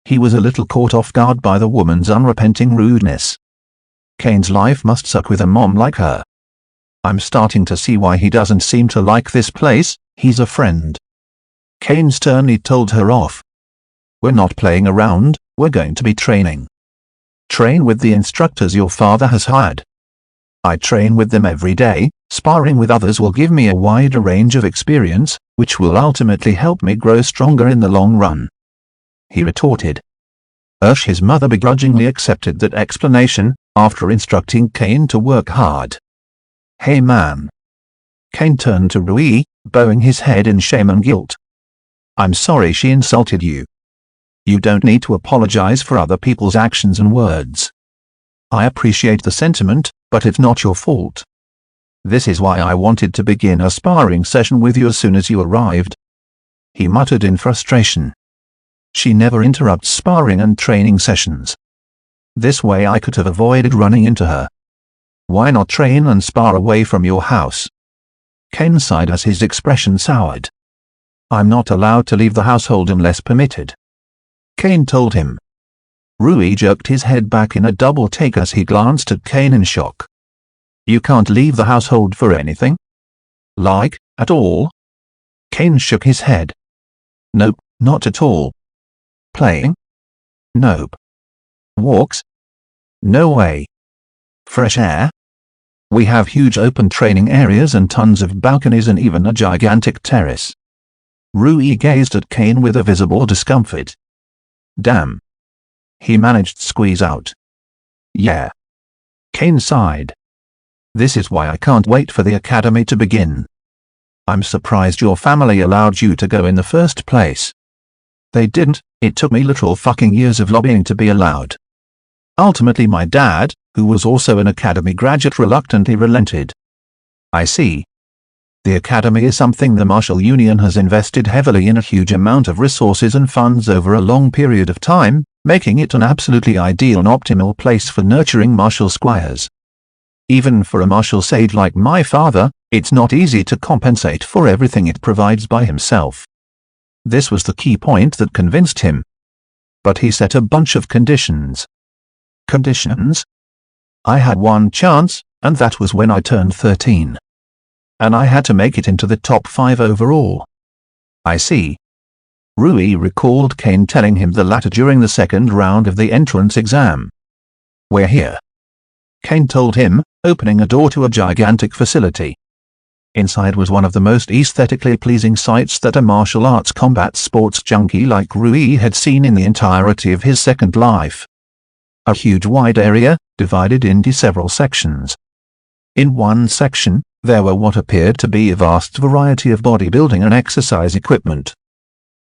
He was a little caught off guard by the woman's unrepenting rudeness. Kane's life must suck with a mom like her. I'm starting to see why he doesn't seem to like this place, he's a friend. Kane sternly told her off. We're not playing around, we're going to be training. Train with the instructors your father has hired. I train with them every day, sparring with others will give me a wider range of experience, which will ultimately help me grow stronger in the long run. He retorted. His mother begrudgingly accepted that explanation, after instructing Kane to work hard. Hey man. Kane turned to Rui, bowing his head in shame and guilt. I'm sorry she insulted you. You don't need to apologize for other people's actions and words. I appreciate the sentiment, but it's not your fault. This is why I wanted to begin a sparring session with you as soon as you arrived. He muttered in frustration. She never interrupts sparring and training sessions. This way I could have avoided running into her. Why not train and spar away from your house? Kane sighed as his expression soured. I'm not allowed to leave the household unless permitted, Kane told him. Rui jerked his head back in a double take as he glanced at Kane in shock. You can't leave the household for anything? Like, at all? Kane shook his head. Nope, not at all. Playing? Nope. Walks? No way. Fresh air? We have huge open training areas and tons of balconies and even a gigantic terrace. Rui gazed at Kane with a visible discomfort. Damn. He managed to squeeze out. Yeah. Kane sighed. This is why I can't wait for the academy to begin. I'm surprised your family allowed you to go in the first place. They didn't, it took me literal fucking years of lobbying to be allowed. Ultimately my dad, who was also an academy graduate, reluctantly relented. I see. The academy is something the martial union has invested heavily in, a huge amount of resources and funds over a long period of time, making it an absolutely ideal and optimal place for nurturing martial squires. Even for a martial sage like my father, it's not easy to compensate for everything it provides by himself. This was the key point that convinced him. But he set a bunch of conditions. Conditions? I had one chance, and that was when I turned 13. And I had to make it into the top 5 overall. I see. Rui recalled Kane telling him the latter during the second round of the entrance exam. We're here, Kane told him, opening a door to a gigantic facility. Inside was one of the most aesthetically pleasing sights that a martial arts combat sports junkie like Rui had seen in the entirety of his second life. A huge wide area, divided into several sections. In one section, there were what appeared to be a vast variety of bodybuilding and exercise equipment.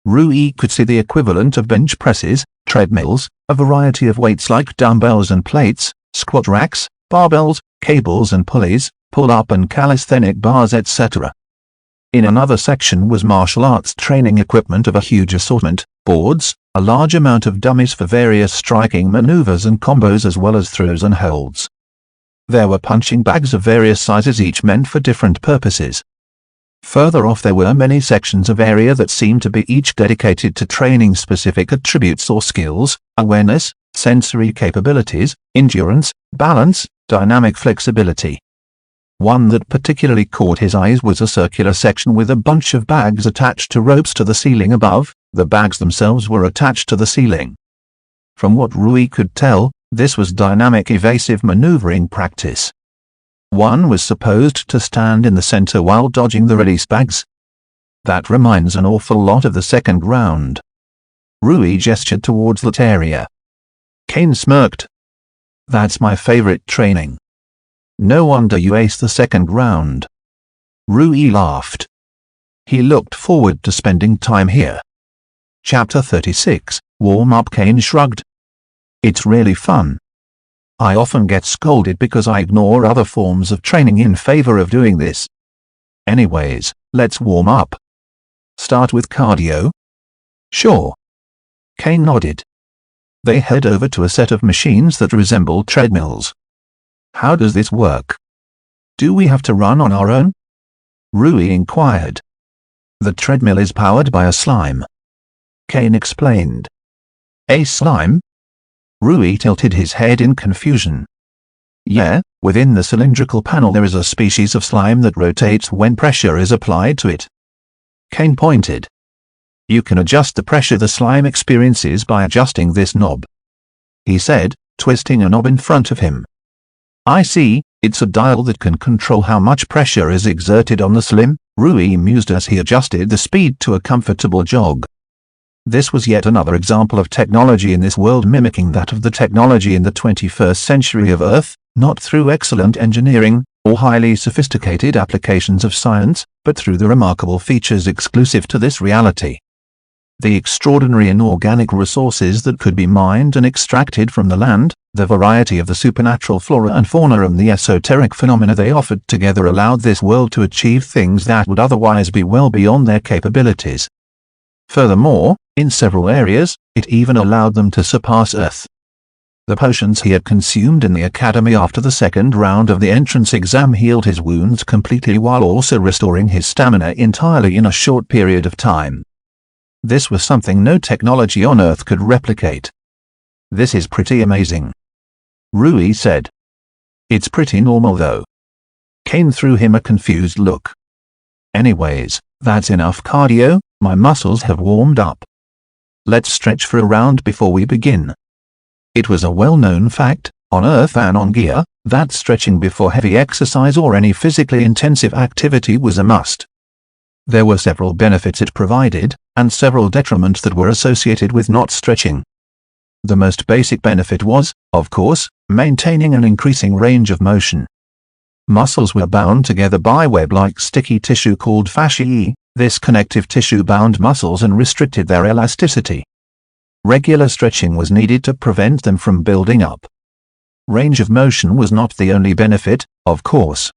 Rui could see the equivalent of bench presses, treadmills, a variety of weights like dumbbells and plates, squat racks, barbells, cables and pulleys, pull-up and calisthenic bars, etc. In another section was martial arts training equipment of a huge assortment, boards, a large amount of dummies for various striking maneuvers and combos, as well as throws and holds. There were punching bags of various sizes, each meant for different purposes. Further off there were many sections of area that seemed to be each dedicated to training specific attributes or skills, awareness, sensory capabilities, endurance, balance, dynamic flexibility. One that particularly caught his eyes was a circular section with a bunch of bags attached to ropes to the ceiling above. The bags themselves were attached to the ceiling. From what Rui could tell, this was dynamic evasive maneuvering practice. One was supposed to stand in the center while dodging the release bags. That reminds an awful lot of the second round. Rui gestured towards that area. Kane smirked. That's my favorite training. No wonder you aced the second round. Rui laughed. He looked forward to spending time here. Chapter 36, Warm Up. Kane shrugged. It's really fun. I often get scolded because I ignore other forms of training in favor of doing this. Anyways, let's warm up. Start with cardio? Sure. Kane nodded. They head over to a set of machines that resemble treadmills. How does this work? Do we have to run on our own? Rui inquired. The treadmill is powered by a slime, Kane explained. A slime? Rui tilted his head in confusion. Yeah, within the cylindrical panel there is a species of slime that rotates when pressure is applied to it. Kane pointed. You can adjust the pressure the slime experiences by adjusting this knob, he said, twisting a knob in front of him. I see, it's a dial that can control how much pressure is exerted on the slime, Rui mused as he adjusted the speed to a comfortable jog. This was yet another example of technology in this world mimicking that of the technology in the 21st century of Earth, not through excellent engineering, or highly sophisticated applications of science, but through the remarkable features exclusive to this reality. The extraordinary inorganic resources that could be mined and extracted from the land, the variety of the supernatural flora and fauna, and the esoteric phenomena they offered together allowed this world to achieve things that would otherwise be well beyond their capabilities. Furthermore, in several areas, it even allowed them to surpass Earth. The potions he had consumed in the academy after the second round of the entrance exam healed his wounds completely while also restoring his stamina entirely in a short period of time. This was something no technology on Earth could replicate. "This is pretty amazing," Rui said. "It's pretty normal though." Kane threw him a confused look. "Anyways, that's enough cardio, my muscles have warmed up. Let's stretch for a round before we begin." It was a well-known fact, on Earth and on Gaia, that stretching before heavy exercise or any physically intensive activity was a must. There were several benefits it provided, and several detriments that were associated with not stretching. The most basic benefit was, of course, maintaining an increasing range of motion. Muscles were bound together by web-like sticky tissue called fasciae. This connective tissue bound muscles and restricted their elasticity. Regular stretching was needed to prevent them from building up. Range of motion was not the only benefit, of course.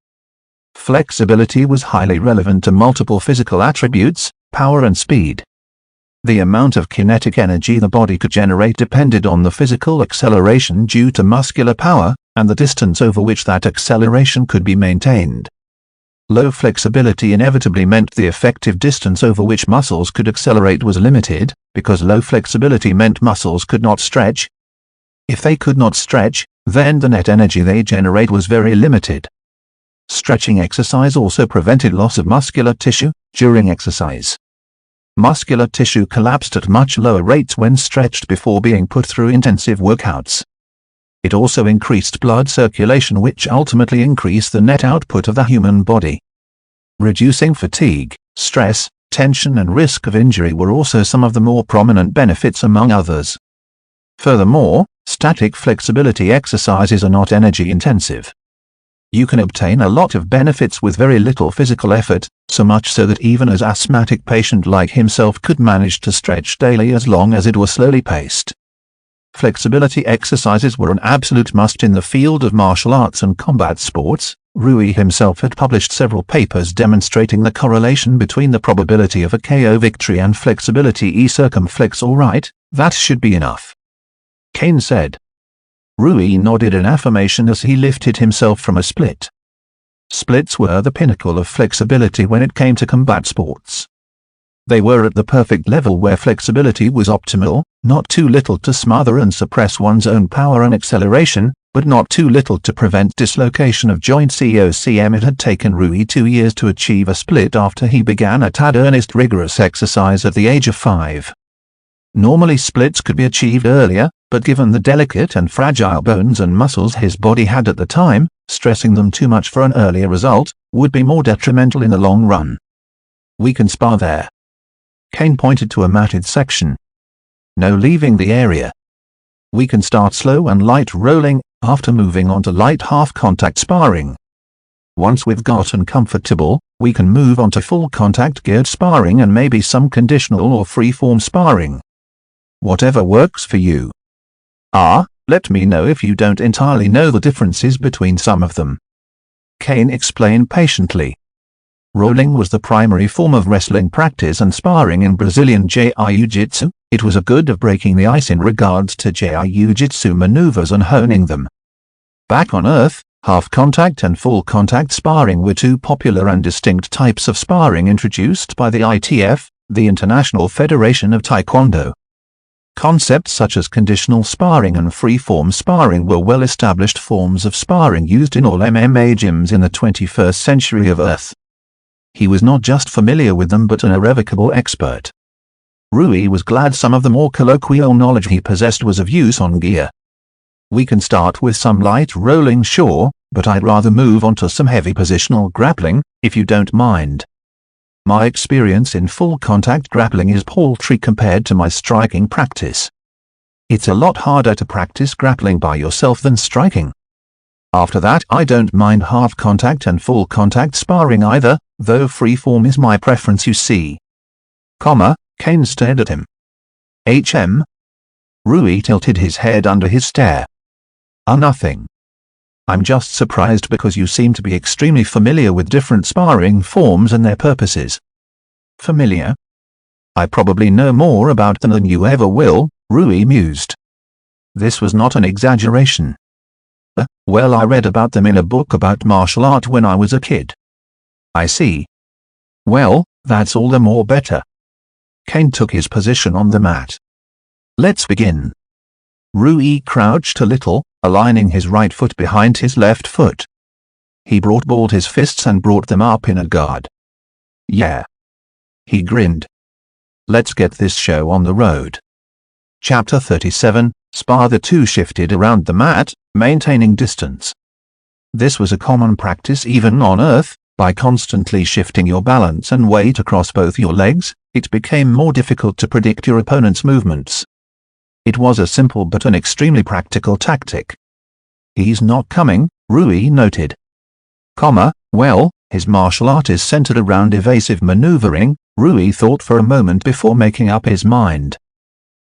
Flexibility was highly relevant to multiple physical attributes, power and speed. The amount of kinetic energy the body could generate depended on the physical acceleration due to muscular power, and the distance over which that acceleration could be maintained. Low flexibility inevitably meant the effective distance over which muscles could accelerate was limited, because low flexibility meant muscles could not stretch. If they could not stretch, then the net energy they generate was very limited. Stretching exercise also prevented loss of muscular tissue during exercise. Muscular tissue collapsed at much lower rates when stretched before being put through intensive workouts. It also increased blood circulation, which ultimately increased the net output of the human body. Reducing fatigue, stress, tension and risk of injury were also some of the more prominent benefits among others. Furthermore, static flexibility exercises are not energy intensive. You can obtain a lot of benefits with very little physical effort, so much so that even an asthmatic patient like himself could manage to stretch daily as long as it was slowly paced. Flexibility exercises were an absolute must in the field of martial arts and combat sports. Rui himself had published several papers demonstrating the correlation between the probability of a KO victory and flexibility. Circumflex, all right, that should be enough, Kane said. Rui nodded in affirmation as he lifted himself from a split. Splits were the pinnacle of flexibility when it came to combat sports. They were at the perfect level where flexibility was optimal, not too little to smother and suppress one's own power and acceleration, but not too little to prevent dislocation of joints. It had taken Rui 2 years to achieve a split after he began a tad earnest rigorous exercise at the age of 5. Normally splits could be achieved earlier, but given the delicate and fragile bones and muscles his body had at the time, stressing them too much for an earlier result would be more detrimental in the long run. "We can spar there." Kane pointed to a matted section. "No leaving the area. We can start slow and light rolling, after moving on to light half-contact sparring. Once we've gotten comfortable, we can move on to full contact geared sparring and maybe some conditional or free-form sparring. Whatever works for you. Let me know if you don't entirely know the differences between some of them," Kane explained patiently. Rolling was the primary form of wrestling practice and sparring in Brazilian Jiu-Jitsu. It was a good of breaking the ice in regards to Jiu-Jitsu maneuvers and honing them. Back on Earth, half-contact and full-contact sparring were two popular and distinct types of sparring introduced by the ITF, the International Federation of Taekwondo. Concepts such as conditional sparring and free-form sparring were well-established forms of sparring used in all MMA gyms in the 21st century of Earth. He was not just familiar with them but an irrevocable expert. Rui was glad some of the more colloquial knowledge he possessed was of use on gear. "We can start with some light rolling, sure, but I'd rather move on to some heavy positional grappling, if you don't mind. My experience in full contact grappling is paltry compared to my striking practice. It's a lot harder to practice grappling by yourself than striking." After that I don't mind half contact and full contact sparring either, though freeform is my preference you see. Kane stared at him. Rui tilted his head under his stare. Nothing. I'm just surprised because you seem to be extremely familiar with different sparring forms and their purposes. Familiar? I probably know more about them than you ever will, Rui mused. This was not an exaggeration. Well, I read about them in a book about martial art when I was a kid. I see. Well, that's all the more better. Kane took his position on the mat. Let's begin. Rui crouched a little, aligning his right foot behind his left foot. He balled his fists and brought them up in a guard. Yeah. He grinned. Let's get this show on the road. Chapter 37, Spar. The two shifted around the mat, maintaining distance. This was a common practice even on Earth. By constantly shifting your balance and weight across both your legs, it became more difficult to predict your opponent's movements. It was a simple but an extremely practical tactic. He's not coming, Rui noted. Well, his martial art is centered around evasive maneuvering, Rui thought for a moment before making up his mind.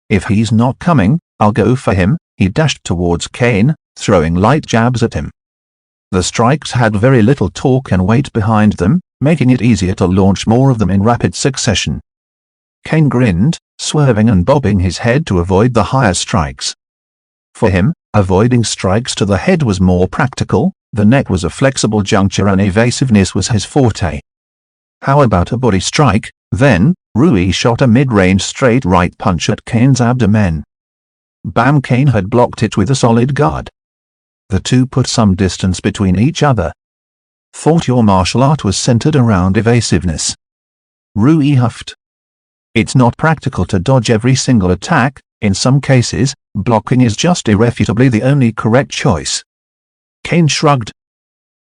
If he's not coming, I'll go for him. He dashed towards Kane, throwing light jabs at him. The strikes had very little torque and weight behind them, making it easier to launch more of them in rapid succession. Kane grinned, swerving and bobbing his head to avoid the higher strikes. For him, avoiding strikes to the head was more practical. The neck was a flexible juncture and evasiveness was his forte. How about a body strike, then? Rui shot a mid-range straight right punch at Kane's abdomen. Bam! Kane had blocked it with a solid guard. The two put some distance between each other. Thought your martial art was centered around evasiveness. Rui huffed. It's not practical to dodge every single attack. In some cases, blocking is just irrefutably the only correct choice. Kane shrugged.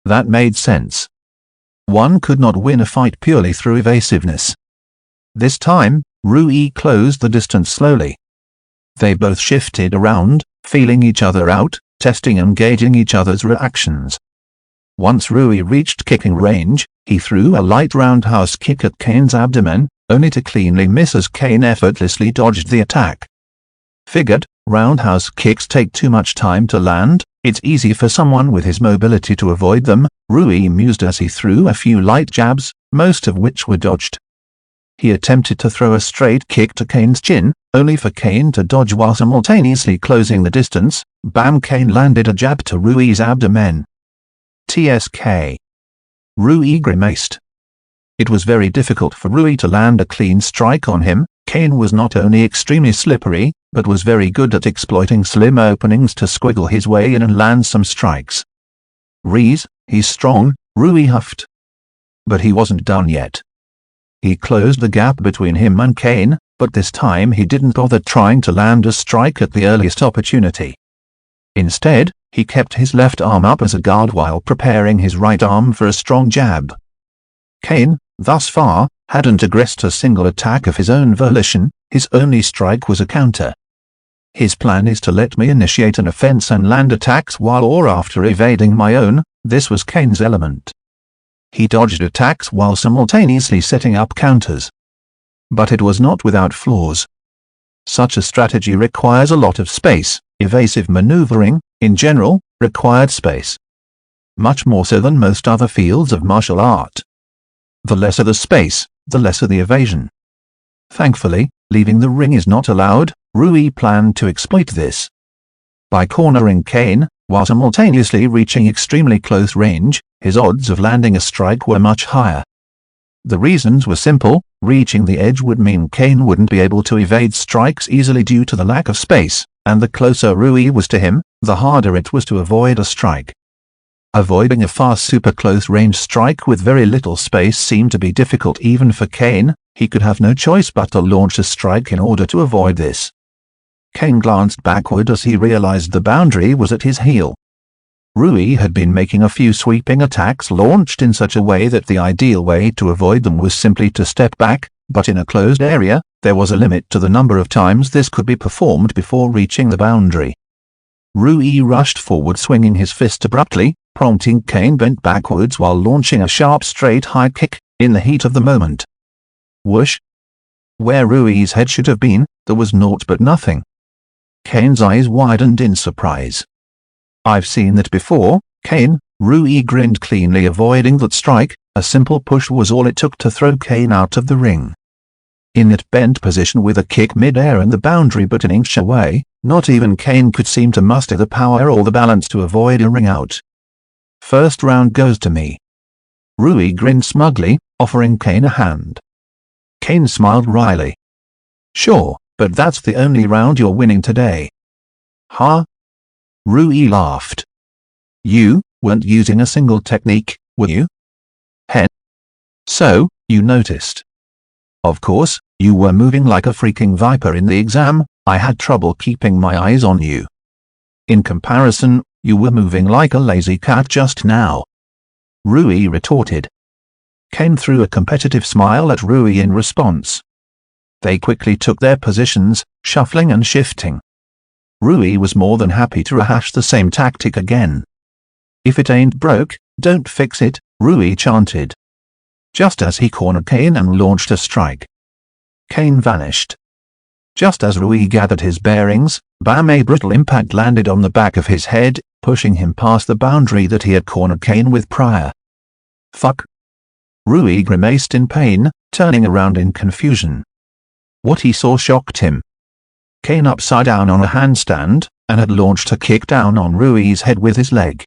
That made sense. One could not win a fight purely through evasiveness. This time, Rui closed the distance slowly. They both shifted around, feeling each other out, testing and gauging each other's reactions. Once Rui reached kicking range, he threw a light roundhouse kick at Kane's abdomen, only to cleanly miss as Kane effortlessly dodged the attack. Figured, roundhouse kicks take too much time to land, it's easy for someone with his mobility to avoid them, Rui mused as he threw a few light jabs, most of which were dodged. He attempted to throw a straight kick to Kane's chin, only for Kane to dodge while simultaneously closing the distance. Bam! Kane landed a jab to Rui's abdomen. TSK. Rui grimaced. It was very difficult for Rui to land a clean strike on him. Kane was not only extremely slippery, but was very good at exploiting slim openings to squiggle his way in and land some strikes. He's strong, Rui huffed. But he wasn't done yet. He closed the gap between him and Kane, but this time he didn't bother trying to land a strike at the earliest opportunity. Instead, he kept his left arm up as a guard while preparing his right arm for a strong jab. Kane, thus far, hadn't aggressed a single attack of his own volition. His only strike was a counter. His plan is to let me initiate an offense and land attacks while or after evading my own. This was Kane's element. He dodged attacks while simultaneously setting up counters. But it was not without flaws. Such a strategy requires a lot of space. Evasive maneuvering, in general, required space. Much more so than most other fields of martial art. The lesser the space, the lesser the evasion. Thankfully, leaving the ring is not allowed. Rui planned to exploit this. By cornering Kane, while simultaneously reaching extremely close range, his odds of landing a strike were much higher. The reasons were simple. Reaching the edge would mean Kane wouldn't be able to evade strikes easily due to the lack of space, and the closer Rui was to him, the harder it was to avoid a strike. Avoiding a fast super close range strike with very little space seemed to be difficult even for Kane. He could have no choice but to launch a strike in order to avoid this. Kane glanced backward as he realized the boundary was at his heel. Rui had been making a few sweeping attacks launched in such a way that the ideal way to avoid them was simply to step back, but in a closed area, there was a limit to the number of times this could be performed before reaching the boundary. Rui rushed forward, swinging his fist abruptly, prompting Kane bent backwards while launching a sharp straight high kick, in the heat of the moment. Whoosh! Where Rui's head should have been, there was naught but nothing. Kane's eyes widened in surprise. "I've seen that before, Kane," Rui grinned, cleanly avoiding that strike. A simple push was all it took to throw Kane out of the ring. In that bent position with a kick mid-air and the boundary but an inch away, not even Kane could seem to muster the power or the balance to avoid a ring out. "First round goes to me." Rui grinned smugly, offering Kane a hand. Kane smiled wryly. "Sure, but that's the only round you're winning today." "Huh?" Rui laughed. "You weren't using a single technique, were you?" "Hen? So, you noticed." "Of course, you were moving like a freaking viper in the exam. I had trouble keeping my eyes on you. In comparison, you were moving like a lazy cat just now," Rui retorted. Kane threw a competitive smile at Rui in response. They quickly took their positions, shuffling and shifting. Rui was more than happy to rehash the same tactic again. "If it ain't broke, don't fix it," Rui chanted. Just as he cornered Kane and launched a strike, Kane vanished. Just as Rui gathered his bearings, bam! A brutal impact landed on the back of his head, pushing him past the boundary that he had cornered Kane with prior. "Fuck!" Rui grimaced in pain, turning around in confusion. What he saw shocked him. Kane upside down on a handstand, and had launched a kick down on Rui's head with his leg.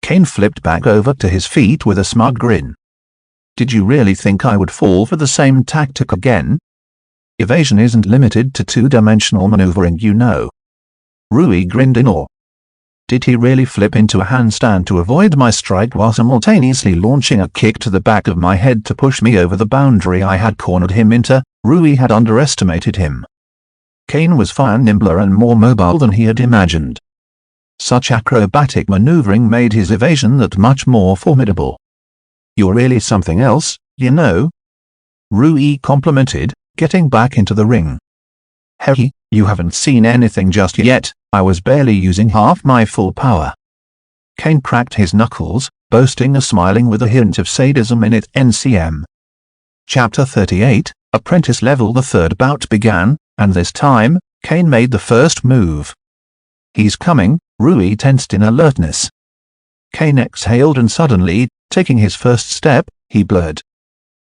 Kane flipped back over to his feet with a smug grin. "Did you really think I would fall for the same tactic again? Evasion isn't limited to two-dimensional maneuvering, you know." Rui grinned in awe. "Did he really flip into a handstand to avoid my strike while simultaneously launching a kick to the back of my head to push me over the boundary I had cornered him into?" Rui had underestimated him. Kane was far nimbler and more mobile than he had imagined. Such acrobatic maneuvering made his evasion that much more formidable. "You're really something else, you know," Rui complimented, getting back into the ring. "Hey, you haven't seen anything just yet. I was barely using half my full power." Kane cracked his knuckles, boasting and smiling with a hint of sadism in it. NCM. Chapter 38, Apprentice Level. The third bout began, and this time, Kane made the first move. "He's coming," Rui tensed in alertness. Kane exhaled and suddenly, taking his first step, he blurred.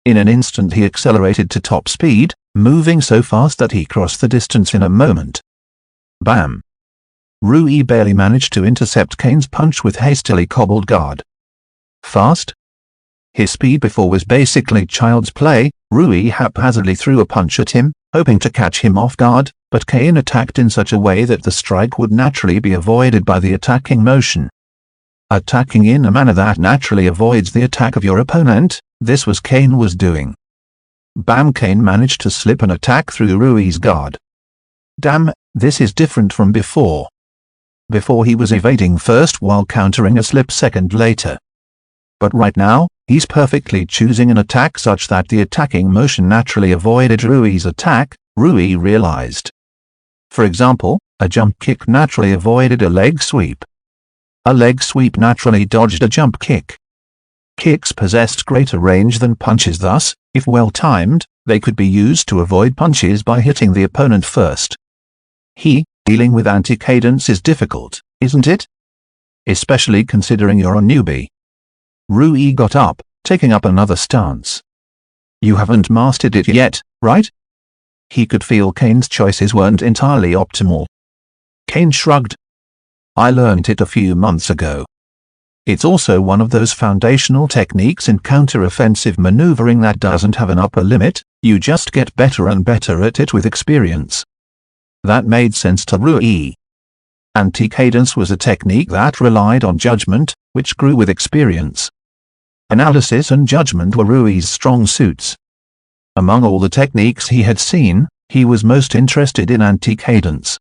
In an instant he accelerated to top speed, moving so fast that he crossed the distance in a moment. Bam! Rui barely managed to intercept Kane's punch with hastily cobbled guard. Fast? His speed before was basically child's play. Rui haphazardly threw a punch at him, hoping to catch him off guard, but Kane attacked in such a way that the strike would naturally be avoided by the attacking motion. Attacking in a manner that naturally avoids the attack of your opponent, this was Kane was doing. Bam! Kane managed to slip an attack through Rui's guard. Damn, this is different from before. Before he was evading first while countering a slip second later. But right now, he's perfectly choosing an attack such that the attacking motion naturally avoided Rui's attack, Rui realized. For example, a jump kick naturally avoided a leg sweep. A leg sweep naturally dodged a jump kick. Kicks possessed greater range than punches, thus, if well timed, they could be used to avoid punches by hitting the opponent first. Dealing with anti-cadence is difficult, isn't it? Especially considering you're a newbie. Rui got up, taking up another stance. You haven't mastered it yet, right? He could feel Kane's choices weren't entirely optimal. Kane shrugged. I learned it a few months ago. It's also one of those foundational techniques in counter-offensive maneuvering that doesn't have an upper limit, you just get better and better at it with experience. That made sense to Rui. Anti-cadence was a technique that relied on judgment, which grew with experience. Analysis and judgment were Rui's strong suits. Among all the techniques he had seen, he was most interested in anti-cadence.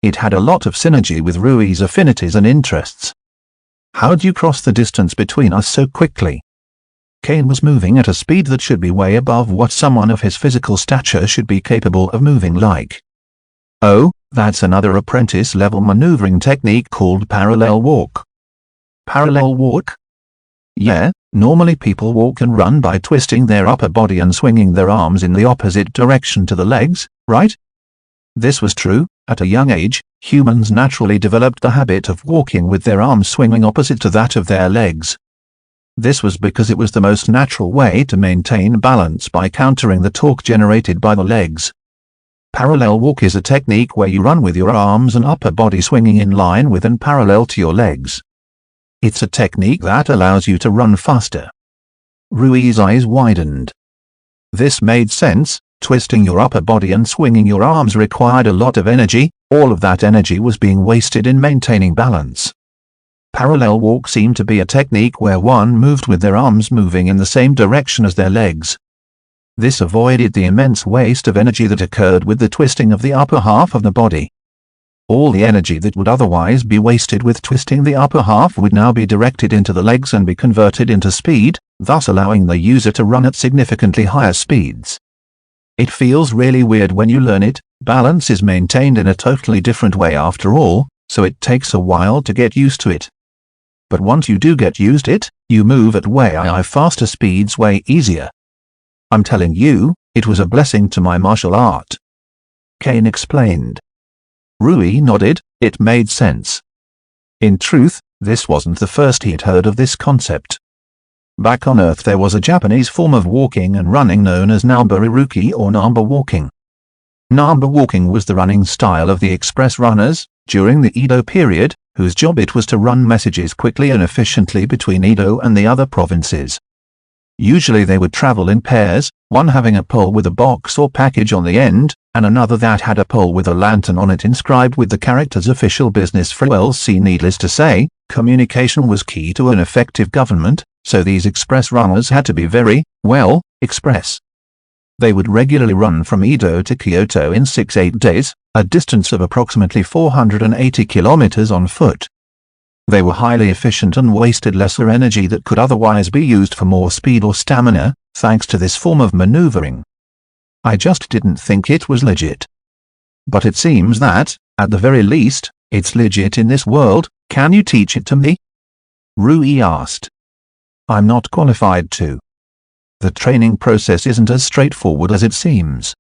It had a lot of synergy with Rui's affinities and interests. How'd you cross the distance between us so quickly? Kane was moving at a speed that should be way above what someone of his physical stature should be capable of moving like. Oh, that's another apprentice-level maneuvering technique called parallel walk. Parallel walk? Yeah, normally people walk and run by twisting their upper body and swinging their arms in the opposite direction to the legs, right? This was true. At a young age, humans naturally developed the habit of walking with their arms swinging opposite to that of their legs. This was because it was the most natural way to maintain balance by countering the torque generated by the legs. Parallel walk is a technique where you run with your arms and upper body swinging in line with and parallel to your legs. It's a technique that allows you to run faster. Rui's eyes widened. This made sense. Twisting your upper body and swinging your arms required a lot of energy. All of that energy was being wasted in maintaining balance. Parallel walk seemed to be a technique where one moved with their arms moving in the same direction as their legs. This avoided the immense waste of energy that occurred with the twisting of the upper half of the body. All the energy that would otherwise be wasted with twisting the upper half would now be directed into the legs and be converted into speed, thus allowing the user to run at significantly higher speeds. It feels really weird when you learn it. Balance is maintained in a totally different way after all, so it takes a while to get used to it. But once you do get used to it, you move at way faster speeds way easier. I'm telling you, it was a blessing to my martial art. Kane explained. Rui nodded. It made sense. In truth, this wasn't the first he'd heard of this concept. Back on Earth there was a Japanese form of walking and running known as Namba-iruki or Namba walking. Namba walking was the running style of the express runners, during the Edo period, whose job it was to run messages quickly and efficiently between Edo and the other provinces. Usually they would travel in pairs, one having a pole with a box or package on the end, and another that had a pole with a lantern on it inscribed with the characters official business for LC. Needless to say, communication was key to an effective government, so these express runners had to be very, well, express. They would regularly run from Edo to Kyoto in 6-8 days, a distance of approximately 480 kilometers on foot. They were highly efficient and wasted lesser energy that could otherwise be used for more speed or stamina, thanks to this form of maneuvering. I just didn't think it was legit. But it seems that, at the very least, it's legit in this world. Can you teach it to me? Rui asked. I'm not qualified to. The training process isn't as straightforward as it seems.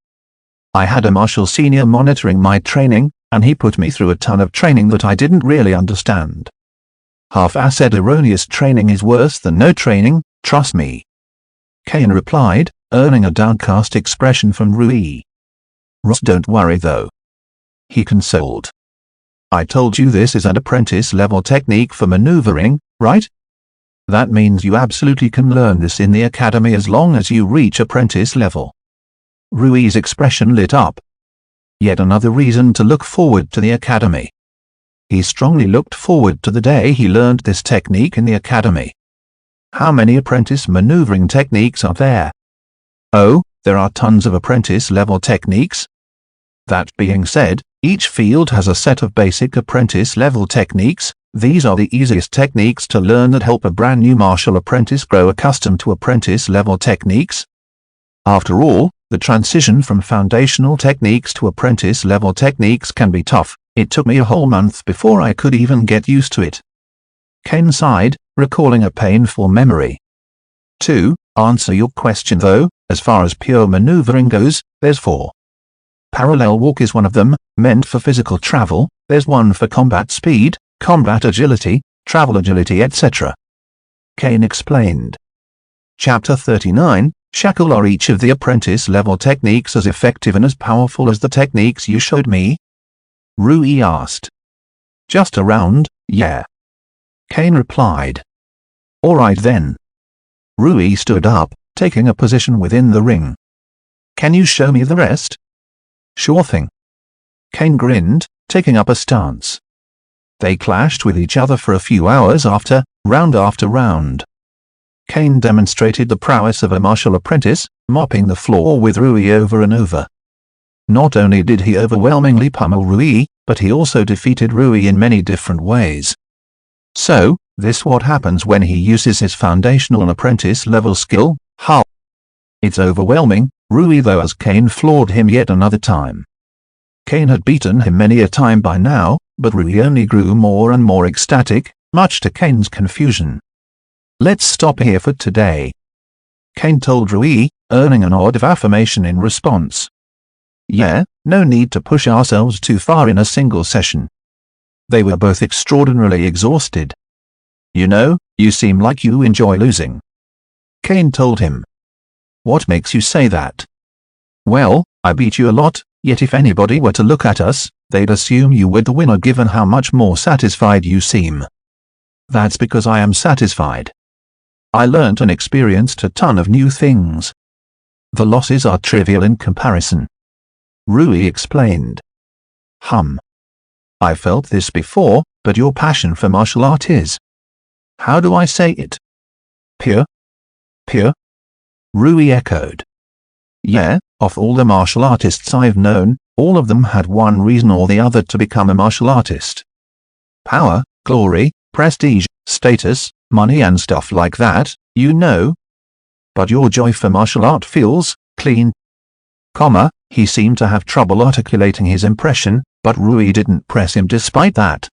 I had a martial senior monitoring my training, and he put me through a ton of training that I didn't really understand. Half-assed erroneous training is worse than no training, trust me. Kane replied, earning a downcast expression from Rui. Ross, don't worry though. He consoled. I told you this is an apprentice-level technique for maneuvering, right? That means you absolutely can learn this in the academy as long as you reach apprentice level. Rui's expression lit up. Yet another reason to look forward to the academy. He strongly looked forward to the day he learned this technique in the academy. How many apprentice maneuvering techniques are there? Oh, there are tons of apprentice-level techniques. That being said, each field has a set of basic apprentice-level techniques. These are the easiest techniques to learn that help a brand new martial apprentice grow accustomed to apprentice-level techniques. After all, the transition from foundational techniques to apprentice-level techniques can be tough. It took me a whole month before I could even get used to it. Kane sighed, recalling a painful memory. To answer your question though, as far as pure maneuvering goes, there's 4. Parallel walk is one of them, meant for physical travel. There's one for combat speed, combat agility, travel agility, etc. Kane explained. Chapter 39, Shackle. Are each of the apprentice-level techniques as effective and as powerful as the techniques you showed me? Rui asked. Just around, yeah. Kane replied. Alright then. Rui stood up, taking a position within the ring. Can you show me the rest? Sure thing. Kane grinned, taking up a stance. They clashed with each other for a few hours after round. Kane demonstrated the prowess of a martial apprentice, mopping the floor with Rui over and over. Not only did he overwhelmingly pummel Rui, but he also defeated Rui in many different ways. So, this what happens when he uses his foundational and apprentice-level skill, how? It's overwhelming, Rui though, as Kane floored him yet another time. Cain had beaten him many a time by now, but Rui only grew more and more ecstatic, much to Cain's confusion. "Let's stop here for today," Cain told Rui, earning a nod of affirmation in response. "Yeah, no need to push ourselves too far in a single session." They were both extraordinarily exhausted. "You know, you seem like you enjoy losing," Cain told him. "What makes you say that?" "Well, I beat you a lot, yet if anybody were to look at us, they'd assume you were the winner given how much more satisfied you seem." "That's because I am satisfied. I learnt and experienced a ton of new things. The losses are trivial in comparison," Rui explained. "I felt this before, but your passion for martial art is, how do I say it? Pure?" "Pure?" Rui echoed. "Yeah, of all the martial artists I've known, all of them had one reason or the other to become a martial artist. Power, glory, prestige, status, money and stuff like that, you know. But your joy for martial art feels clean." He seemed to have trouble articulating his impression, but Rui didn't press him despite that.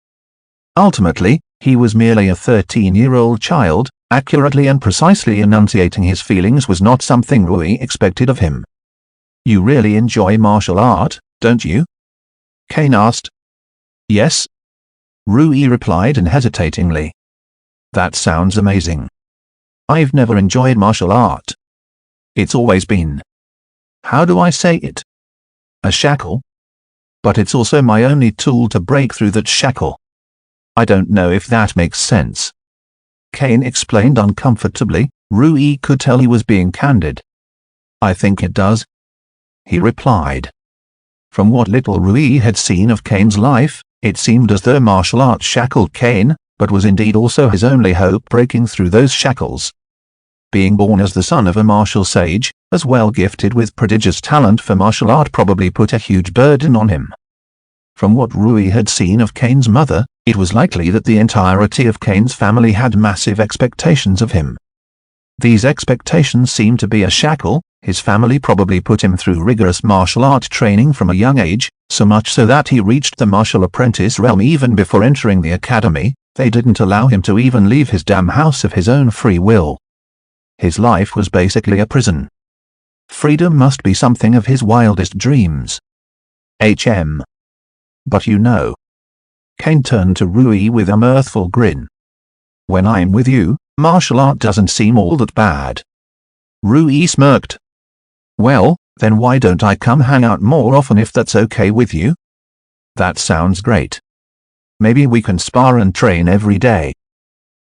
Ultimately, he was merely a 13-year-old child. Accurately and precisely enunciating his feelings was not something Rui expected of him. "You really enjoy martial art, don't you?" Cain asked. "Yes," Rui replied unhesitatingly. "That sounds amazing. I've never enjoyed martial art. It's always been, how do I say it? A shackle. But it's also my only tool to break through that shackle. I don't know if that makes sense," Cain explained uncomfortably. Rui could tell he was being candid. "I think it does," he replied. From what little Rui had seen of Cain's life, it seemed as though martial arts shackled Cain, but was indeed also his only hope breaking through those shackles. Being born as the son of a martial sage, as well gifted with prodigious talent for martial art, probably put a huge burden on him. From what Rui had seen of Cain's mother, it was likely that the entirety of Cain's family had massive expectations of him. These expectations seemed to be a shackle. His family probably put him through rigorous martial art training from a young age, so much so that he reached the martial apprentice realm even before entering the academy. They didn't allow him to even leave his damn house of his own free will. His life was basically a prison. Freedom must be something of his wildest dreams. But you know. Cain turned to Rui with a mirthful grin. "When I'm with you, martial art doesn't seem all that bad." Rui smirked. "Well, then why don't I come hang out more often if that's okay with you?" "That sounds great. Maybe we can spar and train every day."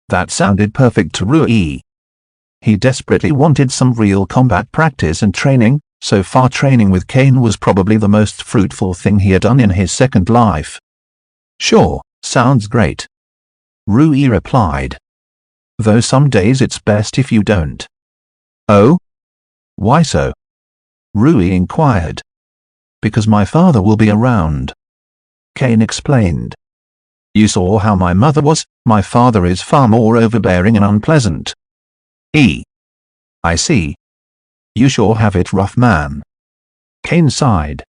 That sounded perfect to Rui. He desperately wanted some real combat practice and training. So far, training with Cain was probably the most fruitful thing he had done in his second life. "Sure, sounds great," Rui replied. "Though some days it's best if you don't." "Oh? Why so?" Rui inquired. "Because my father will be around," Cain explained. "You saw how my mother was. My father is far more overbearing and unpleasant." "I see. You sure have it rough, man." Cain sighed.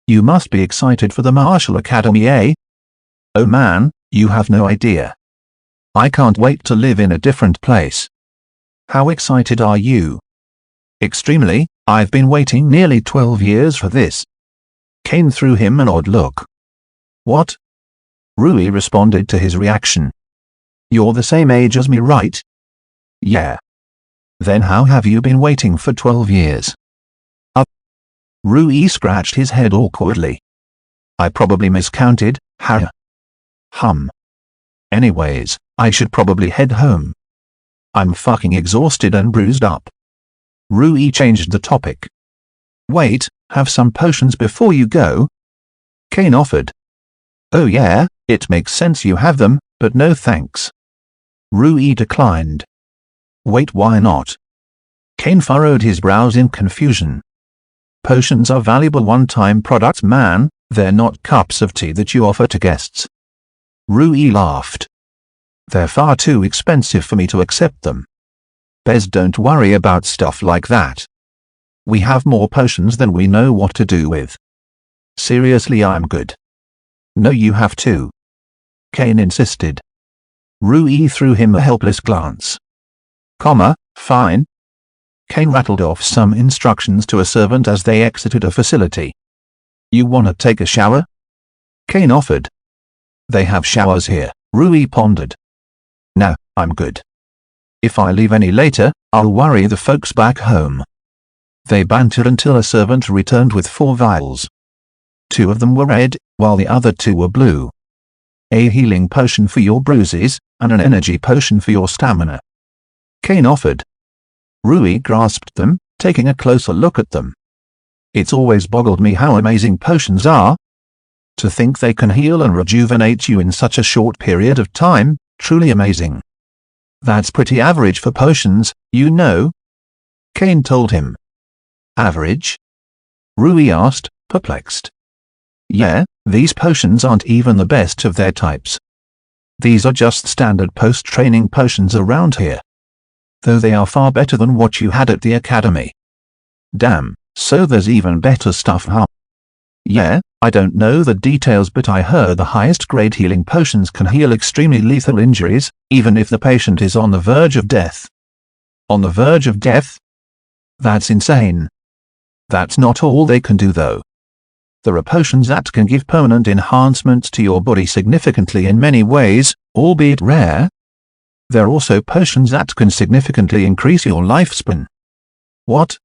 "You must be excited for the Martial Academy, eh?" "Oh man, you have no idea. I can't wait to live in a different place." "How excited are you?" "Extremely. I've been waiting nearly 12 years for this." Cain threw him an odd look. "What?" Rui responded to his reaction. "You're the same age as me, right?" "Yeah." "Then how have you been waiting for 12 years? Rui scratched his head awkwardly. "I probably miscounted, Anyways, I should probably head home. I'm fucking exhausted and bruised up." Rui changed the topic. "Wait, have some potions before you go?" Cain offered. "Oh yeah, it makes sense you have them, but no thanks." Rui declined. "Wait, why not?" Cain furrowed his brows in confusion. "Potions are valuable one-time products, man. They're not cups of tea that you offer to guests." Rui laughed. "They're far too expensive for me to accept them." "Bez, don't worry about stuff like that. We have more potions than we know what to do with." Seriously, I'm good. No, you have to. Kane insisted. Rui threw him a helpless glance. Fine. Kane rattled off some instructions to a servant as they exited a facility. You wanna take a shower? Kane offered. They have showers here, Rui pondered. No, I'm good. If I leave any later, I'll worry the folks back home. They bantered until a servant returned with 4 vials. 2 of them were red, while the other 2 were blue. A healing potion for your bruises, and an energy potion for your stamina. Kane offered. Rui grasped them, taking a closer look at them. It's always boggled me how amazing potions are. To think they can heal and rejuvenate you in such a short period of time, truly amazing. That's pretty average for potions, you know. Kane told him. Average? Rui asked, perplexed. Yeah, these potions aren't even the best of their types. These are just standard post-training potions around here. Though they are far better than what you had at the academy. Damn, so there's even better stuff, huh? Yeah, I don't know the details, but I heard the highest grade healing potions can heal extremely lethal injuries, even if the patient is on the verge of death. On the verge of death? That's insane. That's not all they can do though. There are potions that can give permanent enhancements to your body significantly in many ways, albeit rare. There are also potions that can significantly increase your lifespan. What?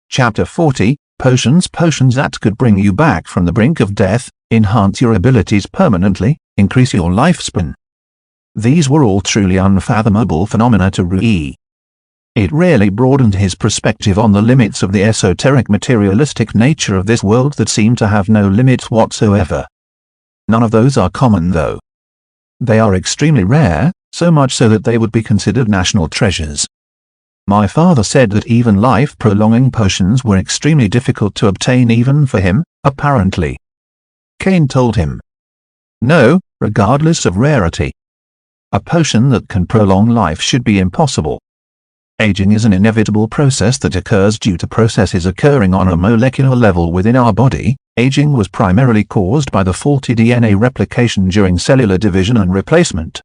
Chapter 40, Potions that could bring you back from the brink of death, enhance your abilities permanently, increase your lifespan. These were all truly unfathomable phenomena to Rui. It really broadened his perspective on the limits of the esoteric materialistic nature of this world that seemed to have no limits whatsoever. None of those are common though. They are extremely rare, so much so that they would be considered national treasures. My father said that even life-prolonging potions were extremely difficult to obtain even for him, apparently. Kane told him. No, regardless of rarity. A potion that can prolong life should be impossible. Aging is an inevitable process that occurs due to processes occurring on a molecular level within our body. Aging was primarily caused by the faulty DNA replication during cellular division and replacement.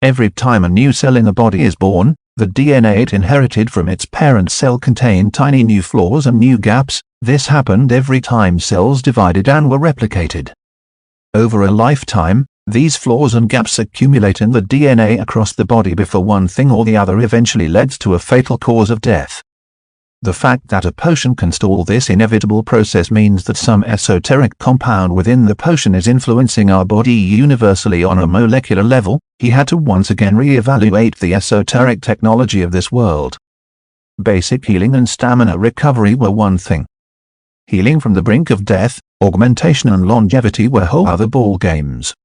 Every time a new cell in the body is born, the DNA it inherited from its parent cell contained tiny new flaws and new gaps. This happened every time cells divided and were replicated. Over a lifetime, these flaws and gaps accumulate in the DNA across the body before one thing or the other eventually leads to a fatal cause of death. The fact that a potion can stall this inevitable process means that some esoteric compound within the potion is influencing our body universally on a molecular level. He had to once again re-evaluate the esoteric technology of this world. Basic healing and stamina recovery were one thing. Healing from the brink of death, augmentation and longevity were whole other ball games.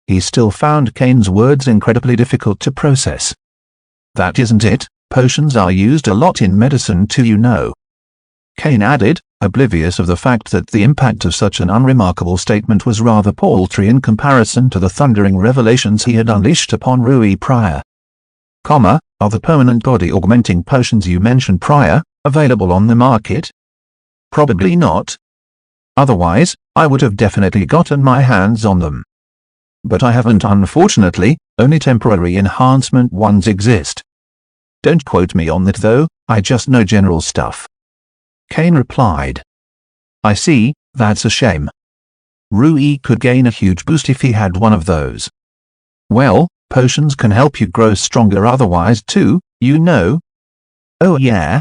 He still found Kane's words incredibly difficult to process. That isn't it, potions are used a lot in medicine too, you know. Kane added, oblivious of the fact that the impact of such an unremarkable statement was rather paltry in comparison to the thundering revelations he had unleashed upon Rui prior. Are the permanent body augmenting potions you mentioned prior available on the market? Probably not. Otherwise, I would have definitely gotten my hands on them. But I haven't, unfortunately. Only temporary enhancement ones exist. Don't quote me on that though, I just know general stuff. Kane replied. I see, that's a shame. Rui could gain a huge boost if he had one of those. Well, potions can help you grow stronger otherwise too, you know. Oh yeah?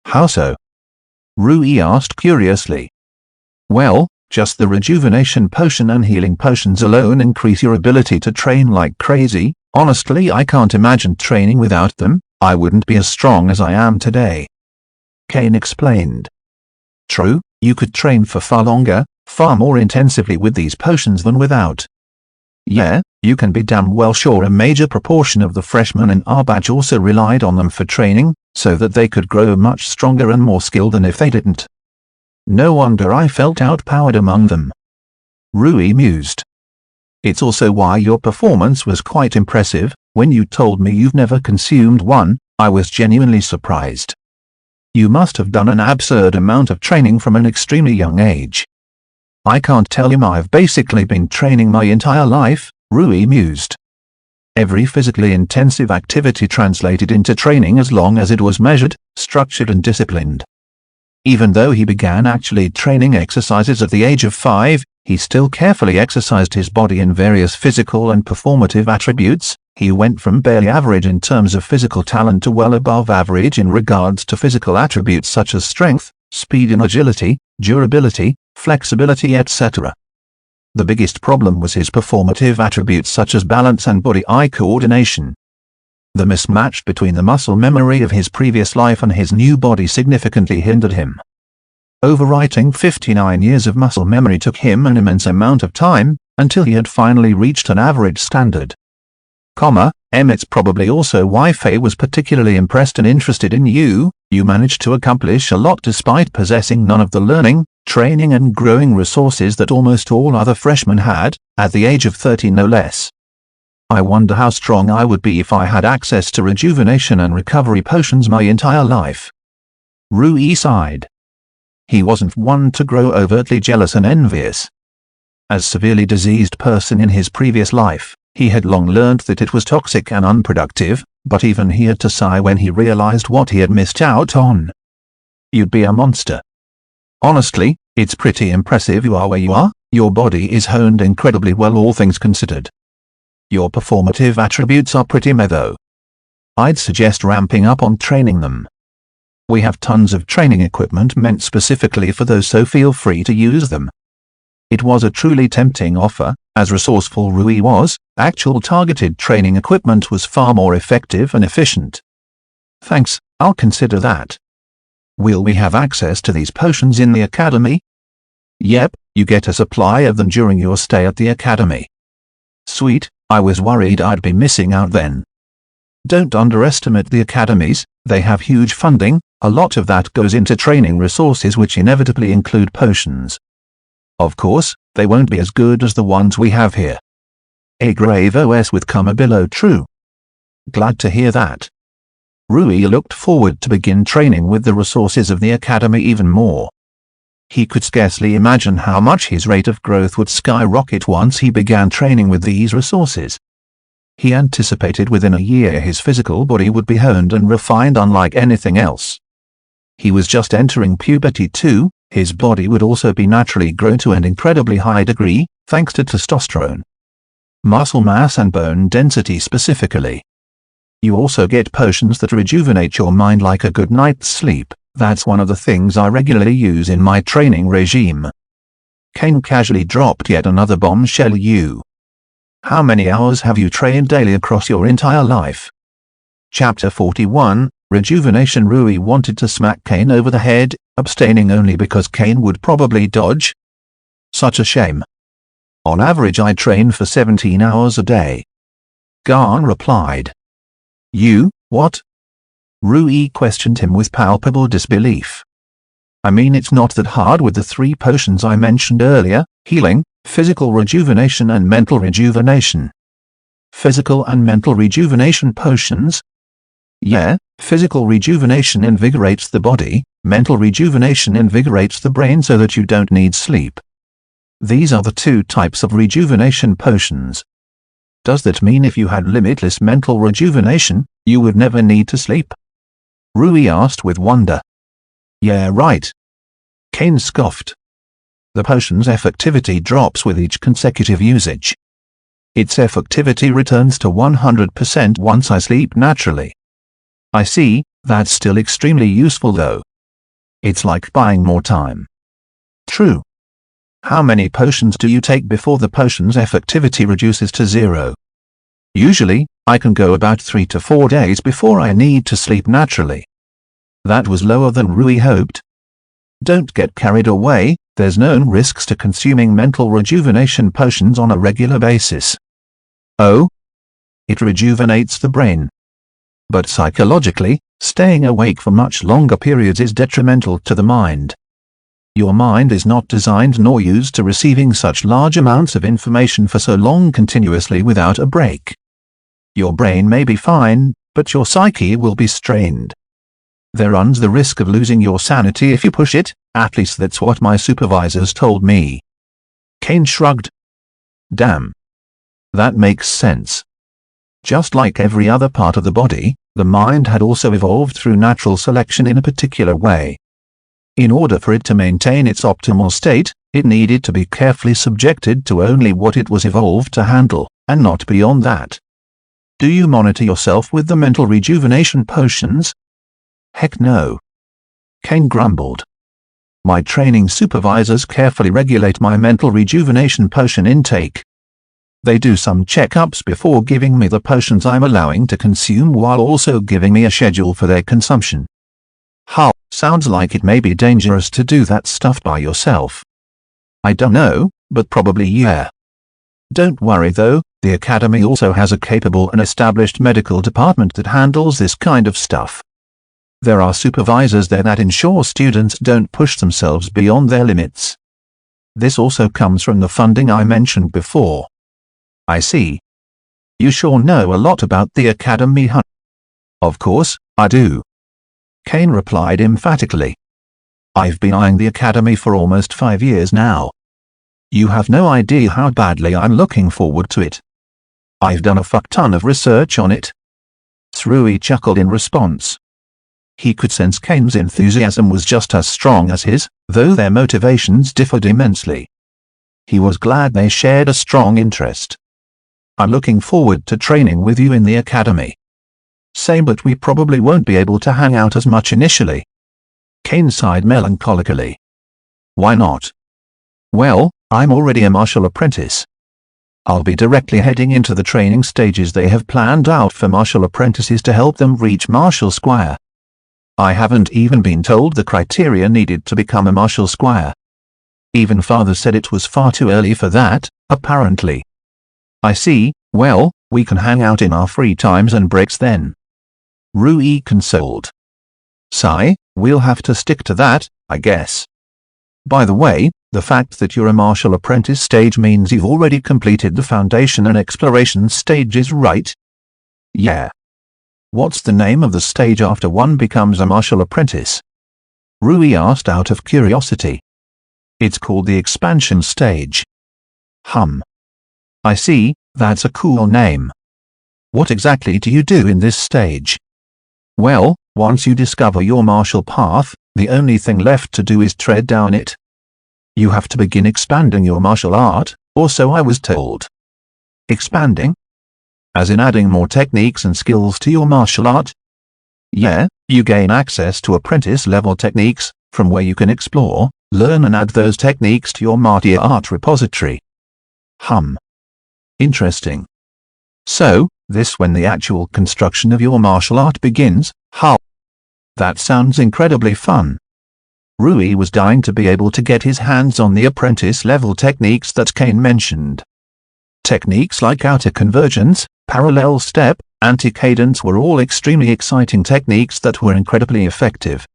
How so? Rui asked curiously. Well, just the rejuvenation potion and healing potions alone increase your ability to train like crazy. Honestly, I can't imagine training without them. I wouldn't be as strong as I am today. Kane explained. True, you could train for far longer, far more intensively with these potions than without. Yeah, you can be damn well sure a major proportion of the freshmen in our batch also relied on them for training, so that they could grow much stronger and more skilled than if they didn't. No wonder I felt outpowered among them. Rui mused. It's also why your performance was quite impressive. When you told me you've never consumed one, I was genuinely surprised. You must have done an absurd amount of training from an extremely young age. I can't tell him I've basically been training my entire life, Rui mused. Every physically intensive activity translated into training as long as it was measured, structured and disciplined. Even though he began actually training exercises at the age of 5, he still carefully exercised his body in various physical and performative attributes. He went from barely average in terms of physical talent to well above average in regards to physical attributes such as strength, speed and agility, durability, flexibility, etc. The biggest problem was his performative attributes such as balance and body-eye coordination. The mismatch between the muscle memory of his previous life and his new body significantly hindered him. Overwriting 59 years of muscle memory took him an immense amount of time, until he had finally reached an average standard. It's probably also why Faye was particularly impressed and interested in you. You managed to accomplish a lot despite possessing none of the learning, training and growing resources that almost all other freshmen had, at the age of 30 no less. I wonder how strong I would be if I had access to rejuvenation and recovery potions my entire life. Rui sighed. He wasn't one to grow overtly jealous and envious. As severely diseased person in his previous life, he had long learned that it was toxic and unproductive, but even he had to sigh when he realized what he had missed out on. You'd be a monster. Honestly, it's pretty impressive you are where you are. Your body is honed incredibly well, all things considered. Your performative attributes are pretty meh though. I'd suggest ramping up on training them. We have tons of training equipment meant specifically for those, so feel free to use them. It was a truly tempting offer. As resourceful Rui was, actual targeted training equipment was far more effective and efficient. Thanks, I'll consider that. Will we have access to these potions in the academy? Yep, you get a supply of them during your stay at the academy. Sweet, I was worried I'd be missing out then. Don't underestimate the academies, they have huge funding, a lot of that goes into training resources which inevitably include potions. Of course, they won't be as good as the ones we have here. A grave OS with comma below true. Glad to hear that. Rui looked forward to begin training with the resources of the academy even more. He could scarcely imagine how much his rate of growth would skyrocket once he began training with these resources. He anticipated within a year his physical body would be honed and refined unlike anything else. He was just entering puberty too. His body would also be naturally grown to an incredibly high degree, thanks to testosterone, muscle mass and bone density specifically. You also get potions that rejuvenate your mind like a good night's sleep. That's one of the things I regularly use in my training regime. Kane casually dropped yet another bombshell. How many hours have you trained daily across your entire life? Chapter 41, Rejuvenation. Rui wanted to smack Kane over the head, abstaining only because Kane would probably dodge. Such a shame. On average I train for 17 hours a day. Garn replied. You, what? Rui questioned him with palpable disbelief. I mean, it's not that hard with the 3 potions I mentioned earlier: healing, physical rejuvenation and mental rejuvenation. Physical and mental rejuvenation potions? Yeah, physical rejuvenation invigorates the body, mental rejuvenation invigorates the brain so that you don't need sleep. These are the 2 types of rejuvenation potions. Does that mean if you had limitless mental rejuvenation, you would never need to sleep? Rui asked with wonder. Yeah, right. Kane scoffed. The potion's effectivity drops with each consecutive usage. Its effectivity returns to 100% once I sleep naturally. I see, that's still extremely useful though. It's like buying more time. True. How many potions do you take before the potion's effectivity reduces to 0? Usually, I can go about 3 to 4 days before I need to sleep naturally. That was lower than Rui hoped. Don't get carried away, there's known risks to consuming mental rejuvenation potions on a regular basis. Oh? It rejuvenates the brain. But psychologically, staying awake for much longer periods is detrimental to the mind. Your mind is not designed nor used to receiving such large amounts of information for so long continuously without a break. Your brain may be fine, but your psyche will be strained. There runs the risk of losing your sanity if you push it, at least that's what my supervisors told me. Kane shrugged. Damn. That makes sense. Just like every other part of the body, the mind had also evolved through natural selection in a particular way. In order for it to maintain its optimal state, it needed to be carefully subjected to only what it was evolved to handle, and not beyond that. Do you monitor yourself with the mental rejuvenation potions? Heck no. Kane grumbled. My training supervisors carefully regulate my mental rejuvenation potion intake. They do some checkups before giving me the potions I'm allowing to consume while also giving me a schedule for their consumption. How? Sounds like it may be dangerous to do that stuff by yourself. I don't know, but probably yeah. Don't worry though, the academy also has a capable and established medical department that handles this kind of stuff. There are supervisors there that ensure students don't push themselves beyond their limits. This also comes from the funding I mentioned before. I see. You sure know a lot about the academy, huh? Of course, I do. Kane replied emphatically. I've been eyeing the academy for almost 5 years now. You have no idea how badly I'm looking forward to it. I've done a fuck ton of research on it. Rui chuckled in response. He could sense Kane's enthusiasm was just as strong as his, though their motivations differed immensely. He was glad they shared a strong interest. I'm looking forward to training with you in the academy. Same, but we probably won't be able to hang out as much initially. Kane sighed melancholically. Why not? Well, I'm already a martial apprentice. I'll be directly heading into the training stages they have planned out for martial apprentices to help them reach martial squire. I haven't even been told the criteria needed to become a martial squire. Even father said it was far too early for that, apparently. I see. Well, we can hang out in our free times and breaks then. Rui consoled. Sigh, we'll have to stick to that, I guess. By the way, the fact that you're a martial apprentice stage means you've already completed the foundation and exploration stages, right? Yeah. What's the name of the stage after one becomes a martial apprentice? Rui asked out of curiosity. It's called the expansion stage. I see, that's a cool name. What exactly do you do in this stage? Well, once you discover your martial path, the only thing left to do is tread down it. You have to begin expanding your martial art, or so I was told. Expanding? As in adding more techniques and skills to your martial art? Yeah, you gain access to apprentice-level techniques, from where you can explore, learn and add those techniques to your martial art repository. Interesting. So, this when the actual construction of your martial art begins, That sounds incredibly fun. Rui was dying to be able to get his hands on the apprentice-level techniques that Kane mentioned. Techniques like outer convergence, parallel step, anti-cadence were all extremely exciting techniques that were incredibly effective.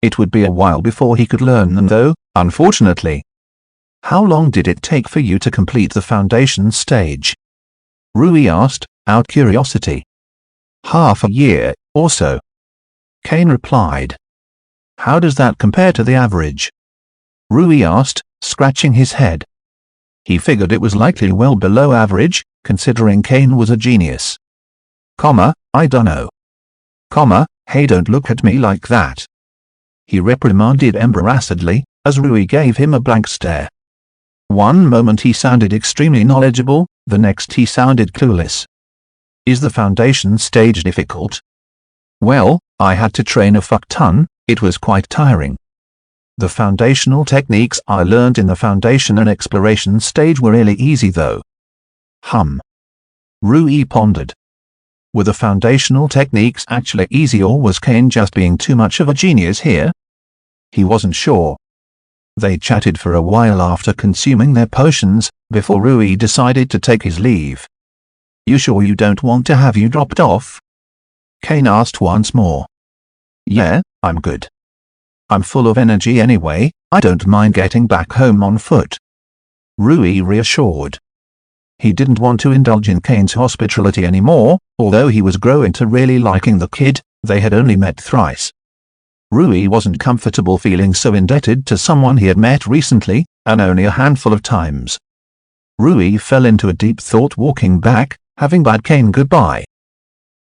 It would be a while before he could learn them though, unfortunately. How long did it take for you to complete the foundation stage? Rui asked, out of curiosity. Half a year, or so. Kane replied. How does that compare to the average? Rui asked, scratching his head. He figured it was likely well below average, considering Kane was a genius. I dunno. Hey, don't look at me like that. He reprimanded embarrassedly, as Rui gave him a blank stare. One moment he sounded extremely knowledgeable, the next he sounded clueless. Is the foundation stage difficult? Well, I had to train a fuck ton, it was quite tiring. The foundational techniques I learned in the foundation and exploration stage were really easy though. Rui pondered. Were the foundational techniques actually easy, or was Kane just being too much of a genius here? He wasn't sure. They chatted for a while after consuming their potions, before Rui decided to take his leave. You sure you don't want to have you dropped off? Kane asked once more. Yeah, I'm good. I'm full of energy anyway, I don't mind getting back home on foot. Rui reassured. He didn't want to indulge in Kane's hospitality anymore, although he was growing to really liking the kid. They had only met thrice. Rui wasn't comfortable feeling so indebted to someone he had met recently, and only a handful of times. Rui fell into a deep thought walking back, having bade Kane goodbye.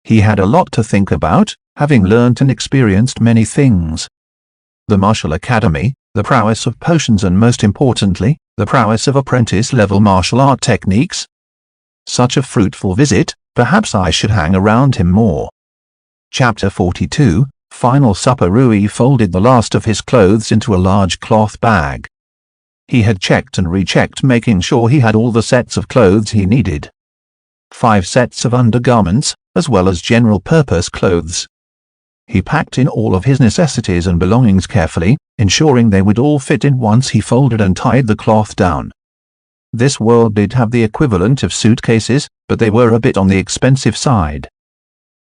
He had a lot to think about, having learnt and experienced many things. The martial academy, the prowess of potions, and most importantly, the prowess of apprentice-level martial art techniques. Such a fruitful visit, perhaps I should hang around him more. Chapter 42, Final Supper. Rui folded the last of his clothes into a large cloth bag. He had checked and rechecked, making sure he had all the sets of clothes he needed. 5 sets of undergarments, as well as general-purpose clothes. He packed in all of his necessities and belongings carefully, ensuring they would all fit in once he folded and tied the cloth down. This world did have the equivalent of suitcases, but they were a bit on the expensive side.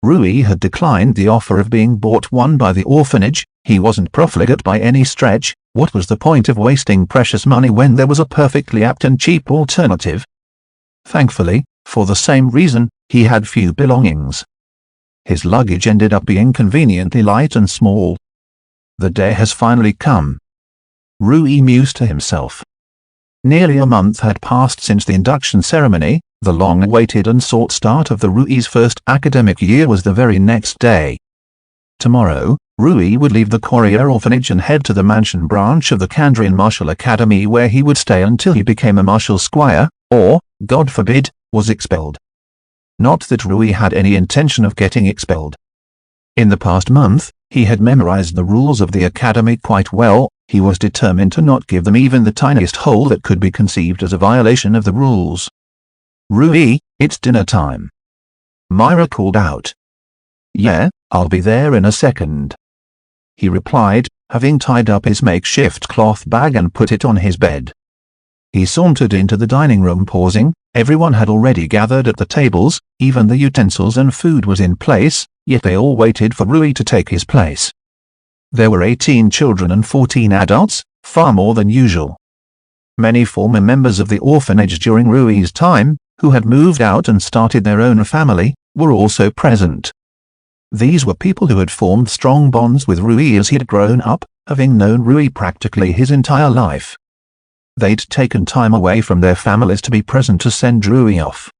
Rui had declined the offer of being bought one by the orphanage. He wasn't profligate by any stretch. What was the point of wasting precious money when there was a perfectly apt and cheap alternative? Thankfully, for the same reason, he had few belongings. His luggage ended up being conveniently light and small. The day has finally come. Rui mused to himself. Nearly a month had passed since the induction ceremony. The long-awaited and sought start of the Rui's first academic year was the very next day. Tomorrow, Rui would leave the Courier Orphanage and head to the mansion branch of the Kandrian Martial Academy, where he would stay until he became a martial squire, or, God forbid, was expelled. Not that Rui had any intention of getting expelled. In the past month, he had memorized the rules of the academy quite well. He was determined to not give them even the tiniest hole that could be conceived as a violation of the rules. "Rui, it's dinner time," Myra called out. "Yeah, I'll be there in a second," he replied, having tied up his makeshift cloth bag and put it on his bed. He sauntered into the dining room, pausing. Everyone had already gathered at the tables, even the utensils and food was in place, yet they all waited for Rui to take his place. There were 18 children and 14 adults, far more than usual. Many former members of the orphanage during Rui's time, who had moved out and started their own family, were also present. These were people who had formed strong bonds with Rui as he had grown up, having known Rui practically his entire life. They'd taken time away from their families to be present to send Rui off.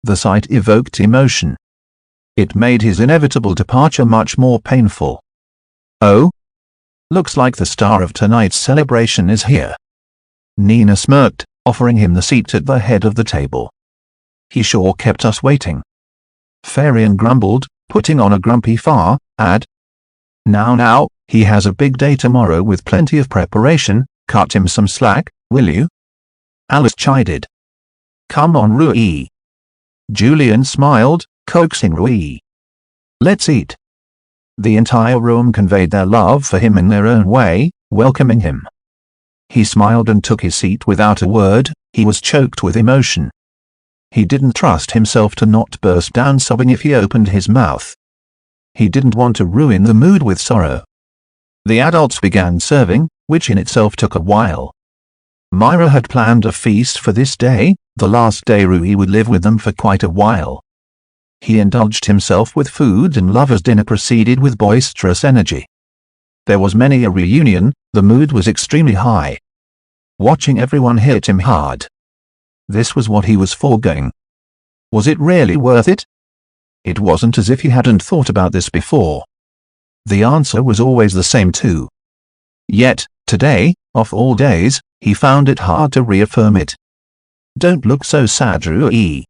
The sight evoked emotion. It made his inevitable departure much more painful. "Oh? Looks like the star of tonight's celebration is here." Nina smirked, offering him the seat at the head of the table. "He sure kept us waiting." Farian grumbled, putting on a grumpy facade. Now, he has a big day tomorrow with plenty of preparation. Cut him some slack, will you?" Alice chided. "Come on, Rui." Julian smiled, coaxing Rui. "Let's eat." The entire room conveyed their love for him in their own way, welcoming him. He smiled and took his seat without a word. He was choked with emotion. He didn't trust himself to not burst down sobbing if he opened his mouth. He didn't want to ruin the mood with sorrow. The adults began serving, which in itself took a while. Myra had planned a feast for this day, the last day Rui would live with them for quite a while. He indulged himself with food and lovers' dinner proceeded with boisterous energy. There was many a reunion. The mood was extremely high. Watching everyone hit him hard. This was what he was foregoing. Was it really worth it? It wasn't as if he hadn't thought about this before. The answer was always the same too. Yet, today, of all days, he found it hard to reaffirm it. "Don't look so sad, Rui,"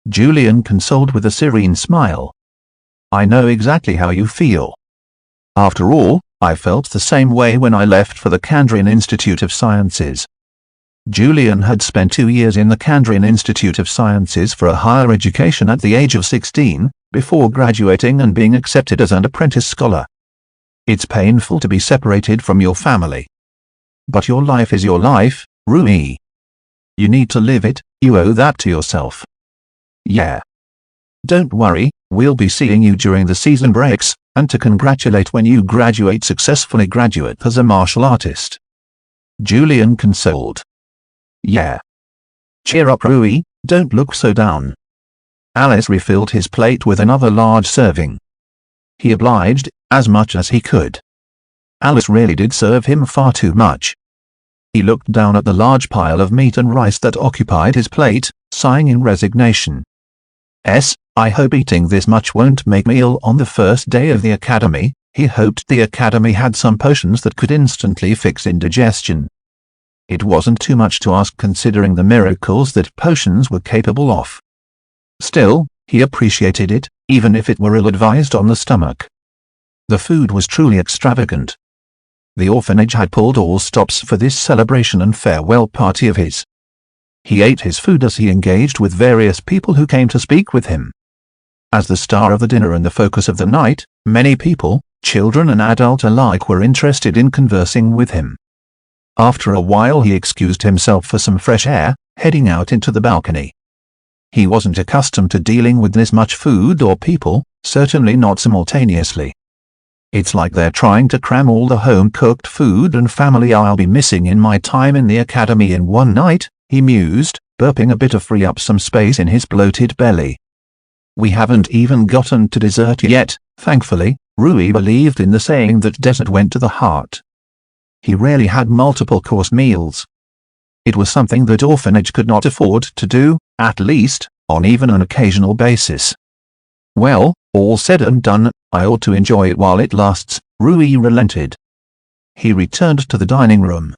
Julian consoled with a serene smile. "I know exactly how you feel. After all, I felt the same way when I left for the Kandrian Institute of Sciences." Julian had spent 2 years in the Kandrian Institute of Sciences for a higher education at the age of 16, before graduating and being accepted as an apprentice scholar. It's painful to be separated from your family. But your life is your life, Rui. You need to live it. You owe that to yourself. Yeah. Don't worry, we'll be seeing you during the season breaks, and to congratulate when you graduate successfully. Graduate as a martial artist. Julian consoled. Yeah. Cheer up, Rui, don't look so down. Alice refilled his plate with another large serving. He obliged, as much as he could. Alice really did serve him far too much. He looked down at the large pile of meat and rice that occupied his plate, sighing in resignation. I hope eating this much won't make me ill on the first day of the academy. He hoped the academy had some potions that could instantly fix indigestion. It wasn't too much to ask considering the miracles that potions were capable of. Still, he appreciated it, even if it were ill-advised on the stomach. The food was truly extravagant. The orphanage had pulled all stops for this celebration and farewell party of his. He ate his food as he engaged with various people who came to speak with him. As the star of the dinner and the focus of the night, many people, children and adult alike, were interested in conversing with him. After a while he excused himself for some fresh air, heading out into the balcony. He wasn't accustomed to dealing with this much food or people, certainly not simultaneously. It's like they're trying to cram all the home-cooked food and family I'll be missing in my time in the academy in one night, he mused, burping a bit to free up some space in his bloated belly. We haven't even gotten to dessert yet, thankfully. Rui believed in the saying that dessert went to the heart. He rarely had multiple-course meals. It was something that orphanage could not afford to do, at least, on even an occasional basis. Well, all said and done, I ought to enjoy it while it lasts, Rui relented. He returned to the dining room.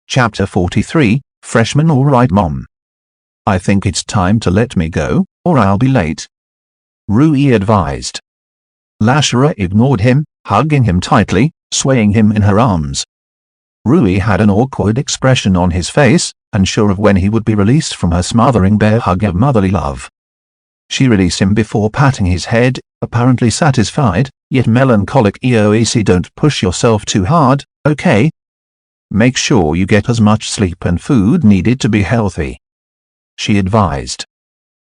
Chapter 43, Freshman All right Mom. I think it's time to let me go, or I'll be late, Rui advised. Lashara ignored him, hugging him tightly, swaying him in her arms. Rui had an awkward expression on his face, unsure of when he would be released from her smothering bear hug of motherly love. She released him before patting his head, apparently satisfied, yet melancholic. "Eoec, don't push yourself too hard, okay? Make sure you get as much sleep and food needed to be healthy," she advised.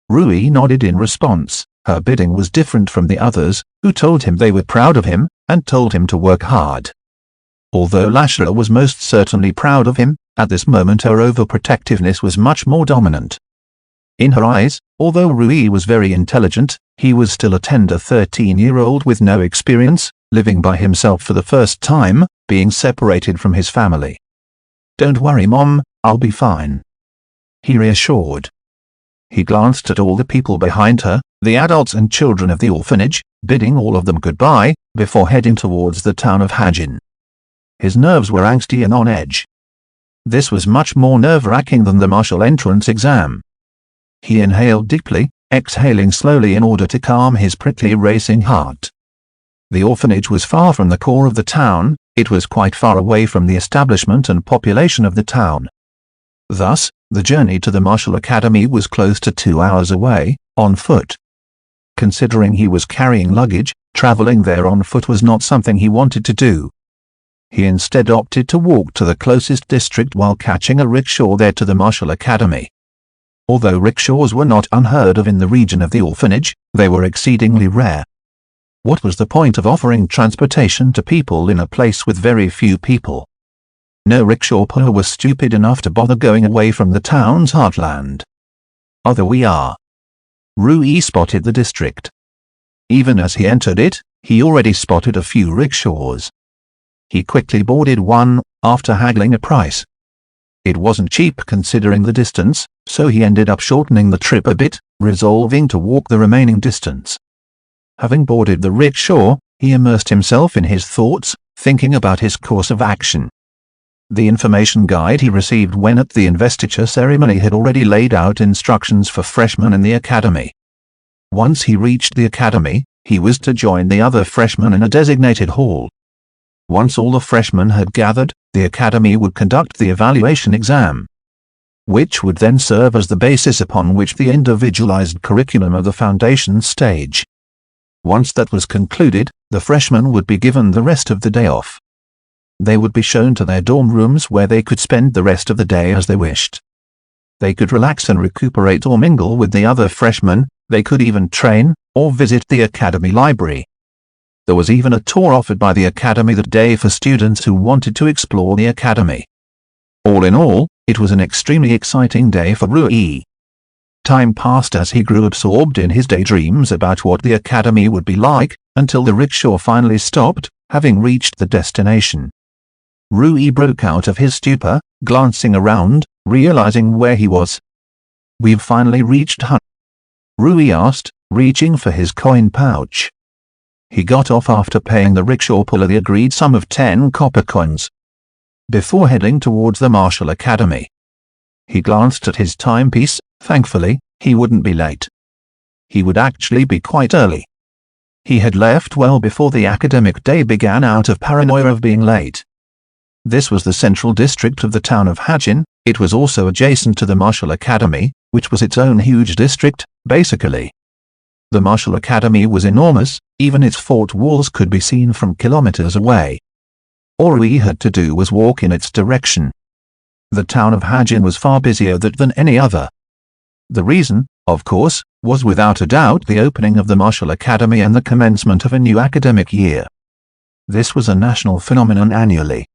Rui nodded in response. Her bidding was different from the others, who told him they were proud of him, and told him to work hard. Although Lashara was most certainly proud of him, at this moment her overprotectiveness was much more dominant. In her eyes, although Rui was very intelligent, he was still a tender 13-year-old with no experience, living by himself for the first time, being separated from his family. "Don't worry, Mom, I'll be fine," he reassured. He glanced at all the people behind her, the adults and children of the orphanage, bidding all of them goodbye, before heading towards the town of Hajin. His nerves were angsty and on edge. This was much more nerve-wracking than the martial entrance exam. He inhaled deeply, exhaling slowly in order to calm his prickly racing heart. The orphanage was far from the core of the town, it was quite far away from the establishment and population of the town. Thus, the journey to the martial academy was close to 2 hours away, on foot. Considering he was carrying luggage, traveling there on foot was not something he wanted to do. He instead opted to walk to the closest district while catching a rickshaw there to the martial academy. Although rickshaws were not unheard of in the region of the orphanage, they were exceedingly rare. What was the point of offering transportation to people in a place with very few people? No rickshaw puller was stupid enough to bother going away from the town's heartland. Other we are. Rui spotted the district. Even as he entered it, he already spotted a few rickshaws. He quickly boarded one, after haggling a price. It wasn't cheap considering the distance, so he ended up shortening the trip a bit, resolving to walk the remaining distance. Having boarded the rickshaw, he immersed himself in his thoughts, thinking about his course of action. The information guide he received when at the investiture ceremony had already laid out instructions for freshmen in the academy. Once he reached the academy, he was to join the other freshmen in a designated hall. Once all the freshmen had gathered, the academy would conduct the evaluation exam, which would then serve as the basis upon which the individualized curriculum of the foundation stage. Once that was concluded, the freshmen would be given the rest of the day off. They would be shown to their dorm rooms where they could spend the rest of the day as they wished. They could relax and recuperate or mingle with the other freshmen, they could even train, or visit the academy library. There was even a tour offered by the academy that day for students who wanted to explore the academy. All in all, it was an extremely exciting day for Rui. Time passed as he grew absorbed in his daydreams about what the academy would be like, until the rickshaw finally stopped, having reached the destination. Rui broke out of his stupor, glancing around, realizing where he was. "We've finally reached home?" Rui asked, reaching for his coin pouch. He got off after paying the rickshaw puller the agreed sum of 10 copper coins. Before heading towards the martial academy, he glanced at his timepiece. Thankfully, he wouldn't be late. He would actually be quite early. He had left well before the academic day began out of paranoia of being late. This was the central district of the town of Hajin. It was also adjacent to the martial academy, which was its own huge district, basically. The martial academy was enormous, even its fort walls could be seen from kilometers away. All we had to do was walk in its direction. The town of Hajin was far busier than any other. The reason, of course, was without a doubt the opening of the martial academy and the commencement of a new academic year. This was a national phenomenon annually.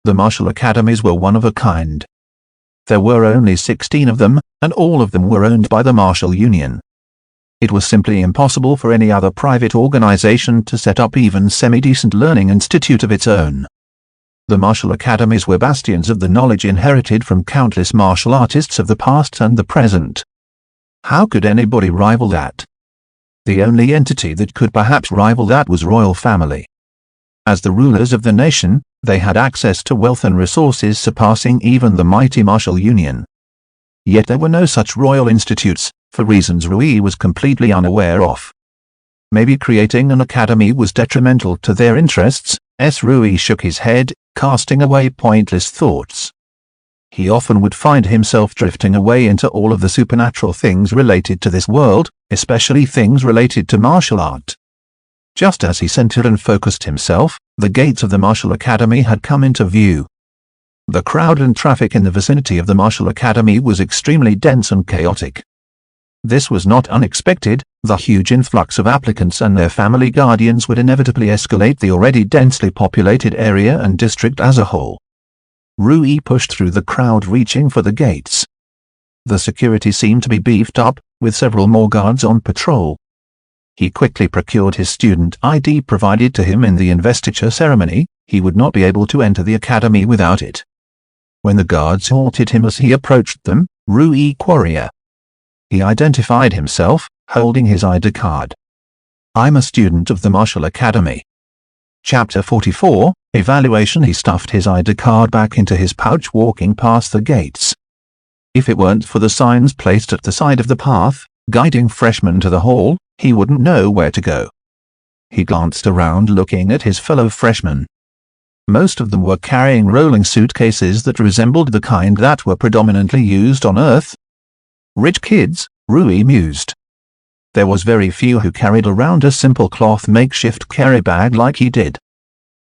The martial academies were one of a kind. There were only 16 of them, and all of them were owned by the martial union. It was simply impossible for any other private organization to set up even semi-decent learning institute of its own. The martial academies were bastions of the knowledge inherited from countless martial artists of the past and the present. How could anybody rival that? The only entity that could perhaps rival that was royal family. As the rulers of the nation, they had access to wealth and resources surpassing even the mighty martial union. Yet there were no such royal institutes, for reasons Rui was completely unaware of. Maybe creating an academy was detrimental to their interests. Rui shook his head, casting away pointless thoughts. He often would find himself drifting away into all of the supernatural things related to this world, especially things related to martial art. Just as he centered and focused himself, the gates of the martial academy had come into view. The crowd and traffic in the vicinity of the martial academy was extremely dense and chaotic. This was not unexpected. The huge influx of applicants and their family guardians would inevitably escalate the already densely populated area and district as a whole. Rui pushed through the crowd reaching for the gates. The security seemed to be beefed up, with several more guards on patrol. He quickly procured his student ID provided to him in the investiture ceremony. He would not be able to enter the academy without it. When the guards halted him as he approached them, Rui Quarrier. He identified himself, holding his ID card. "I'm a student of the Martial Academy." Chapter 44, Evaluation. He stuffed his ID card back into his pouch walking past the gates. If it weren't for the signs placed at the side of the path, guiding freshmen to the hall, he wouldn't know where to go. He glanced around looking at his fellow freshmen. Most of them were carrying rolling suitcases that resembled the kind that were predominantly used on Earth. Rich kids, Rui mused. There was very few who carried around a simple cloth makeshift carry bag like he did.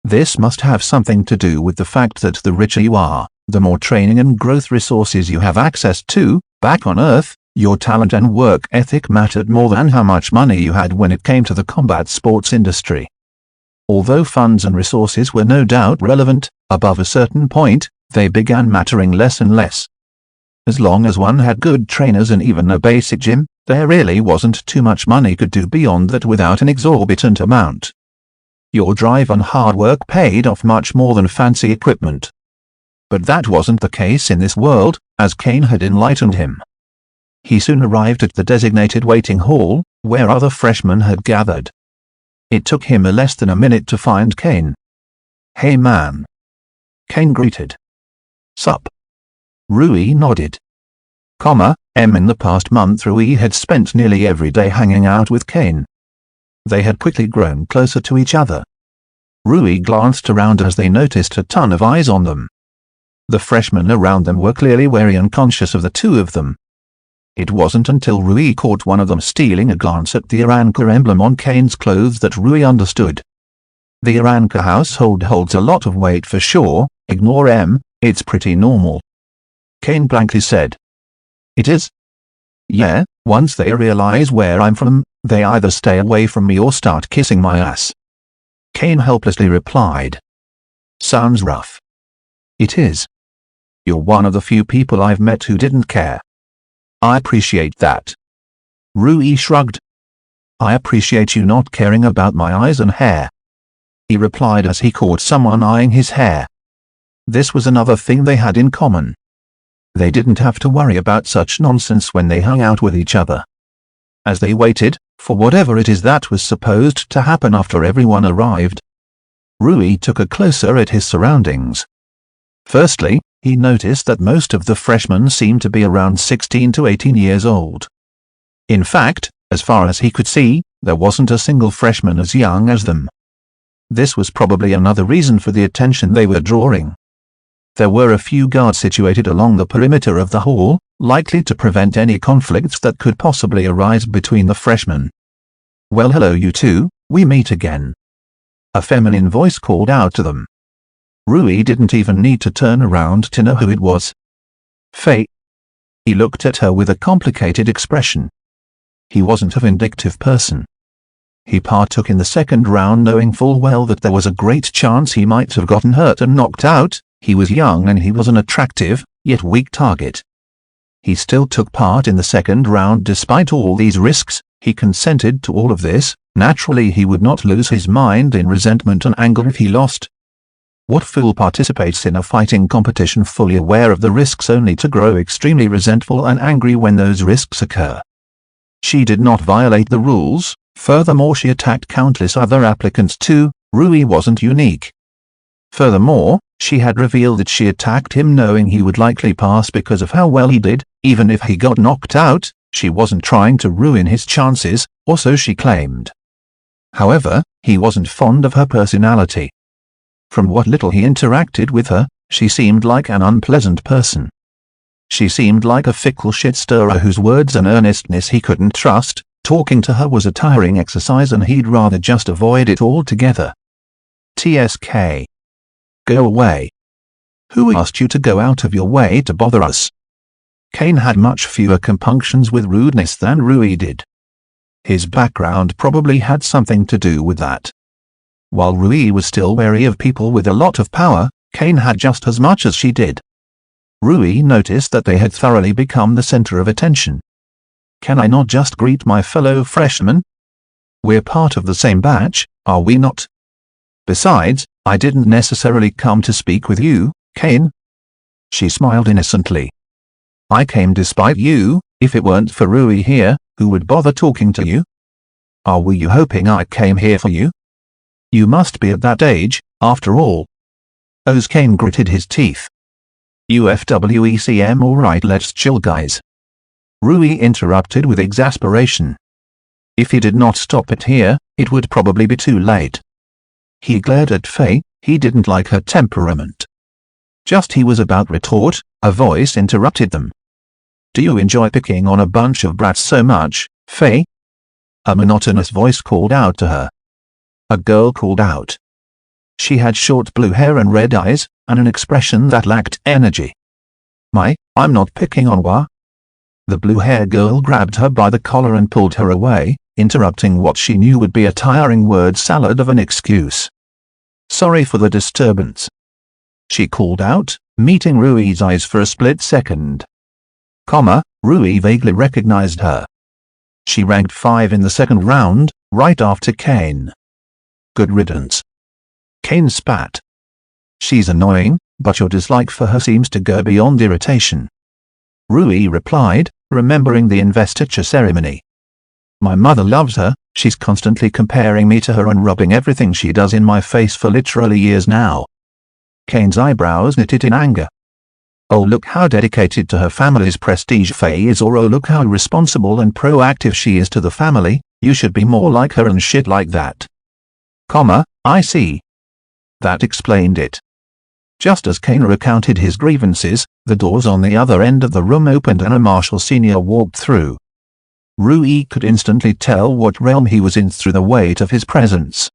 This must have something to do with the fact that the richer you are, the more training and growth resources you have access to. Back on Earth, your talent and work ethic mattered more than how much money you had when it came to the combat sports industry. Although funds and resources were no doubt relevant, above a certain point, they began mattering less and less. As long as one had good trainers and even a basic gym, there really wasn't too much money could do beyond that without an exorbitant amount. Your drive and hard work paid off much more than fancy equipment. But that wasn't the case in this world, as Kane had enlightened him. He soon arrived at the designated waiting hall, where other freshmen had gathered. It took him less than a minute to find Kane. "Hey man." Kane greeted. "Sup?" Rui nodded. In the past month Rui had spent nearly every day hanging out with Kane. They had quickly grown closer to each other. Rui glanced around as they noticed a ton of eyes on them. The freshmen around them were clearly wary and conscious of the two of them. It wasn't until Rui caught one of them stealing a glance at the Aranka emblem on Kane's clothes that Rui understood. The Aranka household holds a lot of weight for sure. Ignore M, it's pretty normal. Kane blankly said. "It is? Yeah, once they realize where I'm from, they either stay away from me or start kissing my ass." Kane helplessly replied. "Sounds rough." "It is. You're one of the few people I've met who didn't care." "I appreciate that." Rui shrugged. I appreciate you not caring about my eyes and hair," he replied as he caught someone eyeing his hair. This was another thing they had in common. They didn't have to worry about such nonsense when they hung out with each other. As they waited for whatever it is that was supposed to happen after everyone arrived, Rui took a closer at his surroundings. Firstly, he noticed that most of the freshmen seemed to be around 16 to 18 years old. In fact, as far as he could see, there wasn't a single freshman as young as them. This was probably another reason for the attention they were drawing. There were a few guards situated along the perimeter of the hall, likely to prevent any conflicts that could possibly arise between the freshmen. "Well, hello you two, we meet again," a feminine voice called out to them. Rui didn't even need to turn around to know who it was. "Faye." He looked at her with a complicated expression. He wasn't a vindictive person. He partook in the second round knowing full well that there was a great chance he might have gotten hurt and knocked out. He was young and he was an attractive, yet weak target. He still took part in the second round despite all these risks. He consented to all of this. Naturally he would not lose his mind in resentment and anger if he lost. What fool participates in a fighting competition fully aware of the risks only to grow extremely resentful and angry when those risks occur? She did not violate the rules. Furthermore, she attacked countless other applicants too. Rui wasn't unique. Furthermore, she had revealed that she attacked him knowing he would likely pass because of how well he did. Even if he got knocked out, she wasn't trying to ruin his chances, or so she claimed. However, he wasn't fond of her personality. From what little he interacted with her, she seemed like an unpleasant person. She seemed like a fickle shit-stirrer whose words and earnestness he couldn't trust. Talking to her was a tiring exercise and he'd rather just avoid it altogether. TSK. Go away. Who asked you to go out of your way to bother us? Kane had much fewer compunctions with rudeness than Rui did. His background probably had something to do with that. While Rui was still wary of people with a lot of power, Kane had just as much as she did. Rui noticed that they had thoroughly become the center of attention. "Can I not just greet my fellow freshmen? We're part of the same batch, are we not? Besides, I didn't necessarily come to speak with you, Kane." She smiled innocently. "I came despite you. If it weren't for Rui here, who would bother talking to you? Or were you hoping I came here for you? You must be at that age, after all." Kane gritted his teeth. "UFWECM, alright, let's chill guys," Rui interrupted with exasperation. If he did not stop it here, it would probably be too late. He glared at Faye. He didn't like her temperament. Just he was about to retort, a voice interrupted them. "Do you enjoy picking on a bunch of brats so much, Faye?" A monotonous voice called out to her. A girl called out. She had short blue hair and red eyes, and an expression that lacked energy. I'm not picking on wa." The blue-haired girl grabbed her by the collar and pulled her away, interrupting what she knew would be a tiring word salad of an excuse. "Sorry for the disturbance," she called out, meeting Rui's eyes for a split second. Rui vaguely recognized her. She ranked 5 in the second round, right after Kane. Good riddance. Kane spat. "She's annoying, but your dislike for her seems to go beyond irritation," Rui replied, remembering the investiture ceremony. "My mother loves her. She's constantly comparing me to her and rubbing everything she does in my face for literally years now." Kane's eyebrows knitted in anger. "Oh, look how dedicated to her family's prestige Faye is, or oh, look how responsible and proactive she is to the family. You should be more like her and shit like that." I see. That explained it. Just as Kane recounted his grievances, the doors on the other end of the room opened and a Marshal Senior walked through. Rui could instantly tell what realm he was in through the weight of his presence.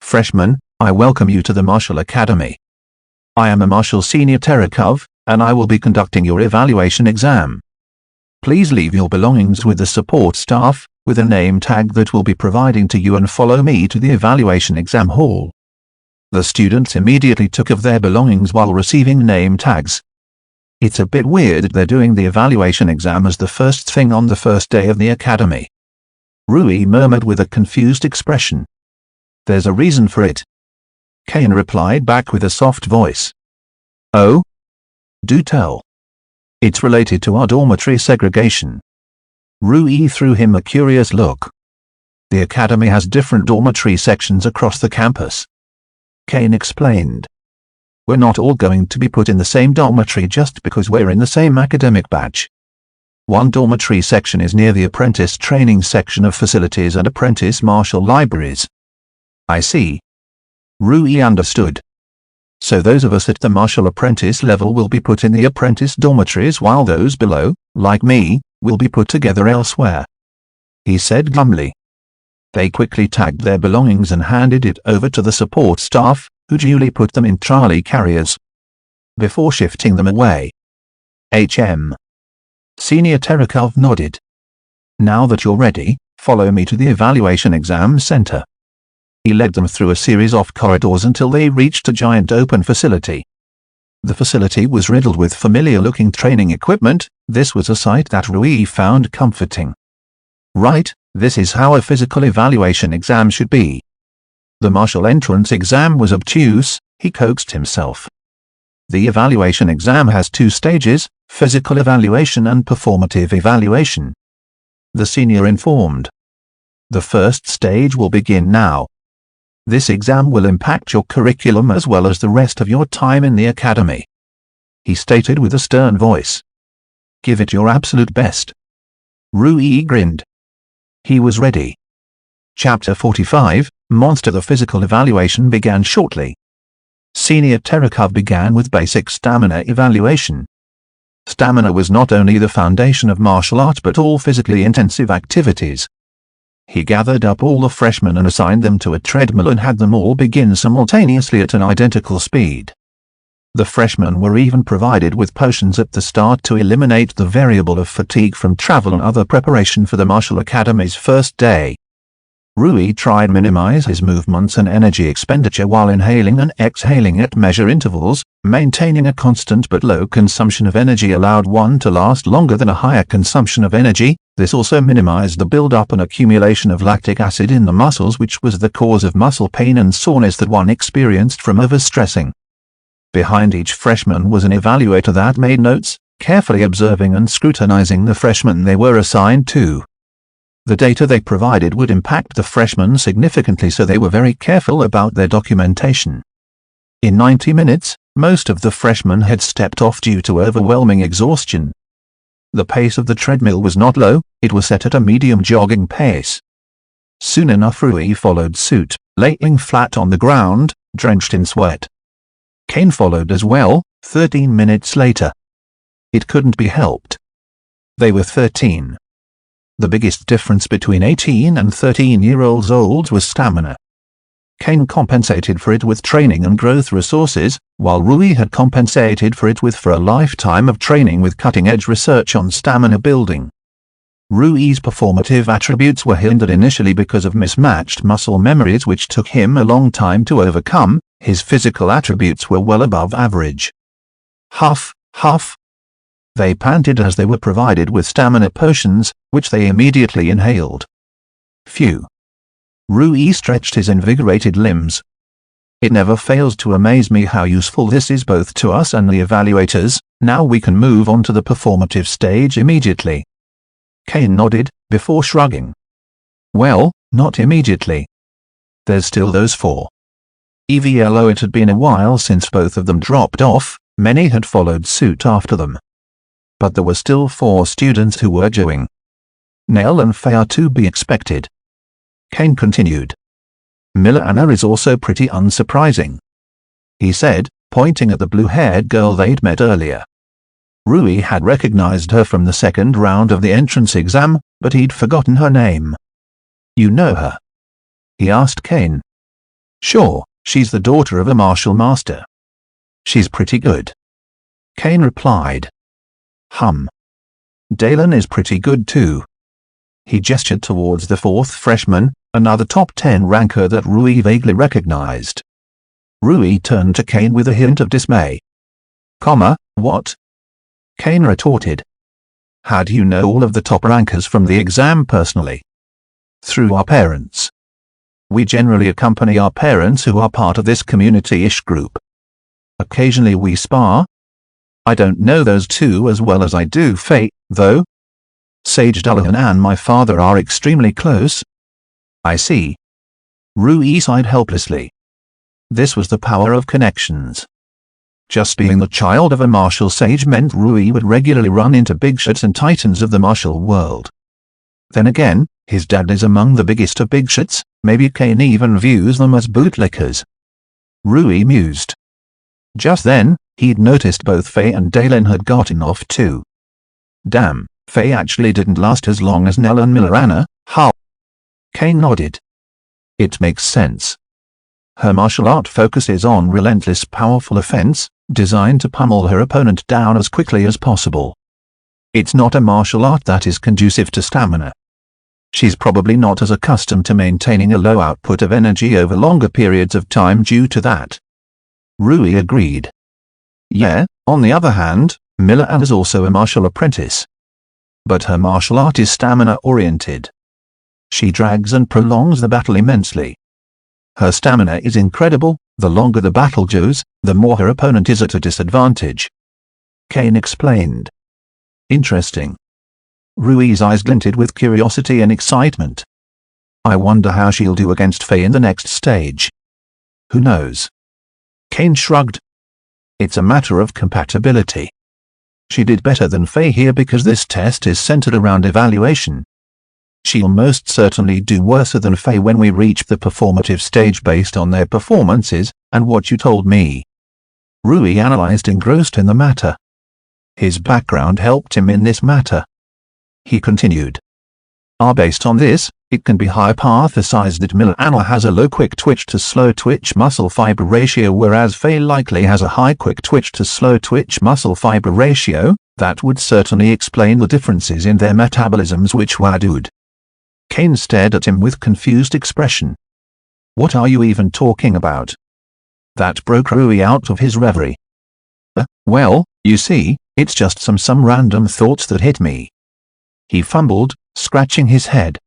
"Freshman, I welcome you to the Marshal Academy. I am a Marshal Senior Terakov, and I will be conducting your evaluation exam. Please leave your belongings with the support staff, with a name tag that will be providing to you, and follow me to the evaluation exam hall." The students immediately took of their belongings while receiving name tags. It's a bit weird that they're doing the evaluation exam as the first thing on the first day of the academy. Rui murmured with a confused expression. There's a reason for it. Kane replied back with a soft voice. Oh? Do tell. It's related to our dormitory segregation. Rui threw him a curious look. The academy has different dormitory sections across the campus. Kane explained. We're not all going to be put in the same dormitory just because we're in the same academic batch. One dormitory section is near the apprentice training section of facilities and apprentice martial libraries. I see. Rui understood. So those of us at the martial apprentice level will be put in the apprentice dormitories while those below, like me, will be put together elsewhere. He said glumly. They quickly tagged their belongings and handed it over to the support staff, who duly put them in trolley carriers. Before shifting them away. HM. Senior Terekov nodded. Now that you're ready, follow me to the evaluation exam center. He led them through a series of corridors until they reached a giant open facility. The facility was riddled with familiar-looking training equipment. This was a sight that Rui found comforting. Right, this is how a physical evaluation exam should be. The martial entrance exam was obtuse, he coaxed himself. The evaluation exam has 2 stages, physical evaluation and performative evaluation. The senior informed. The first stage will begin now. This exam will impact your curriculum as well as the rest of your time in the academy. He stated with a stern voice. Give it your absolute best. Rui grinned. He was ready. Chapter 45, Monster. The physical evaluation began shortly. Senior Terekov began with basic stamina evaluation. Stamina was not only the foundation of martial art but all physically intensive activities. He gathered up all the freshmen and assigned them to a treadmill and had them all begin simultaneously at an identical speed. The freshmen were even provided with potions at the start to eliminate the variable of fatigue from travel and other preparation for the martial academy's first day. Rui tried to minimize his movements and energy expenditure while inhaling and exhaling at measured intervals. Maintaining a constant but low consumption of energy allowed one to last longer than a higher consumption of energy. This also minimized the build-up and accumulation of lactic acid in the muscles, which was the cause of muscle pain and soreness that one experienced from overstressing. Behind each freshman was an evaluator that made notes, carefully observing and scrutinizing the freshmen they were assigned to. The data they provided would impact the freshmen significantly, so they were very careful about their documentation. In 90 minutes, most of the freshmen had stepped off due to overwhelming exhaustion. The pace of the treadmill was not low, it was set at a medium jogging pace. Soon enough Rui followed suit, laying flat on the ground, drenched in sweat. Kane followed as well, 13 minutes later. It couldn't be helped. They were 13. The biggest difference between 18 and 13-year-olds was stamina. Kane compensated for it with training and growth resources, while Rui had compensated for it with a lifetime of training with cutting-edge research on stamina building. Rui's performative attributes were hindered initially because of mismatched muscle memories which took him a long time to overcome. His physical attributes were well above average. Huff, huff. They panted as they were provided with stamina potions, which they immediately inhaled. Phew. Rui stretched his invigorated limbs. It never fails to amaze me how useful this is both to us and the evaluators. Now we can move on to the performative stage immediately. Kane nodded, before shrugging. Well, not immediately. There's still those 4. EVLO. It had been a while since both of them dropped off, many had followed suit after them. But there were still 4 students who were doing. Nell and Faye are to be expected. Kane continued. Miller Anna is also pretty unsurprising. He said, pointing at the blue-haired girl they'd met earlier. Rui had recognized her from the second round of the entrance exam, but he'd forgotten her name. You know her? He asked Kane. Sure, she's the daughter of a martial master. She's pretty good. Kane replied. Dalen is pretty good too. He gestured towards the 4th freshman, another top 10 ranker that Rui vaguely recognized. Rui turned to Kane with a hint of dismay. What? Kane retorted. How do you know all of the top rankers from the exam personally? Through our parents. We generally accompany our parents who are part of this community-ish group. Occasionally we spar. I don't know those two as well as I do Faye, though. Sage Dullahan and my father are extremely close. I see. Rui sighed helplessly. This was the power of connections. Just being the child of a martial sage meant Rui would regularly run into big shots and titans of the martial world. Then again, his dad is among the biggest of big shots, maybe Kane even views them as bootlickers. Rui mused. Just then, he'd noticed both Faye and Dalen had gotten off too. Damn, Faye actually didn't last as long as Nell and Milana, how? Kane nodded. It makes sense. Her martial art focuses on relentless powerful offense, designed to pummel her opponent down as quickly as possible. It's not a martial art that is conducive to stamina. She's probably not as accustomed to maintaining a low output of energy over longer periods of time due to that. Rui agreed. Yeah, on the other hand, Milana is also a martial apprentice. But her martial art is stamina-oriented. She drags and prolongs the battle immensely. Her stamina is incredible. The longer the battle goes, the more her opponent is at a disadvantage. Kane explained. Interesting. Rui's eyes glinted with curiosity and excitement. I wonder how she'll do against Faye in the next stage. Who knows? Kane shrugged. It's a matter of compatibility. She did better than Faye here because this test is centered around evaluation. She'll most certainly do worse than Faye when we reach the performative stage based on their performances, and what you told me. Rui analyzed, engrossed in the matter. His background helped him in this matter. He continued. Based on this, it can be hypothesized that Milana has a low quick twitch to slow twitch muscle fiber ratio, whereas Faye likely has a high quick twitch to slow twitch muscle fiber ratio. That would certainly explain the differences in their metabolisms, which were dude. Kane stared at him with confused expression. What are you even talking about? That broke Rui out of his reverie. Well, you see, it's just some random thoughts that hit me. He fumbled, scratching his head.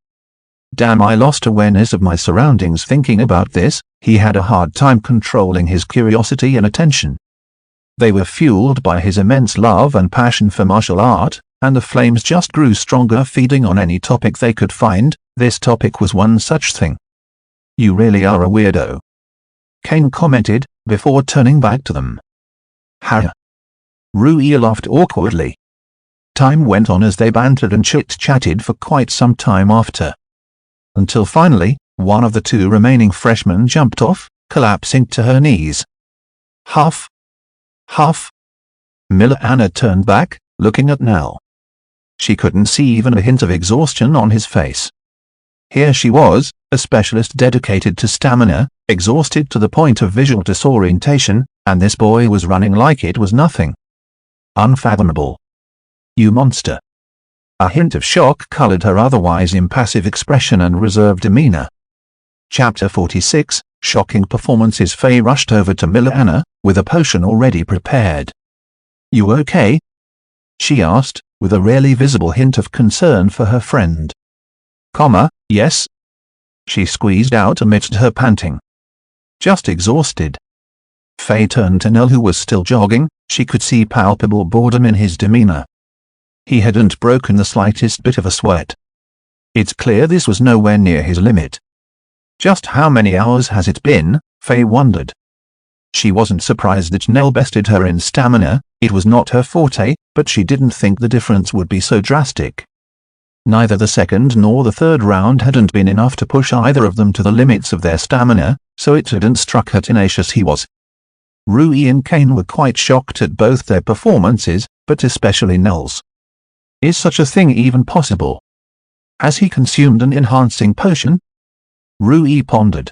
Damn, I lost awareness of my surroundings thinking about this. He had a hard time controlling his curiosity and attention. They were fueled by his immense love and passion for martial art, and the flames just grew stronger, feeding on any topic they could find. This topic was one such thing. You really are a weirdo, Kane commented, before turning back to them. Ha! Rui laughed awkwardly. Time went on as they bantered and chit-chatted for quite some time after. Until finally, one of the two remaining freshmen jumped off, collapsing to her knees. Huff! Huff! Milana turned back, looking at Nell. She couldn't see even a hint of exhaustion on his face. Here she was, a specialist dedicated to stamina, exhausted to the point of visual disorientation, and this boy was running like it was nothing. Unfathomable. You monster. A hint of shock colored her otherwise impassive expression and reserved demeanor. Chapter 46, Shocking Performances. Faye rushed over to Milana, with a potion already prepared. You okay? She asked, with a rarely visible hint of concern for her friend. Yes. She squeezed out amidst her panting. Just exhausted. Faye turned to Nell, who was still jogging. She could see palpable boredom in his demeanor. He hadn't broken the slightest bit of a sweat. It's clear this was nowhere near his limit. Just how many hours has it been? Faye wondered. She wasn't surprised that Nell bested her in stamina. It was not her forte, but she didn't think the difference would be so drastic. Neither the second nor the third round hadn't been enough to push either of them to the limits of their stamina, so it hadn't struck how tenacious he was. Rui and Kane were quite shocked at both their performances, but especially Nell's. Is such a thing even possible? Has he consumed an enhancing potion? Rui pondered.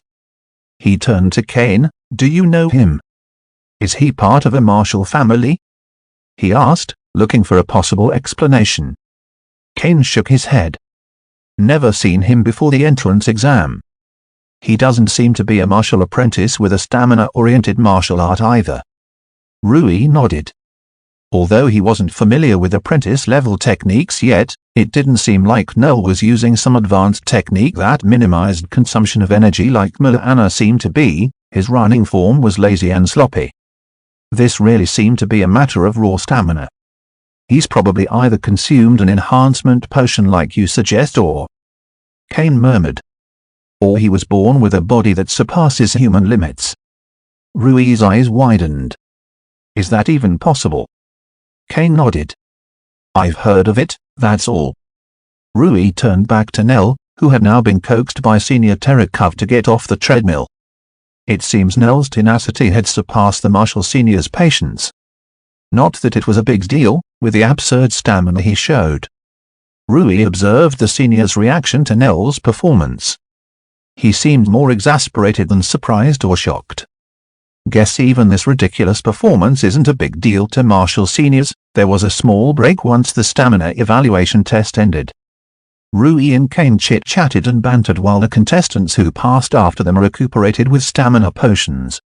He turned to Kane. Do you know him? Is he part of a martial family? He asked, looking for a possible explanation. Kane shook his head. Never seen him before the entrance exam. He doesn't seem to be a martial apprentice with a stamina-oriented martial art either. Rui nodded. Although he wasn't familiar with apprentice-level techniques yet, it didn't seem like Noel was using some advanced technique that minimized consumption of energy like Milana seemed to be. His running form was lazy and sloppy. This really seemed to be a matter of raw stamina. He's probably either consumed an enhancement potion like you suggest or, Kane murmured, or he was born with a body that surpasses human limits. Rui's eyes widened. Is that even possible? Kane nodded. I've heard of it, that's all. Rui turned back to Nell, who had now been coaxed by Senior Terakov to get off the treadmill. It seems Nell's tenacity had surpassed the Marshal Senior's patience. Not that it was a big deal, with the absurd stamina he showed. Rui observed the Senior's reaction to Nell's performance. He seemed more exasperated than surprised or shocked. Guess even this ridiculous performance isn't a big deal to Marshal Seniors. There was a small break once the stamina evaluation test ended. Rui and Kane chit-chatted and bantered while the contestants who passed after them recuperated with stamina potions.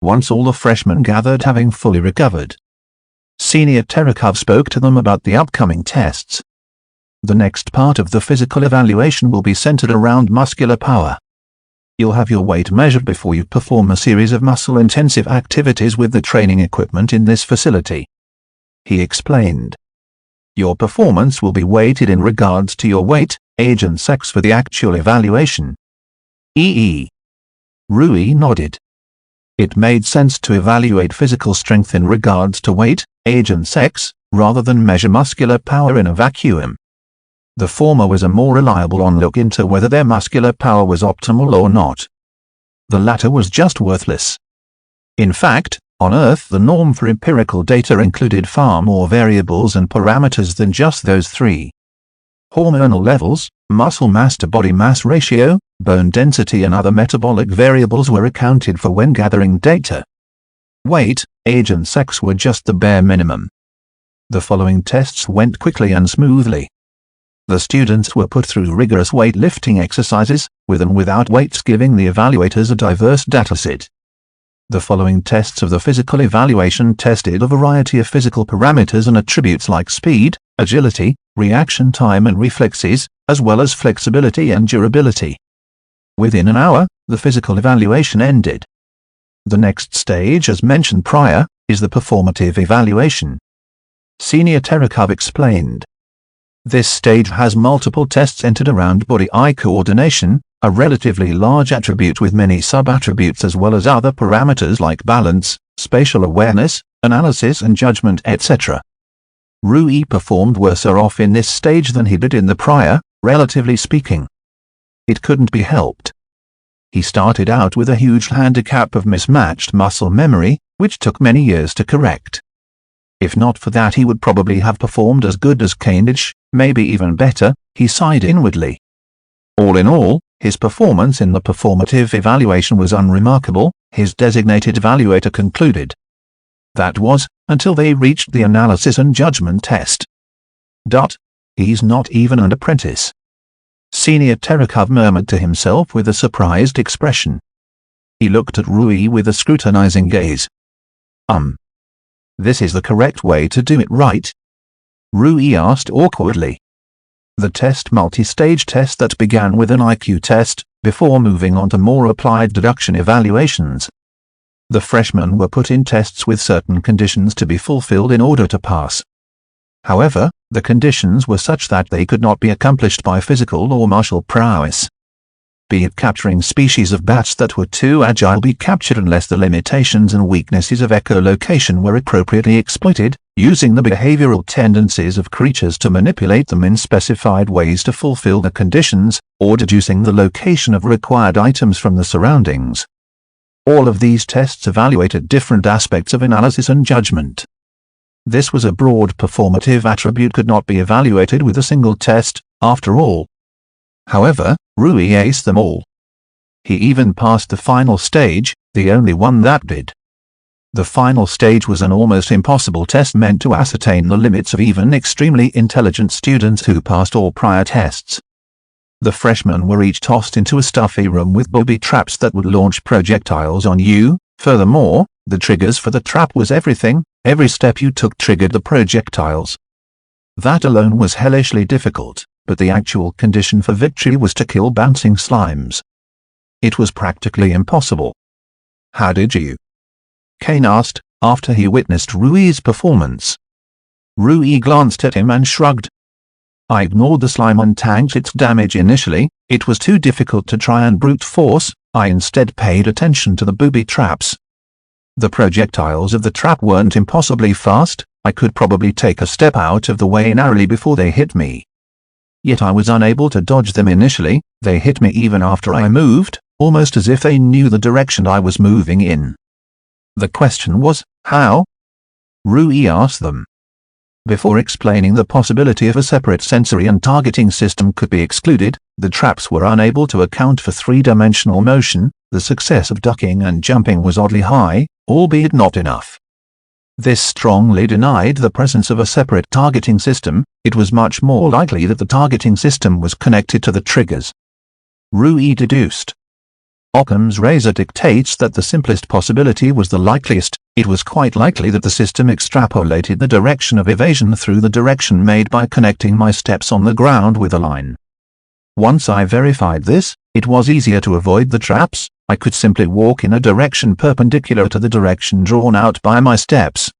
Once all the freshmen gathered having fully recovered, Senior Terakov spoke to them about the upcoming tests. The next part of the physical evaluation will be centered around muscular power. You'll have your weight measured before you perform a series of muscle-intensive activities with the training equipment in this facility. He explained. Your performance will be weighted in regards to your weight, age and sex for the actual evaluation. Rui nodded. It made sense to evaluate physical strength in regards to weight, age and sex, rather than measure muscular power in a vacuum. The former was a more reliable look into whether their muscular power was optimal or not. The latter was just worthless. In fact, on Earth the norm for empirical data included far more variables and parameters than just those three. Hormonal levels, muscle mass to body mass ratio, bone density and other metabolic variables were accounted for when gathering data. Weight, age and sex were just the bare minimum. The following tests went quickly and smoothly. The students were put through rigorous weightlifting exercises, with and without weights, giving the evaluators a diverse dataset. The following tests of the physical evaluation tested a variety of physical parameters and attributes like speed, agility, reaction time and reflexes, as well as flexibility and durability. Within an hour, the physical evaluation ended. The next stage, as mentioned prior, is the performative evaluation. Senior Terakov explained. This stage has multiple tests centered around body-eye coordination, a relatively large attribute with many sub-attributes as well as other parameters like balance, spatial awareness, analysis and judgment, etc. Rui performed worse off in this stage than he did in the prior, relatively speaking. It couldn't be helped. He started out with a huge handicap of mismatched muscle memory, which took many years to correct. If not for that he would probably have performed as good as Cambridge, maybe even better, he sighed inwardly. All in all, his performance in the performative evaluation was unremarkable, his designated evaluator concluded. That was, until they reached the analysis and judgment test. He's not even an apprentice. Senior Terakov murmured to himself with a surprised expression. He looked at Rui with a scrutinizing gaze. This is the correct way to do it, right? Rui asked awkwardly. The test multi-stage test that began with an IQ test, before moving on to more applied deduction evaluations. The freshmen were put in tests with certain conditions to be fulfilled in order to pass. However, the conditions were such that they could not be accomplished by physical or martial prowess. Be it capturing species of bats that were too agile to be captured unless the limitations and weaknesses of echolocation were appropriately exploited, using the behavioral tendencies of creatures to manipulate them in specified ways to fulfill the conditions, or deducing the location of required items from the surroundings. All of these tests evaluated different aspects of analysis and judgment. This was a broad performative attribute could not be evaluated with a single test, after all. However, Rui aced them all. He even passed the final stage, the only one that did. The final stage was an almost impossible test meant to ascertain the limits of even extremely intelligent students who passed all prior tests. The freshmen were each tossed into a stuffy room with booby traps that would launch projectiles on you. Furthermore, The triggers for the trap was everything. Every step you took triggered the projectiles. That alone was hellishly difficult, but the actual condition for victory was to kill bouncing slimes. It was practically impossible. "How did you?" Kane asked, after he witnessed Rui's performance. Rui glanced at him and shrugged. "I ignored the slime and tanked its damage initially. It was too difficult to try and brute force. I instead paid attention to the booby traps. The projectiles of the trap weren't impossibly fast. I could probably take a step out of the way narrowly before they hit me. Yet I was unable to dodge them initially. They hit me even after I moved, almost as if they knew the direction I was moving in." The question was, how? Rui asked them. Before explaining the possibility of a separate sensory and targeting system could be excluded, the traps were unable to account for three-dimensional motion. The success of ducking and jumping was oddly high, albeit not enough. This strongly denied the presence of a separate targeting system. It was much more likely that the targeting system was connected to the triggers. Rui deduced. Occam's razor dictates that the simplest possibility was the likeliest. It was quite likely that the system extrapolated the direction of evasion through the direction made by connecting my steps on the ground with a line. Once I verified this, it was easier to avoid the traps. I could simply walk in a direction perpendicular to the direction drawn out by my steps.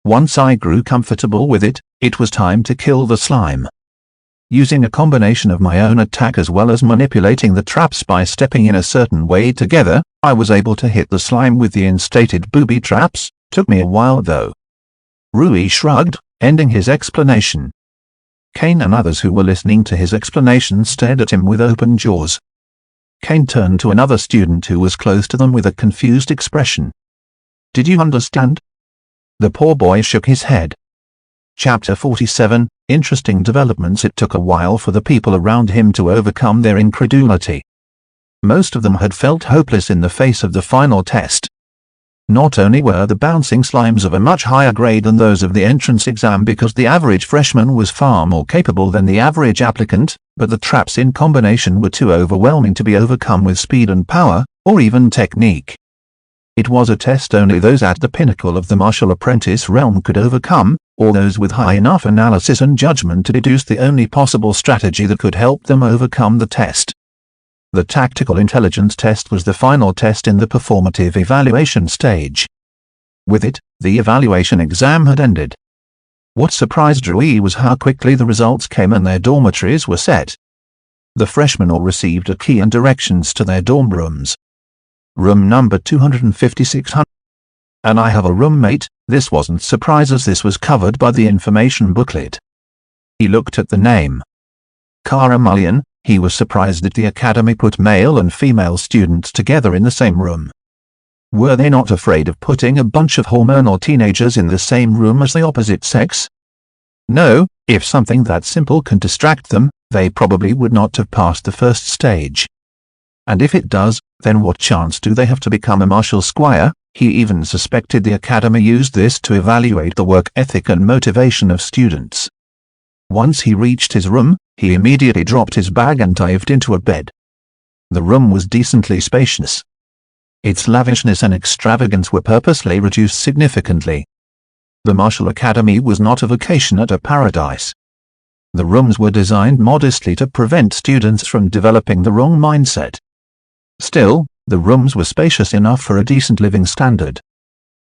Once I grew comfortable with it, it was time to kill the slime. Using a combination of my own attack as well as manipulating the traps by stepping in a certain way together, I was able to hit the slime with the instated booby traps. Took me a while though. Rui shrugged, ending his explanation. Kane and others who were listening to his explanation stared at him with open jaws. Kane turned to another student who was close to them with a confused expression. "Did you understand?" The poor boy shook his head. Chapter 47, Interesting Developments. It took a while for the people around him to overcome their incredulity. Most of them had felt hopeless in the face of the final test. Not only were the bouncing slimes of a much higher grade than those of the entrance exam because the average freshman was far more capable than the average applicant, but the traps in combination were too overwhelming to be overcome with speed and power, or even technique. It was a test only those at the pinnacle of the martial apprentice realm could overcome, or those with high enough analysis and judgment to deduce the only possible strategy that could help them overcome the test. The tactical intelligence test was the final test in the performative evaluation stage. With it, the evaluation exam had ended. What surprised Rui was how quickly the results came and their dormitories were set. The freshmen all received a key and directions to their dorm rooms. Room number 256. And I have a roommate. This wasn't surprise as this was covered by the information booklet. He looked at the name. Kara Mullion. He was surprised that the academy put male and female students together in the same room. Were they not afraid of putting a bunch of hormonal teenagers in the same room as the opposite sex? No, if something that simple can distract them, they probably would not have passed the first stage. And if it does, then what chance do they have to become a martial squire? He even suspected the academy used this to evaluate the work ethic and motivation of students. Once he reached his room, he immediately dropped his bag and dived into a bed. The room was decently spacious. Its lavishness and extravagance were purposely reduced significantly. The martial academy was not a vacation at a paradise. The rooms were designed modestly to prevent students from developing the wrong mindset. Still, the rooms were spacious enough for a decent living standard.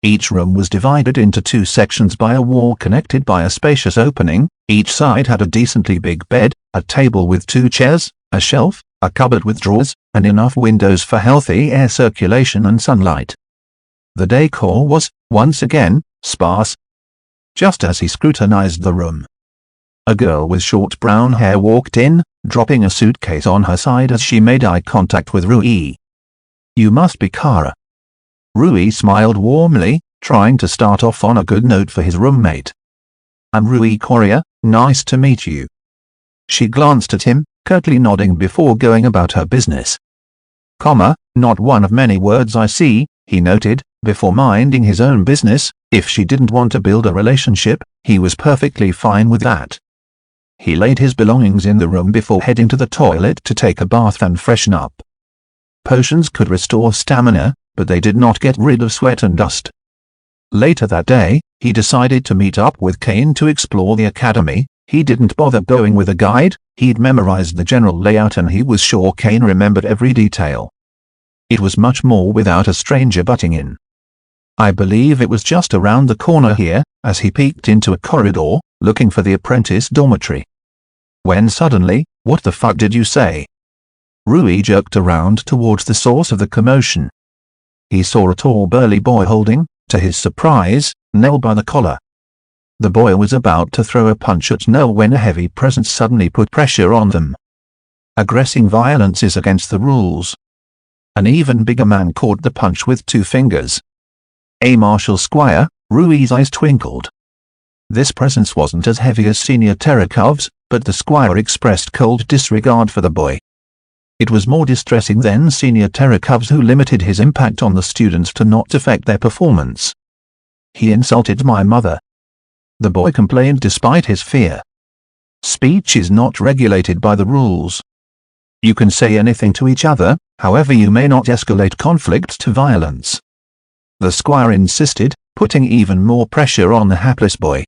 Each room was divided into two sections by a wall connected by a spacious opening. Each side had a decently big bed, a table with two chairs, a shelf, a cupboard with drawers, and enough windows for healthy air circulation and sunlight. The decor was, once again, sparse. Just as he scrutinized the room, a girl with short brown hair walked in, dropping a suitcase on her side as she made eye contact with Rui. "You must be Kara." Rui smiled warmly, trying to start off on a good note for his roommate. "I'm Rui Correa, nice to meet you." She glanced at him, curtly nodding before going about her business. Not one of many words I see," he noted, before minding his own business. If she didn't want to build a relationship, he was perfectly fine with that. He laid his belongings in the room before heading to the toilet to take a bath and freshen up. Potions could restore stamina, but they did not get rid of sweat and dust. Later that day, he decided to meet up with Kane to explore the academy. He didn't bother going with a guide, he'd memorized the general layout and he was sure Kane remembered every detail. It was much more without a stranger butting in. I believe it was just around the corner here, as he peeked into a corridor, looking for the apprentice dormitory. When suddenly, "What the fuck did you say?" Rui jerked around towards the source of the commotion. He saw a tall burly boy holding, to his surprise, Nell by the collar. The boy was about to throw a punch at Nell when a heavy presence suddenly put pressure on them. Aggressing violence is against the rules. An even bigger man caught the punch with 2 fingers. A martial squire. Rui's eyes twinkled. This presence wasn't as heavy as Senior Terekov's, but the squire expressed cold disregard for the boy. It was more distressing than Senior Terekov's, who limited his impact on the students to not affect their performance. "He insulted my mother," the boy complained despite his fear. "Speech is not regulated by the rules. You can say anything to each other, however you may not escalate conflict to violence," the squire insisted, putting even more pressure on the hapless boy.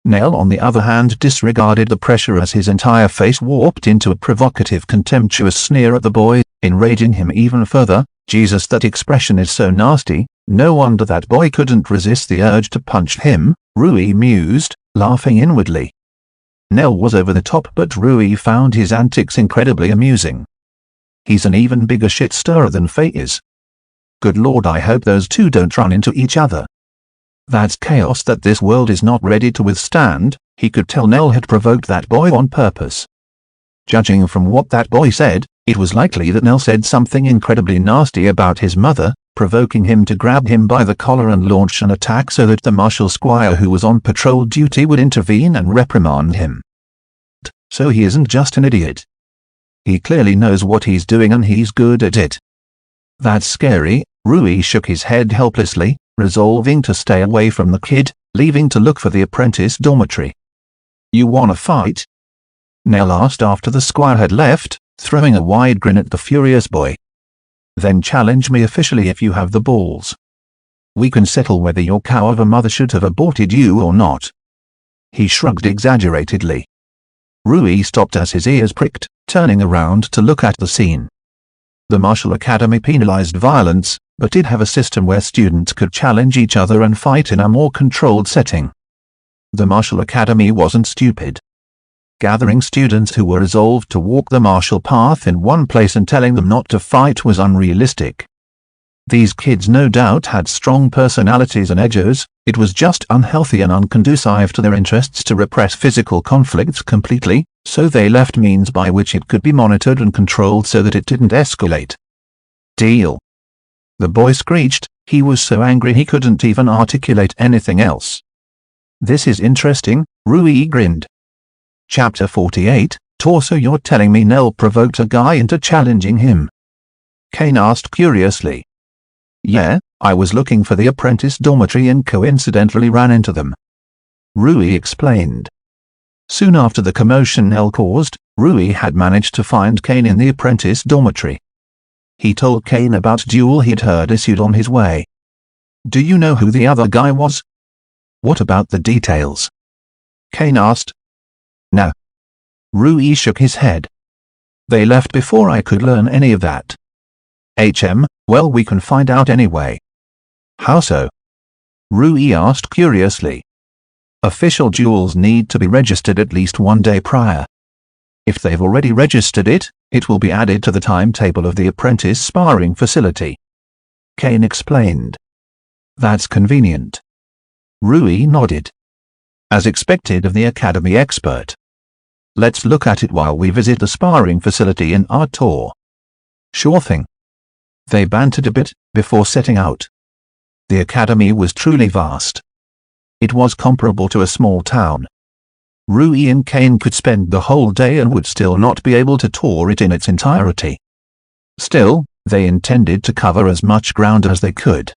Nell, on the other hand, disregarded the pressure as his entire face warped into a provocative, contemptuous sneer at the boy, enraging him even further. "Jesus, that expression is so nasty. No wonder that boy couldn't resist the urge to punch him," Rui mused, laughing inwardly. Nell was over the top, but Rui found his antics incredibly amusing. "He's an even bigger shit stirrer than Faye is. Good lord, I hope those two don't run into each other. That's chaos that this world is not ready to withstand." He could tell Nell had provoked that boy on purpose. Judging from what that boy said, it was likely that Nell said something incredibly nasty about his mother, provoking him to grab him by the collar and launch an attack so that the martial squire who was on patrol duty would intervene and reprimand him. So he isn't just an idiot. He clearly knows what he's doing and he's good at it. That's scary. Rui shook his head helplessly, resolving to stay away from the kid, leaving to look for the apprentice dormitory. "You wanna fight?" Nell asked after the squire had left, throwing a wide grin at the furious boy. "Then challenge me officially if you have the balls. We can settle whether your cow of a mother should have aborted you or not." He shrugged exaggeratedly. Rui stopped as his ears pricked, turning around to look at the scene. The martial academy penalized violence, but did have a system where students could challenge each other and fight in a more controlled setting. The martial academy wasn't stupid. Gathering students who were resolved to walk the martial path in one place and telling them not to fight was unrealistic. These kids no doubt had strong personalities and egos. It was just unhealthy and unconducive to their interests to repress physical conflicts completely, so they left means by which it could be monitored and controlled so that it didn't escalate. "Deal," the boy screeched. He was so angry he couldn't even articulate anything else. "This is interesting," Rui grinned. Chapter 48, "So you're telling me Nell provoked a guy into challenging him?" Kane asked curiously. "Yeah, I was looking for the apprentice dormitory and coincidentally ran into them," Rui explained. Soon after the commotion Nell caused, Rui had managed to find Kane in the apprentice dormitory. He told Kane about a duel he'd heard issued on his way. "Do you know who the other guy was?" "What about the details?" Kane asked. "No." Rui shook his head. "They left before I could learn any of that." Well, we can find out anyway." "How so?" Rui asked curiously. "Official duels need to be registered at least 1 day prior. If they've already registered it, it will be added to the timetable of the apprentice sparring facility," Kane explained. "That's convenient." Rui nodded. As expected of the academy expert. "Let's look at it while we visit the sparring facility in our tour." "Sure thing." They bantered a bit, before setting out. The academy was truly vast. It was comparable to a small town. Rui and Kane could spend the whole day and would still not be able to tour it in its entirety. Still, they intended to cover as much ground as they could.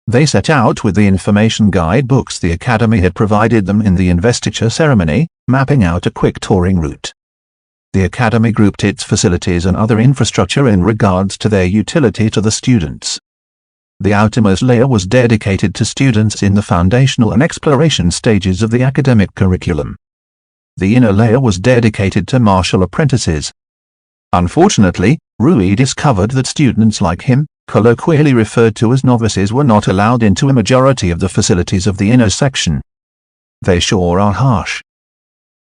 They set out with the information guidebooks the academy had provided them in the investiture ceremony, mapping out a quick touring route. The academy grouped its facilities and other infrastructure in regards to their utility to the students. The outermost layer was dedicated to students in the foundational and exploration stages of the academic curriculum. The inner layer was dedicated to martial apprentices. Unfortunately, Rui discovered that students like him, colloquially referred to as novices, were not allowed into a majority of the facilities of the inner section. They sure are harsh.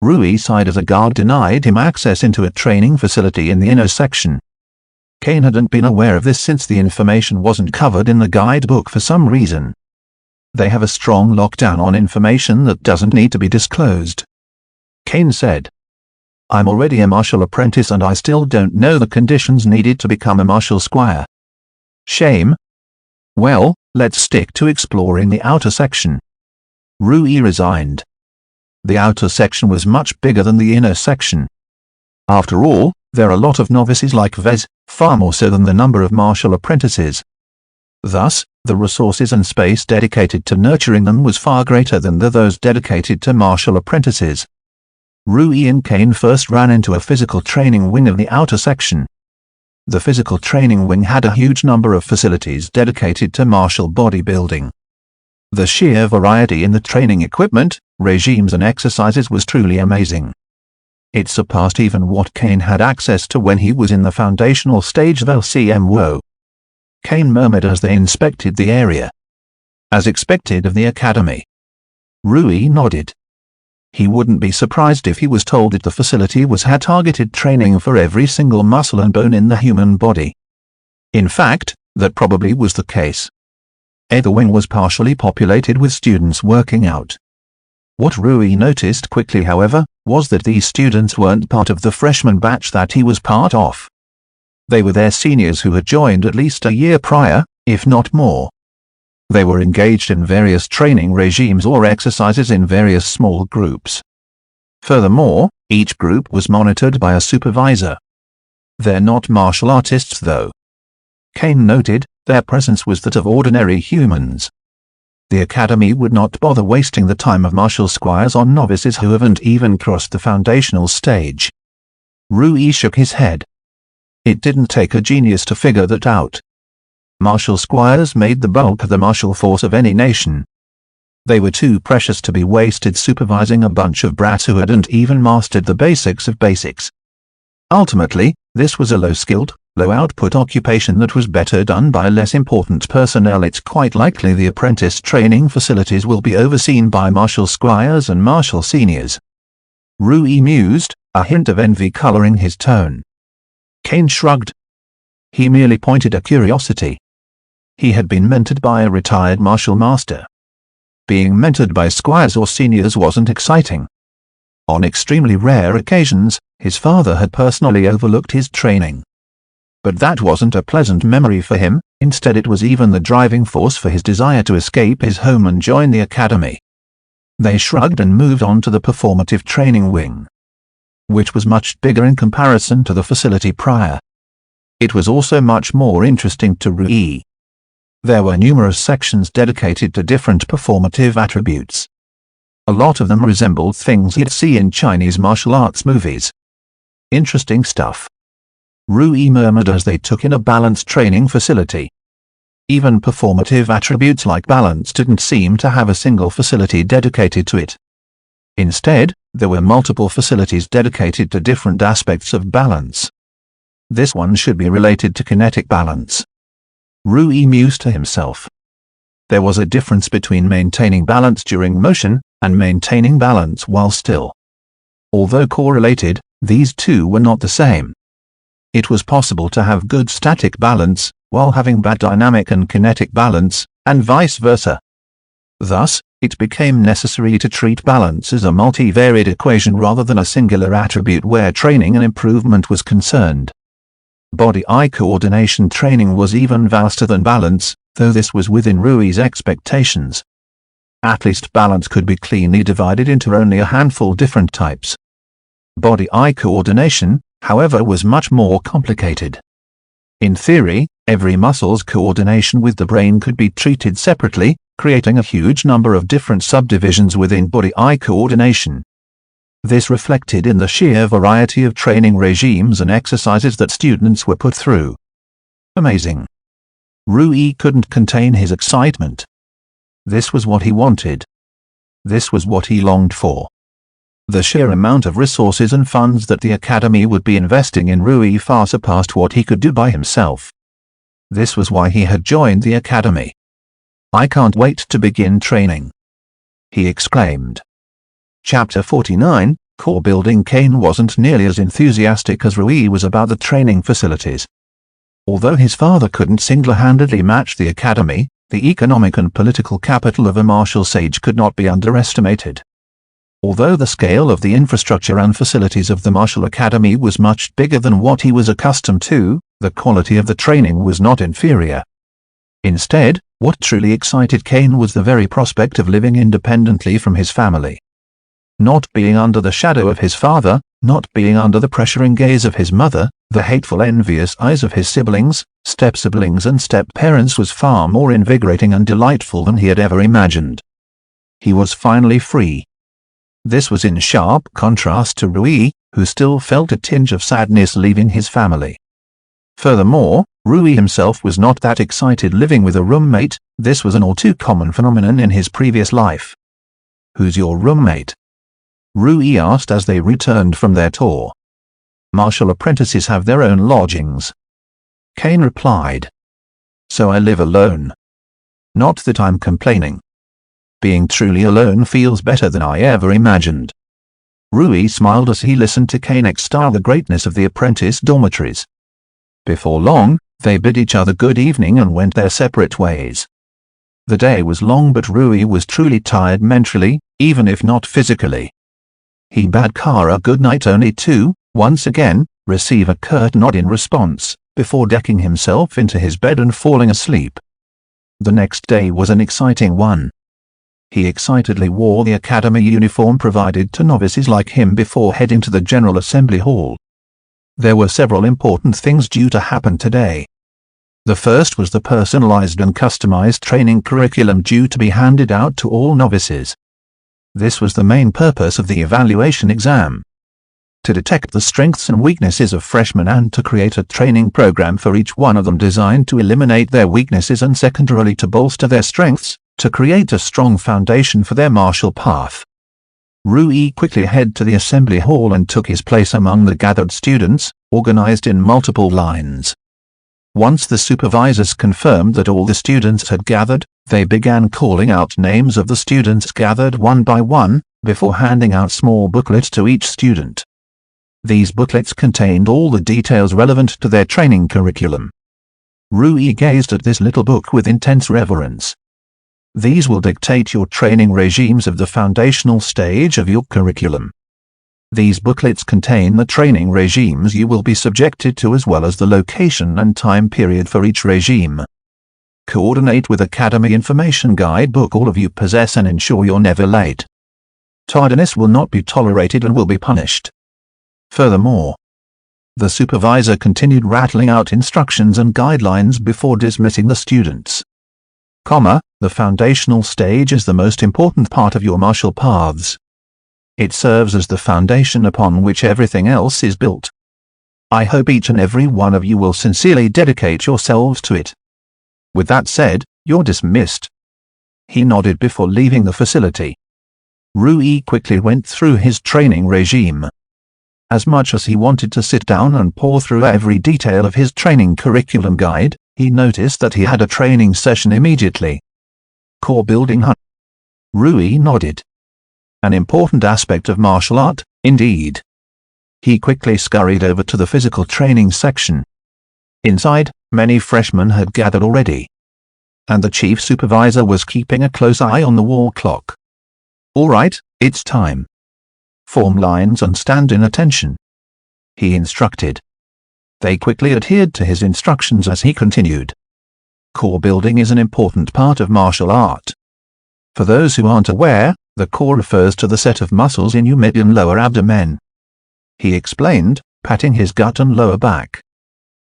Rui sighed as a guard denied him access into a training facility in the inner section. Kane hadn't been aware of this since the information wasn't covered in the guidebook for some reason. They have a strong lockdown on information that doesn't need to be disclosed. Kane said, "I'm already a martial apprentice and I still don't know the conditions needed to become a martial squire. Shame. Well, let's stick to exploring the outer section." Rui resigned. The outer section was much bigger than the inner section. After all, there are a lot of novices like Vez, far more so than the number of martial apprentices. Thus, the resources and space dedicated to nurturing them was far greater than those dedicated to martial apprentices. Rui and Kane first ran into a physical training wing of the outer section. The physical training wing had a huge number of facilities dedicated to martial bodybuilding. The sheer variety in the training equipment, regimes and exercises was truly amazing. It surpassed even what Kane had access to when he was in the foundational stage of LCMWO. Kane murmured as they inspected the area. As expected of the academy. Rui nodded. He wouldn't be surprised if he was told that the facility had targeted training for every single muscle and bone in the human body. In fact, that probably was the case. The wing was partially populated with students working out. What Rui noticed quickly, however, was that these students weren't part of the freshman batch that he was part of. They were their seniors who had joined at least a year prior, if not more. They were engaged in various training regimes or exercises in various small groups. Furthermore, each group was monitored by a supervisor. They're not martial artists though. Kane noted, their presence was that of ordinary humans. The academy would not bother wasting the time of martial squires on novices who haven't even crossed the foundational stage. Rui shook his head. It didn't take a genius to figure that out. Martial squires made the bulk of the martial force of any nation. They were too precious to be wasted supervising a bunch of brats who hadn't even mastered the basics of basics. Ultimately, this was a low-skilled, low-output occupation that was better done by less important personnel. It's quite likely the apprentice training facilities will be overseen by martial squires and martial seniors. Rui mused, a hint of envy coloring his tone. Kane shrugged. He merely pointed a curiosity. He had been mentored by a retired martial master. Being mentored by squires or seniors wasn't exciting. On extremely rare occasions, his father had personally overlooked his training. But that wasn't a pleasant memory for him, instead it was even the driving force for his desire to escape his home and join the academy. They shrugged and moved on to the performative training wing, which was much bigger in comparison to the facility prior. It was also much more interesting to Rui. There were numerous sections dedicated to different performative attributes. A lot of them resembled things you'd see in Chinese martial arts movies. Interesting stuff. Rui murmured as they took in a balance training facility. Even performative attributes like balance didn't seem to have a single facility dedicated to it. Instead, there were multiple facilities dedicated to different aspects of balance. This one should be related to kinetic balance. Rui mused to himself. There was a difference between maintaining balance during motion and maintaining balance while still. Although correlated, these two were not the same. It was possible to have good static balance, while having bad dynamic and kinetic balance, and vice versa. Thus, it became necessary to treat balance as a multivariate equation rather than a singular attribute where training and improvement was concerned. Body-eye coordination training was even vaster than balance, though this was within Rui's expectations. At least balance could be cleanly divided into only a handful different types. Body-eye coordination, however, was much more complicated. In theory, every muscle's coordination with the brain could be treated separately, creating a huge number of different subdivisions within body-eye coordination. This reflected in the sheer variety of training regimes and exercises that students were put through. Amazing. Rui couldn't contain his excitement. This was what he wanted. This was what he longed for. The sheer amount of resources and funds that the academy would be investing in Rui far surpassed what he could do by himself. This was why he had joined the academy. "I can't wait to begin training," he exclaimed. Chapter 49, Core Building. Kane wasn't nearly as enthusiastic as Rui was about the training facilities. Although his father couldn't single-handedly match the academy, the economic and political capital of a martial sage could not be underestimated. Although the scale of the infrastructure and facilities of the martial academy was much bigger than what he was accustomed to, the quality of the training was not inferior. Instead, what truly excited Kane was the very prospect of living independently from his family. Not being under the shadow of his father, not being under the pressuring gaze of his mother, the hateful envious eyes of his siblings, step-siblings and step-parents was far more invigorating and delightful than he had ever imagined. He was finally free. This was in sharp contrast to Rui, who still felt a tinge of sadness leaving his family. Furthermore, Rui himself was not that excited living with a roommate. This was an all too common phenomenon in his previous life. "Who's your roommate?" Rui asked as they returned from their tour. "Martial apprentices have their own lodgings," Kane replied. "So I live alone. Not that I'm complaining. Being truly alone feels better than I ever imagined." Rui smiled as he listened to Kane extol the greatness of the apprentice dormitories. Before long, they bid each other good evening and went their separate ways. The day was long, but Rui was truly tired mentally, even if not physically. He bade Kara good night only to, once again, receive a curt nod in response, before decking himself into his bed and falling asleep. The next day was an exciting one. He excitedly wore the academy uniform provided to novices like him before heading to the General Assembly Hall. There were several important things due to happen today. The first was the personalized and customized training curriculum due to be handed out to all novices. This was the main purpose of the evaluation exam. To detect the strengths and weaknesses of freshmen and to create a training program for each one of them designed to eliminate their weaknesses and secondarily to bolster their strengths, to create a strong foundation for their martial path. Rui quickly headed to the assembly hall and took his place among the gathered students, organized in multiple lines. Once the supervisors confirmed that all the students had gathered, they began calling out names of the students gathered one by one, before handing out small booklets to each student. These booklets contained all the details relevant to their training curriculum. Rui gazed at this little book with intense reverence. These will dictate your training regimes of the foundational stage of your curriculum. These booklets contain the training regimes you will be subjected to as well as the location and time period for each regime. Coordinate with Academy Information Guidebook all of you possess and ensure you're never late. Tardiness will not be tolerated and will be punished. Furthermore, the supervisor continued rattling out instructions and guidelines before dismissing the students. The foundational stage is the most important part of your martial paths. It serves as the foundation upon which everything else is built. I hope each and every one of you will sincerely dedicate yourselves to it. With that said, you're dismissed." He nodded before leaving the facility. Rui quickly went through his training regime. As much as he wanted to sit down and pore through every detail of his training curriculum guide, he noticed that he had a training session immediately. Core building. Rui nodded. An important aspect of martial art, indeed. He quickly scurried over to the physical training section. Inside, many freshmen had gathered already, and the chief supervisor was keeping a close eye on the wall clock. "All right, it's time. Form lines and stand in attention," he instructed. They quickly adhered to his instructions as he continued. Core building is an important part of martial art. For those who aren't aware, the core refers to the set of muscles in your mid and lower abdomen. He explained, patting his gut and lower back.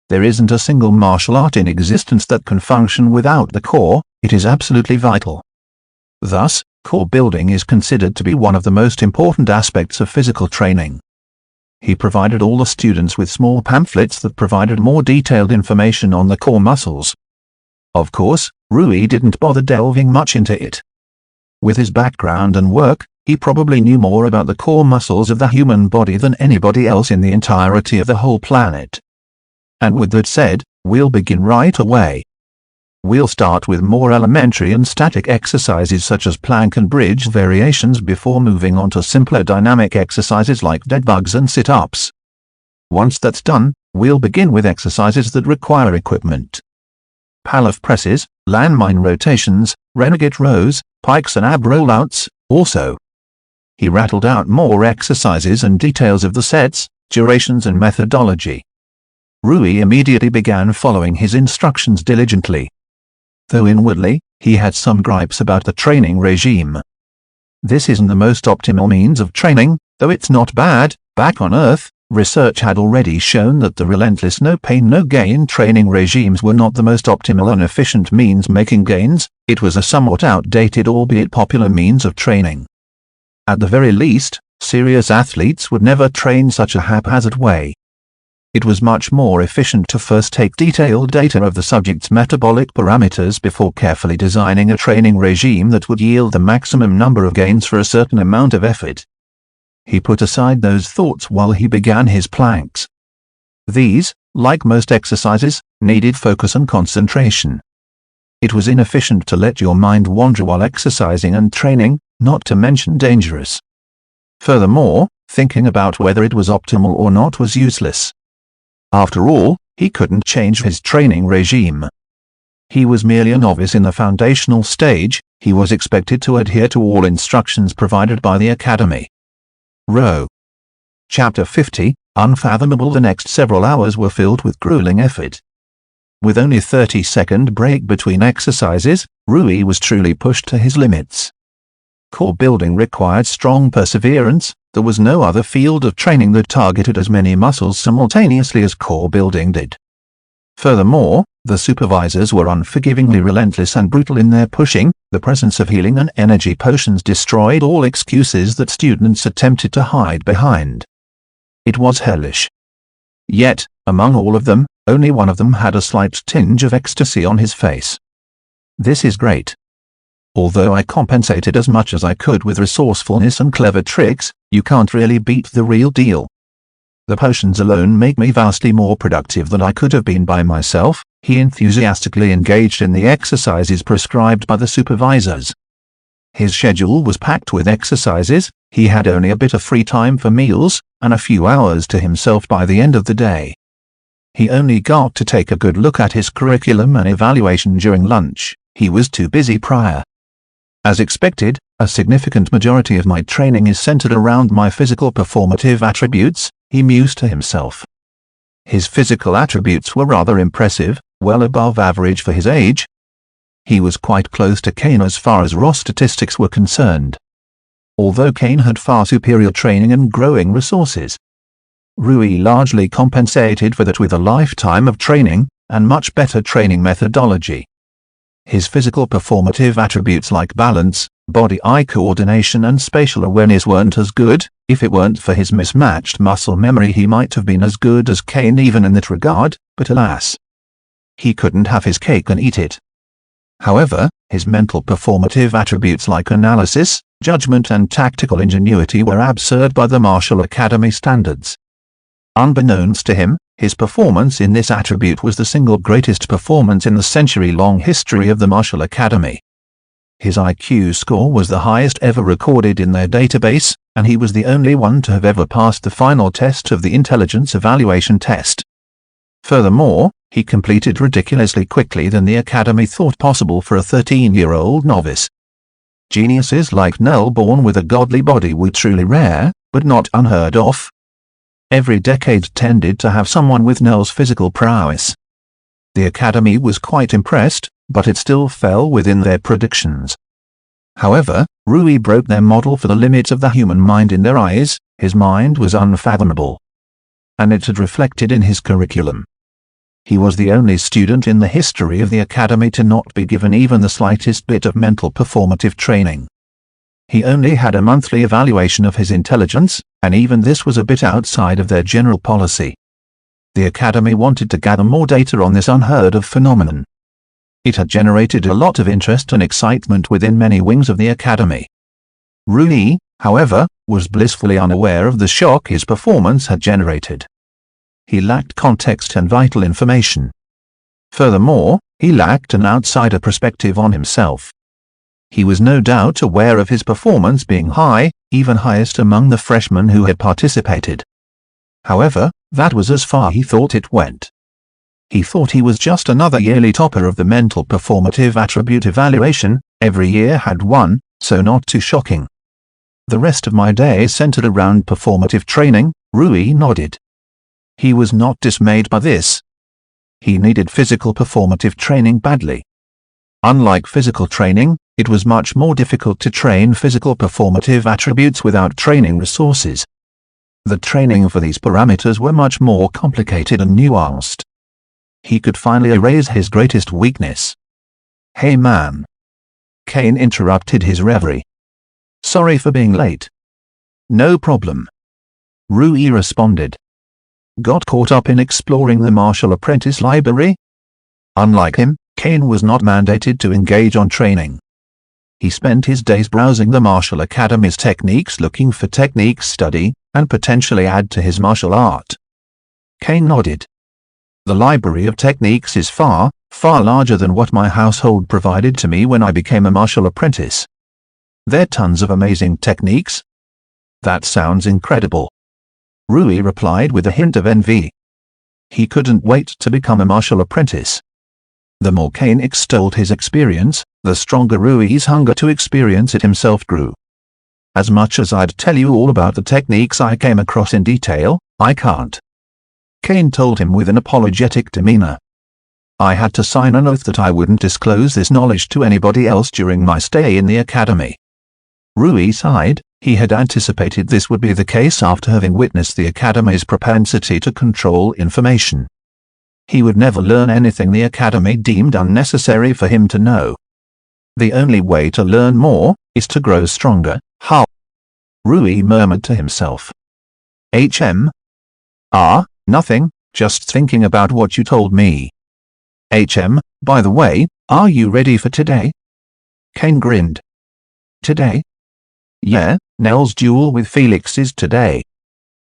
There isn't a single martial art in existence that can function without the core. It is absolutely vital. Thus, core building is considered to be one of the most important aspects of physical training. He provided all the students with small pamphlets that provided more detailed information on the core muscles. Of course, Rui didn't bother delving much into it. With his background and work, he probably knew more about the core muscles of the human body than anybody else in the entirety of the whole planet. And with that said, we'll begin right away. We'll start with more elementary and static exercises such as plank and bridge variations before moving on to simpler dynamic exercises like dead bugs and sit-ups. Once that's done, we'll begin with exercises that require equipment. Palaf presses, landmine rotations, renegade rows, pikes and ab rollouts, also. He rattled out more exercises and details of the sets, durations and methodology. Rui immediately began following his instructions diligently. Though inwardly, he had some gripes about the training regime. This isn't the most optimal means of training, though it's not bad. Back on Earth, research had already shown that the relentless no-pain no-gain training regimes were not the most optimal and efficient means making gains. It was a somewhat outdated albeit popular means of training. At the very least, serious athletes would never train such a haphazard way. It was much more efficient to first take detailed data of the subject's metabolic parameters before carefully designing a training regime that would yield the maximum number of gains for a certain amount of effort. He put aside those thoughts while he began his planks. These, like most exercises, needed focus and concentration. It was inefficient to let your mind wander while exercising and training, not to mention dangerous. Furthermore, thinking about whether it was optimal or not was useless. After all, he couldn't change his training regime. He was merely a novice in the foundational stage. He was expected to adhere to all instructions provided by the Academy. Row. Chapter 50, Unfathomable. The next several hours were filled with grueling effort. With only 30-second break between exercises, Rui was truly pushed to his limits. Core building required strong perseverance. There was no other field of training that targeted as many muscles simultaneously as core building did. Furthermore, the supervisors were unforgivingly relentless and brutal in their pushing. The presence of healing and energy potions destroyed all excuses that students attempted to hide behind. It was hellish. Yet, among all of them, only one of them had a slight tinge of ecstasy on his face. This is great. Although I compensated as much as I could with resourcefulness and clever tricks, you can't really beat the real deal. The potions alone make me vastly more productive than I could have been by myself. He enthusiastically engaged in the exercises prescribed by the supervisors. His schedule was packed with exercises. He had only a bit of free time for meals, and a few hours to himself by the end of the day. He only got to take a good look at his curriculum and evaluation during lunch. He was too busy prior. As expected, a significant majority of my training is centered around my physical performative attributes, he mused to himself. His physical attributes were rather impressive, well above average for his age. He was quite close to Kane as far as raw statistics were concerned. Although Kane had far superior training and growing resources, Rui largely compensated for that with a lifetime of training, and much better training methodology. His physical performative attributes like balance, body-eye coordination and spatial awareness weren't as good. If it weren't for his mismatched muscle memory he might have been as good as Kane even in that regard, but alas, he couldn't have his cake and eat it. However, his mental performative attributes like analysis, judgment and tactical ingenuity were absurd by the Martial Academy standards. Unbeknownst to him, his performance in this attribute was the single greatest performance in the century-long history of the Martial Academy. His IQ score was the highest ever recorded in their database, and he was the only one to have ever passed the final test of the intelligence evaluation test. Furthermore, he completed ridiculously quickly than the Academy thought possible for a 13-year-old novice. Geniuses like Nell born with a godly body were truly rare, but not unheard of. Every decade tended to have someone with Nell's physical prowess. The Academy was quite impressed, but it still fell within their predictions. However, Rui broke their model for the limits of the human mind in their eyes. His mind was unfathomable, and it had reflected in his curriculum. He was the only student in the history of the Academy to not be given even the slightest bit of mental performative training. He only had a monthly evaluation of his intelligence, and even this was a bit outside of their general policy. The Academy wanted to gather more data on this unheard of phenomenon. it had generated a lot of interest and excitement within many wings of the academy. Rui, however, was blissfully unaware of the shock his performance had generated. He lacked context and vital information. Furthermore, he lacked an outsider perspective on himself. He was no doubt aware of his performance being high, even highest among the freshmen who had participated. However, that was as far he thought it went. He thought he was just another yearly topper of the mental performative attribute evaluation. Every year had one, so not too shocking. The rest of my day centered around performative training, Rui nodded. He was not dismayed by this. He needed physical performative training badly. Unlike physical training, it was much more difficult to train physical performative attributes without training resources. The training for these parameters were much more complicated and nuanced. He could finally erase his greatest weakness. "Hey man." Kane interrupted his reverie. "Sorry for being late." "No problem," Rui responded. "Got caught up in exploring the martial apprentice library?" Unlike him, Kane was not mandated to engage on training. He spent his days browsing the martial academy's techniques, looking for techniques study, and potentially add to his martial art. Kane nodded. "The library of techniques is far, far larger than what my household provided to me when I became a martial apprentice. There are tons of amazing techniques." "That sounds incredible," Rui replied with a hint of envy. He couldn't wait to become a martial apprentice. The more Kane extolled his experience, the stronger Rui's hunger to experience it himself grew. "As much as I'd tell you all about the techniques I came across in detail, I can't," Kane told him with an apologetic demeanor. "I had to sign an oath that I wouldn't disclose this knowledge to anybody else during my stay in the academy." Rui sighed. He had anticipated this would be the case after having witnessed the academy's propensity to control information. He would never learn anything the academy deemed unnecessary for him to know. The only way to learn more is to grow stronger. "How?" Rui murmured to himself. Nothing, just thinking about what you told me." By the way, are you ready for today?" Kane grinned. "Today?" "Yeah, Nell's duel with Felix is today."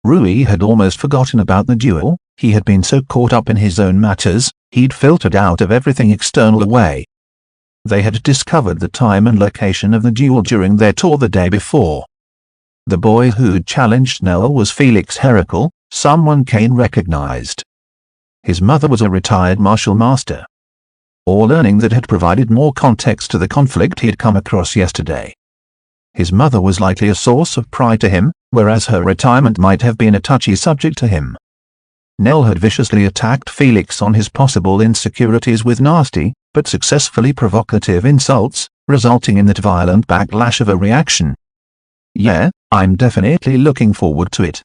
Rui had almost forgotten about the duel. He had been so caught up in his own matters, he'd filtered out of everything external away. They had discovered the time and location of the duel during their tour the day before. The boy who'd challenged Nell was Felix Heracles, someone Kane recognized. His mother was a retired martial master. Or learning that had provided more context to the conflict he'd come across yesterday. His mother was likely a source of pride to him, whereas her retirement might have been a touchy subject to him. Nell had viciously attacked Felix on his possible insecurities with nasty, but successfully provocative insults, resulting in that violent backlash of a reaction. "Yeah, I'm definitely looking forward to it."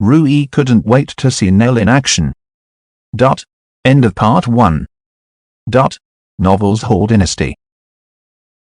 Rui couldn't wait to see Nell in action. End of part 1. Novels Hall Dynasty.